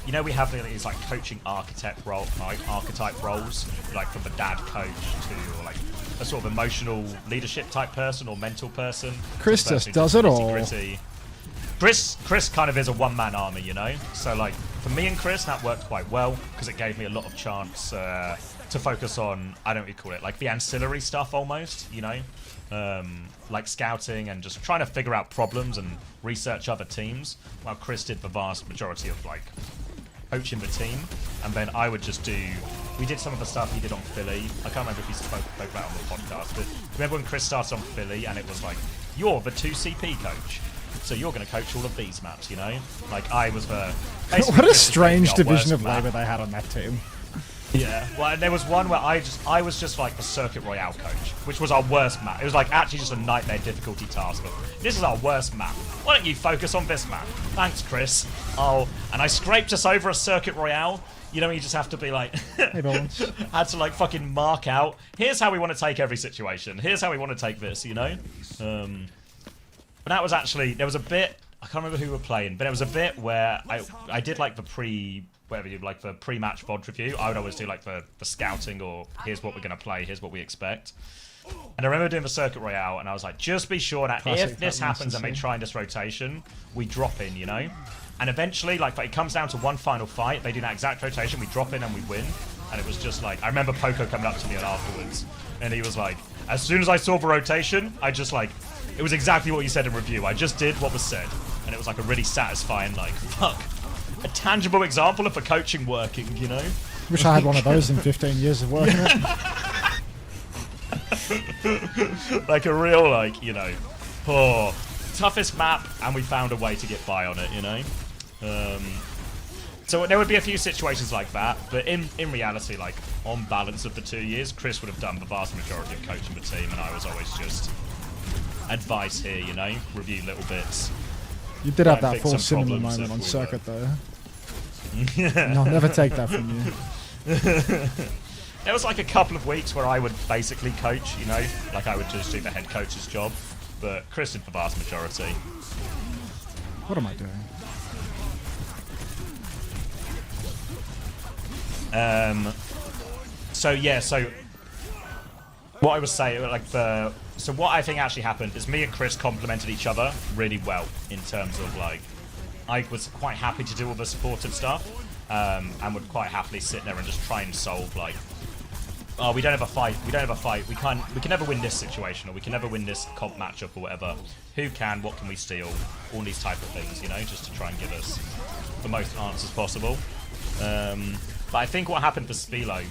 you know, we have these like coaching archetype roles, like from the dad coach to like a sort of emotional leadership type person or mental person. Chris just does it all. Gritty. Chris kind of is a one-man army, you know? So, like, for me and Chris, that worked quite well, because it gave me a lot of chance to focus on, I don't know what you call it, like, the ancillary stuff, almost, you know? Like, scouting and just trying to figure out problems and research other teams, while Chris did the vast majority of, like, coaching the team. And then I would just we did some of the stuff he did on Philly. I can't remember if he spoke about it on the podcast, but remember when Chris started on Philly, and it was like, you're the 2CP coach. So you're going to coach all of these maps, you know? Like, I was the... What a strange division of labour they had on that team. Yeah. Well, and there was one where I was just like the Circuit Royale coach, which was our worst map. It was like actually just a nightmare difficulty task. This is our worst map. Why don't you focus on this map? Thanks, Chris. Oh, and I scraped us over a Circuit Royale. You know, you just have to be like... Hey, Bones. had to like fucking mark out, here's how we want to take every situation. Here's how we want to take this, you know? But that was actually, there was a bit, I can't remember who we were playing, but it was a bit where I did like the the pre-match VOD review. I would always do like the scouting, or here's what we're going to play, here's what we expect. And I remember doing the Circuit Royale, and I was like, just be sure that if this happens and they try in this rotation, we drop in, you know? And eventually, like, it comes down to one final fight, they do that exact rotation, we drop in and we win. And it was just like, I remember Poco coming up to me afterwards, and he was like, as soon as I saw the rotation, I just like, it was exactly what you said in review. I just did what was said. And it was like a really satisfying, like, fuck. A tangible example of the coaching working, you know? Wish I had one of those in 15 years of working it. Like a real, like, you know, toughest map, and we found a way to get by on it, you know? So there would be a few situations like that, but in reality, like, on balance of the 2 years, Chris would have done the vast majority of coaching the team, and I was always just advice here, you know, review little bits. You did have that full cinema moment on circuit, though. And I'll never take that from you. There was like a couple of weeks where I would basically coach, you know, like I would just do the head coach's job, but Chris did the vast majority. What am I doing? So yeah, so what I was saying, like so what I think actually happened is me and Chris complemented each other really well in terms of like, I was quite happy to do all the supportive stuff, and would quite happily sit there and just try and solve like, oh, we don't have a fight, we can never win this situation, or we can never win this comp matchup or whatever. Who can, what can we steal? All these type of things, you know, just to try and give us the most answers possible. But I think what happened for Spilo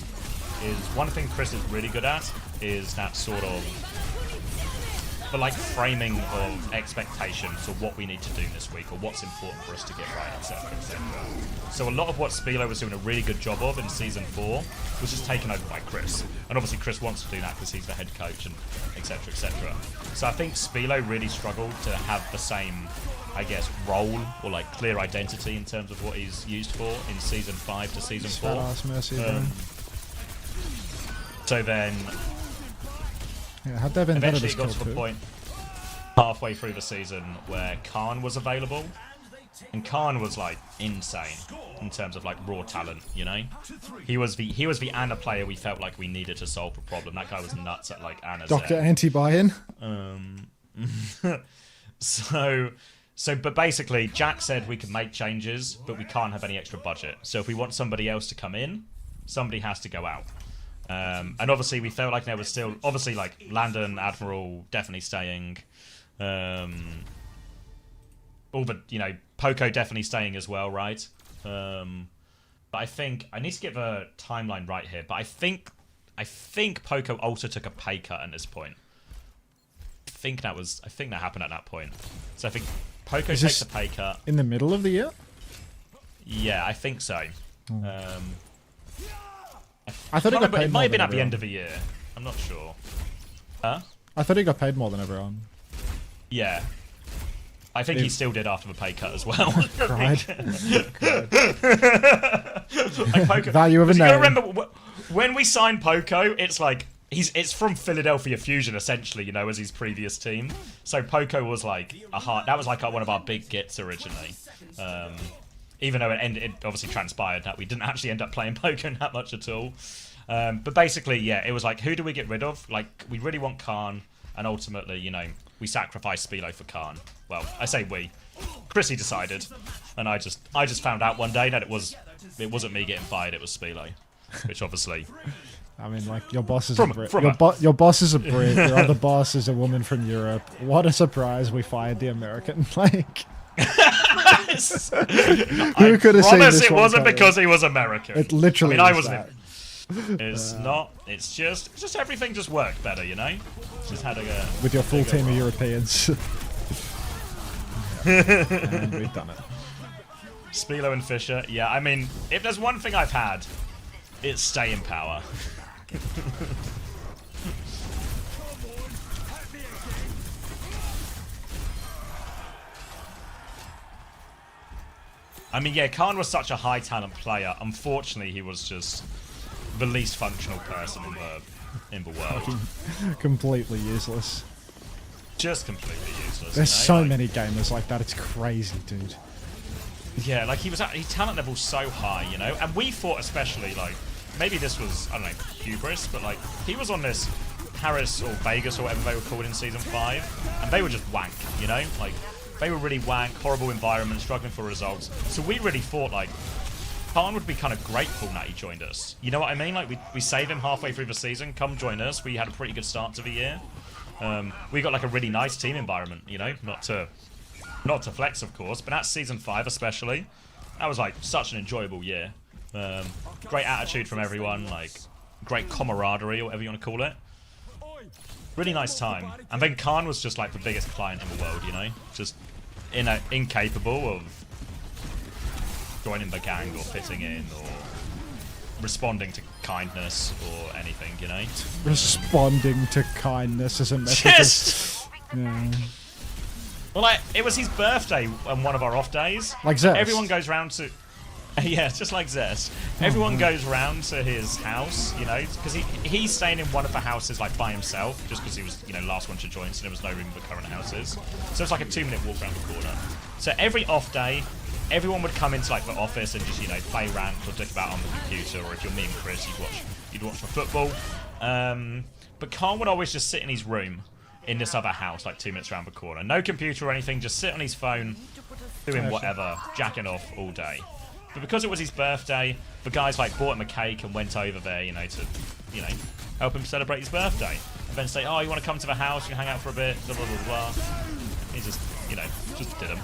is one thing Chris is really good at is that sort of the like framing of expectations of what we need to do this week or what's important for us to get right, etc, etc. So a lot of what Spilo was doing a really good job of in Season 4 was just taken over by Chris. And obviously Chris wants to do that because he's the head coach and etc, etc. So I think Spilo really struggled to have the same, I guess, role or like clear identity in terms of what he's used for in Season 5 to Season 4. So then yeah, eventually it got to the point halfway through the season where Khan was available, and Khan was like insane in terms of like raw talent, you know. He was the Ana player we felt like we needed to solve the problem. That guy was nuts at like Ana. Dr. Anti-buy-in. But basically Jack said we could make changes, but we can't have any extra budget. So if we want somebody else to come in, somebody has to go out. And obviously we felt like there was still, obviously like Landon, Admiral definitely staying. All the, you know, Poco definitely staying as well, right? But I think, I need to get the timeline right here, but I think Poco also took a pay cut at this point. I think that happened at that point. So I think Poco takes a pay cut. In the middle of the year? Yeah, I think so. I thought he got paid it might have been at the everyone. end of the year. I'm not sure. Huh? I thought he got paid more than everyone. Yeah. I think he still did after the pay cut as well. Cried. Like Poco, value of a name. You gotta remember, when we signed Poco, it's like, it's from Philadelphia Fusion, essentially, you know, as his previous team. So Poco was like that was like one of our big gets originally. Even though it obviously transpired that we didn't actually end up playing Poco that much at all. But basically, yeah, it was like, who do we get rid of? Like, we really want Khan, and ultimately, you know, we sacrificed Spilo for Khan. Well, I say we. Chrissy decided, and I just found out one day that it wasn't me getting fired, it was Spilo, which obviously. I mean, like, your boss is a Brit. Your boss is a Brit. Your other boss is a woman from Europe. What a surprise! We fired the American. Like. Who could have seen this? It wasn't because he was American. It literally. I mean, I wasn't. It's not. It's just everything just worked better, you know. Just had a with your full team of Europeans. And we've done it. Spilo and Fisher. Yeah, I mean, if there's one thing I've had, it's staying power. I mean, yeah, Khan was such a high talent player. Unfortunately, he was just the least functional person in the world. Completely useless. Just completely useless. There's so many gamers like that. It's crazy, dude. Yeah, like his talent level's so high, you know. And we thought, especially like, maybe this was, I don't know, hubris, but like he was on this Paris or Vegas or whatever they were called in Season 5, and they were just wank, you know, like. They were really wank, horrible environment, struggling for results. So we really thought, like, Khan would be kind of grateful that he joined us. You know what I mean? Like, we saved him halfway through the season. Come join us. We had a pretty good start to the year. We got, like, a really nice team environment, you know? Not to flex, of course, but at Season 5 especially, that was, like, such an enjoyable year. Great attitude from everyone, like, great camaraderie, or whatever you want to call it. Really nice time. And then Khan was just like the biggest client in the world, you know? Just incapable of joining the gang or fitting in or responding to kindness or anything, you know. Responding to kindness is a message. Yes. Yeah. Well, like, it was his birthday on one of our off days. Like Zest. Everyone goes round to... Yeah, just like Zest. Everyone goes round to his house, you know, because he's staying in one of the houses, like, by himself, just because he was, you know, last one to join, so there was no room in the current houses. So it's like a 2-minute walk around the corner. So every off day, everyone would come into, like, the office and just, you know, play ranked or dick about on the computer, or if you're me and Chris, you'd watch the football. But Khan would always just sit in his room in this other house, like 2 minutes around the corner. No computer or anything, just sit on his phone, doing whatever, jacking off all day. But because it was his birthday, the guys like bought him a cake and went over there, you know, to, you know, help him celebrate his birthday. And then say, oh, you want to come to the house, you can hang out for a bit, blah, blah, blah, blah. He just, you know, just did them.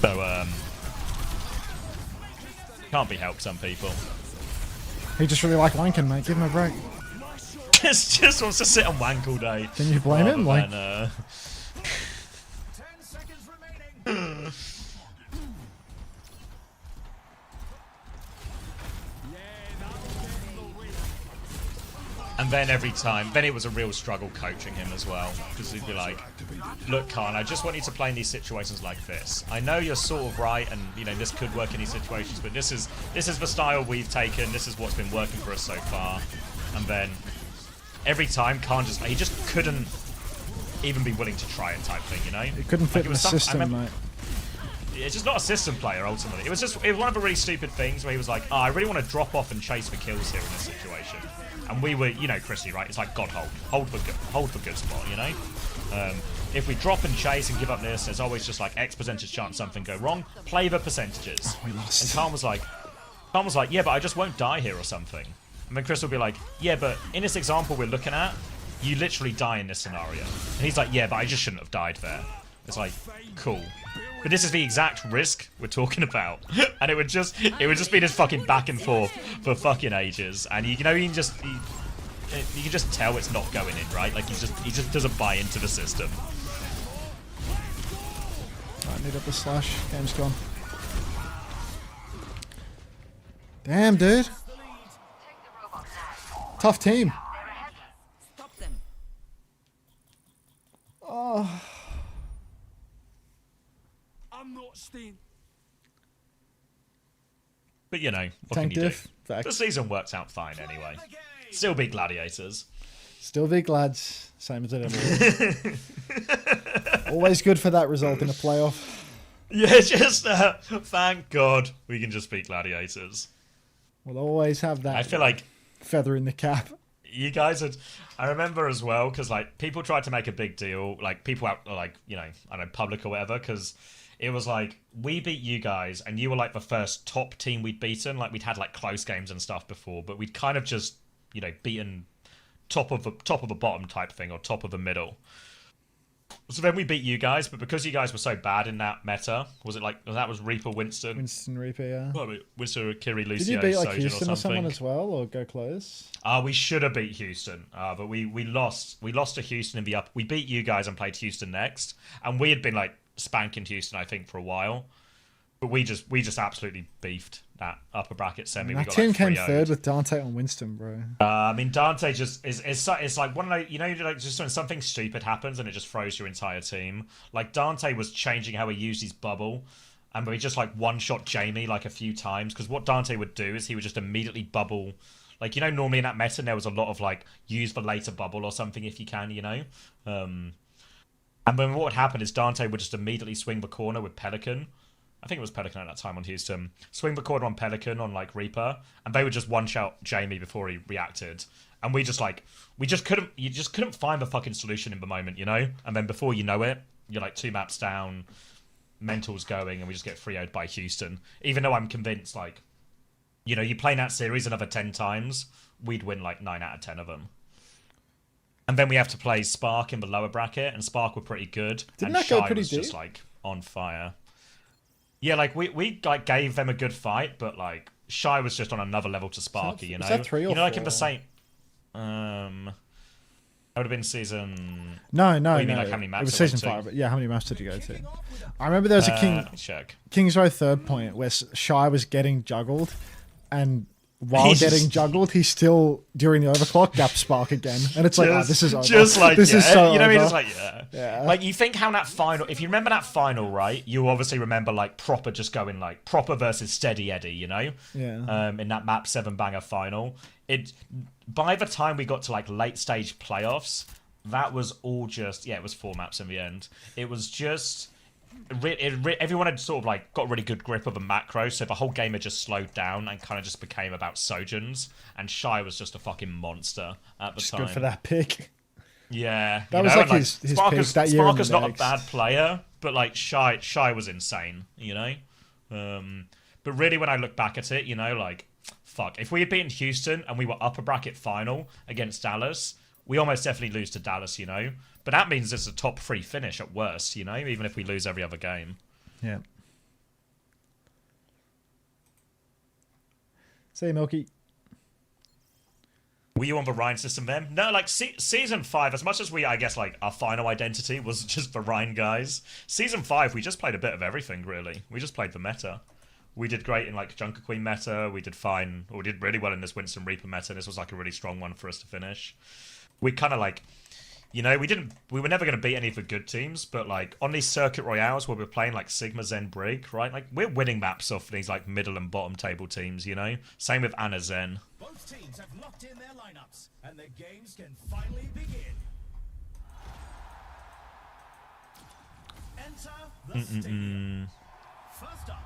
So, can't be helped, some people. He just really liked wanking, mate. Give him a break. just wants to sit and wank all day. Can you blame him? Like, and then every time, then it was a real struggle coaching him as well, because he'd be like, look, Khan, I just want you to play in these situations like this. I know you're sort of right, and you know this could work in these situations, but this is the style we've taken. This is what's been working for us so far. And then every time, Khan he just couldn't even be willing to try it, type thing, you know. It couldn't fit in the system, mate. It's just not a system player, ultimately. It was one of the really stupid things where he was like, oh, I really want to drop off and chase for kills here in this situation. And we were, you know, Chrissy, right? It's like, God, hold for good spot, you know? If we drop and chase and give up this, there's always just like X percentage chance something go wrong. Play the percentages. Oh, we lost. And Khan was like, yeah, but I just won't die here or something. And then Chris will be like, yeah, but in this example we're looking at, you literally die in this scenario. And he's like, yeah, but I just shouldn't have died there. It's like, cool. But this is the exact risk we're talking about. And it would just be this fucking back and forth for fucking ages. And you know, you can just tell it's not going in, right? Like he just doesn't buy into the system. I need up the slash. Game's gone. Damn, dude. Tough team. Oh. But you know, what can you do? The season works out fine anyway. Still beat Gladiators. Still big lads. Same as it ever was. Always good for that result in a playoff. Yeah, just thank God we can just beat Gladiators. We'll always have that. I feel like feather in the cap. You guys had, I remember as well, because like people tried to make a big deal, like people out, like, you know, I don't know, public or whatever, because it was like, we beat you guys, and you were like the first top team we'd beaten. Like we'd had like close games and stuff before, but we'd kind of just, you know, beaten top of the bottom type thing, or top of the middle. So then we beat you guys, but because you guys were so bad in that meta, was it like, that was Reaper, Winston? Winston, Reaper, yeah. Well, Winston, Kiri, Lucio, Did you beat like Sojourn Houston or someone as well, or go close? We should have beat Houston, but we lost. We lost to Houston in the up. We beat you guys and played Houston next, and we had been like spanking Houston, I think, for a while. But we just absolutely beefed that upper bracket semi. That team came third with Dante and Winston, bro. I mean, Dante just is like one of those, you know, like just when something stupid happens and it just throws your entire team. Like Dante was changing how he used his bubble, and we just like one-shot Jamie like a few times, because what Dante would do is he would just immediately bubble. Like, you know, normally in that meta there was a lot of like use the later bubble or something if you can, you know. And then what would happen is Dante would just immediately swing the corner with Pelican. I think it was Pelican at that time on Houston. Swing the corner on Pelican on like Reaper, and they would just one-shot Jamie before he reacted. And you just couldn't find the fucking solution in the moment, you know? And then before you know it, you're like 2 maps down, mental's going, and we just get 3-0'd by Houston. Even though I'm convinced, like, you know, you play that series another 10 times, we'd win like 9 out of 10 of them. And then we have to play Spark in the lower bracket, and Spark were pretty good. Didn't that go pretty was deep? Just like on fire. Yeah, like we like gave them a good fight, but like Shy was just on another level to Sparky, you know. Was that 3 or 4? You know, like in the same. That would have been season. No. You mean, like, how many maps it was season 5. But yeah, how many maps did you go to? I remember there was a Kings Row third point where Shy was getting juggled, and while getting juggled, he's still during the overclock gap spark again, and it's like, oh, this is over. Just like this is so you know, what I mean? over. It's like like you think how that final. If you remember that final, right? You obviously remember like proper just going like proper versus Steady Eddie, you know? Yeah. In that map 7 banger final, by the time we got to like late stage playoffs, that was all just it was 4 maps in the end. It was just. Everyone had sort of like got a really good grip of the macro, so the whole game had just slowed down and kind of just became about Sojins, and Shy was just a fucking monster at the time. Good for that pick. Yeah, that was like his pick that year. Sparker's not a bad player, but like Shy was insane, you know. But really, when I look back at it, you know, like fuck, if we had beaten Houston and we were upper bracket final against Dallas, we almost definitely lose to Dallas, you know. But that means it's a top 3 finish at worst, you know, even if we lose every other game. Yeah. Say, Milky. Were you on the Rhine system then? No, like season 5, as much as I guess like our final identity was just the Rhine guys. Season 5, we just played a bit of everything, really. We just played the meta. We did great in like Junker Queen meta. We did fine, or we did really well in this Winston Reaper meta. This was like a really strong one for us to finish. We kind of like... You know, we were never going to beat any of the good teams, but like on these circuit royales where we're playing like Sigma Zen Brig, right? Like we're winning maps off these like middle and bottom table teams, you know? Same with Anna Zen. Both teams have locked in their lineups and the games can finally begin. Enter the stadium. First up.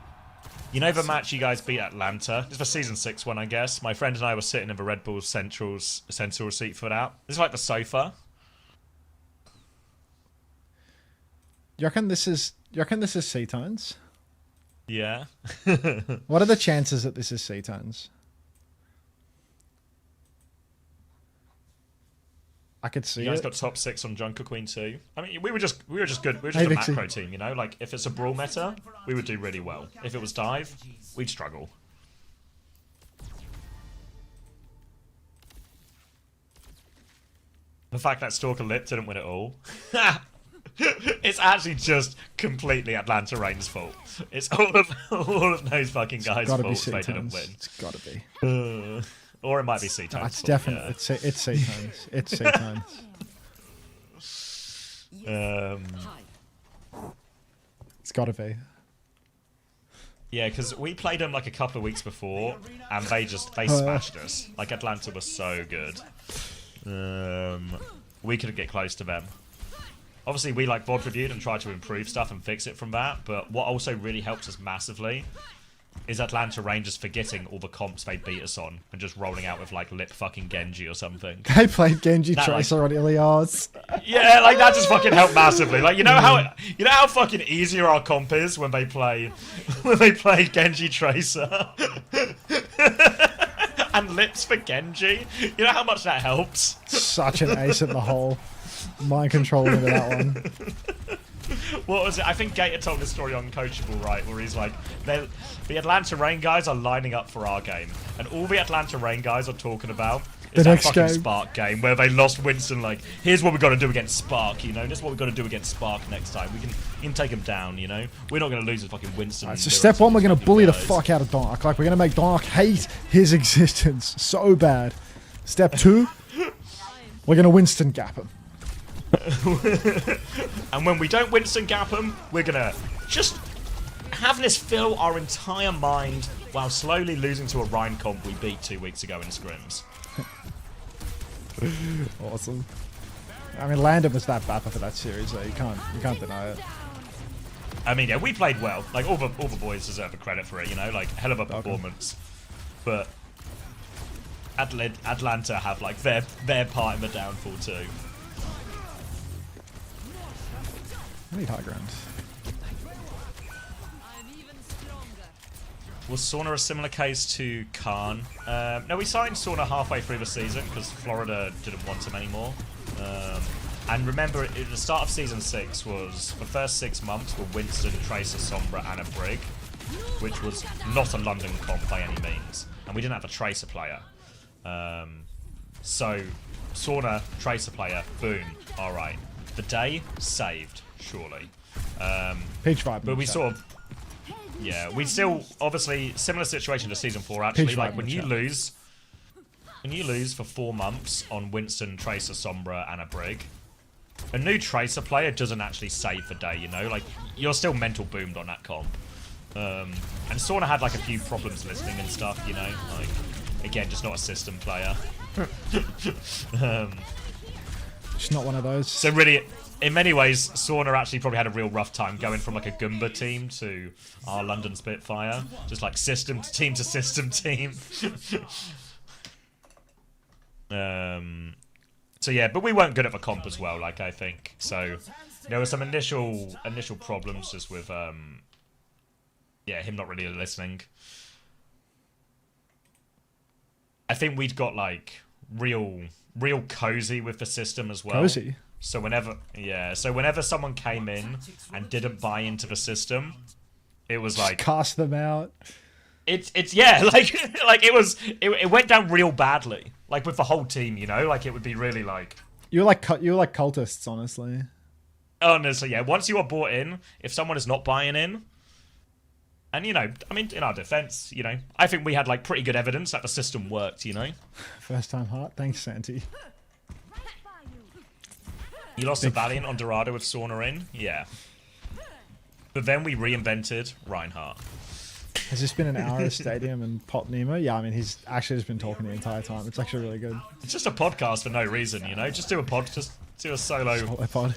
You know the match you guys beat Atlanta? It's the season 6 one, I guess. My friend and I were sitting in the Red Bull Central seat for that. This is like the sofa. You reckon this is C-Tones? Yeah. What are the chances that this is C-Tones? I could see you guys it. got top 6 on Junker Queen too. I mean, we were just good. We were just a macro team, you know. Like if it's a brawl meta, we would do really well. If it was dive, we'd struggle. The fact that Stalker Lip didn't win it all. It's actually just completely Atlanta Rain's fault. It's all of those fucking guys' fault they didn't win. It's gotta be. Or it might be C-Tones. It's definitely it's C-Tones. It's C-Tones. It's gotta be. Yeah, because we played them like a couple of weeks before, and they smashed us. Like Atlanta was so good. We couldn't get close to them. Obviously, we like VOD reviewed and tried to improve stuff and fix it from that, but what also really helps us massively is Atlanta Rangers forgetting all the comps they beat us on and just rolling out with like Lip fucking Genji or something. They played Genji Tracer on Ilias. Yeah, like that just fucking helped massively. Like you know how fucking easier our comp is when they play Genji Tracer and Lips for Genji. You know how much that helps. Such an ace at the hole. Mind controlling into that one. What was it? I think Gator told this story on Coachable, right? Where he's like, the Atlanta Rain guys are lining up for our game. And all the Atlanta Rain guys are talking about is that fucking Spark game where they lost Winston. Like, here's what we got to do against Spark, you know? This is what we got to do against Spark next time. We can take him down, you know? We're not going to lose with fucking Winston. Right, so step 1, we're going to bully the fuck out of Dark. Like, we're going to make Dark hate his existence so bad. Step 2, we're going to Winston gap him. And when we don't Winston gap him, we're gonna just have this fill our entire mind while slowly losing to a Rhine comp we beat 2 weeks ago in scrims. Awesome. I mean, Landon was that bapper for that series, though. You can't deny it. I mean, yeah, we played well. Like all the boys deserve the credit for it, you know, like hell of a performance. But Atlanta have like their part in the downfall too. I need high ground. Was Sauna a similar case to Khan? No, we signed Sauna halfway through the season because Florida didn't want him anymore. And remember, at the start of Season 6 was the first 6 months were Winston, Tracer, Sombra, and a Brig, which was not a London comp by any means. And we didn't have a Tracer player. So, Sauna, Tracer player, boom, alright. The day saved, surely. Page 5. But we sort of... Yeah, we still obviously similar situation to season 4 actually. Peach Like vibe when in the you chat. lose for 4 months on Winston, Tracer, Sombra, and a Brig, a new Tracer player doesn't actually save the day, you know? Like, you're still mental boomed on that comp. And Sauna had like a few problems listening and stuff, you know? Like, again, just not a system player. Just not one of those. So really, in many ways, Sauna actually probably had a real rough time going from like a Goomba team to our London Spitfire. Just like system to team to system team. So yeah, but we weren't good at the comp as well, like I think. So there were some initial problems just with yeah, him not really listening. I think we'd got like real cozy with the system as well. Cozy? So whenever someone came in and didn't buy into the system, it was like cast them out. It's yeah, like it went down real badly. Like with the whole team, you know, like it would be really like You were like cultists, honestly. Honestly, yeah. Once you are bought in, if someone is not buying in, and you know, I mean, in our defense, you know, I think we had like pretty good evidence that the system worked, you know. First time heart. Thanks, Santi. You lost to Valiant on Dorado with Sauna in, yeah. But then we reinvented Reinhardt. Has this been an hour of Stadium and Pop Nemo? Yeah, I mean, he's actually just been talking the entire time. It's actually really good. It's just a podcast for no reason, you know. Just do a solo pod.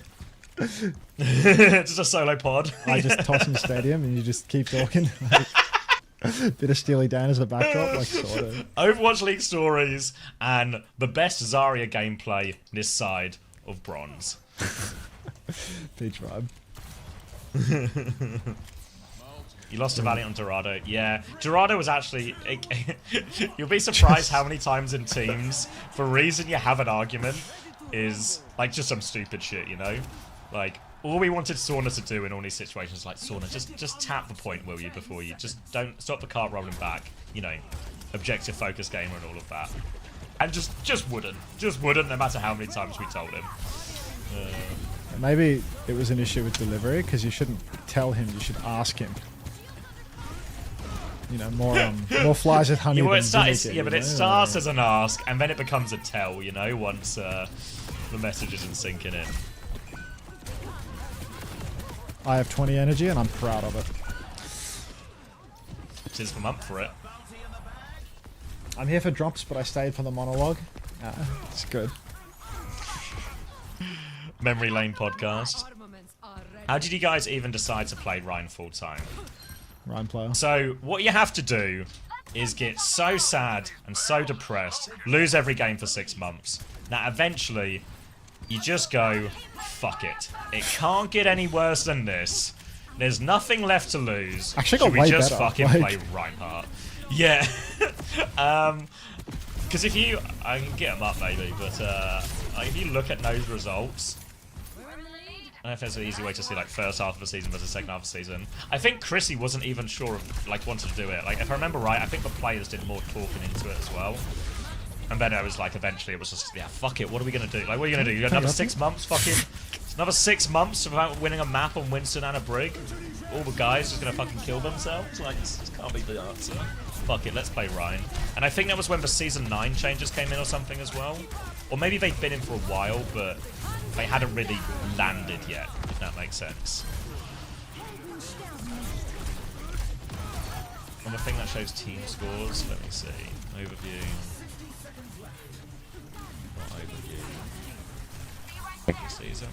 Just a solo pod. I just toss him Stadium and you just keep talking. Bit of Steely Dan as a backdrop, like sort of. Overwatch League stories and the best Zarya gameplay this side of bronze. Peach vibe. You lost to Valiant on Dorado. Yeah, Dorado was actually... You'll be surprised how many times in teams, the reason you have an argument is like just some stupid shit, you know? Like, all we wanted Sauna to do in all these situations, like, Sauna, just tap the point, will you, before you... Just don't stop the cart rolling back, you know? Objective focus gamer and all of that. And just wouldn't. Just wouldn't, no matter how many times we told him. Maybe it was an issue with delivery, because you shouldn't tell him, you should ask him. You know, more flies with honey than vinegar, yeah, but it starts as an ask, and then it becomes a tell, you know, once the message isn't sinking in. I have 20 energy, and I'm proud of it. Tis the month for it. I'm here for drops, but I stayed for the monologue. It's good. Memory Lane podcast. How did you guys even decide to play Ryan full-time? Ryan player. So, what you have to do is get so sad and so depressed, lose every game for 6 months, that eventually you just go, fuck it. It can't get any worse than this. There's nothing left to lose. Actually, Should got we way just better. fucking play Reinhardt? Yeah. Because if you... I can get them up maybe, but if you look at those results... I don't know if there's an easy way to see like first half of the season versus second half of the season. I think Chrissy wasn't even sure of like wanted to do it. Like if I remember right, I think the players did more talking into it as well. And then I was like, eventually it was just, yeah, fuck it. What are we gonna do? Like, what are you gonna do? You got another 6 months? Fucking another 6 months without winning a map on Winston and a Brig? All the guys just gonna fucking kill themselves? Like, this can't be the answer. Fuck it, let's play Ryan. And I think that was when the season 9 changes came in or something as well. Or maybe they'd been in for a while, but they hadn't really landed yet, if that makes sense. And the thing that shows team scores, let me see. Overview. Not overview. Season.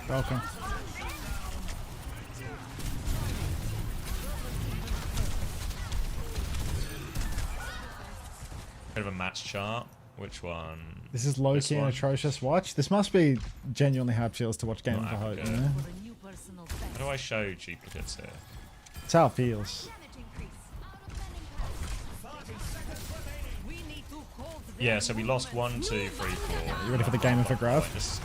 Welcome. Bit of a match chart. Which one? This is low-key and atrocious watch. This must be genuinely how it feels to watch Game of the Hope, you know? How do I show duplicates here? It's how it feels. Yeah, so we lost 1, 2, 3, 4. You ready for the game of the grab? This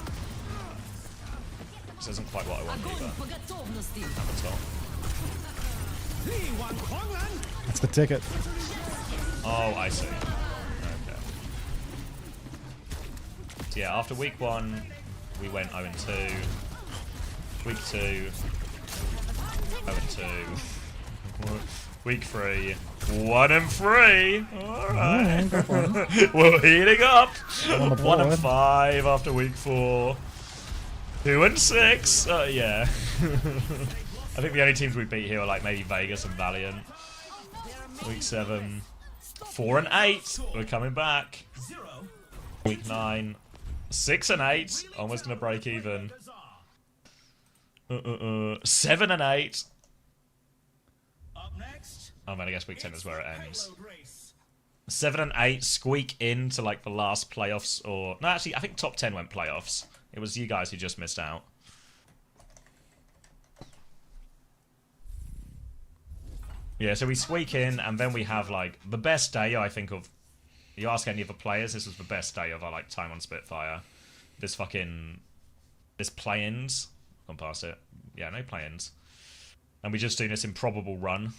isn't quite what I want either. At the top. That's the ticket. Oh, I see. Okay. So yeah, after week 1, we went 0-2. Week 2, 0-2. Week 3. 1-3. Alright. We're heating up. 1-5 after week 4. 2-6. Yeah. I think the only teams we beat here are like maybe Vegas and Valiant. Week 7. 4-8. We're coming back. Week 9. 6-8. Almost gonna break even. 7-8. Oh man, I guess week 10 is where it ends. 7-8 squeak into like the last playoffs, or no, actually, I think top 10 went playoffs. It was you guys who just missed out. Yeah, so we squeak in, and then we have like the best day I think of. You ask any of the players, this was the best day of our like time on Spitfire. This play-ins. Gone past it. Yeah, no play-ins. And we just do this improbable run.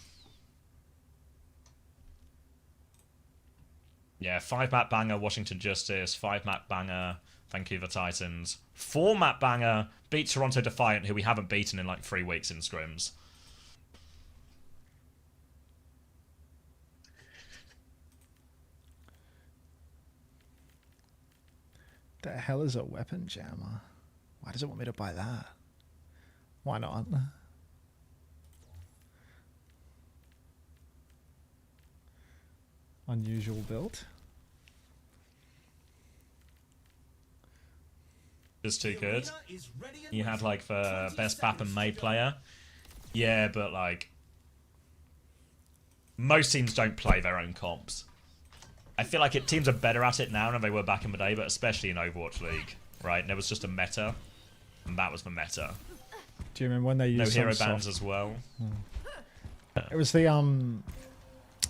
Yeah, 5-map banger, Washington Justice, 5-map banger, Vancouver Titans, 4-map banger, beat Toronto Defiant, who we haven't beaten in like 3 weeks in scrims. The hell is a weapon jammer? Why does it want me to buy that? Why not? Unusual build. Just too good. You had like the best BAP and May player. Yeah, but like most teams don't play their own comps. I feel like teams are better at it now than they were back in the day, but especially in Overwatch League, right? And there was just a meta, and that was the meta. Do you remember when they used no hero bans as well? It was the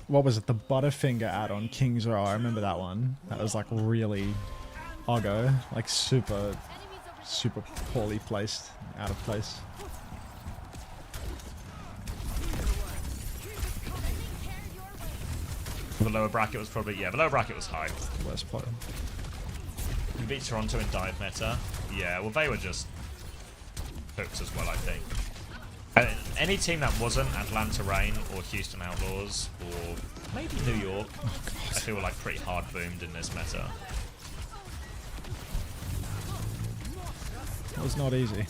what was it? The Butterfinger add-on, King's Row. I remember that one. That was like really oggo, like super poorly placed, out of place. The lower bracket was probably, yeah, the lower bracket was high. Worst player. We beat Toronto in dive meta. Yeah, well they were just hooked as well, I think. Any team that wasn't Atlanta Reign or Houston Outlaws or maybe New York, I feel like pretty hard boomed in this meta. It was not easy.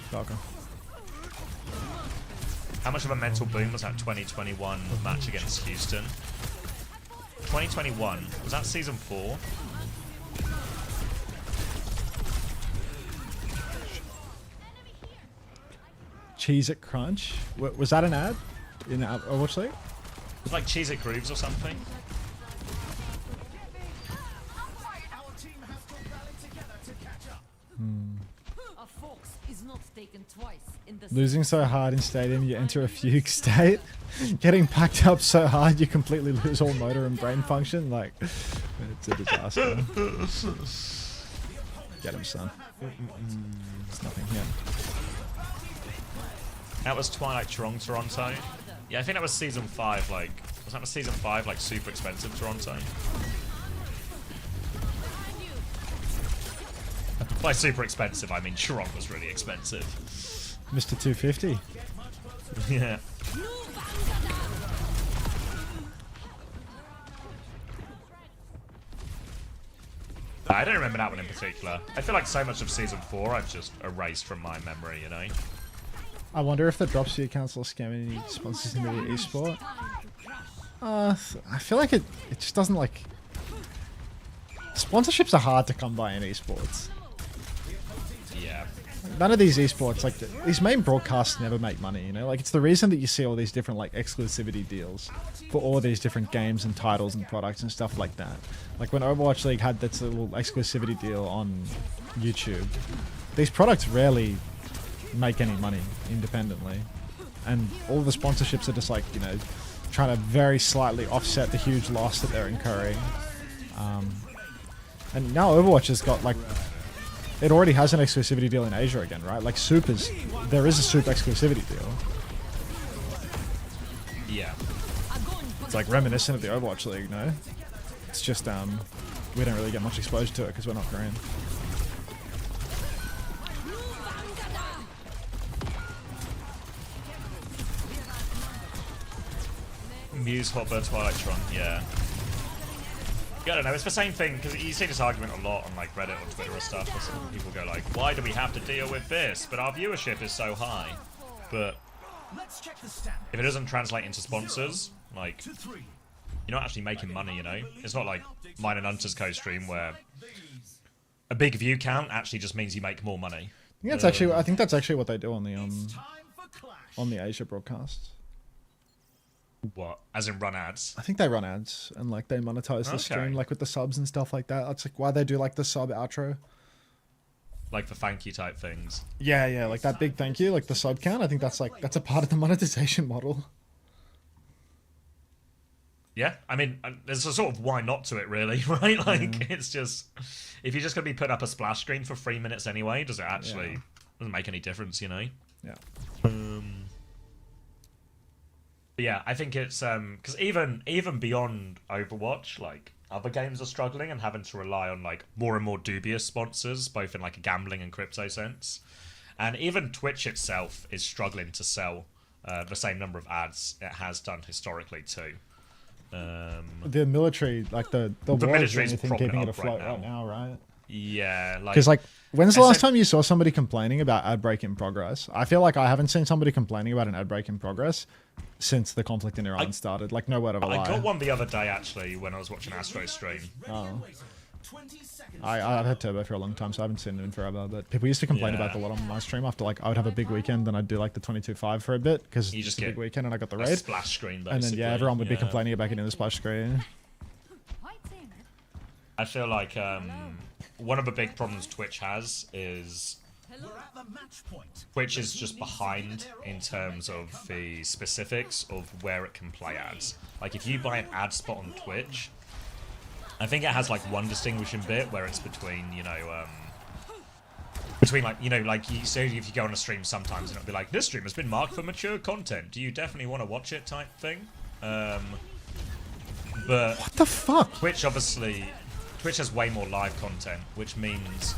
Falcon. How much of a mental boom was that 2021 match against Houston? 2021, was that season 4? Cheese It Crunch? Was that an ad in Overwatch League? It was like Cheese It Grooves or something. Losing so hard in Stadium, you enter a fugue state. Getting packed up so hard, you completely lose all motor and brain function. Like, it's a disaster. Get him, son. It's nothing here. That was Twilight Toronto. Yeah, I think that was season 5. Like, was that season 5? Like, super expensive Toronto. By super expensive, I mean Toronto was really expensive. Mr. 250. Yeah. I don't remember that one in particular. I feel like so much of season 4 I've just erased from my memory, you know? I wonder if the Dropsy Council is scamming any sponsors into the esport. I feel like it just doesn't like... Sponsorships are hard to come by in esports. Yeah. None of these esports, like these main broadcasts never make money, you know? Like it's the reason that you see all these different like exclusivity deals for all these different games and titles and products and stuff like that. Like when Overwatch League had that little exclusivity deal on YouTube, these products rarely make any money independently. And all the sponsorships are just like, you know, trying to very slightly offset the huge loss that they're incurring. And now Overwatch has got like, it already has an exclusivity deal in Asia again, right? Like Supers, there is a Super exclusivity deal. Yeah. It's like reminiscent of the Overwatch League, no? It's just, we don't really get much exposure to it because we're not Korean. Muse, Hotbird, Twilight Tron, yeah. I don't know, it's the same thing, because you see this argument a lot on like Reddit or Twitter or stuff, where some people go like, why do we have to deal with this? But our viewership is so high. But if it doesn't translate into sponsors, like, you're not actually making money, you know? It's not like mine and Unter's co-stream where a big view count actually just means you make more money. I think that's actually what they do on the Asia broadcast. What? As in run ads? I think they run ads and like they monetize the stream like with the subs and stuff like that. That's like why they do like the sub outro. Like the thank you type things. Yeah, like that big thank you, like the sub count. I think that's a part of the monetization model. Yeah, I mean, there's a sort of why not to it, really, right? Like, it's just if you're just gonna be putting up a splash screen for 3 minutes anyway, does it actually doesn't make any difference, you know? Yeah. But yeah, I think it's because even beyond Overwatch, like other games are struggling and having to rely on like more and more dubious sponsors, both in like a gambling and crypto sense, and even Twitch itself is struggling to sell the same number of ads it has done historically too. The military, like the military is anything keeping it afloat right now, right? Yeah, like because like when's the last time you saw somebody complaining about ad break in progress? I feel like I haven't seen somebody complaining about an ad break in progress since the conflict in Iran started. Like no word of a lie. I got one the other day actually when I was watching Astro's stream. Oh. I've had Turbo for a long time, so I haven't seen it in forever. But people used to complain about it a lot on my stream after like I would have a big weekend and I'd do like the 22.5 for a bit because it's a big weekend and I got the raid. Splash screen, basically. And then everyone would be complaining about getting the splash screen. I feel like one of the big problems Twitch has is Twitch is just behind in terms of the specifics of where it can play ads. Like if you buy an ad spot on Twitch, I think it has like one distinguishing bit where it's between, you know, like, you know, like you say if you go on a stream sometimes and it'll be like, this stream has been marked for mature content. Do you definitely want to watch it type thing? But what the fuck? Twitch has way more live content, which means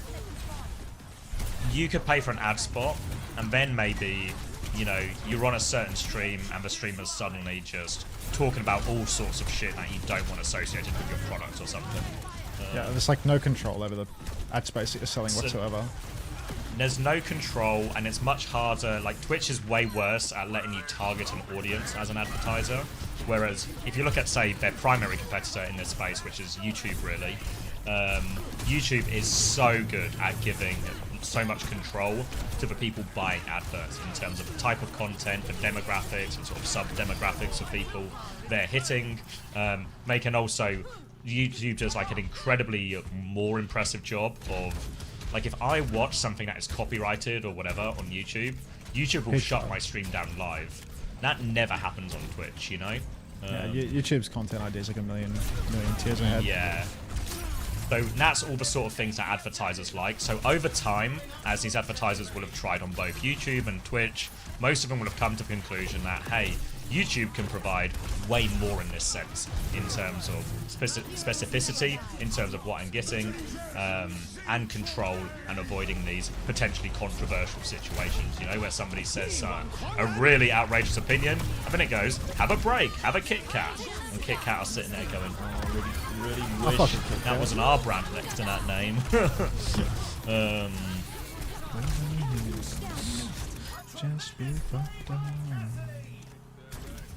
you could pay for an ad spot and then maybe, you know, you're on a certain stream and the streamer's suddenly just talking about all sorts of shit that you don't want associated with your product or something. Yeah, there's like no control over the ad space that you're selling whatsoever. There's no control and it's much harder. Like Twitch is way worse at letting you target an audience as an advertiser. Whereas if you look at, say, their primary competitor in this space, which is YouTube really, YouTube is so good at giving so much control to the people buying adverts in terms of the type of content, the demographics and sort of sub-demographics of people they're hitting. They can also, YouTube does like an incredibly more impressive job of, like if I watch something that is copyrighted or whatever on YouTube, YouTube will shut my stream down live. That never happens on Twitch, you know? Yeah, YouTube's content ID is like a million tiers ahead. Yeah. So that's all the sort of things that advertisers like. So over time, as these advertisers will have tried on both YouTube and Twitch, most of them will have come to the conclusion that, hey, YouTube can provide way more in this sense in terms of specificity, in terms of what I'm getting, and control and avoiding these potentially controversial situations, you know, where somebody says a really outrageous opinion, and then it goes, have a break, have a Kit Kat. And Kit Kat are sitting there going, oh, really wish that wasn't our brand next to that name.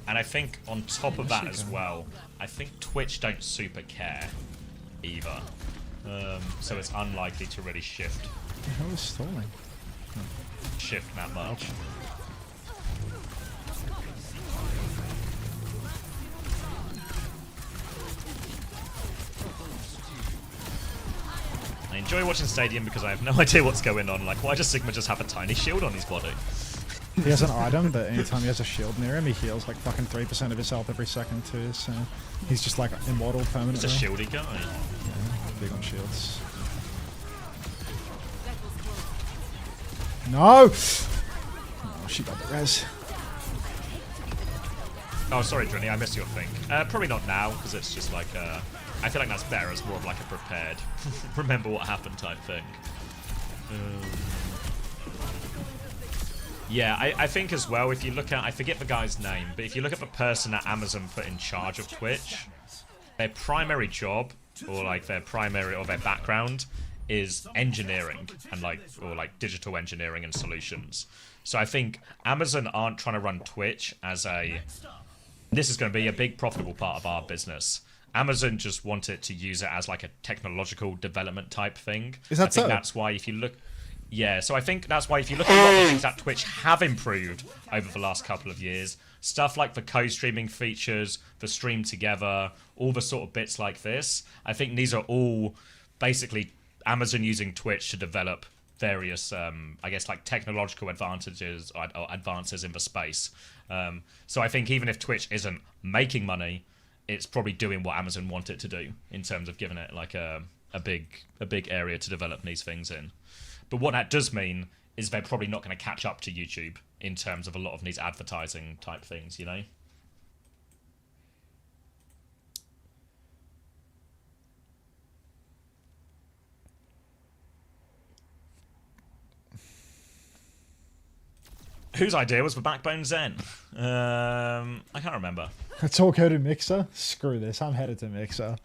And I think on top of that as well, I think Twitch don't super care either. So it's unlikely to really shift. The hell is stalling? Shift that much. I enjoy watching Stadium because I have no idea what's going on. Like, why does Sigma just have a tiny shield on his body? He has an item that anytime he has a shield near him, he heals like fucking 3% of his health every second too, so he's just like immortal permanently. He's a shieldy guy. Yeah, big on shields. No! Oh, she got the res. Oh, sorry, Drini, I missed your thing. Probably not now, because it's just like, I feel like that's better as more of like a prepared, remember what happened type thing. Yeah, I think as well, if you look at, I forget the guy's name, but if you look at the person that Amazon put in charge of Twitch, their primary job, or like their primary, or their background, is engineering, and like, or like digital engineering and solutions. So I think Amazon aren't trying to run Twitch as a, this is going to be a big profitable part of our business. Amazon just want it to use it as like a technological development type thing. Is that I think so? that's why if you look... Yeah, so I think that's why if you look at a lot of the things that Twitch have improved over the last couple of years, stuff like the co-streaming features, the stream together, all the sort of bits like this, I think these are all basically Amazon using Twitch to develop various, I guess, like technological advantages or advances in the space. So I think even if Twitch isn't making money, it's probably doing what Amazon want it to do in terms of giving it like a big area to develop these things in. But what that does mean is they're probably not going to catch up to YouTube in terms of a lot of these advertising type things, you know? Whose idea was the Backbone Zen? I can't remember. Let's all go to Mixer. Screw this. I'm headed to Mixer.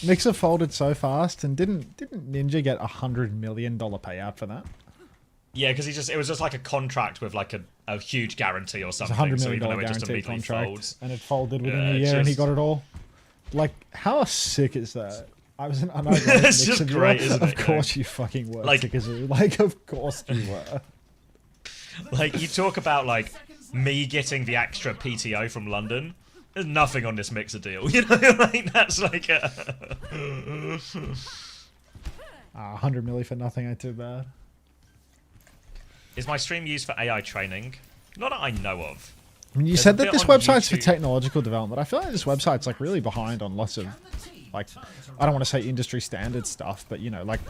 Mixer folded so fast, and didn't Ninja get $100 million payout for that? Yeah, because it was just like a contract with like a huge guarantee or something. It's a $100 million so guarantee contract, folds, and it folded within a year, and he got it all. Like, how sick is that? I was an unironic It's just Mixer great, viewer. isn't it? Of course you fucking were, Like- Zikazu. Like, of course you were. Like, you talk about like me getting the extra PTO from London. There's nothing on this Mixer deal, you know. Like that's like a 100 milli for nothing ain't too bad. Is my stream used for AI training? Not that I know of. I mean, you There's a said that bit this on website's for YouTube. technological development. I feel like this website's like really behind on lots of, like, I don't want to say industry standard stuff, but you know, like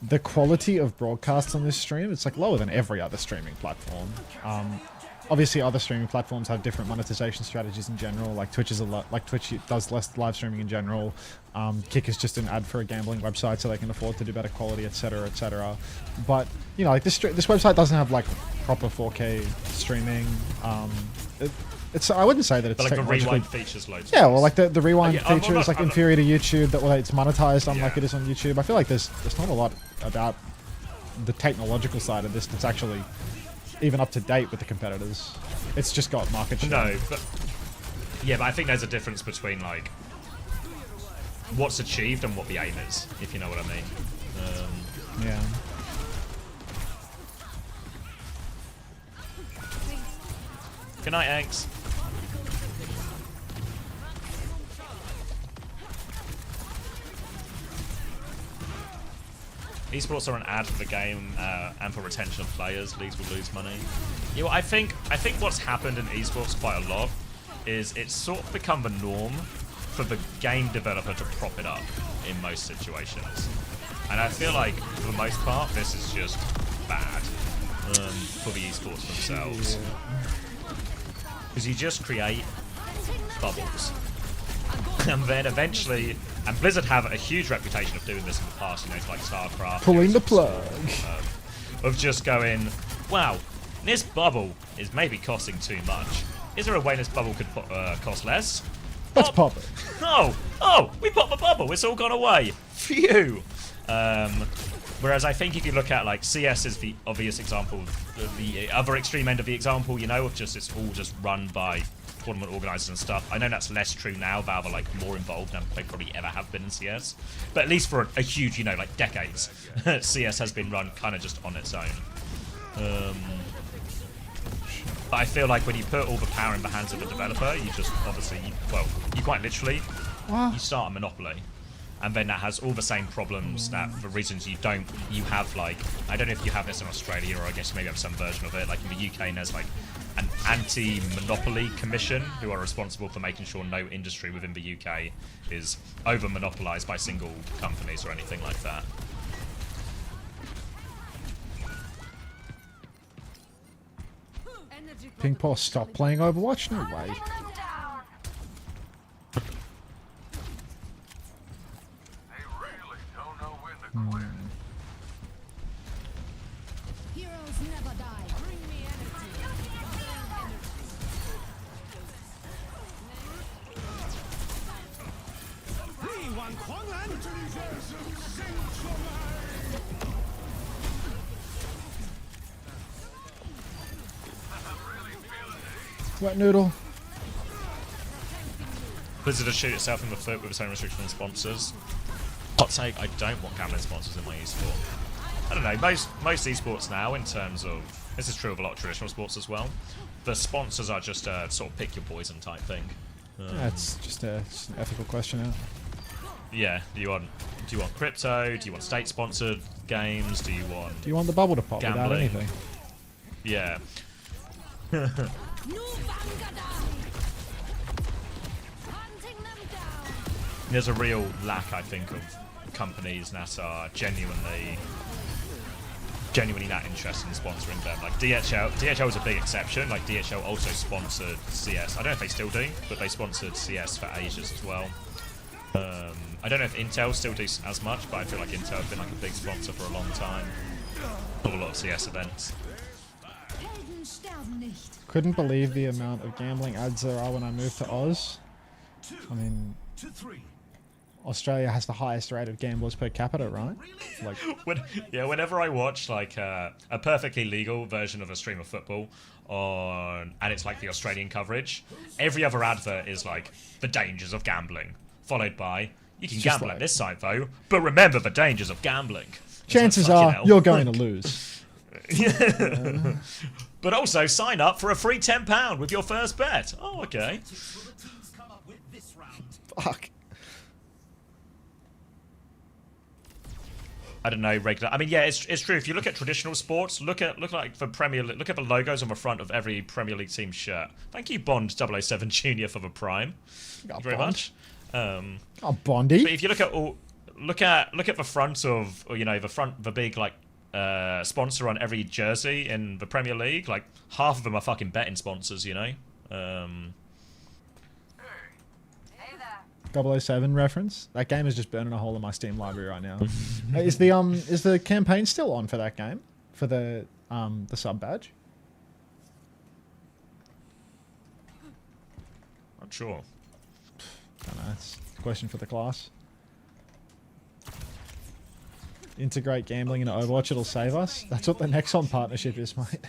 the quality of broadcasts on this stream, it's like lower than every other streaming platform. Obviously, other streaming platforms have different monetization strategies in general. Like Twitch is a lot, like Twitch does less live streaming in general. Kick is just an ad for a gambling website, so they can afford to do better quality, etc., etc. But you know, like this website doesn't have like proper 4K streaming. It's I wouldn't say that it's But like the technologically... rewind features loads. Yeah, well, like the rewind Yeah, I'm feature not- is like I'm not- inferior to YouTube. That way, it's monetized unlike Yeah. it is on YouTube. I feel like there's not a lot about the technological side of this that's actually even up to date with the competitors. It's just got market share. No, but yeah, but I think there's a difference between like what's achieved and what the aim is, if you know what I mean. Yeah. Good night, eggs. Esports are an ad for the game and for retention of players. Leagues will lose money. You know, I think what's happened in esports quite a lot is it's sort of become the norm for the game developer to prop it up in most situations. And I feel like for the most part, this is just bad for the esports themselves. Because you just create bubbles. And then eventually, and Blizzard have a huge reputation of doing this in the past, you know, it's like StarCraft. Pulling the plug. Of just going, wow, this bubble is maybe costing too much. Is there a way this bubble could cost less? Let's pop it. Oh, we popped the bubble, it's all gone away. Phew. Whereas I think if you look at like CS is the obvious example, the other extreme end of the example, you know, of just it's all just run by tournament organisers and stuff. I know that's less true now. Valve are like more involved than they probably ever have been in CS. But at least for a huge, you know, like decades, CS has been run kind of just on its own. But I feel like when you put all the power in the hands of the developer, you just obviously, you quite literally, you start a monopoly. And then that has all the same problems that for reasons you have like, I don't know if you have this in Australia or I guess you maybe have some version of it, like in the UK there's like an anti-monopoly commission who are responsible for making sure no industry within the UK is over-monopolised by single companies or anything like that. Ping Paw, stop playing Overwatch? No way. Wet noodle. Blizzard to shoot itself in the foot with its own restriction on sponsors. Hot take, I don't want gambling sponsors in my esport. I don't know, most esports now, in terms of, this is true of a lot of traditional sports as well, the sponsors are just a sort of pick your poison type thing. That's just an ethical question out. Yeah, do you want crypto? Do you want state sponsored games? Do you want the bubble to pop without gambling? anything? Yeah. There's a real lack, I think, of companies that are genuinely not interested in sponsoring them. Like DHL is a big exception. Like DHL also sponsored CS. I don't know if they still do, but they sponsored CS for ages as well. I don't know if Intel still do as much, but I feel like Intel have been like a big sponsor for a long time of a lot of CS events. Couldn't believe the amount of gambling ads there are when I moved to Oz. I mean, Australia has the highest rate of gamblers per capita, right? Like, whenever I watch like a perfectly legal version of a stream of football and it's like the Australian coverage, every other advert is like the dangers of gambling, followed by you can gamble like, at this site though, but remember the dangers of gambling. Chances are you're going to lose. But also sign up for a free £10 with your first bet. Oh, okay. Fuck. I don't know, regular. I mean, yeah, it's true. If you look at traditional sports, look like for Premier League, look at the logos on the front of every Premier League team shirt. Thank you, Bond 007 Junior, for the Prime. Thank you very much. Oh, Bondy. But if you look at the front of, or, you know, the big like sponsor on every jersey in the Premier League, like half of them are fucking betting sponsors, you know. 007 reference. That game is just burning a hole in my Steam library right now. Is the campaign still on for that game? For the sub badge? Not sure. I don't know. It's a question for the class. Integrate gambling into Overwatch, it'll save us. That's what the Nexon partnership is, mate.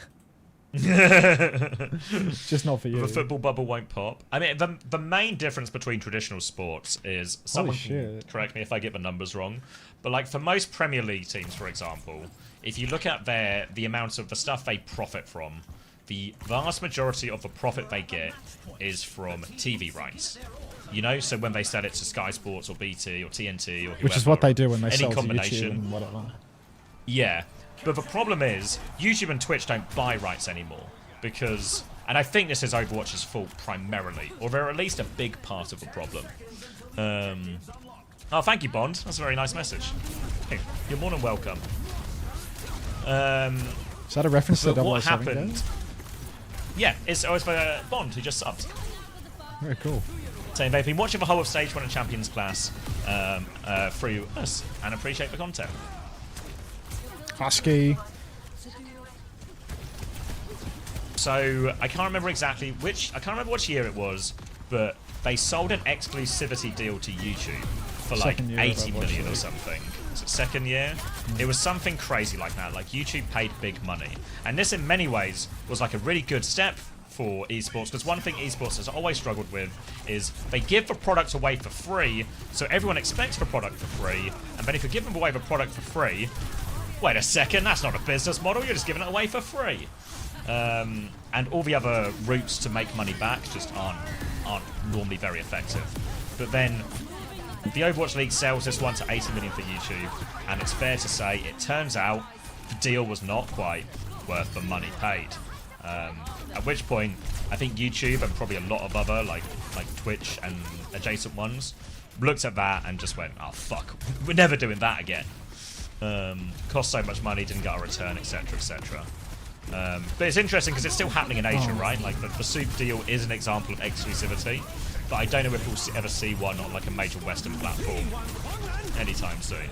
Just not for you. The football bubble won't pop. I mean, the main difference between traditional sports is, someone can correct me if I get the numbers wrong, but like for most Premier League teams, for example, if you look at the amount of the stuff they profit from, the vast majority of the profit they get is from TV rights. You know, so when they sell it to Sky Sports or BT or TNT or whoever, which is what they do when they any sell combination, to YouTube and whatever. Yeah, but the problem is YouTube and Twitch don't buy rights anymore because, and I think this is Overwatch's fault primarily, or they're at least a big part of the problem. Oh, thank you, Bond. That's a very nice message. Hey, you're more than welcome. Is that a reference to what 007 happened? game? Yeah, it's for Bond, who just subbed. Very cool. Saying they've been watching the whole of Stage 1 and Champions class through us and appreciate the content. Husky. So I can't remember exactly which year it was, but they sold an exclusivity deal to YouTube for like 80 million or something. Was it second year? It was something crazy like that. Like YouTube paid big money, and this in many ways was like a really good step for esports, because one thing esports has always struggled with is they give the product away for free, so everyone expects the product for free, and then if you give them away the product for free, wait a second, that's not a business model, you're just giving it away for free. And all the other routes to make money back just aren't normally very effective. But then the Overwatch League sells this one to 80 million for YouTube, and it's fair to say it turns out the deal was not quite worth the money paid. At which point, I think YouTube and probably a lot of other like Twitch and adjacent ones looked at that and just went, "Oh fuck, we're never doing that again." Cost so much money, didn't get a return, etc., etc. But it's interesting because it's still happening in Asia, right? Like the Soup deal is an example of exclusivity, but I don't know if we'll ever see one on like a major Western platform anytime soon.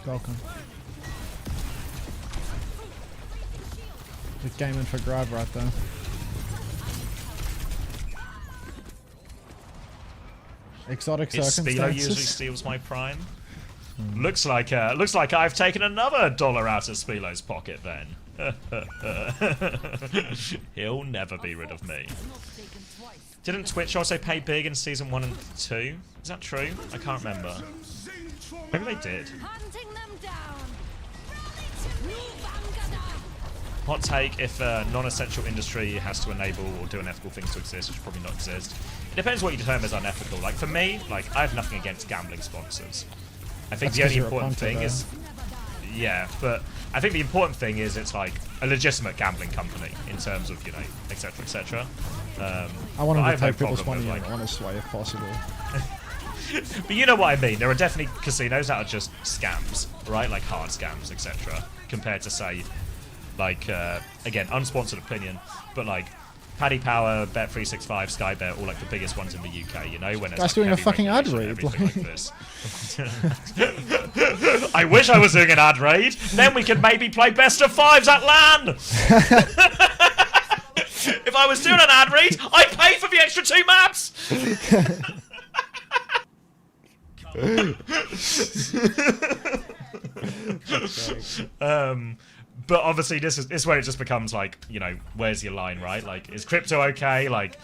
Falcon. The gaming for grab right there. Exotic His Spilo usually circumstances. steals my prime. Looks like I've taken another dollar out of Spilo's pocket then. He'll never be rid of me. Didn't Twitch also pay big in season 1 and 2? Is that true? I can't remember. Maybe they did. Hot take, if a non-essential industry has to enable or do unethical things to exist, which probably not exist. It depends what you determine as unethical. Like for me, like I have nothing against gambling sponsors. I think That's the only 'cause you're a important punter, thing though. is, yeah, but I think the important thing is it's like a legitimate gambling company in terms of, you know, etc. etc. I want them to have no take people's problem money with, in an honest way if possible. But you know what I mean. There are definitely casinos that are just scams, right? Like hard scams, etc. Compared to say, like again, unsponsored opinion, but like Paddy Power, Bet365, Sky Bet, all like the biggest ones in the UK. You know, when it's That's like doing a heavy fucking ad regulation and read. everything like this. I wish I was doing an ad raid. Then we could maybe play best of fives at LAN. If I was doing an ad read, I'd pay for the extra 2 maps. But obviously this is where it just becomes like, you know, where's your line, right? Like, is crypto okay? Like,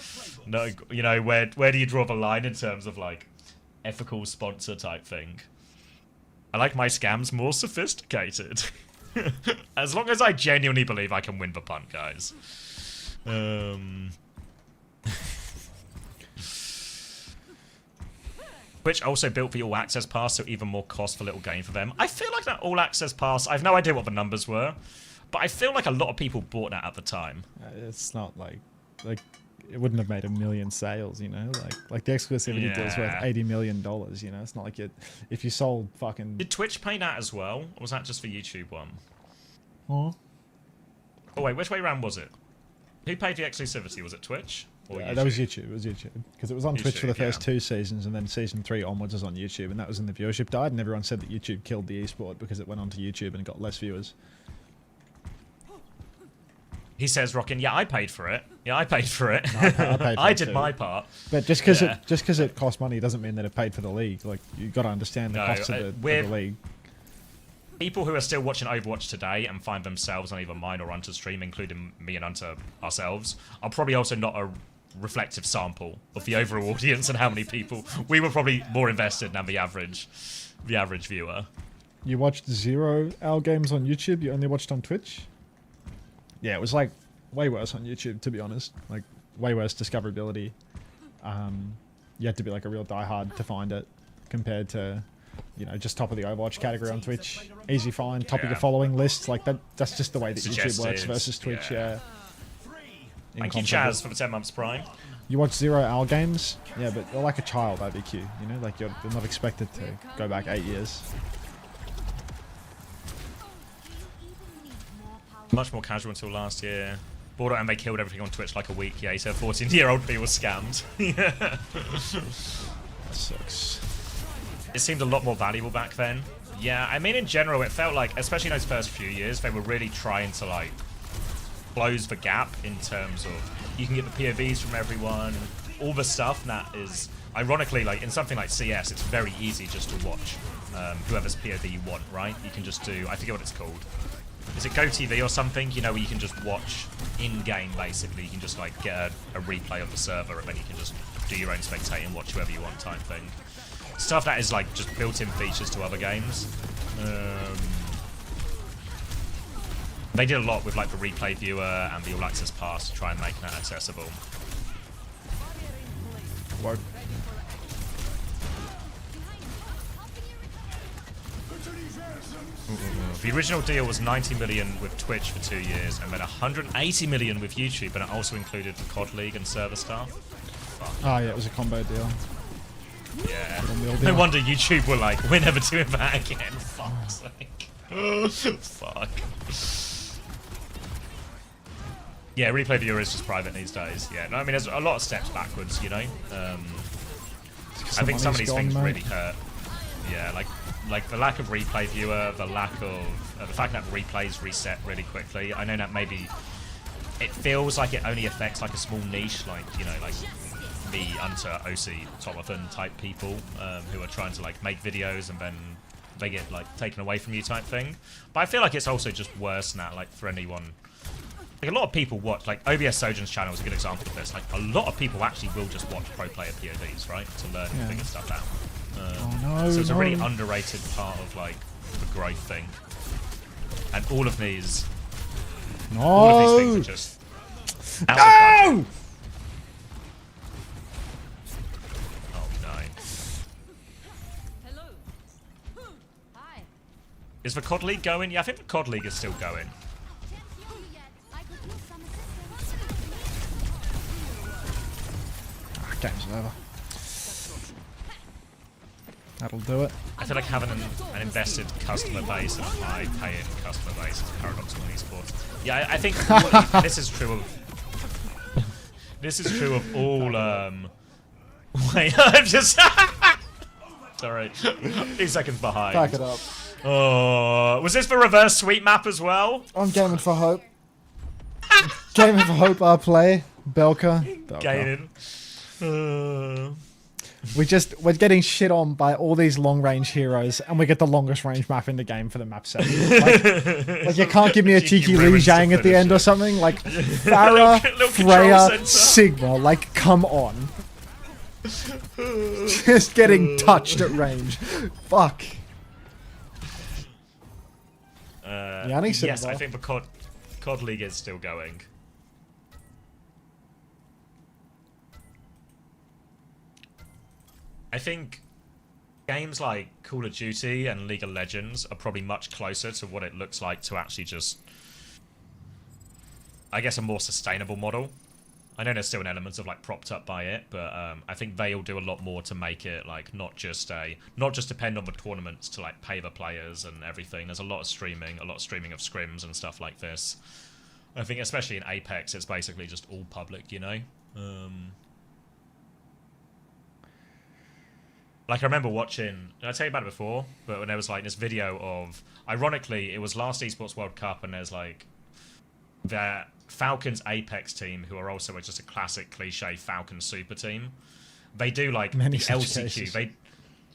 no, you know, where do you draw the line in terms of like ethical sponsor type thing? I like my scams more sophisticated. As long as I genuinely believe I can win the punt, guys. Which also built the All Access Pass, so even more cost for little gain for them. I feel like that All Access Pass, I have no idea what the numbers were, but I feel like a lot of people bought that at the time. It's not like it wouldn't have made 1 million sales, you know. Like the exclusivity deal is worth $80 million, you know. It's not like if you sold fucking. Did Twitch pay that as well, or was that just the YouTube one? Huh? Oh wait, which way around was it? Who paid the exclusivity? Was it Twitch? Or YouTube? That was YouTube. It was YouTube because it was on Twitch for the YouTube, first 2 seasons, and then season 3 onwards was on YouTube, and that was when the viewership died, and everyone said that YouTube killed the esport because it went onto YouTube and got less viewers. He says, "Rockin', yeah, I paid for it. Yeah, I paid for it. No, I paid for I it did too. my part." But just because it cost money doesn't mean that it paid for the league. Like you got to understand the costs of the league. People who are still watching Overwatch today and find themselves on either mine or Unter's stream, including me and Unter ourselves, are probably also not a reflective sample of the overall audience and how many people. We were probably more invested than the average viewer. You watched 0 Our games on YouTube. You only watched on Twitch. Yeah, it was like way worse on YouTube, to be honest. Like way worse discoverability. You had to be like a real diehard to find it, compared to, you know, just top of the Overwatch category on Twitch. Easy find, top of your following lists. Like that's just the way that YouTube works versus Twitch. Yeah. Thank you, Chaz, for the 10 months prime. You watch 0 Our games, yeah, but you're like a child IBQ. You know, like you're not expected to go back 8 years. Much more casual until last year. Bought it and they killed everything on Twitch like a week later. 14-year-old me was scammed. Yeah. That sucks. It seemed a lot more valuable back then. Yeah, I mean, in general, it felt like, especially in those first few years, they were really trying to, like, close the gap in terms of you can get the POVs from everyone, all the stuff that is, ironically, like, in something like CS, it's very easy just to watch whoever's POV you want, right? You can just do, I forget what it's called. Is it GoTV or something? You know, where you can just watch in-game, basically. You can just, like, get a replay of the server, and then you can just do your own spectating and watch whoever you want type thing. Stuff that is, like, just built-in features to other games. They did a lot with, like, the replay viewer and the All-Access Pass to try and make that accessible. Work. The original deal was 90 million with Twitch for 2 years, and then 180 million with YouTube, and it also included the COD League and server staff. Fuck. Oh yeah, it was a combo deal. Yeah. No wonder YouTube were like, we're never doing that again. Fuck's sake. Fuck. Yeah, replay viewer is just private these days. Yeah, no, I mean, there's a lot of steps backwards, you know? I think some of these things really hurt. Yeah, like, like the lack of replay viewer, the lack of the fact that replays reset really quickly. I know that maybe it feels like it only affects like a small niche, like, you know, like me, Unter, OC, Tomathan type people who are trying to like make videos and then they get like taken away from you type thing. But I feel like it's also just worse than that, like for anyone. Like a lot of people watch, like OBS Sojan's channel is a good example of this. Like a lot of people actually will just watch pro player POVs, right, to learn and figure stuff out. So it's a really underrated part of like the growth thing. And all of these things are just out of budget. Oh no. Hello. Hi. Is the COD League going? Yeah, I think the COD League is still going. Game's over. That'll do it. I feel like having an invested customer base and a high-paying customer base is paradoxical in esports. Yeah, I think this is true of all. Wait, I'm just sorry. 2 seconds behind. Back it up. Oh, was this the reverse sweep map as well? I'm gaming for hope. Gaming for hope. Our play. Belka. Gaining. We're getting shit on by all these long range heroes, and we get the longest range map in the game for the map set. Like you can't give me a cheeky Li Zhang at the end or something. Like Pharah, Freya, Sigma. Like come on. Just getting touched at range. Fuck. Yes, I think the COD League is still going. I think games like Call of Duty and League of Legends are probably much closer to what it looks like to actually just, I guess, a more sustainable model. I know there's still an element of like propped up by it, but I think they'll do a lot more to make it like not just depend on the tournaments to like pay the players and everything. There's a lot of streaming of scrims and stuff like this. I think especially in Apex, it's basically just all public, you know. Like I remember watching, did I tell you about it before? But when there was like this video of, ironically, it was last Esports World Cup, and there's like the Falcons Apex team, who are also just a classic cliche Falcons super team. They do like the LCQ.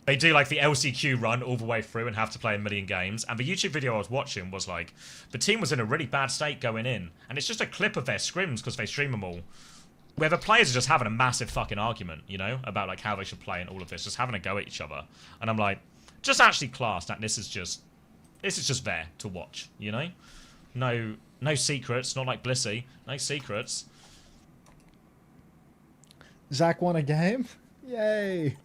They do like the LCQ run all the way through and have to play a million games. And the YouTube video I was watching was like, the team was in a really bad state going in, and it's just a clip of their scrims because they stream them all, where the players are just having a massive fucking argument, you know, about like how they should play and all of this, just having a go at each other. And I'm like, just actually class that this is just there to watch, you know? No secrets, not like Blissey, no secrets. Zach won a game? Yay.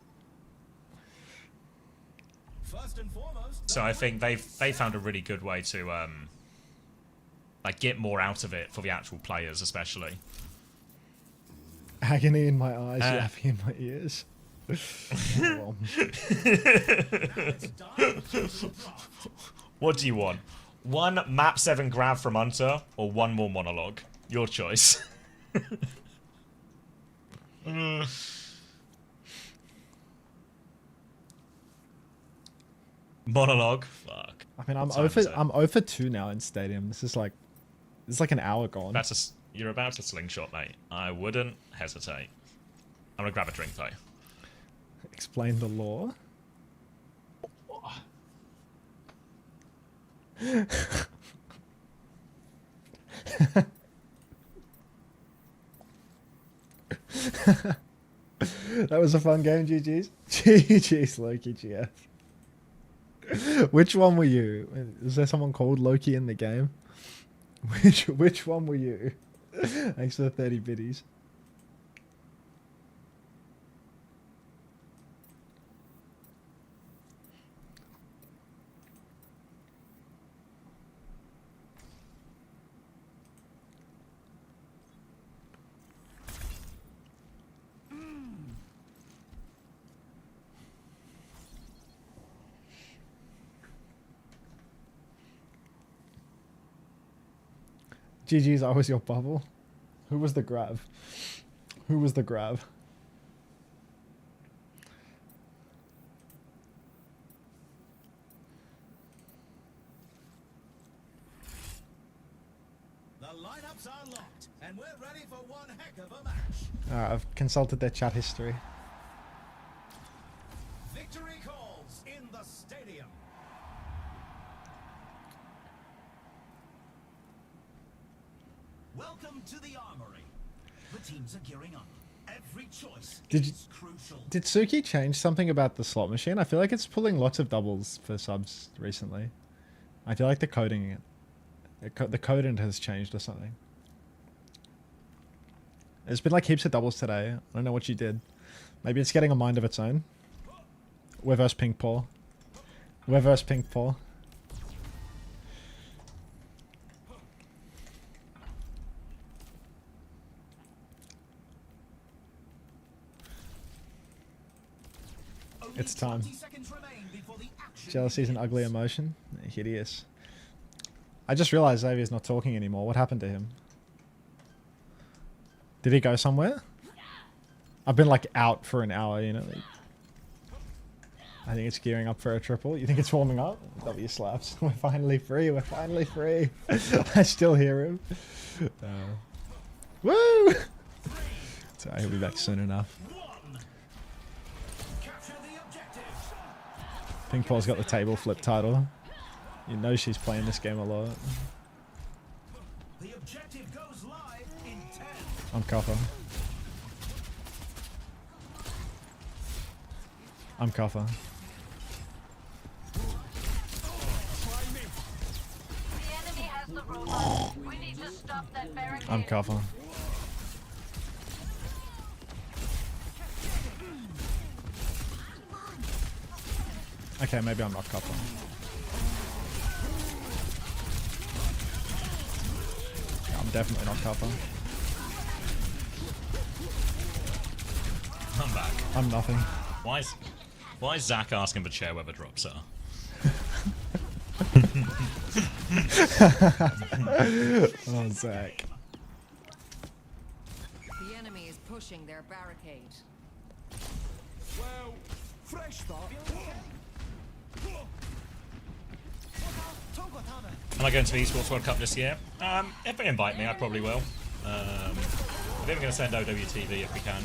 First and foremost, So I think they found a really good way to like get more out of it for the actual players, especially. Agony in my eyes, yappy in my ears. Oh, well. What do you want? 1 map 7 grab from Unter, or 1 more monologue? Your choice. Monologue? Fuck. I mean, I'm 0 for 2 now in Stadium. This is like an hour gone. You're about to slingshot, mate. I wouldn't hesitate. I'm gonna grab a drink, though. Explain the law. That was a fun game, GG's. GG's, Loki GF. Which one were you? Is there someone called Loki in the game? Which one were you? Thanks for the 30 biddies. GG's, I was your bubble. Who was the grab? Who was the grab? lineups are locked, and we're ready for one heck of a match. I've consulted their chat history. Victory calls in the stadium. Welcome to the armory. The teams are gearing up. Every choice is crucial. Did Suki change something about the slot machine? I feel like it's pulling lots of doubles for subs recently. I feel like the coding, the coding has changed or something. There's been like heaps of doubles today. I don't know what you did. Maybe it's getting a mind of its own. We're versus Pink Paw. We're versus Pink Paw. It's time. Jealousy is an ugly emotion. Hideous. I just realized Xavier's not talking anymore. What happened to him? Did he go somewhere? I've been like out for an hour, you know. I think it's gearing up for a triple. You think it's warming up? W slaps. We're finally free. We're finally free. I still hear him. Woo! Sorry, he'll be back soon enough. Pink Paul's got the table flip title. You know she's playing this game a lot. The objective goes live in 10. I'm Copper. I'm Copper. I'm Copper. Okay, maybe I'm not Copper. Yeah, I'm definitely not Copper. I'm back. I'm nothing. Why is Zach asking for chair where the drops are? Oh, Zach. The enemy is pushing their barricade. Well, fresh start. Am I going to the Esports World Cup this year? If they invite me, I probably will. We're even going to send OWTV if we can.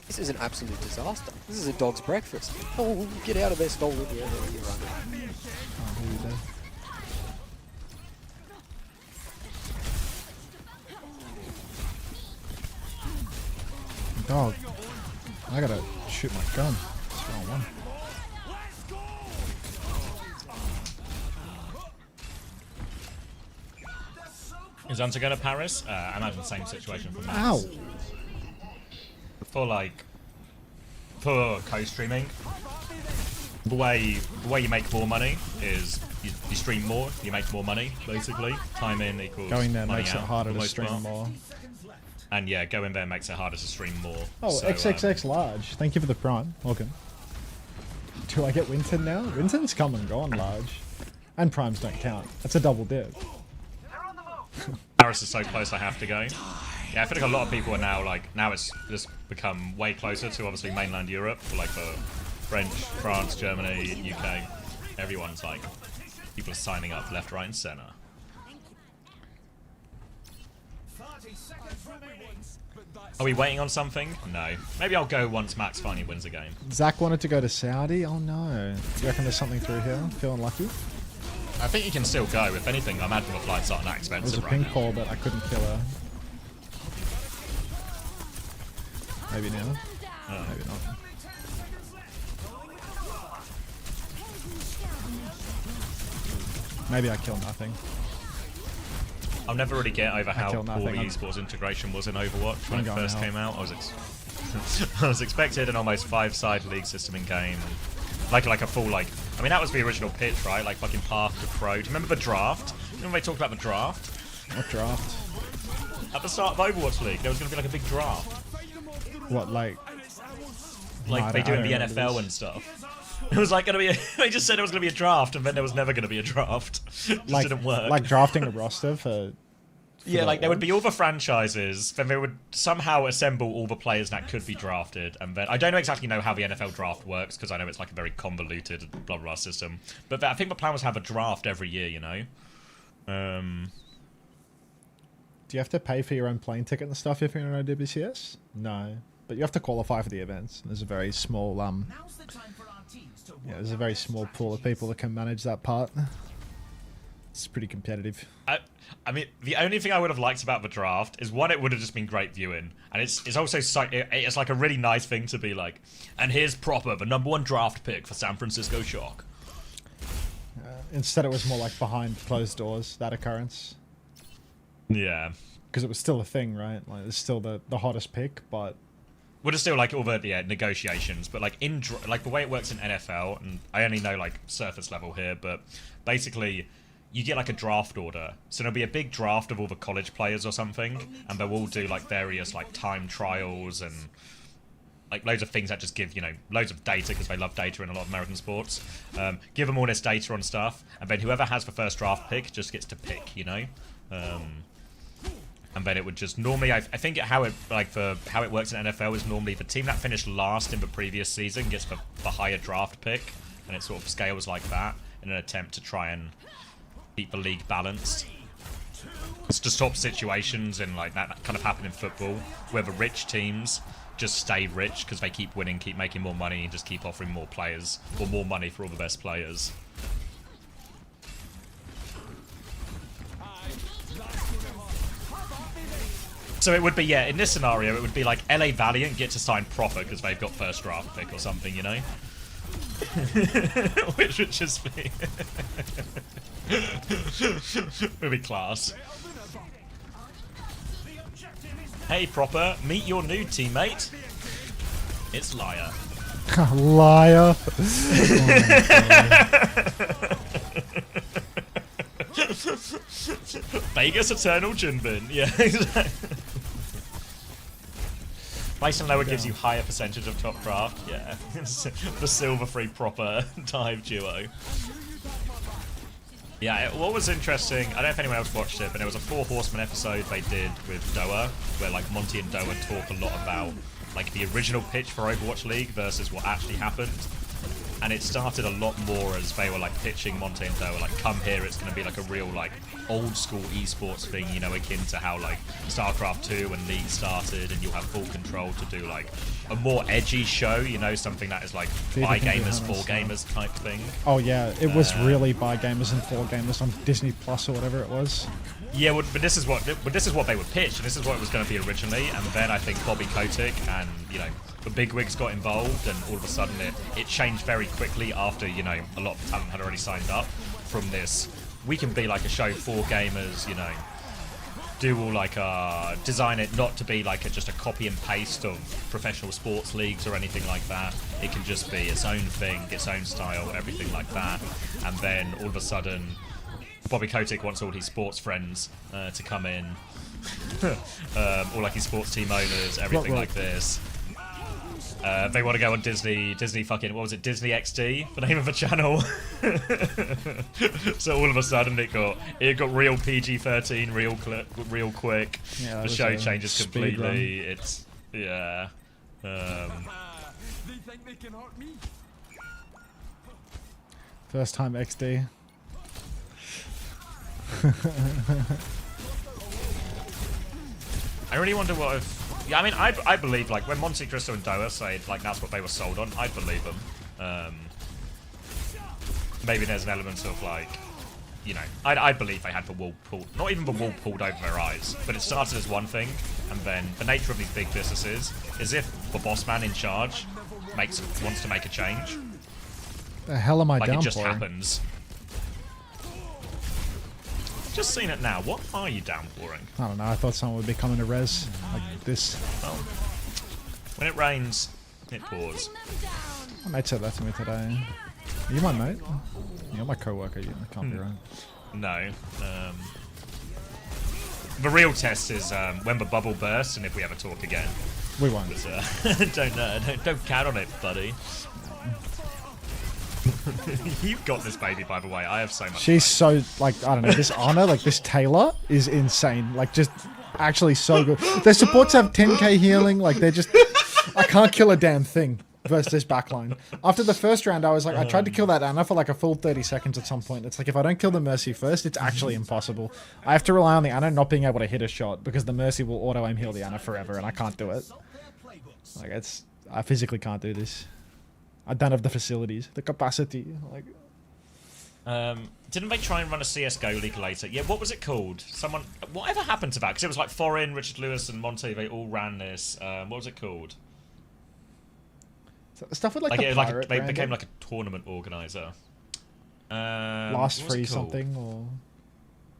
This is an absolute disaster. This is a dog's breakfast. Oh, get out of there, stolen. Yeah, you're running. Dog. I gotta shoot my gun. What's going on? Is Unter going to Paris? I imagine the same situation for Max. Ow! For co-streaming, the way you make more money is you stream more, you make more money, basically. Time in equals Going there money makes it out harder for the to most stream part. more. And yeah, going there makes it harder to stream more. Oh, so, XXX large. Thank you for the prime. Welcome. Do I get Winton now? Winton's come and gone large. And primes don't count. That's a double dip. Paris is so close I have to go. Yeah, I feel like a lot of people are now it's just become way closer to obviously mainland Europe, like the French, France, Germany, UK. Everyone's like, people are signing up left, right and centre. Are we waiting on something? No. Maybe I'll go once Max finally wins a game. Zach wanted to go to Saudi? Oh no. Do you reckon there's something through here? Feeling lucky? I think you can still go. If anything, I imagine the flights aren't that It was expensive a right pink now. ball, but I couldn't kill her. Maybe now? Maybe not. Maybe I kill nothing. I'll never really get over how kill poor nothing. the esports integration was in Overwatch when I'm it going first now. came out. I was expected an almost 5-side league system in game, like a full I mean that was the original pitch, right? Like fucking Path to Pro. Do you remember the draft? Remember they talked about the draft? What draft? At the start of Overwatch League, there was going to be like a big draft, What, like... like they do in the NFL and stuff. It was like going to be. They just said it was going to be a draft, and then there was never going to be a draft. It just didn't work. Like drafting a roster for Yeah, like there would be all the franchises, then they would somehow assemble all the players that could be drafted, and then I don't exactly know how the NFL draft works because I know it's like a very convoluted blah blah system. But I think the plan was to have a draft every year, you know. Do you have to pay for your own plane ticket and stuff if you're in OWCS? No, but you have to qualify for the events. There's a very small there's a very small pool of people that can manage that part. It's pretty competitive. I mean, the only thing I would have liked about the draft is one, it would have just been great viewing, and it's also it's like a really nice thing to be like, and here's Proper, the #1 draft pick for San Francisco Shock. Instead, it was more like behind closed doors, that occurrence. Yeah, because it was still a thing, right? Like it's still the hottest pick, but would have still like all the negotiations, but like like the way it works in NFL, and I only know like surface level here, but basically, you get like a draft order. So there'll be a big draft of all the college players or something, and they'll all do like various like time trials and like loads of things that just give, you know, loads of data because they love data in a lot of American sports. Give them all this data on stuff, and then whoever has the first draft pick just gets to pick, you know. And then it would just normally, I think how it works in NFL is normally the team that finished last in the previous season gets the higher draft pick, and it sort of scales like that in an attempt to try and keep the league balanced. It's to stop situations in like that kind of happen in football, where the rich teams just stay rich because they keep winning, keep making more money, and just keep offering more players or more money for all the best players. So it would be, yeah, in this scenario, it would be like LA Valiant get to sign Proper because they've got first draft pick or something, you know? Which would just be... would be class. Hey, Proper, meet your new teammate. It's Liar. Liar. Vegas Eternal Junbin. Yeah, exactly. Mason Lower gives you higher percentage of top draft. Yeah. The silver free Proper dive duo. Yeah, what was interesting, I don't know if anyone else watched it, but it was a 4 Horsemen episode they did with Doa, where like Monty and Doa talk a lot about like the original pitch for Overwatch League versus what actually happened. And it started a lot more as they were like pitching Monte and Doa, like, come here, it's going to be like a real like old school esports thing, you know, akin to how like StarCraft 2 and League started, and you'll have full control to do like a more edgy show, you know, something that is like by gamers, for gamers type thing. Oh yeah, it was really by gamers and for gamers on Disney Plus or whatever it was. Yeah, but this is what they would pitch, and this is what it was going to be originally. And then I think Bobby Kotick and, you know, the bigwigs got involved, and all of a sudden it changed very quickly after, you know, a lot of talent had already signed up from this. We can be like a show for gamers, you know, do all like design it not to be like just a copy and paste of professional sports leagues or anything like that. It can just be its own thing, its own style, everything like that. And then all of a sudden, Bobby Kotick wants all his sports friends to come in, all like his sports team owners, everything like this. They want to go on Disney fucking, what was it, Disney XD, the name of the channel. So all of a sudden it got real PG-13 real quick. Yeah, the show changes completely. It's, yeah. First time XD. I really wonder what if... Yeah, I mean, I believe, like, when Monte Cristo and Doa say, like, that's what they were sold on, I'd believe them. Maybe there's an element of, like, you know, I'd believe they had the wool pulled... Not even the wool pulled over their eyes, but it started as one thing, and then the nature of these big businesses is if the boss man in charge wants to make a change. The hell am I downpouring? Like, it just happens. Just seen it now. What are you downpouring? I don't know. I thought someone would be coming to res like this. Well, when it rains, it pours. My mate said that to me today. Are you my mate? You're my co-worker. You can't be right. No. The real test is when the bubble bursts and if we ever talk again. We won't. Don't count on it, buddy. You've got this baby, by the way. I have so much. She's so, like, I don't know, this Anna, like, this Taylor is insane. Like, just actually so good. Their supports have 10k healing. Like, they're just... I can't kill a damn thing versus this backline. After the first round, I was like, I tried to kill that Anna for like a full 30 seconds at some point. It's like, if I don't kill the Mercy first, it's actually impossible. I have to rely on the Anna not being able to hit a shot because the Mercy will auto-aim heal the Anna forever, and I can't do it. Like, I physically can't do this. I don't have the facilities, the capacity. Like, didn't they try and run a CS:GO league later? Yeah, what was it called? Whatever happened to that? Because it was like Foreign, Richard Lewis, and Monte. They all ran this. What was it called? Stuff with like the pirate they became like a tournament organizer. Last Free something or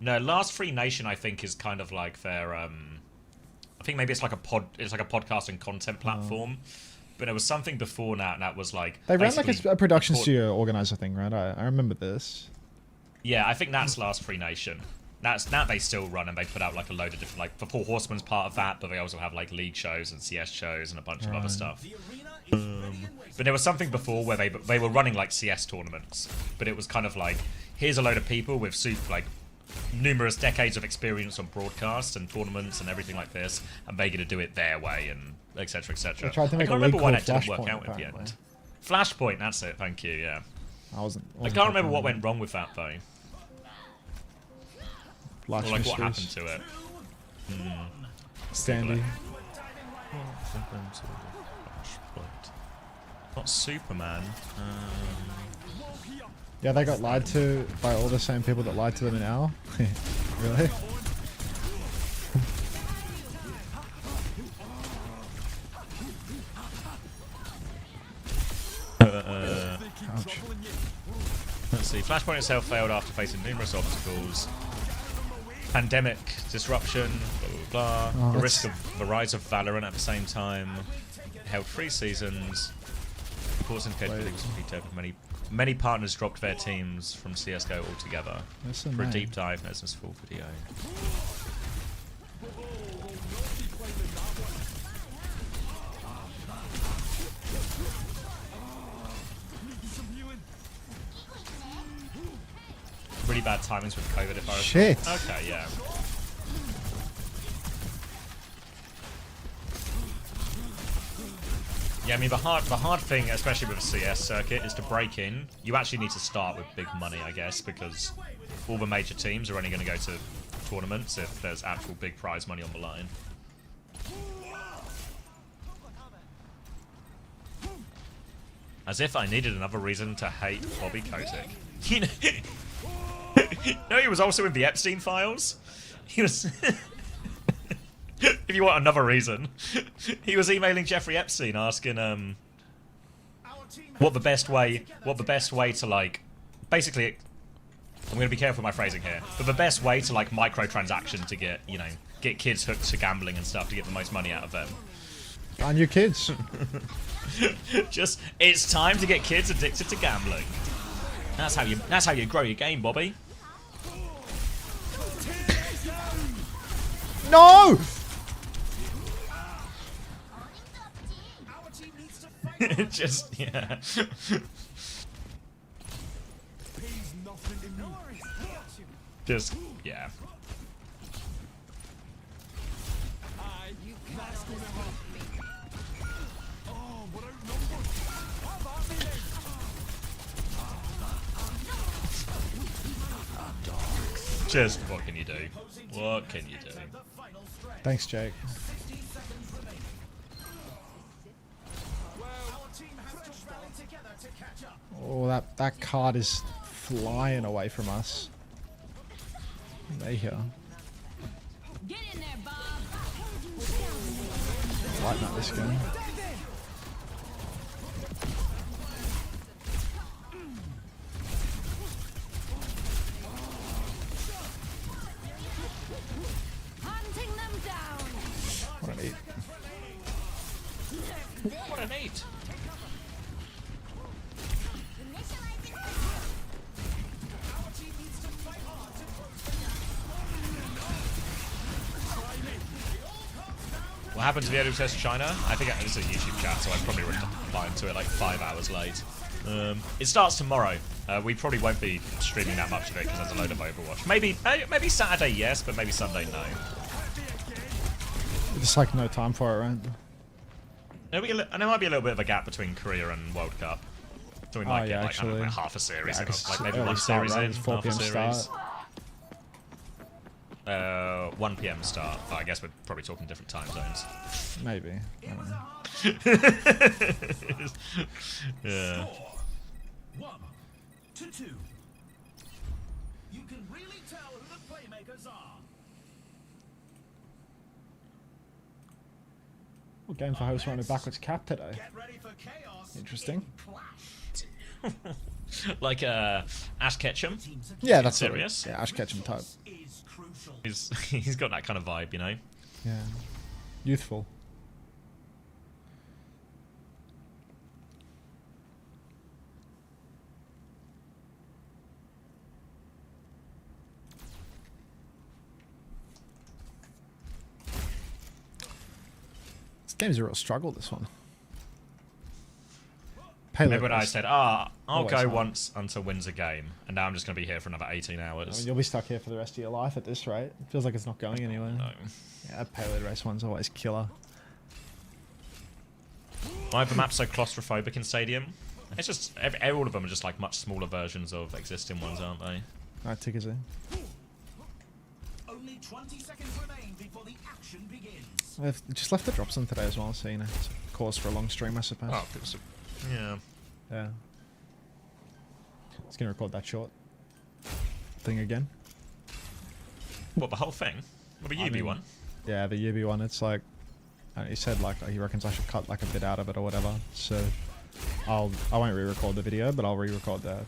no, Last Free Nation I think is kind of like their I think maybe it's like a podcast and content platform. But there was something before that, and that was like they ran like a production studio organizer thing, right? I remember this. Yeah, I think that's Last Free Nation. That they still run, and they put out like a load of different, like the Four Horsemen's part of that, but they also have like league shows and CS shows and a bunch of other stuff. But there was something before where they were running like CS tournaments, but it was kind of like, here's a load of people with like numerous decades of experience on broadcast and tournaments and everything like this, and they're gonna do it their way and etc. etc. I can't remember why that didn't work out at the end. Flashpoint, that's it. Thank you. Yeah. I can't remember what went wrong with that though. Or like what happened to it. Standy. Not Superman. Yeah, they got lied to by all the same people that lied to them in Owl. Really? Ouch. Let's see. Flashpoint itself failed after facing numerous obstacles. Pandemic, disruption, blah blah blah. The risk of the rise of Valorant at the same time. Held 3 seasons. Reports indicated that it was completed. Many partners dropped their teams from CS:GO altogether. For a deep dive, there's this full video. Really bad timings with COVID, if I recall. Shit. Okay, yeah. Yeah, I mean, the hard thing, especially with the CS circuit, is to break in. You actually need to start with big money, I guess, because all the major teams are only going to go to tournaments if there's actual big prize money on the line. As if I needed another reason to hate Bobby Kotick. You know, he was also in the Epstein files. He was... If you want another reason, he was emailing Jeffrey Epstein asking what the best way to, like, basically, I'm gonna be careful with my phrasing here, but the best way to, like, microtransaction to get, you know, get kids hooked to gambling and stuff to get the most money out of them. And your kids. Just, it's time to get kids addicted to gambling. That's how you grow your game, Bobby. No! Just, yeah. Just, yeah. Just, what can you do? What can you do? Thanks, Jake. Oh, that card is flying away from us. They here. Lighten up this game. What an 8. What an 8. happened to the OWCS China? I think this is a YouTube chat, so I probably would reply to it like 5 hours late. It starts tomorrow. We probably won't be streaming that much of it because there's a load of Overwatch. Maybe Saturday, yes, but maybe Sunday, no. It's like no time for it, right? And there might be a little bit of a gap between Korea and World Cup. So we might get like, I don't know, like half a series, like maybe one series in, half a series. 1 PM start, but I guess we're probably talking different time zones. Maybe. I don't know. Yeah. 1-2. You can really tell who the playmakers are. What game for host running backwards cap today? Get ready for chaos. Interesting. Like Ash Ketchum. Yeah, that's serious. Yeah, Ash Ketchum type. He's got that kind of vibe, you know. Yeah, youthful. This game's a real struggle. This one. Remember when I said, I'll always go hard. once until wins a game, and now I'm just going to be here for another 18 hours. I mean, you'll be stuck here for the rest of your life at this rate. It feels like it's not going anywhere. No. Yeah, that payload race one's always killer. Why are the maps so claustrophobic in Stadium? It's just, all of them are just like much smaller versions of existing ones, aren't they? Alright, tickers in. Only 20 seconds remain before the action begins. I've just left the drops on today as well, so you know, it's a cause for a long stream, I suppose. Oh, yeah. Yeah. Just gonna record that short thing again. What, the whole thing? Well, the UB one? Yeah, the UB one. It's like, he said like he reckons I should cut like a bit out of it or whatever. So I won't re-record the video, but I'll re-record the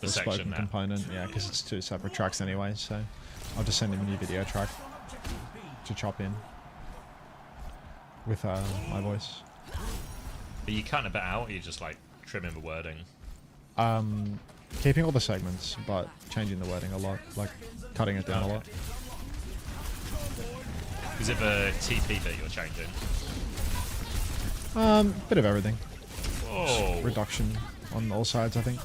spoken component. Yeah, because it's 2 separate tracks anyway. So I'll just send him a new video track to chop in with my voice. Are you cutting a bit out, or are you just like trimming the wording? Keeping all the segments, but changing the wording a lot, like cutting it down a lot. Is it the TP that you're changing? Bit of everything. Whoa. Just reduction on all sides, I think.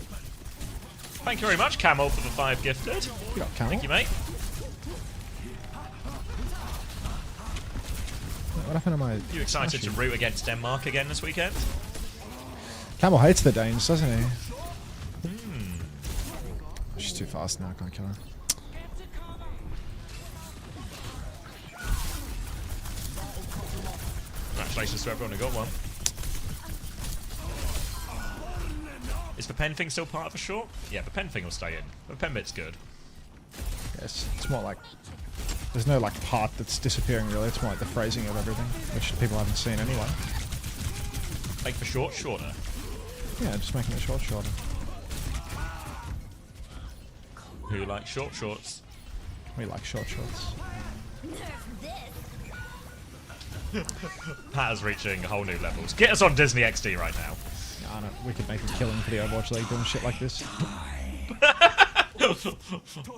Thank you very much, Camel, for the 5 gifted. You got Camel. Thank you, mate. What happened to my... You excited to root against Denmark again this weekend? Camel hates the Danes, doesn't he? She's too fast now, I can't kill her. Congratulations to everyone who got one. Is the pen thing still part of a short? Yeah, the pen thing will stay in. The pen bit's good. Yes, it's more like... There's no like part that's disappearing really, it's more like the phrasing of everything, which people haven't seen anyway. Make the short shorter? Yeah, just making it shorter. Who likes short shorts? We like shorts. Pat is reaching whole new levels. Get us on Disney XD right now. Yeah, I know, we could make a killing for the Overwatch League doing shit like this.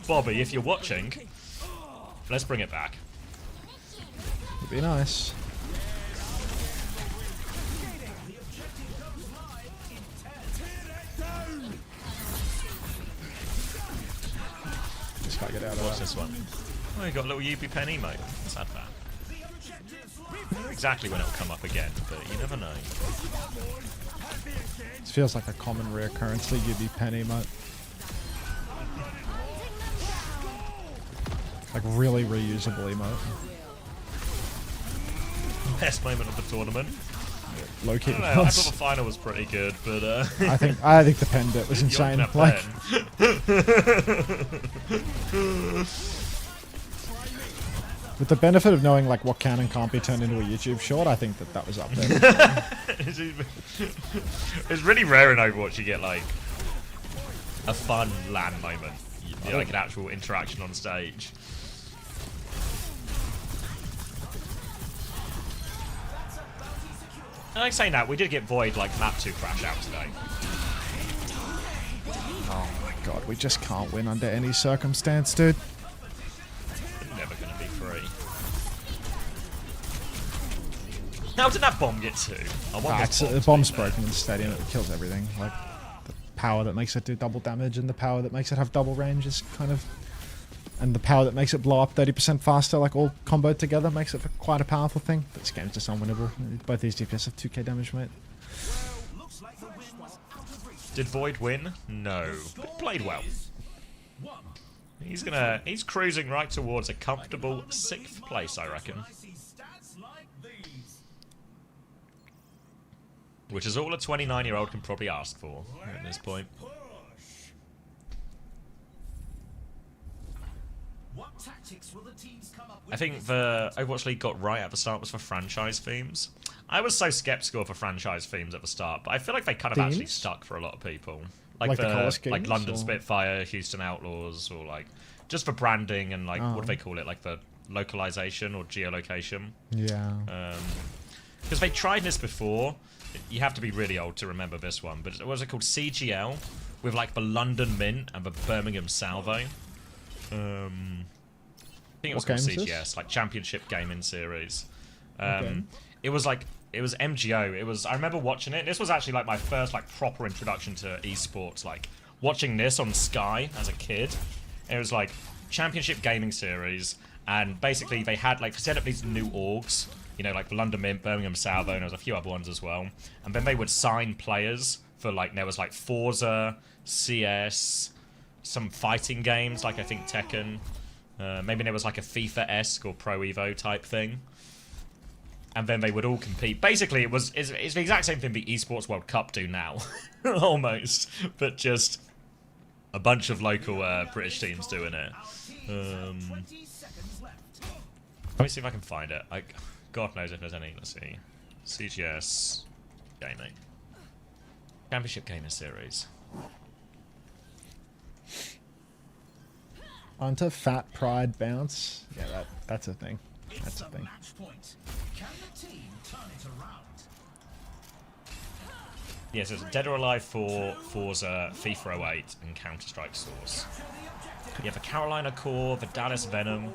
Bobby, if you're watching, let's bring it back. It'd be nice. Just gotta get out of What's that. this one? Oh, you got a little UB pen emote. Let's add that. I don't know exactly when it'll come up again, but you never know. It feels like a common reoccurrence, the UB pen emote. Like really reusable emote. Best moment of the tournament. Low key. I thought the final was pretty good, but I think the pen bit was insane. Like with the benefit of knowing like what can and can't be turned into a YouTube short, I think that was up there. It's really rare in Overwatch you get like a fun LAN moment, like an actual interaction on stage. And like saying that, we did get Void like map 2 crash out today. Oh my god, we just can't win under any circumstance, dude. It's never gonna be free. How did that bomb get to? The bomb's broken in the stadium. It kills everything. Like the power that makes it do double damage and the power that makes it have double range is kind of, and the power that makes it blow up 30% faster, like all comboed together, makes it quite a powerful thing. But this game's just unwinnable. Both these DPS have 2k damage, mate. Did Void win? No, but he played well. He's cruising right towards a comfortable 6th place, I reckon. Which is all a 29-year-old can probably ask for at this point. I think the Overwatch League got right at the start was for franchise themes. I was so skeptical for franchise themes at the start, but I feel like they kind of actually stuck for a lot of people. Like the London Spitfire, Houston Outlaws, or like just for branding and like what do they call it? Like the localization or geolocation. Yeah. Because they tried this before. You have to be really old to remember this one, but what was it called? CGL with like the London Mint and the Birmingham Salvo. I think it was called CGS, like Championship Gaming Series. It was MGO. I remember watching it. This was actually like my first like proper introduction to esports. Like watching this on Sky as a kid. It was like Championship Gaming Series, and basically they had like set up these new orgs. You know, like the London Mint, Birmingham Salvo, and there was a few other ones as well. And then they would sign players for like, there was like Forza, CS, some fighting games, like I think Tekken. Maybe there was like a FIFA-esque or Pro Evo type thing. And then they would all compete. Basically, it's the exact same thing the Esports World Cup do now. Almost. But just a bunch of local British teams doing it. Let me see if I can find it. God knows if there's any. Let's see. CGS Gaming. Championship Gamer Series. Unter Fat Pride Bounce. Yeah, that's a thing. That's a thing. Yeah, so it's Dead or Alive 4, Forza, FIFA 08, and Counter-Strike Source. You have the Carolina Core, the Dallas Venom.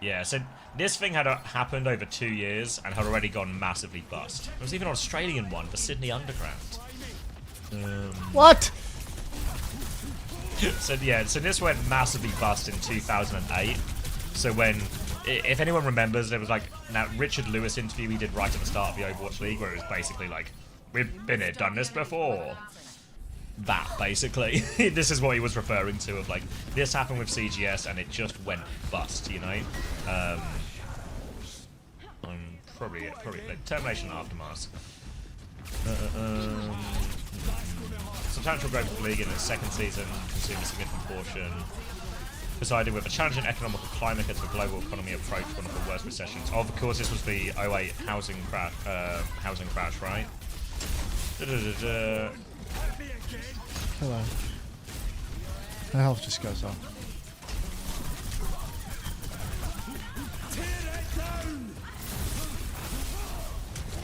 Yeah, so this thing had happened over 2 years and had already gone massively bust. There was even an Australian one, the Sydney Underground. What? So yeah, so this went massively bust in 2008. So when, if anyone remembers, there was like that Richard Lewis interview he did right at the start of the Overwatch League, where it was basically like, we've been here, done this before. That, basically. This is what he was referring to, of like, this happened with CGS and it just went bust, you know? Probably like Termination Aftermath. Substantial growth of the league in its second season, consuming a significant portion. Presided with a challenging economic climate as the global economy approached one of the worst recessions. Oh, of course, this was the 08 housing crash, right? Hello. My health just goes up.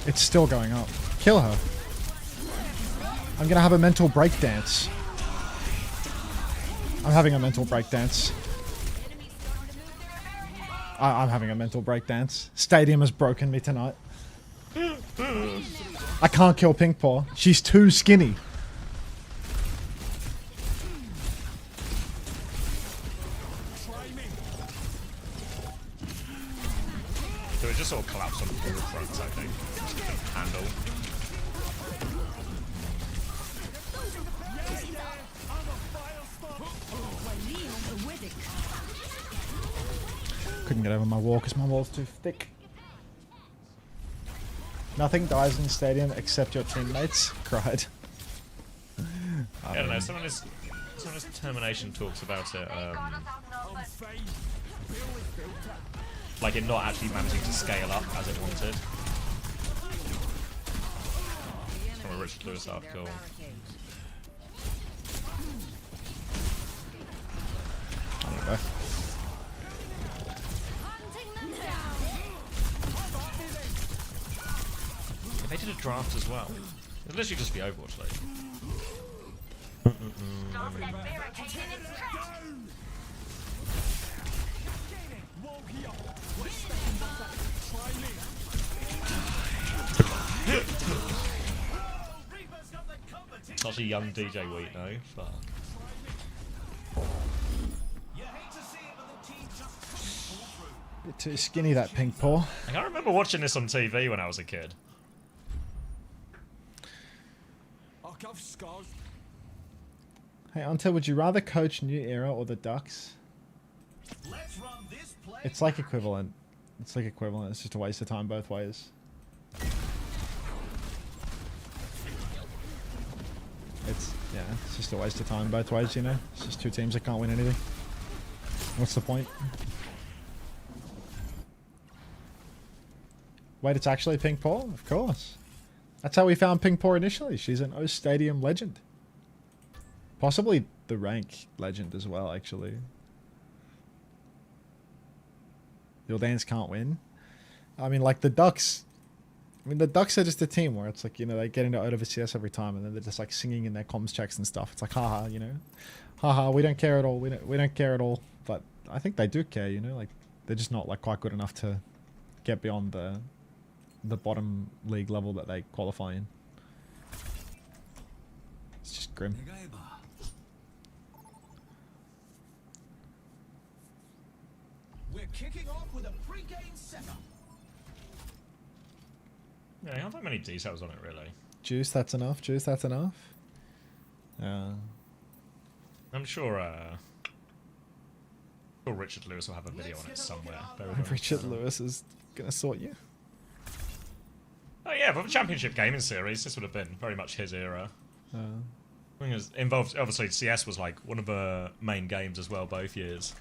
It's still going up. Kill her. I'm gonna have a mental breakdance. I'm having a mental breakdance. I'm having a mental breakdance. Stadium has broken me tonight. I can't kill Pink Paw. She's too skinny. So it just sort of collapsed on all fronts, I think. Just couldn't handle. Couldn't get over my wall because my wall's too thick. Nothing dies in the stadium except your teammates. Cried. I don't know. Some of this termination talks about it. Like it not actually managing to scale up as it wanted. It's from a Richard Lewis article. I don't know. They did a draft as well. It'll literally just be Overwatch League. Such a young DJ Wheat, no? Fuck. Bit too skinny, that pink paw. I can't remember watching this on TV when I was a kid. Hey, Unter, would you rather coach New Era or the Ducks? It's like equivalent. It's like equivalent. It's just a waste of time both ways. It's just a waste of time both ways, you know? It's just two teams that can't win anything. What's the point? Wait, it's actually Pink Paw? Of course. That's how we found Pink Paw initially. She's an O Stadium legend. Possibly the rank legend as well, actually. Jordanes can't win. I mean, like the Ducks. I mean, the Ducks are just a team where it's like, you know, they get into OWCS every time and then they're just like singing in their comms checks and stuff. It's like, haha, you know, haha, we don't care at all. We don't care at all. But I think they do care, you know, like they're just not like quite good enough to get beyond the bottom league level that they qualify in. It's just grim. We're kicking off with a pre-game setup. Yeah, I don't have many details on it really. Juice, that's enough. Juice, that's enough. I'm sure Richard Lewis will have a video on it somewhere. Richard Lewis is gonna sort you. Oh yeah, but the championship gaming series, this would have been very much his era. I think it was involved. Obviously, CS was like one of the main games as well, both years.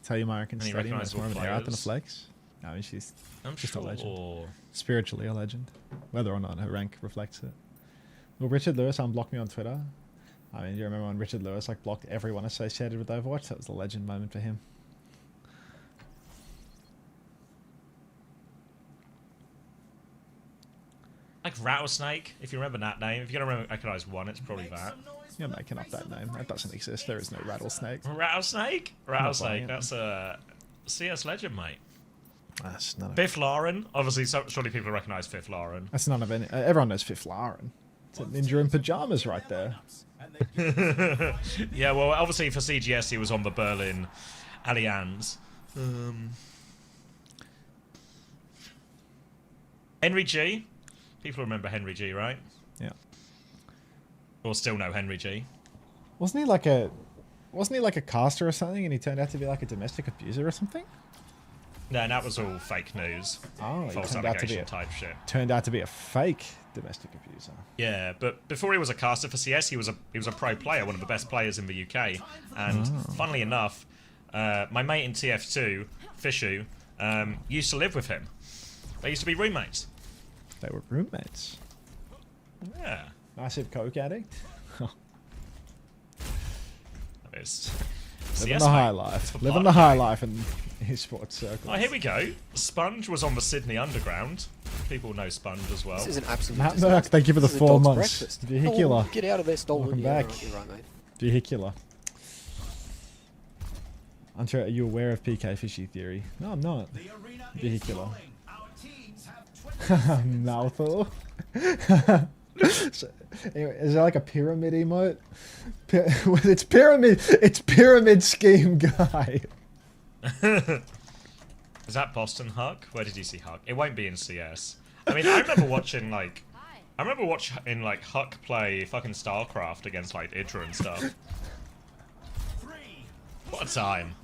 Tell you, American Stadium is more of an era than a flex. I mean, she's just a legend. Spiritually a legend, whether or not her rank reflects it. Will Richard Lewis unblock me on Twitter? I mean, you remember when Richard Lewis like blocked everyone associated with Overwatch? That was a legend moment for him. Like Rattlesnake, if you remember that name. If you're gonna recognize one, it's probably that. You're making up that name. That doesn't exist. There is no Rattlesnake. Rattlesnake? Rattlesnake. That's a CS legend, mate. That's none of Fifth Lauren. Obviously, surely people recognize Fifth Lauren. That's none of any. Everyone knows Fifth Lauren. It's a ninja in pajamas right there. Yeah, well, obviously for CGS he was on the Berlin Allianz. Henry G. People remember Henry G, right? Yeah. Or still know Henry G. Wasn't he like a caster or something, and he turned out to be like a domestic abuser or something? No, and that was all fake news. Oh, false turned out to be allegation type shit. Turned out to be a fake domestic abuser. Yeah, but before he was a caster for CS, he was a pro player, one of the best players in the UK. And funnily enough, my mate in TF2, Fishu, used to live with him. They used to be roommates. They were roommates. Yeah. Massive coke addict. Living the high life. Living the high life in esports circles. Oh, here we go. Sponge was on the Sydney Underground. People know Sponge as well. This is an absolute Matt Merck, thank you for the 4 months. Vehicular. Get out of there, stolen. Welcome back. You're right, mate. Vehicular. Unter, are you aware of PK Fishy theory? No, I'm not. Vehicular. Mouthful. So, anyway, is there like a pyramid emote? It's pyramid scheme guy. Is that Boston Huck? Where did you see Huck? It won't be in CS. I mean, I remember watching like Huck play fucking StarCraft against like Idra and stuff. What a time.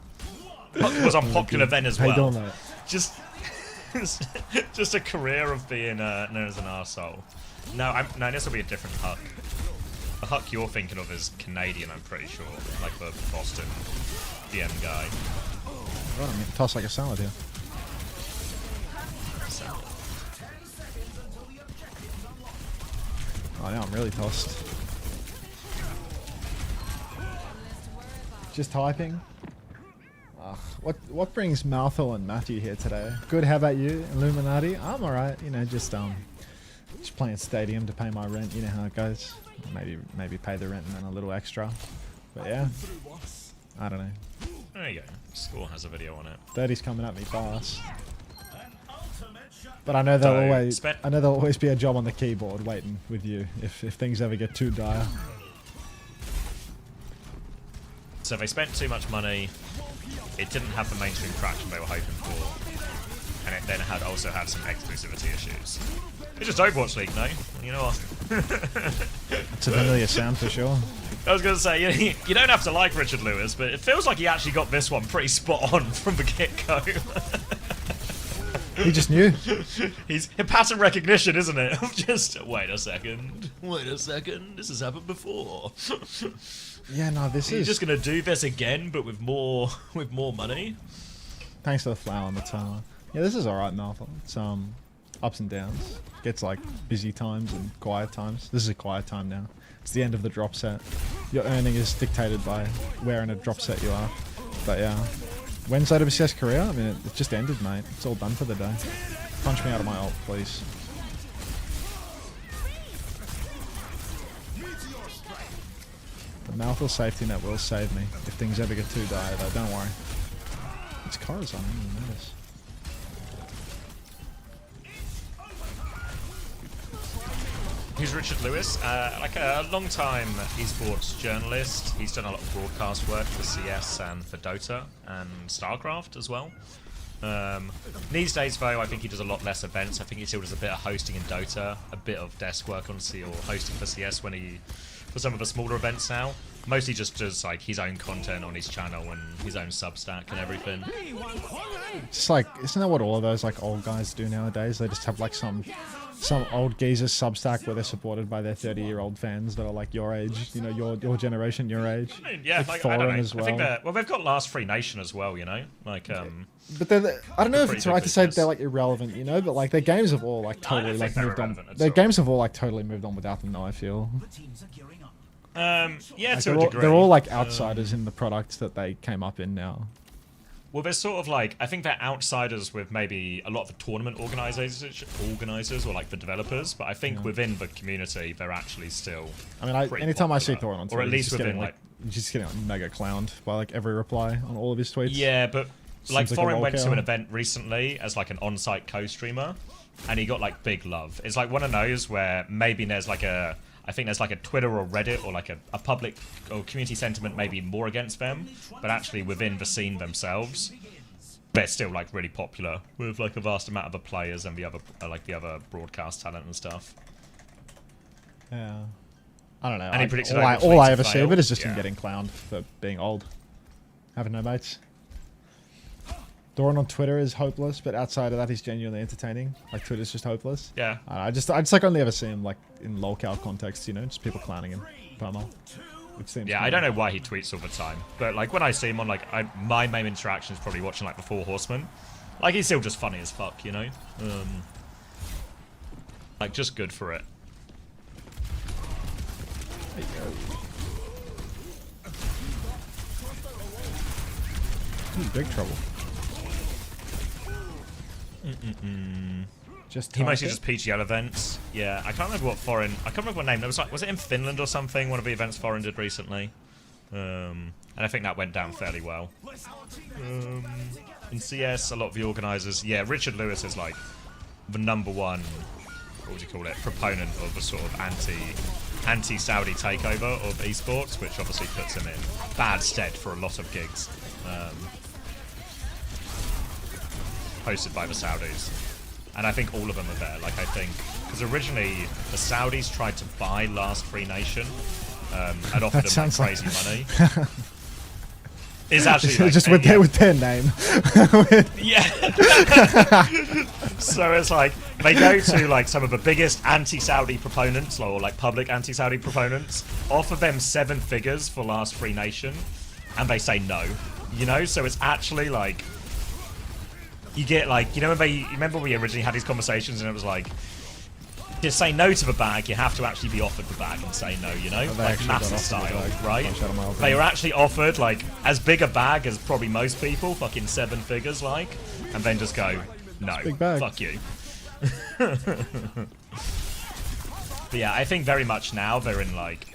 Huck was on Popular Then as well. How you doing, mate? Just a career of being known as an arsehole. No, this will be a different Huck. The Huck you're thinking of is Canadian, I'm pretty sure. Like the Boston DM guy. Right, I mean, toss like a salad here. Salad. Oh, yeah, I'm really tossed. Just typing. What brings Malthal and Matthew here today? Good, how about you, Illuminati? I'm alright, you know, just Just playing Stadium to pay my rent. You know how it goes. Maybe pay the rent and then a little extra. But yeah, I don't know. There you go. Score has a video on it. 30's coming at me fast. But I know there'll always be a job on the keyboard waiting with you if things ever get too dire. So they spent too much money. It didn't have the mainstream traction they were hoping for, and it then also had some exclusivity issues. It's just Overwatch League, no? You know what? It's a familiar sound for sure. I was going to say, you don't have to like Richard Lewis, but it feels like he actually got this one pretty spot on from the get-go. He just knew. He's pattern recognition, isn't it? Just, wait a second, this has happened before. Yeah, no, He's just going to do this again, but with more money. Thanks for the flower on the tower. Yeah, this is alright, Malphite. It's ups and downs. Gets like busy times and quiet times. This is a quiet time now. It's the end of the drop set. Your earning is dictated by where in a drop set you are. But yeah. When's OWCS Korea? I mean, it just ended, mate. It's all done for the day. Punch me out of my ult, please. The Malphite safety net will save me if things ever get too dire, though. Don't worry. It's Corazon, I didn't even notice. Who's Richard Lewis? Like a long-time esports journalist. He's done a lot of broadcast work for CS and for Dota and StarCraft as well. These days, though, I think he does a lot less events. I think he still does a bit of hosting in Dota, a bit of desk work on C or hosting for CS for some of the smaller events now. Mostly just does like his own content on his channel and his own Substack and everything. Just like, isn't that what all of those like old guys do nowadays? They just have like some old geezer's Substack where they're supported by their 30-year-old fans that are like your age, you know, your generation, your age. I mean, yeah, like I don't know. As well. I think they've got Last Free Nation as well, you know, like But I don't know if it's right to say they're like irrelevant, you know, but like their games have all like totally like moved on. Their games have all like totally moved on without them, though. I feel. Yeah, like to a degree. They're all like outsiders in the products that they came up in now. Well, they're sort of like, I think they're outsiders with maybe a lot of the tournament organisers or like the developers, but I think within the community, they're actually still. I mean, anytime popular. I see Thorin on Twitter, or at least within like, he's just getting like, mega clowned by like every reply on all of his tweets. Yeah, but like Thorin went to an event recently as like an on-site co-streamer, and he got like big love. It's like one of those where maybe there's like I think there's like a Twitter or Reddit or like a public or community sentiment maybe more against them, but actually within the scene themselves, they're still like really popular with like a vast amount of the players and the other broadcast talent and stuff. Yeah, I don't know. And he predicted all I ever see of it is just him getting clowned for being old, having no mates. Thorin on Twitter is hopeless, but outside of that, he's genuinely entertaining. Like, Twitter's just hopeless. Yeah. I just like only ever see him like in lolcow context, you know, just people clowning him. Yeah, I don't know why he tweets all the time, but like when I see him on like my main interaction is probably watching like the Four Horsemen. Like he's still just funny as fuck, you know. Like just good for it. There you go. Big trouble. He mostly does PGL events. Yeah, I can't remember what name. There was like, was it in Finland or something? One of the events Foreign did recently, and I think that went down fairly well. In CS, a lot of the organisers, yeah, Richard Lewis is like the #1, what would you call it, proponent of a sort of anti-Saudi takeover of esports, which obviously puts him in bad stead for a lot of gigs. Hosted by the Saudis, and I think all of them are there. Like I think because originally the Saudis tried to buy Last Free Nation and offered them like crazy money. It's actually like, just with their name. Yeah. So it's like they go to like some of the biggest anti-Saudi proponents or like public anti-Saudi proponents, offer them 7 figures for Last Free Nation, and they say no. You know, so it's actually like. You get like, you know, you remember when we originally had these conversations and it was like, to say no to the bag, you have to actually be offered the bag and say no, you know? Like NASA style, right? They were actually offered like as big a bag as probably most people, fucking 7 figures like, and then just go, no, fuck you. But yeah, I think very much now they're in like,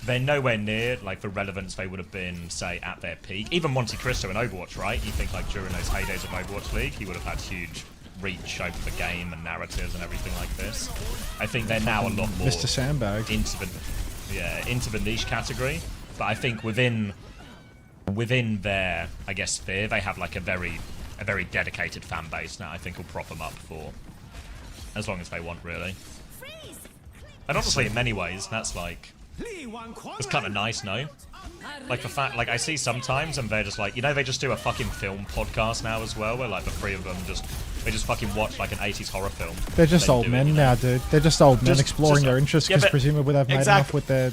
they're nowhere near like the relevance they would have been, say, at their peak. Even Monte Cristo in Overwatch, right? You think like during those heydays of Overwatch League, he would have had huge reach over the game and narratives and everything like this. I think they're now a lot more Mr. Sandbag into the niche category. But I think within their, I guess, sphere, they have like a very dedicated fan base now. I think will prop them up for as long as they want, really. And honestly, in many ways, that's like, it's kind of nice, no? Like the fact, like I see sometimes, and they're just like, you know, they just do a fucking film podcast now as well, where like the three of them just fucking watch like an 80s horror film. They're just old men now, dude. They're just old men exploring their interests because yeah, presumably they've made enough with their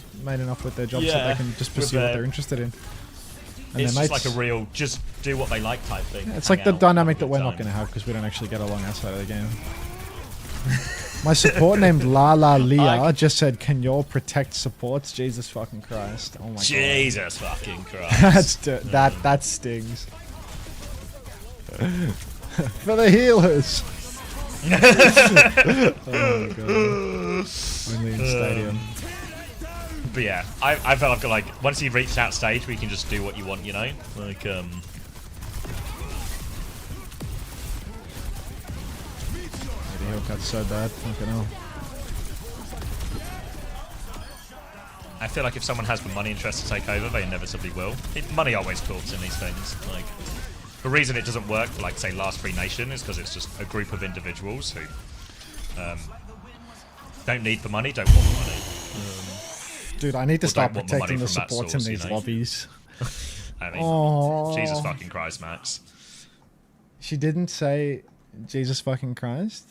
jobs that they can just pursue what they're interested in. And it's their just mates, like a real, just do what they like type thing. Yeah, it's like the dynamic that we're not going to have because we don't actually get along outside of the game. My support named Lala Leah just said, "Can y'all protect supports?" Jesus fucking Christ! Oh my god! Jesus fucking Christ! that stings. For the healers. Oh my god! Only in stadium. But yeah, I felt like once you reach that stage, we can just do what you want, you know, like Got so bad. Fucking hell. I feel like if someone has the money interest to take over, they inevitably will. Money always talks in these things. Like the reason it doesn't work for, like, say, Last Free Nation is because it's just a group of individuals who don't need the money, don't want the money. Dude, I need to start protecting the supports in these lobbies. I mean, Jesus fucking Christ, Max. She didn't say Jesus fucking Christ.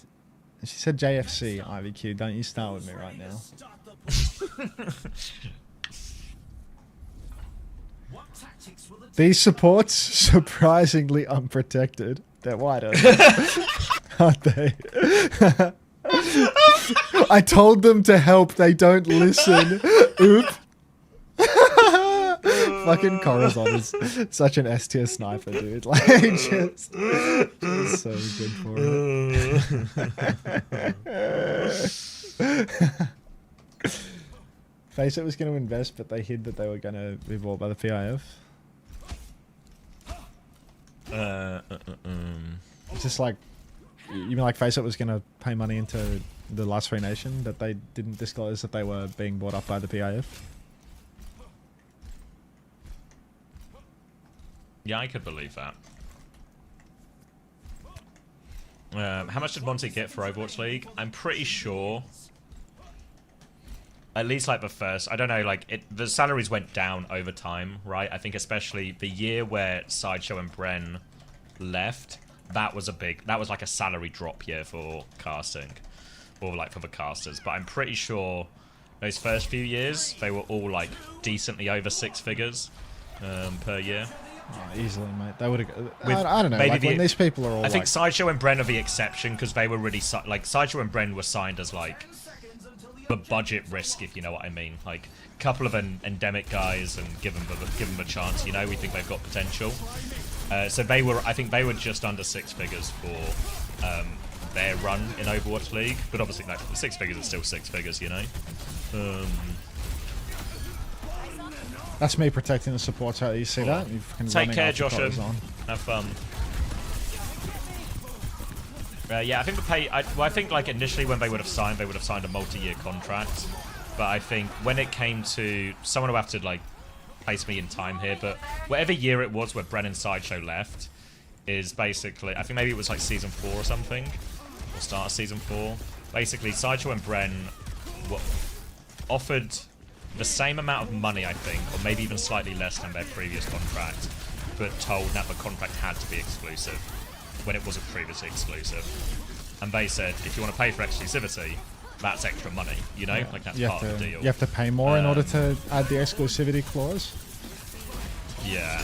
She said JFC, IVQ. Don't you start with me right now. These supports, surprisingly unprotected. They're white, aren't they? I told them to help. They don't listen. Oop. Fucking Corazon is such an S tier sniper, dude. Like, just so good for it. Face it was going to invest, but they hid that they were going to be bought by the PIF. It's just like, you mean like Face it was going to pay money into the Last Free Nation, that they didn't disclose that they were being bought up by the PIF? Yeah, I could believe that. How much did Monty get for Overwatch League? I'm pretty sure, at least like the first, I don't know, like the salaries went down over time, right? I think especially the year where Sideshow and Bren left, that was like a salary drop year for casting, or like for the casters. But I'm pretty sure those first few years, they were all like decently over 6 figures per year. Oh, easily, mate. They would have. I don't know. Maybe like when these people are all. I think Sideshow and Bren are the exception because they were really like Sideshow and Bren were signed as like the budget risk, if you know what I mean. Like a couple of endemic guys and give them a chance. You know, we think they've got potential. So they were. I think they were just under 6 figures for their run in Overwatch League. But obviously, no, 6 figures is still 6 figures. You know. That's me protecting the supports. How you see that? Take care, Joshua. Have fun. Yeah, I think the pay. I think like initially when they would have signed a multi-year contract. But I think when it came to someone will have to like place me in time here, but whatever year it was where Bren and Sideshow left is basically, I think maybe it was like season 4 or something, or start of season 4. Basically, Sideshow and Bren were offered the same amount of money, I think, or maybe even slightly less than their previous contract, but told that the contract had to be exclusive when it wasn't previously exclusive. And they said, if you want to pay for exclusivity, that's extra money, you know? Yeah. Like that's part of the deal. You have to pay more in order to add the exclusivity clause? Yeah.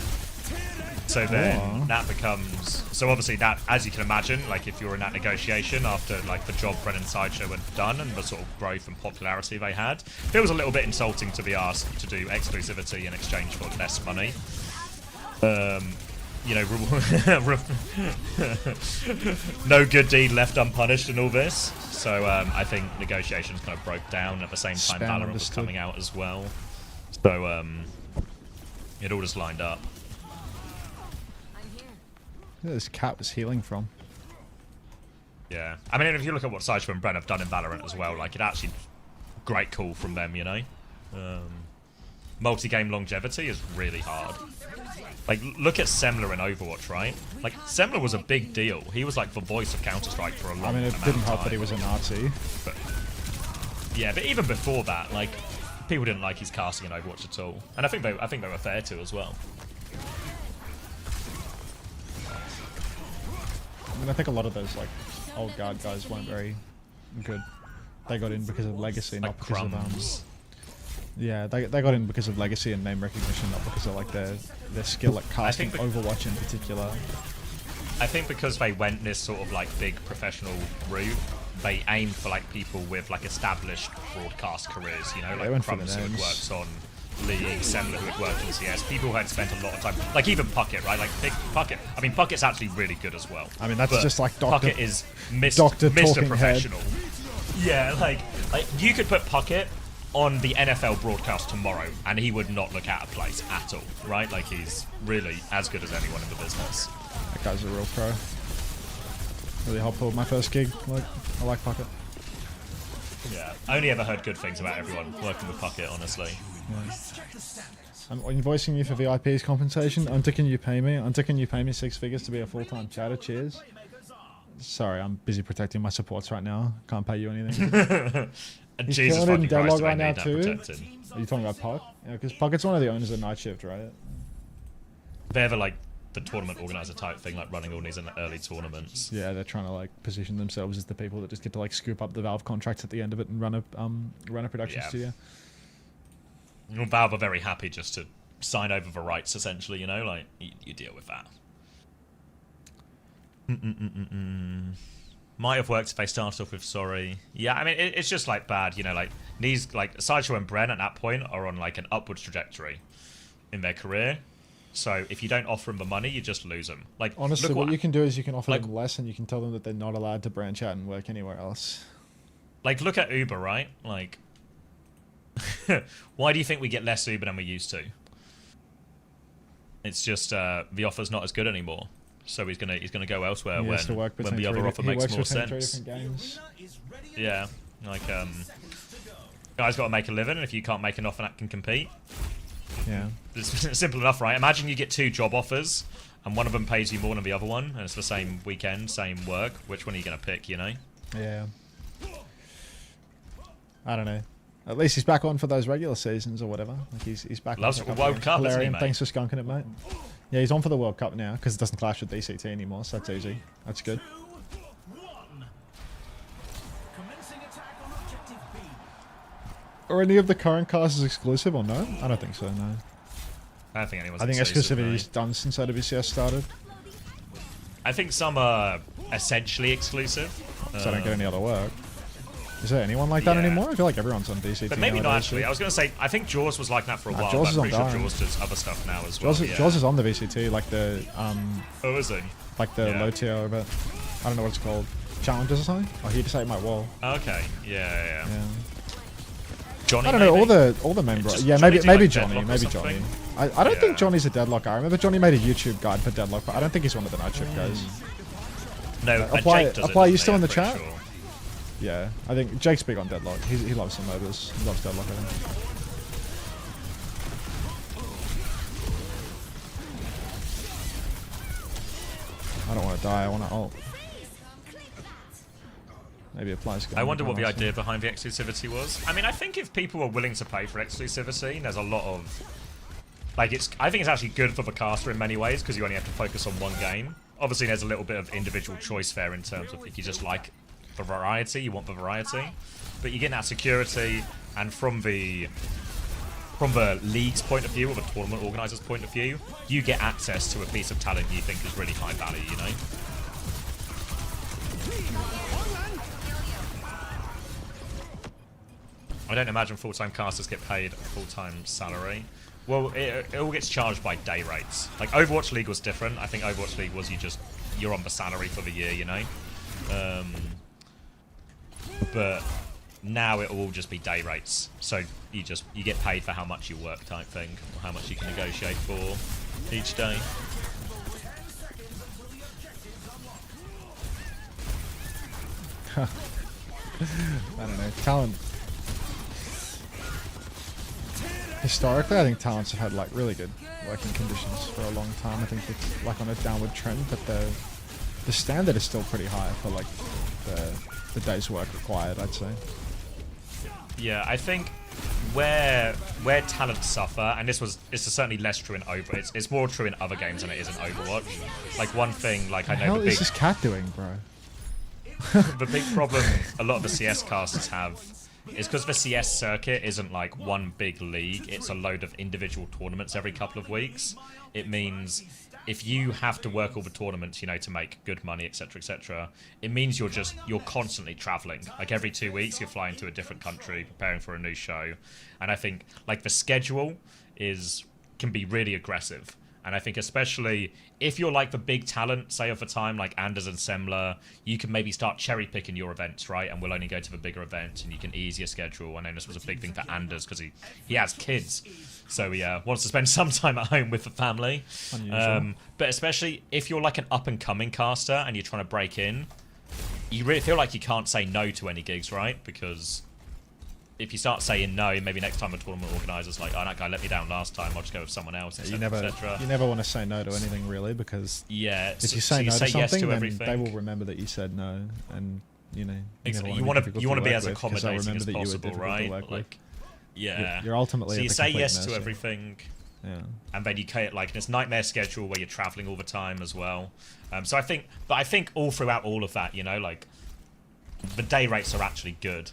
So then that becomes, so obviously that, as you can imagine, like if you're in that negotiation after like the job Bren and Sideshow had done and the sort of growth and popularity they had, it feels a little bit insulting to be asked to do exclusivity in exchange for less money. you know, no good deed left unpunished in all this. So I think negotiations kind of broke down. At the same time, Valorant was coming out as well. So it all just lined up. This cat was healing from. Yeah, I mean, if you look at what Sideshow and Bren have done in Valorant as well, like, it actually great call from them, you know. Multi-game longevity is really hard. Like, look at Semler in Overwatch, right? Like, Semler was a big deal. He was like the voice of Counter-Strike for a long time. I mean, it didn't help that he was a Nazi. But, yeah, but even before that, like, people didn't like his casting in Overwatch at all, and I think they were fair to as well. I mean, I think a lot of those like old guard guys weren't very good. They got in because of legacy, not because of yeah, they got in because of legacy and name recognition, not because of like their skill at casting Overwatch in particular. I think because they went this sort of like big professional route, they aimed for like people with like established broadcast careers, you know, like Crumbs who had worked on League, Semler who had worked on CS, people who had spent a lot of time, like even Puckett, right? Like big Puckett. I mean, Puckett's actually really good as well. I mean, that's just like Dr. Puckett is Mr. Professional. Yeah, like you could put Puckett on the NFL broadcast tomorrow, and he would not look out of place at all, right? Like, he's really as good as anyone in the business. That guy's a real pro. Really helpful. My first gig, like, I like Puckett. Yeah, I only ever heard good things about everyone working with Puckett, honestly. Yeah. I'm invoicing you for VIP's compensation. Unter, can you pay me? Unter, can you pay me 6 figures to be a full-time chatter? Cheers. Sorry, I'm busy protecting my supports right now. Can't pay you anything. He's Jesus killing it in fucking Christ, Deadlock right now too. protected. Are you talking about Puck? Yeah, because Puckett's one of the owners of Night Shift, right? They're like the tournament organizer type thing, like running all these in the early tournaments. Yeah, they're trying to like position themselves as the people that just get to like scoop up the Valve contracts at the end of it and run a production studio. Well, Valve are very happy just to sign over the rights, essentially. You know, like you deal with that. Might have worked if they started off with sorry. Yeah, I mean, it's just like bad, you know, like these, like Sideshow and Bren at that point are on like an upwards trajectory in their career. So if you don't offer them the money, you just lose them. Like, honestly, what you can do is you can offer them less, and you can tell them that they're not allowed to branch out and work anywhere else. Like, look at Uber, right? Like, why do you think we get less Uber than we used to? It's just the offer's not as good anymore. So he's gonna go elsewhere when the other offer makes more sense. Yeah, like guys got to make a living, and if you can't make an offer that can compete, yeah, it's simple enough, right? Imagine you get 2 job offers, and one of them pays you more than the other one, and it's the same weekend, same work. Which one are you gonna pick? You know? Yeah. I don't know. At least he's back on for those regular seasons or whatever. Like he's back. Loves the World Cup, isn't he, mate? Thanks for skunking it, mate. Yeah, he's on for the World Cup now because it doesn't clash with DCT anymore, so that's easy. That's good. Are any of the current casters exclusive or no? I don't think so, no. I don't think anyone's I think exclusivity's done since OWCS started. I think some are essentially exclusive. So I don't get any other work. Is there anyone like that anymore? I feel like everyone's on DCT. But maybe not actually. I was going to say, I think Jaws was like that for a while. Jaws but I'm is pretty on sure Jaws does other stuff now as well. Jaws is on the VCT, like the oh, is he? Like the low tier of it. I don't know what it's called. Challenges or something? Oh, he just ate my wall. Okay. Yeah. Johnny, I don't know, all the members. Yeah, maybe Johnny. Maybe Johnny. I don't think Johnny's a Deadlock guy. I remember Johnny made a YouTube guide for Deadlock, but I don't think he's one of the Night Shift guys. No, apply. Jake does Apply. it, You still in the I'm chat? pretty sure. Yeah, I think Jake's big on Deadlock. He loves some MOBAs. He loves Deadlock, I think. I don't want to die. I want to ult. Maybe applies. I wonder what the idea behind the exclusivity was. I mean, I think if people are willing to pay for exclusivity, there's a lot of like I think it's actually good for the caster in many ways because you only have to focus on one game. Obviously, there's a little bit of individual choice there in terms of if you just like the variety, you want the variety, but you get that security, and from the league's point of view or the tournament organizer's point of view, you get access to a piece of talent you think is really high value, you know? I don't imagine full-time casters get paid a full-time salary. Well, it all gets charged by day rates. Like Overwatch League was different. I think Overwatch League was you're on the salary for the year, you know. But now it will all just be day rates. So you get paid for how much you work type thing, or how much you can negotiate for each day. I don't know. Talent. Historically, I think talents have had like really good working conditions for a long time. I think it's like on a downward trend, but the standard is still pretty high for like the day's work required, I'd say. Yeah, I think where talents suffer, and this is certainly less true in Overwatch. It's more true in other games than it is in Overwatch. Like one thing, like I know What the hell the big is this cat doing, bro? the big problem a lot of the CS casters have is because the CS circuit isn't like one big league, it's a load of individual tournaments every couple of weeks. It means if you have to work all the tournaments, you know, to make good money, etc., it means you're constantly traveling. Like every 2 weeks you're flying to a different country, preparing for a new show. And I think like the schedule can be really aggressive. And I think especially if you're like the big talent, say of the time, like Anders and Semler, you can maybe start cherry picking your events, right? And we'll only go to the bigger events and you can ease your schedule. I know this was a big thing for Anders because he has kids. So he wants to spend some time at home with the family. But especially if you're like an up and coming caster and you're trying to break in, you really feel like you can't say no to any gigs, right? Because if you start saying no, maybe next time a tournament organizer's like, oh, that guy let me down last time, I'll just go with someone else, etc. You never want to say no to anything, really, because if you say no to something, then they will remember that you said no, and you know. You want to be as accommodating as possible, right? Like, yeah. You're ultimately. So you say yes to mercy. everything. Yeah. And then you get like this nightmare schedule where you're traveling all the time as well. So I think all throughout all of that, you know, like the day rates are actually good.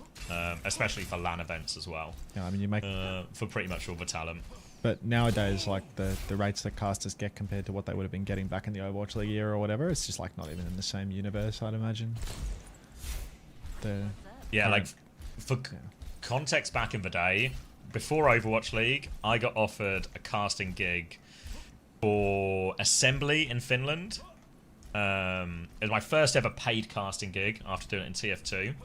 Especially for LAN events as well. Yeah, I mean, you make for pretty much all the talent. But nowadays, like the rates that casters get compared to what they would have been getting back in the Overwatch League era or whatever, it's just like not even in the same universe, I'd imagine. Like for context, back in the day, before Overwatch League, I got offered a casting gig for Assembly in Finland. It was my first ever paid casting gig after doing it in TF2.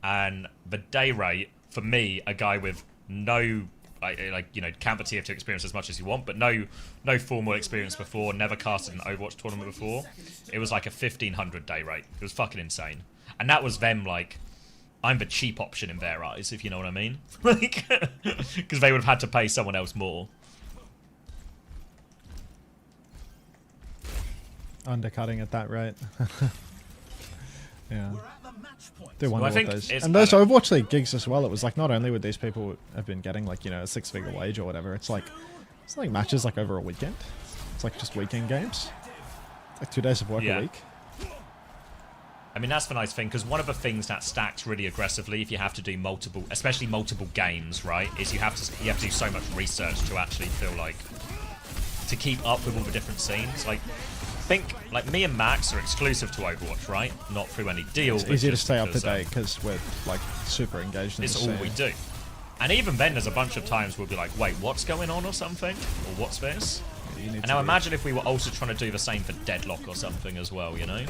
And the day rate, for me, a guy with no, count the TF2 experience as much as you want, but no formal experience before, never casted an Overwatch tournament before, it was like a 1,500 day rate. It was fucking insane. And that was them, like, I'm the cheap option in their eyes, if you know what I mean. Like, because they would have had to pay someone else more. Undercutting at that rate. Yeah. Do Well, wonder what those and those Overwatch League gigs as well. It was like not only would these people have been getting like, you know, a 6-figure wage or whatever. It's like matches like over a weekend. It's like just weekend games. It's like 2 days of work a week. I mean, that's the nice thing, because one of the things that stacks really aggressively if you have to do especially multiple games, right, is you have to do so much research to actually feel like to keep up with all the different scenes. Like, think like me and Max are exclusive to Overwatch, right? Not through any deal. It's easy to stay up to date because we're like super engaged in it's the all we do. And even then, there's a bunch of times we'll be like, wait, what's going on or something? Or what's this? And now imagine if we were also trying to do the same for Deadlock or something as well, you know?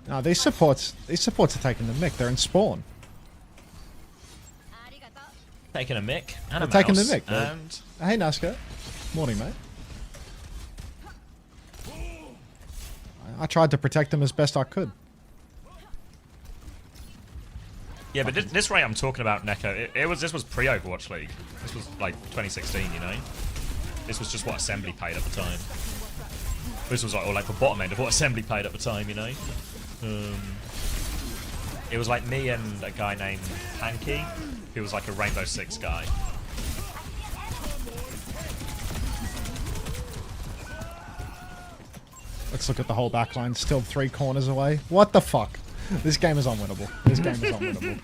No, these supports are taking the mick. They're in spawn. Taking a mick and a They're taking the mouse, mick. and Hey, Nazca. Morning, mate. I tried to protect them as best I could. yeah, but this rate I'm talking about, Neko, this was pre-Overwatch League. This was like 2016, you know. This was just what Assembly paid at the time. This was like the bottom end of what Assembly paid at the time, you know. It was like me and a guy named Hanky, who was like a Rainbow Six guy. Let's look at the whole backline. Still 3 corners away. What the fuck? This game is unwinnable. This game is unwinnable.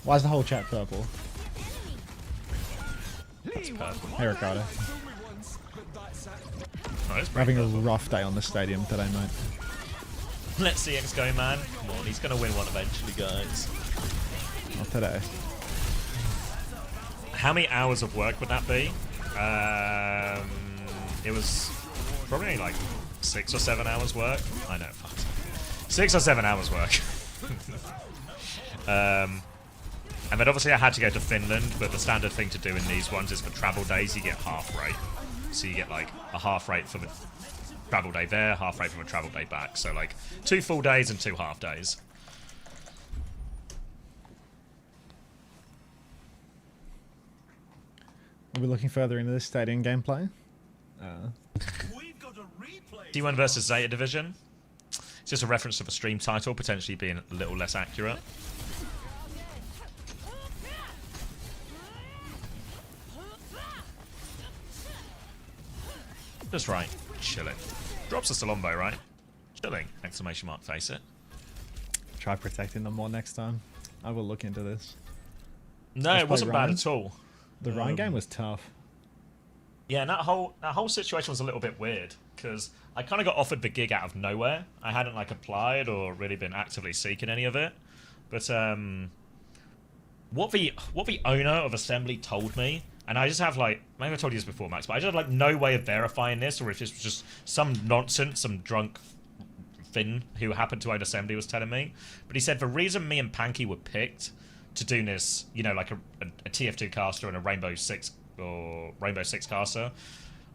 Why is the whole chat purple? That's purple. Hey, Ricardo. Oh, We're having a rough day on the stadium today, mate. Let's see X go, man. Come on, he's gonna win one eventually, guys. Not today. How many hours of work would that be? It was probably like 6 or 7 hours work. I know, fuck. 6 or 7 hours work. And then obviously I had to go to Finland, but the standard thing to do in these ones is for travel days you get half rate. So you get like a half rate for the travel day there, half rate for a travel day back. So like 2 full days and 2 half days. Are we looking further into this stadium gameplay? D1 versus Zeta Division. It's just a reference to the stream title potentially being a little less accurate. Just right. Chilling. Drops a Salombo, right? Chilling. Exclamation mark, face it. Try protecting them more next time. I will look into this. No, it wasn't bad at all. The Rhine game was tough. Yeah, and that whole situation was a little bit weird because I kind of got offered the gig out of nowhere. I hadn't like applied or really been actively seeking any of it. But what the owner of Assembly told me, and I just have like, maybe I told you this before, Max, but I just have like no way of verifying this, or if this was just some nonsense, some drunk Finn who happened to own Assembly was telling me. But he said the reason me and Panky were picked to do this, you know, like a TF2 caster and a Rainbow Six caster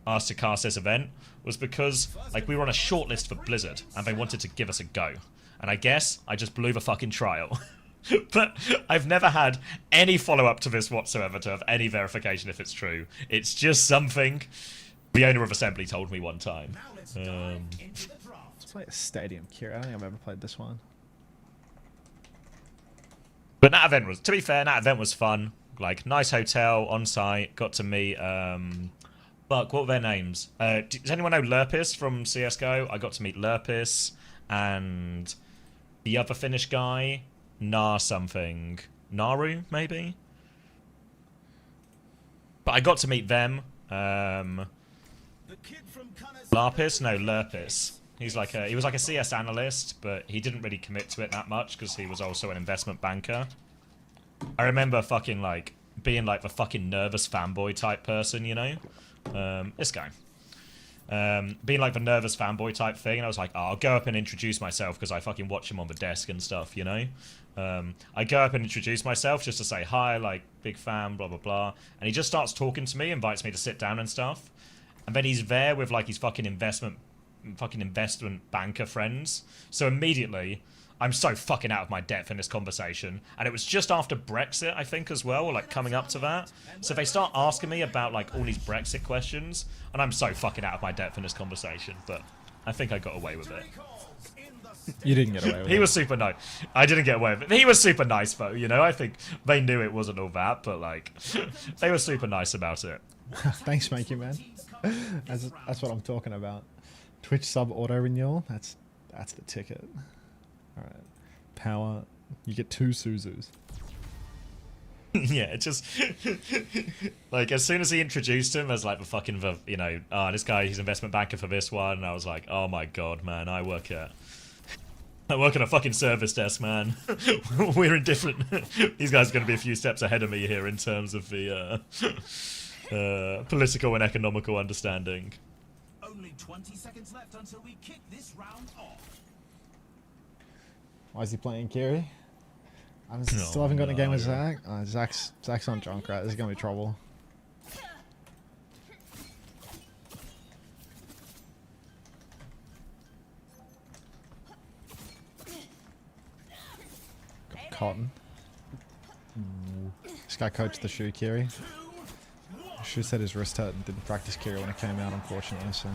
asked to cast this event was because like we were on a shortlist for Blizzard and they wanted to give us a go. And I guess I just blew the fucking trial. But I've never had any follow-up to this whatsoever to have any verification if it's true. It's just something the owner of Assembly told me one time. Let's play a stadium cure. I don't think I've ever played this one. But that event was, to be fair, that event was fun. Like, nice hotel, on site, got to meet, fuck, what were their names? Does anyone know Lurpis from CSGO? I got to meet Lurpis and the other Finnish guy, something. Naru, maybe? But I got to meet them. Larpis? No, Lurpis. He was like a CS analyst, but he didn't really commit to it that much because he was also an investment banker. I remember fucking like being like the fucking nervous fanboy type person, you know? This guy. Being like the nervous fanboy type thing, and I was like, oh, I'll go up and introduce myself because I fucking watch him on the desk and stuff, you know? I go up and introduce myself just to say hi, like, big fan, blah, blah, blah. And he just starts talking to me, invites me to sit down and stuff. And then he's there with like his fucking investment banker friends. So immediately, I'm so fucking out of my depth in this conversation. And it was just after Brexit, I think, as well, or like coming up to that. So they start asking me about like all these Brexit questions, and I'm so fucking out of my depth in this conversation. But I think I got away with it. You didn't get away with it. He was super nice. I didn't get away with it. He was super nice, though, you know? I think they knew it wasn't all that, but like, they were super nice about it. Thanks, Makey, man. That's what I'm talking about. Twitch sub auto renewal. That's the ticket. All right. Power. You get 2 Suzus. Yeah, it just like as soon as he introduced him as like the fucking this guy, he's investment banker for this one, and I was like, oh my god, man, I work at a fucking service desk, man. We're in different. These guys are going to be a few steps ahead of me here in terms of the political and economical understanding. Only 20 seconds left until we kick this round off. Why is he playing Kiri? I still haven't got a game with Zach. Zach's on drunk, right? This is gonna be trouble. Got Cotton. This guy coached the Shu Kiri. Shu said his wrist hurt and didn't practice Kiri when it came out, unfortunately. So.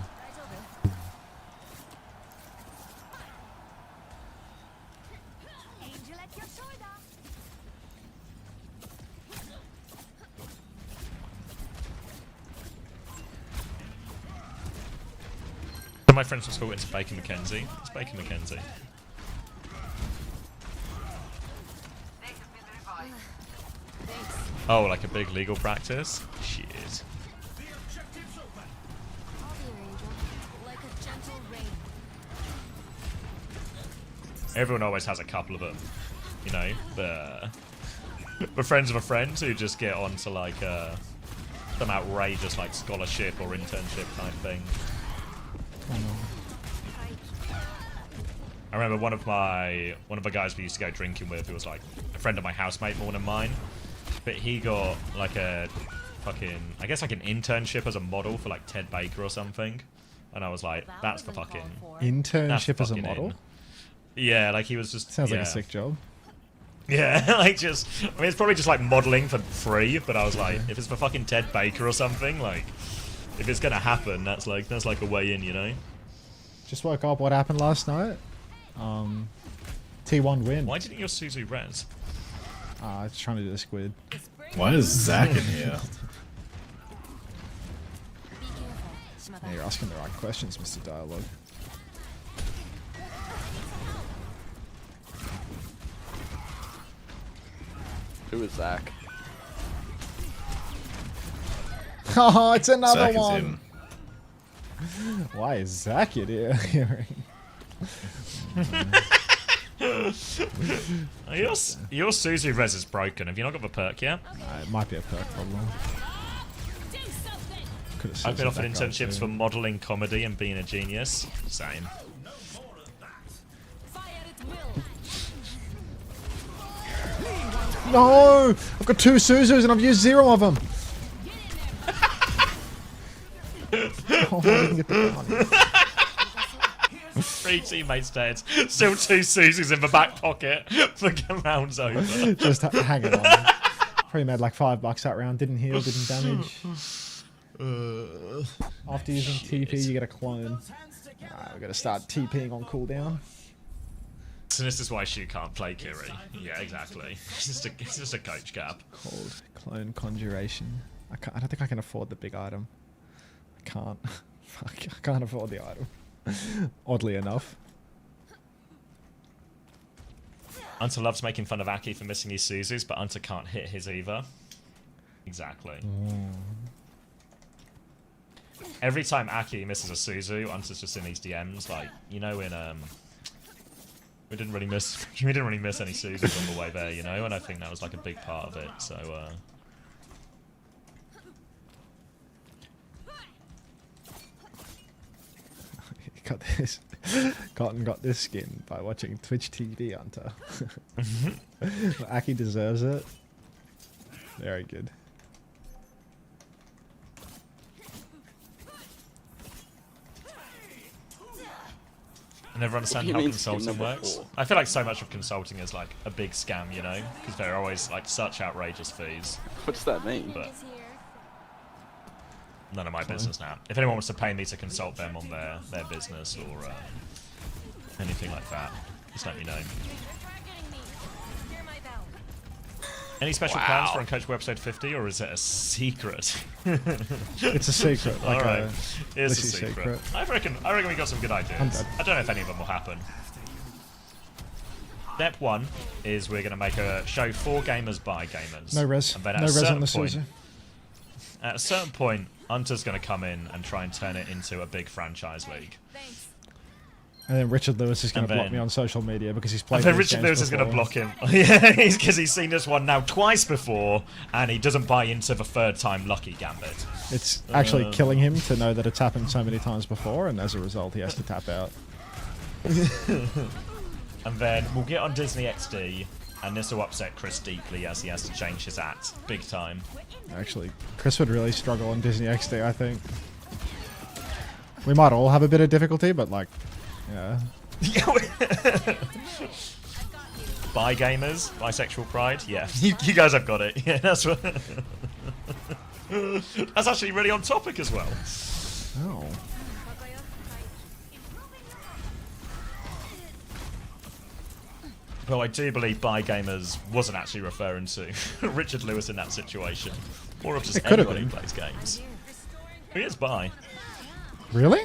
My friends from school went to Baker McKenzie. It's Baker McKenzie. Oh, like a big legal practice? Shit. Everyone always has a couple of them, you know, We're friends of a friend who just get onto like some outrageous like scholarship or internship type thing. I remember one of the guys we used to go drinking with, who was like a friend of my housemate more than mine, but he got like a fucking, I guess like an internship as a model for like Ted Baker or something, and I was like, that's the fucking internship as a model. Yeah, like he was just sounds like a sick job. Yeah, like just, I mean, it's probably just like modeling for free, but I was like, if it's for fucking Ted Baker or something, like, if it's gonna happen, that's like a way in, you know. Just woke up. What happened last night? T1 win. Why didn't your Suzu res? I was trying to do the squid. Why is Zach in here? Yeah, you're asking the right questions, Mr. Dialogue. Who is Zach? Oh, it's another Zach one. Why is Zach in here? Your Suzu res is broken. Have you not got the perk yet? It might be a perk problem. I've been offered internships for modelling comedy and being a genius. Same. No! I've got 2 Suzus and I've used 0 of them. Oh, I didn't get the money. 3 teammates dead. Still 2 Suzus in the back pocket. The round's over. Just hanging on. Probably made like $5 that round. Didn't heal, didn't damage. After using TP, you get a clone. Alright, we gotta start TPing on cooldown. So this is why Shu can't play Kiri. Yeah, exactly. It's just a coach gap. Called clone conjuration. I don't think I can afford the big item. I can't. Fuck, I can't afford the item. Oddly enough. Unter loves making fun of Aki for missing his Suzus, but Unter can't hit his either. Exactly. Every time Aki misses a Suzu, Unter's just in these DMs, like, you know, in we didn't really miss any Suzus on the way there, you know, and I think that was like a big part of it. So got this. Cotton got this skin by watching Twitch TV, Unter. Aki deserves it. Very good. I never understand how consulting works. I feel like so much of consulting is like a big scam, you know, because they're always like such outrageous fees. What does that mean? But none of my business now. If anyone wants to pay me to consult them on their business or anything like that, just let me know. Any special plans for Uncoachable episode 50, or is it a secret? It's a secret. Like Alright, it's a secret. I reckon we got some good ideas. I don't know if any of them will happen. Step 1 is we're going to make a show for gamers by gamers. No res. And then No res on the Suzu. At a certain point, Unter's going to come in and try and turn it into a big franchise league. And then Richard Lewis is going to block me on social media because he's played. And then Richard Lewis is going to block him. Yeah, because he's seen this one now twice before, and he doesn't buy into the 3rd time lucky gambit. It's actually killing him to know that it's happened so many times before, and as a result, he has to tap out. And then we'll get on Disney XD, and this will upset Chris deeply as he has to change his act big time. Actually, Chris would really struggle on Disney XD, I think. We might all have a bit of difficulty, but like, yeah. Bi gamers, bisexual pride. Yeah, you guys have got it. Yeah, that's what. That's actually really on topic as well. Oh. Well, I do believe bi gamers wasn't actually referring to Richard Lewis in that situation, or of just anyone who plays games. He is bi. Really?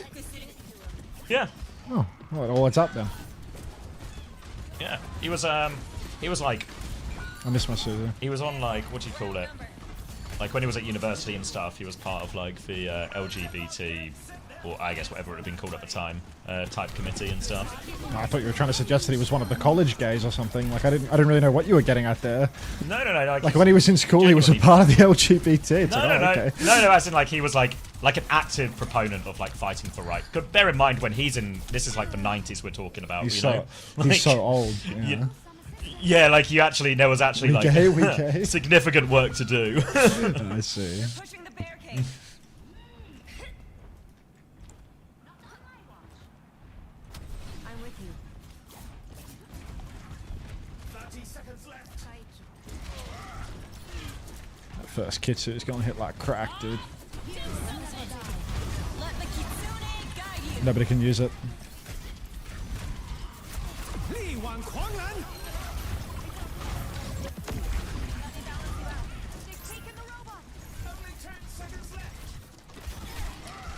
Yeah. Oh, well, what's up then? Yeah, he was like. I miss my Suzu. He was on like, what do you call it? Like when he was at university and stuff, he was part of like the LGBT or I guess whatever it would have been called at the time, type committee and stuff. I thought you were trying to suggest that he was one of the college gays or something. Like I didn't really know what you were getting at there. No. Like when he was in school, he was a part of the LGBT. It's No, okay. no. As in, like he was like an active proponent of like fighting for right. Bear in mind when he's in. This is like the 90s we're talking about. He's you know? he's so old. Yeah. Yeah, like there was actually we like gay. significant work to do. I see. That first Kitsu is going to hit like crack, dude. Nobody can use it.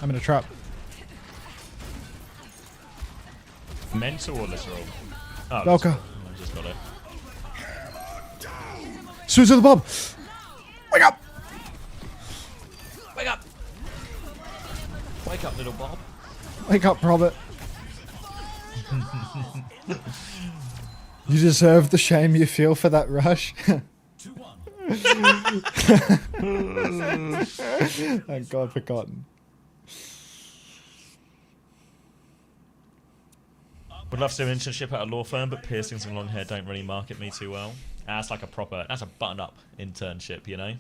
I'm in a trap. Mental or literal? Oh, Velka. I just got it. Switch to the bomb. Wake up! Wake up! Wake up, little Bob. Wake up, Robert. You deserve the shame you feel for that rush. Thank God for Cotton. Would love to do an internship at a law firm, but piercings and long hair don't really market me too well. That's like that's a button-up internship, you know?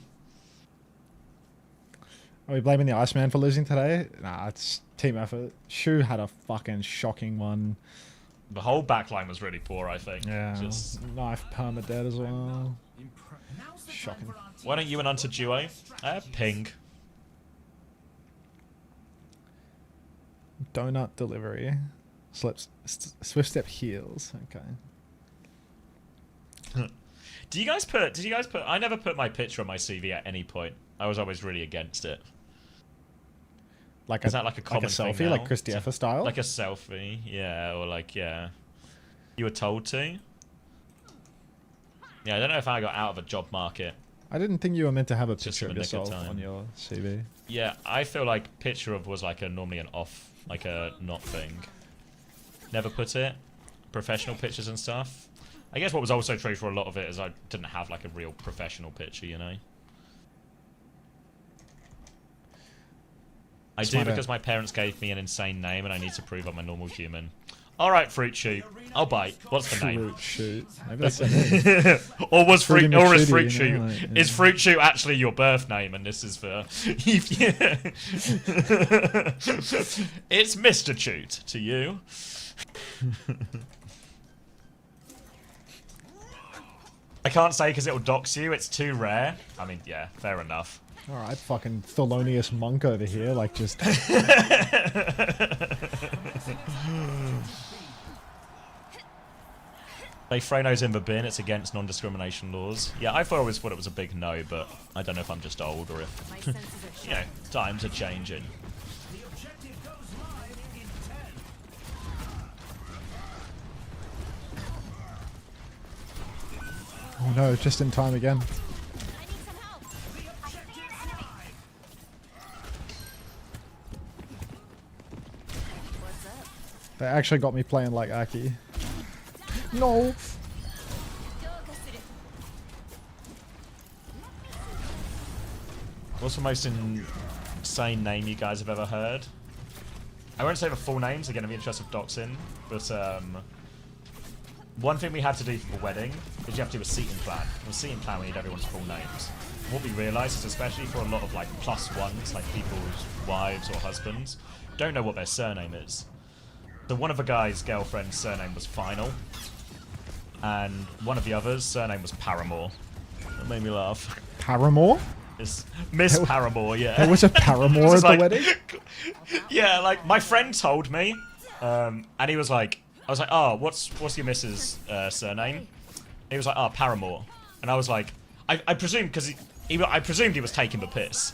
Are we blaming the Iceman for losing today? Nah, it's team effort. Shu had a fucking shocking one. The whole backline was really poor, I think. Yeah, Just... knife perma dead as well. Shocking. Why don't you and Unter duo? Ping. Donut delivery. Swift step heals. Okay. Did you guys put I never put my picture on my CV at any point. I was always really against it. Like is that like a common selfie, thing now? like Chris D'Effa style? Like a selfie, yeah, or like yeah. You were told to? Yeah, I don't know if I got out of a job market. I didn't think you were meant to have a Just picture in of the nick of yourself time. on your CV. Yeah, I feel like picture of was like normally an off, like a not thing. Never put it. Professional pictures and stuff. I guess what was also true for a lot of it is I didn't have like a real professional picture, you know? I do because my parents gave me an insane name and I need to prove I'm a normal human. Alright, Fruit Shoot. I'll bite. What's the name? Fruit Shoot. Maybe that's the name. Or is Fruit McShooty, Shoot? you know, like, yeah. Is Fruit Shoot actually your birth name and this is for... It's Mr. Shoot to you. I can't say because it'll dox you. It's too rare. I mean, yeah, fair enough. Alright, fucking Thelonious Monk over here, like just... They Frano's in the bin, it's against non-discrimination laws. Yeah, I always thought it was a big no, but I don't know if I'm just old or if, you know, times are changing. Oh no, just in time again. They actually got me playing like Aki. No! What's the most insane name you guys have ever heard? I won't say the full names, again in the interest of doxing, but one thing we had to do for the wedding is you have to do a seating plan. In a seating plan we need everyone's full names. What we realised is especially for a lot of like +1s, like people's wives or husbands, don't know what their surname is. So one of the guy's girlfriend's surname was Final, and one of the others' surname was Paramore. That made me laugh. Paramore? It's Miss Paramore, yeah. There was a Paramore at the wedding? Yeah, like, my friend told me, and he was like, I was like, oh, what's your missus' surname? He was like, oh, Paramore. And I was like, I presumed, because I presumed he was taking the piss.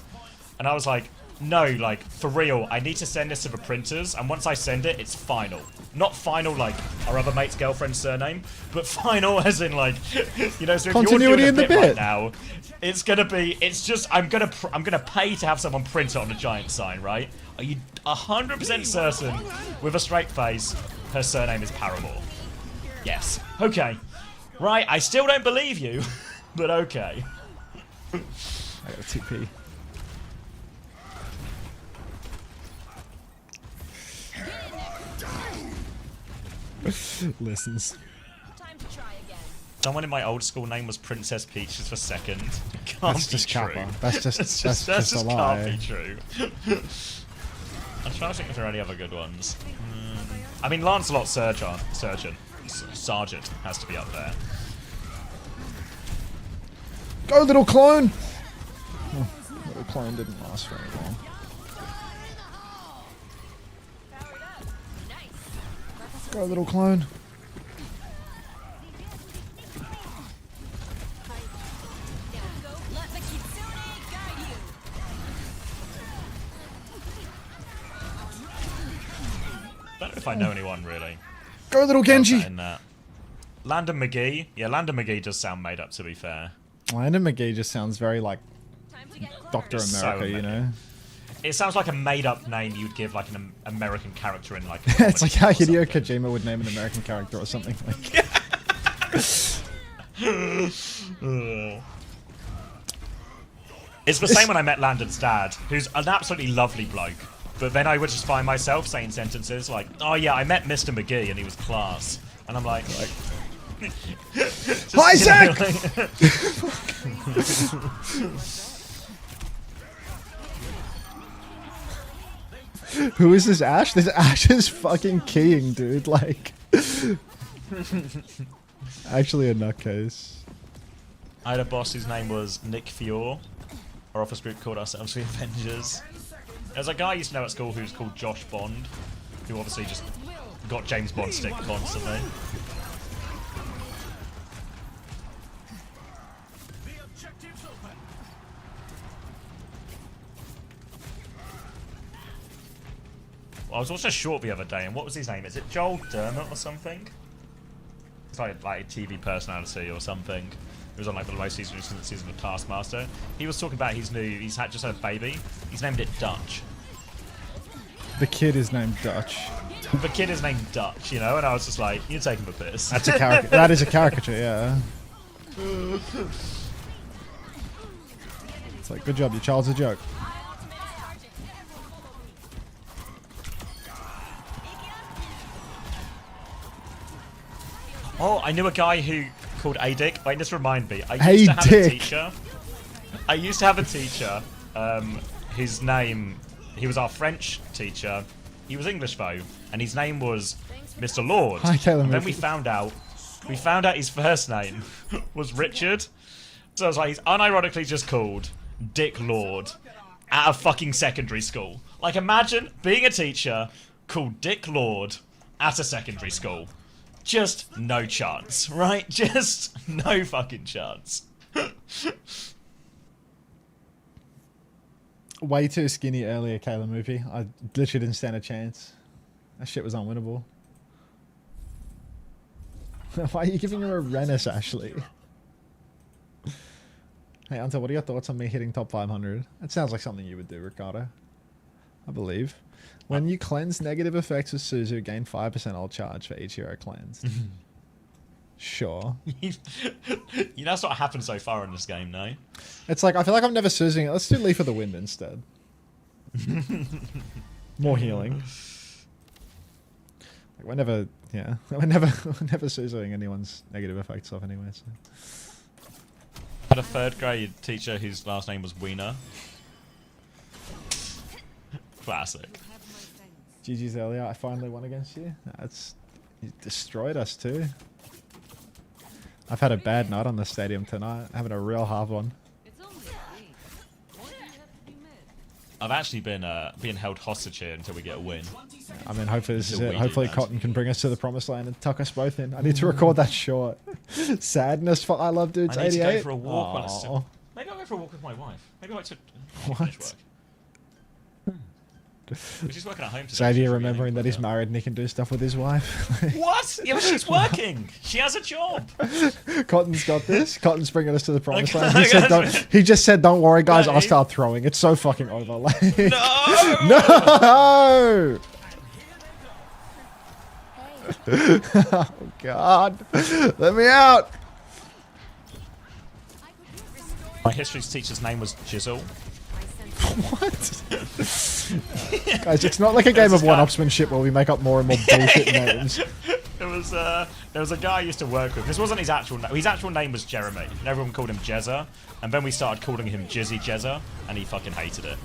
And I was like, no, like, for real, I need to send this to the printers, and once I send it, it's final. Not final like our other mate's girlfriend's surname, but final as in like, you know, so if Continuity you're in doing the a bit bit. right now, it's gonna be, it's just, I'm gonna pay to have someone print it on a giant sign, right? Are you 100% certain, with a straight face, her surname is Paramore? Yes. Okay. Right, I still don't believe you, but okay. I got a TP. Listens. Someone in my old school name was Princess Peaches for second. Can't That's be just true. Kappa. That's just that's just a lie. can't be true. I'm trying to think if there are any other good ones. I mean, Lancelot Sergeant has to be up there. Go, little clone! Oh, little clone didn't last very long. Go, little clone. I don't know if I know anyone really. Go, little Genji! In that. Landon McGee. Yeah, Landon McGee does sound made up, to be fair. Landon McGee just sounds very like Dr. It's America, so you know? It sounds like a made-up name you'd give like an American character in like. It's like how Hideo Kojima would name an American character or something like. It's the same when I met Landon's dad, who's an absolutely lovely bloke. But then I would just find myself saying sentences like, "Oh yeah, I met Mr. McGee and he was class," and I'm like just, Hi, Zach! Who is this Ash? This Ash is fucking keying, dude. Like, actually a nutcase. I had a boss whose name was Nick Fior. Our office group called ourselves the Avengers. There's a guy I used to know at school who's called Josh Bond, who obviously just got James Bond stick constantly. Well, I was watching a short the other day, and what was his name? Is it Joel Dermot or something? It's like a TV personality or something. He was on like the most recent season of Taskmaster. He was talking about he's just had a baby. He's named it Dutch. The kid is named Dutch. The kid is named Dutch, you know, and I was just like, you're taking the piss. That's a caricature. That is a caricature, yeah. It's like, good job, your child's a joke. Oh, I knew a guy who called Adic. Wait, just remind me. I used to have a teacher. I used to have a teacher. His name, he was our French teacher. He was English though, and his name was Mr. Lord. Hi, Caleb. And then we found out his first name was Richard. So I was like, he's unironically just called Dick Lord at a fucking secondary school. Like, imagine being a teacher called Dick Lord at a secondary school. Just no chance, right? Just no fucking chance. Way too skinny earlier, Kayla movie. I literally didn't stand a chance. That shit was unwinnable. Why are you giving her a Rennis, Ashley? Hey, Unter, what are your thoughts on me hitting top 500? That sounds like something you would do, Ricardo. I believe. When you cleanse negative effects with Suzu, gain 5% old charge for each hero cleansed. Sure. You know that's what happened so far in this game, no? It's like, I feel like I'm never Suzing it. Let's do Leaf of the Wind instead. More healing. Like, we're never Suzing anyone's negative effects off anyway, so. I had a third grade teacher whose last name was Wiener. Classic. GG's earlier, I finally won against you. You destroyed us too. I've had a bad night on the stadium tonight, having a real hard one. I've actually been being held hostage here until we get a win. I mean, hopefully this is it. Hopefully Cotton can bring us to the promised land and tuck us both in. I need to record that short. Sadness for I Love Dudes 88. I need to go for a walk. Maybe I'll go for a walk with my wife. Maybe I'll like to finish work. She's working at home today. Xavier remembering that he's married and he can do stuff with his wife. What? Yeah, but she's working. She has a job. Cotton's got this. Cotton's bringing us to the promised land. He just said, don't worry, guys, I'll start throwing. It's so fucking over. Like, no! Oh, God. Let me out. My history teacher's name was Jizzle. What? Guys, it's not like a game of one-upsmanship where we make up more and more bullshit names. There was a guy I used to work with. This wasn't his actual name. His actual name was Jeremy. And everyone called him Jezza. And then we started calling him Jizzy Jezza, and he fucking hated it.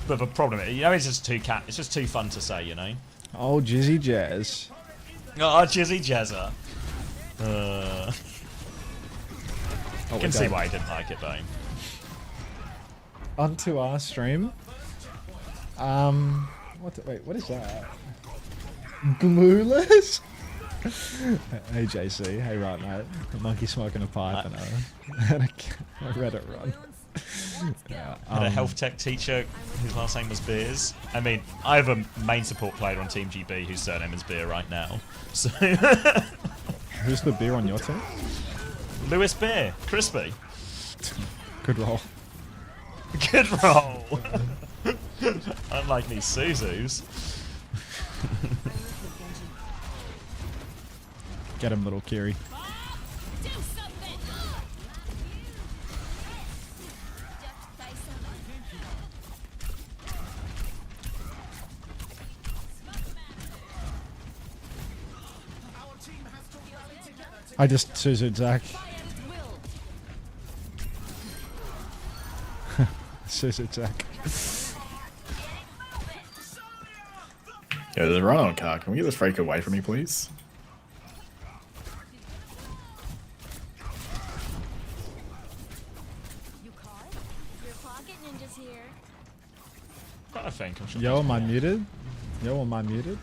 But the problem is, you know, it's just too fun to say, you know. Oh, Jizzy Jazz. Oh, Jizzy Jezza. I can see why he didn't like it though. Onto our stream. Wait, what is that? Glueless? Hey JC, hey right mate. A monkey smoking a pipe and a Reddit run. Yeah, had a health tech teacher whose last name was Beers. I mean, I have a main support player on Team GB whose surname is Beer right now. So who's the beer on your team? Lewis Beer, crispy. Good roll. Good roll. Unlike these Suzus. Get him, little Kiri. I just Suzu'd Zach. Suzu'd Zach. Yeah, there's a run on car. Can we get this freak away from me, please? I think I'm sure. Yo, am I muted? Yo, am I muted?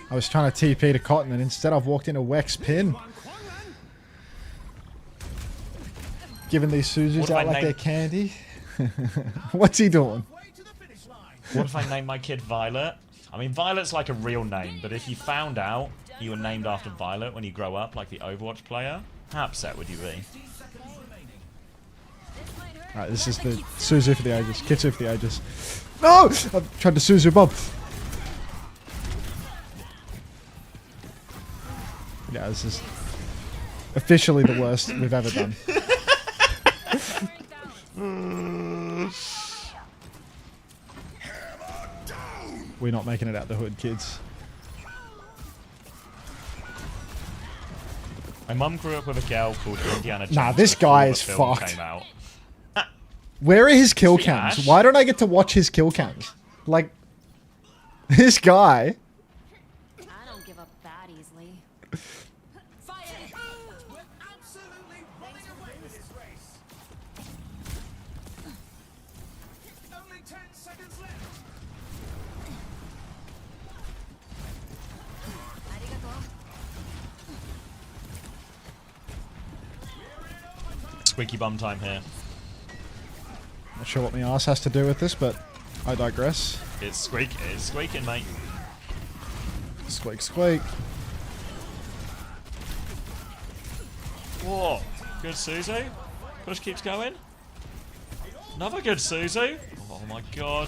I was trying to TP to Cotton and instead I've walked into Wex pin. Giving these Suzus out like they're candy. What's he doing? What if I name my kid Violet? I mean, Violet's like a real name, but if you found out you were named after Violet when you grow up, like the Overwatch player, how upset would you be? Alright, this is the Suzu for the ages. Kitsu for the ages. No! I've tried to Suzu Bob. Yeah, this is officially the worst we've ever done. We're not making it out the hood, kids. My mum grew up with a girl called Indiana Jones. Nah, this guy is fucked. Where are his kill cams? Why don't I get to watch his kill cams? Like, this guy. I don't give up that easily. Only 10 seconds left. Squeaky bum time here. Not sure what my ass has to do with this, but I digress. It's squeaking, mate. Squeak, squeak. Whoa, good Suzu. Push keeps going. Another good Suzu. Oh my god.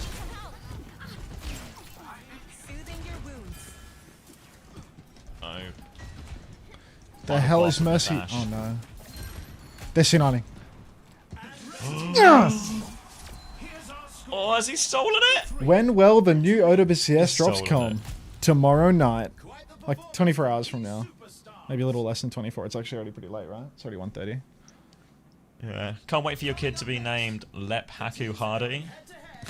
Oh. The hell is Mercy? Oh no. They're Tsunami. Oh, has he stolen it? When will the new OWCS drops come? Tomorrow night. Like 24 hours from now. Maybe a little less than 24. It's actually already pretty late, right? It's already 1:30. Yeah. Can't wait for your kid to be named Lep Haku Hardy.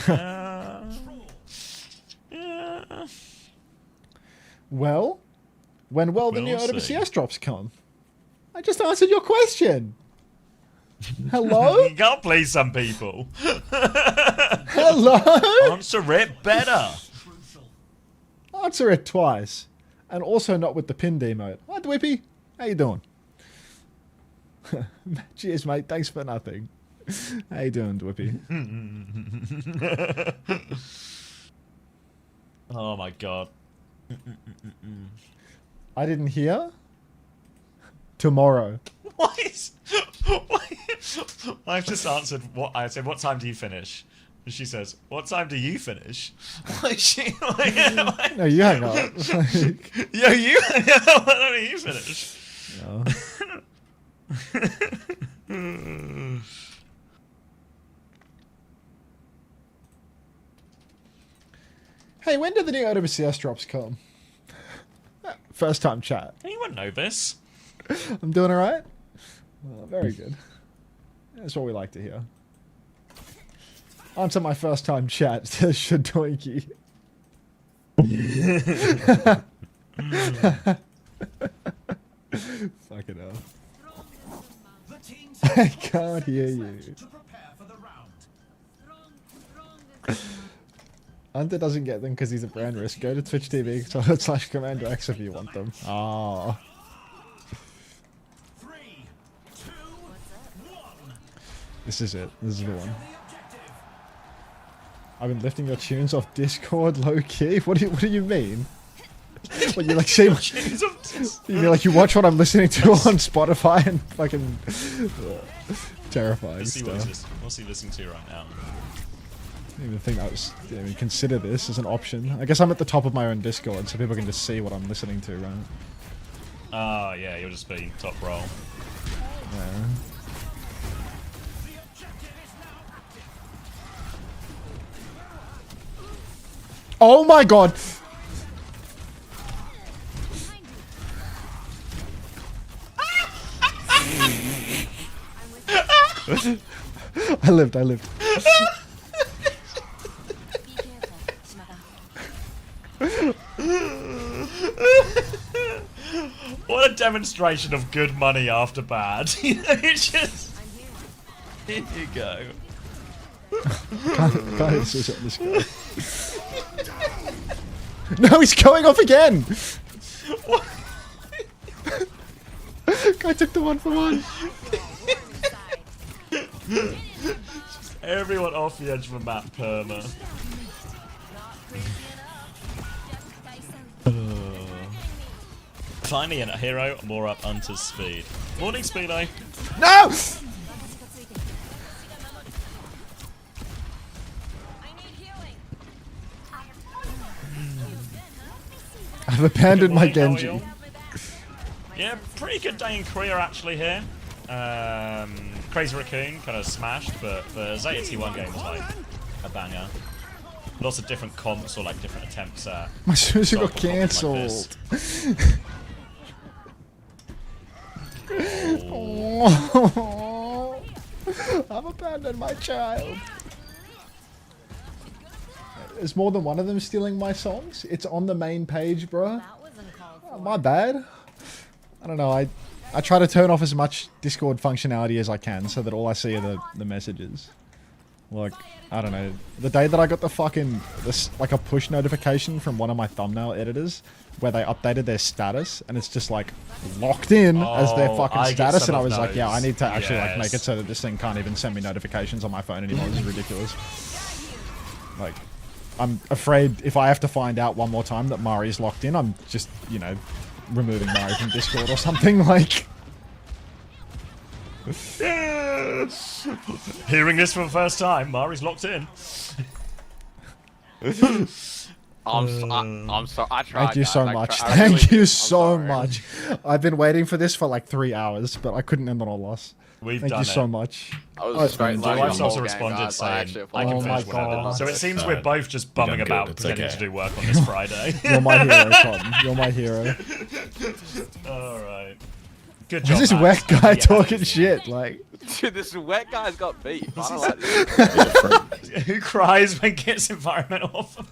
Yeah. Well, when will the new OWCS drops come? I just answered your question. Hello? You can't please some people. Hello? Answer it better. Answer it twice. And also not with the pin demote. What, Dwippy? How you doing? Cheers, mate. Thanks for nothing. How you doing, Dwippy? Oh my god. I didn't hear. Tomorrow. What? I've just answered what I said. What time do you finish? And she says, "What time do you finish?" Why is she? No, you hang up. Yo, you. What time do you finish? No. Hey, when did the new OWCS drops come? First time chat. Anyone know this? I'm doing alright? Well, very good. That's what we like to hear. Onto my first time chat, Shadoinky. Fucking hell. I can't hear you. Unter doesn't get them because he's a brand risk. Go to Twitch TV/CommanderX if you want them. Ah. This is it. This is the one. I've been lifting your tunes off Discord low key. What do you mean? What you like say? You mean like you watch what I'm listening to on Spotify and fucking terrifying Let's see stuff. what's he listening to right now? I don't even think I was. I mean, consider this as an option. I guess I'm at the top of my own Discord, so people can just see what I'm listening to, right? Oh yeah, you'll just be top roll. Yeah. Oh my god! I lived. What a demonstration of good money after bad. You know, it's just... Here you go. Can't switch up this guy. No, he's going off again! What? Guy took the 1-for-1. Just everyone off the edge of the map, perma. Finally in a hero, more up Unter's speed. Morning, Speedo. No! I've abandoned my Genji. Yeah, pretty good day in Korea actually here. Crazy Raccoon kind of smashed, but the Zeta T1 game was like a banger. Lots of different comps or like different attempts at. My sushi got cancelled. Oh. I've abandoned my child. Is more than one of them stealing my songs? It's on the main page, bro. Oh, my bad. I don't know. I try to turn off as much Discord functionality as I can so that all I see are the messages. Like, I don't know. The day that I got the fucking like a push notification from one of my thumbnail editors where they updated their status and it's just like locked in as their fucking status, and I was like, yeah, I need to actually like make it so that this thing can't even send me notifications on my phone anymore. This is ridiculous. Like, I'm afraid if I have to find out one more time that Mari's locked in, I'm just, you know, removing Mari from Discord or something, like. Hearing this for the first time, Mari's locked in. I'm sorry. I tried. Thank you so guys. much. I Thank really you did. so much. I've been waiting for this for like 3 hours, but I couldn't end on a loss. We've Thank done you it. so much. I was straight My like wife's the also whole responded game, guys. saying, I I can Oh my finish whenever. God. So it seems we're both just bumming done about good, it's pretending okay. to do work on this Friday. You're my hero, Cotton. You're my hero. Alright. Good Who's job, this Max. wet guy Yeah, talking shit? Like, Dude, this wet guy's got beef. I don't like this. Who cries when gets environmental offer?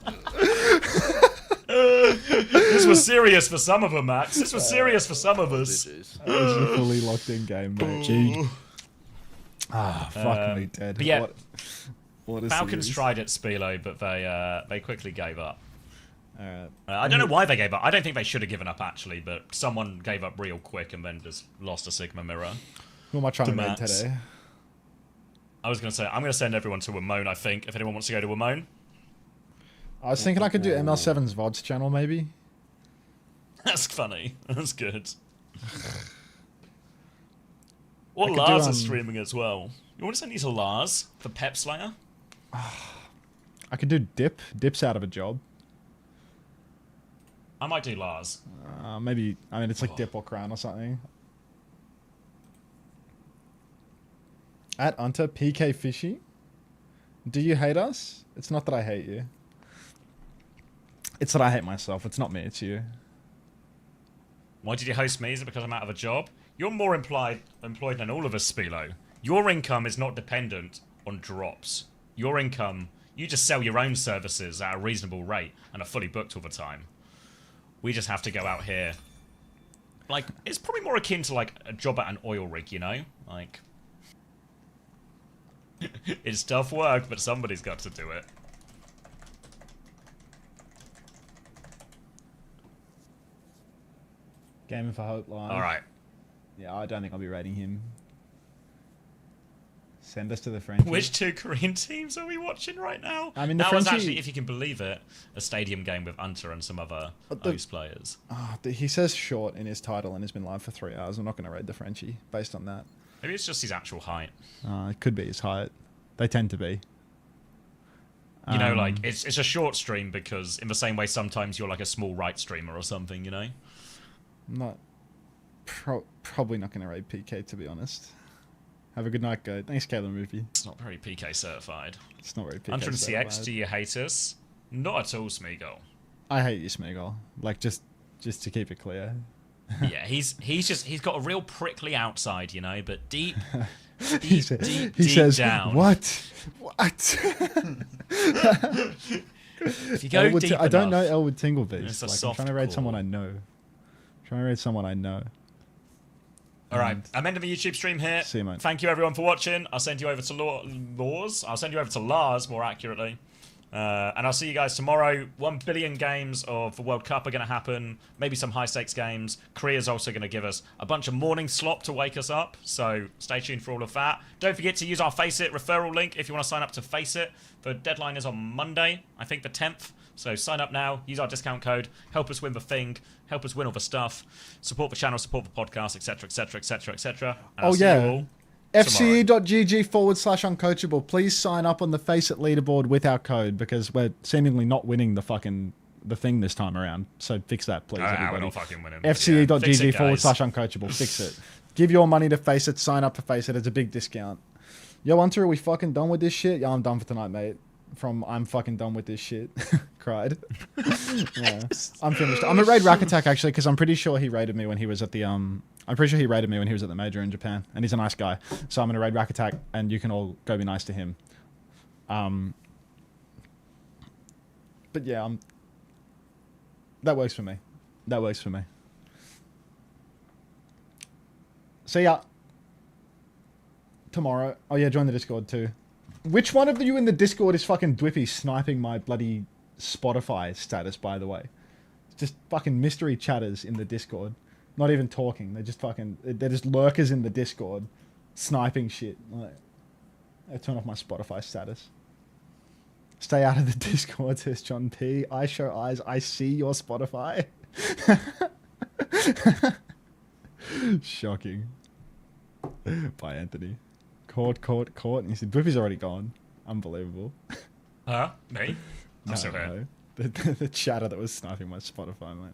This was serious for some of them, Max. This was serious for some of us. that was a fully locked in game, mate. Ah, fuck me dead. But yeah, what a Falcons series. tried at Spilo, but they quickly gave up. Alright. I don't know why they gave up. I don't think they should have given up, actually, but someone gave up real quick and then just lost a Sigma mirror. Who am I trying to raid Max. today? I was going to say, I'm going to send everyone to Wimone, I think, if anyone wants to go to Wimone. I was thinking I could do ML7's VODs channel, maybe. That's funny. That's good. Or Lars is streaming as well. You want to send these to Lars for Pep Slayer? I could do Dip. Dip's out of a job. I might do Lars. Maybe, I mean, it's like Dip or Crown or something. At Unter, PK Fishy. Do you hate us? It's not that I hate you. It's that I hate myself. It's not me, it's you. Why did you host me? Is it because I'm out of a job? You're more employed than all of us, Spilo. Your income is not dependent on drops. Your income, you just sell your own services at a reasonable rate and are fully booked all the time. We just have to go out here. Like, it's probably more akin to, like, a job at an oil rig, you know? Like, it's tough work, but somebody's got to do it. Gaming for Hope Live. Alright. Yeah, I don't think I'll be rating him. Send us to the Frenchie. Which two Korean teams are we watching right now? I mean, the that was Frenchie... actually, if you can believe it, a stadium game with Unter and some other OWCS players. He says short in his title and has been live for 3 hours. I'm not going to raid the Frenchie based on that. Maybe it's just his actual height. It could be his height. They tend to be. You know, like, it's a short stream because in the same way sometimes you're like a small right streamer or something, you know? I'm not... probably not going to raid PK, to be honest. Have a good night, go. Thanks, Caleb Movie. It's not very PK certified. It's not very PK Unter and certified. CX, do you hate us? Not at all, Smeagol. I hate you, Smeagol. Like, just to keep it clear. Yeah, he's got a real prickly outside, you know, but deep he says, down. What? If you go deep I don't know enough, Elwood Tinglebeast. it's a Like, I'm soft trying to raid core. someone I know. All right, I'm ending the YouTube stream here. See you, mate. Thank you, everyone, for watching. I'll send you over to Lars. I'll send you over to Lars, more accurately. And I'll see you guys tomorrow. 1 billion games of the World Cup are going to happen. Maybe some high-stakes games. Korea's also going to give us a bunch of morning slop to wake us up. So stay tuned for all of that. Don't forget to use our Face It referral link if you want to sign up to Face It. The deadline is on Monday, I think the 10th. So sign up now. Use our discount code. Help us win the thing. Help us win all the stuff. Support the channel. Support the podcast, etc., etc., etc., etc. Oh, yeah. FCE.gg/uncoachable. Please sign up on the Face It leaderboard with our code because we're seemingly not winning the thing this time around. So fix that, please, everybody. We're not fucking winning. FCE.gg/uncoachable. Fix it. Give your money to Face It. Sign up for Face It. It's a big discount. Yo, Unter, are we fucking done with this shit? Yeah, I'm done for tonight, mate. From I'm fucking done with this shit. Cried. Yeah, I'm finished. I'm gonna raid Rack Attack actually because I'm pretty sure he raided me when he was at the I'm pretty sure he raided me when he was at the major in Japan, and he's a nice guy. So I'm gonna raid Rack Attack, and you can all go be nice to him. But yeah, that works for me. That works for me. See ya tomorrow. Oh yeah, join the Discord too. Which one of you in the Discord is fucking Dwippy sniping my bloody Spotify status, by the way? It's just fucking mystery chatters in the Discord. Not even talking. They're just fucking... They're just lurkers in the Discord. Sniping shit. Like, I turn off my Spotify status. Stay out of the Discord, says John P. I show eyes. I see your Spotify. Shocking. Bye, Anthony. Caught. And he said, Dwippy's already gone. Unbelievable. Huh? Me? I'm still here. The chatter that was sniping my Spotify, mate.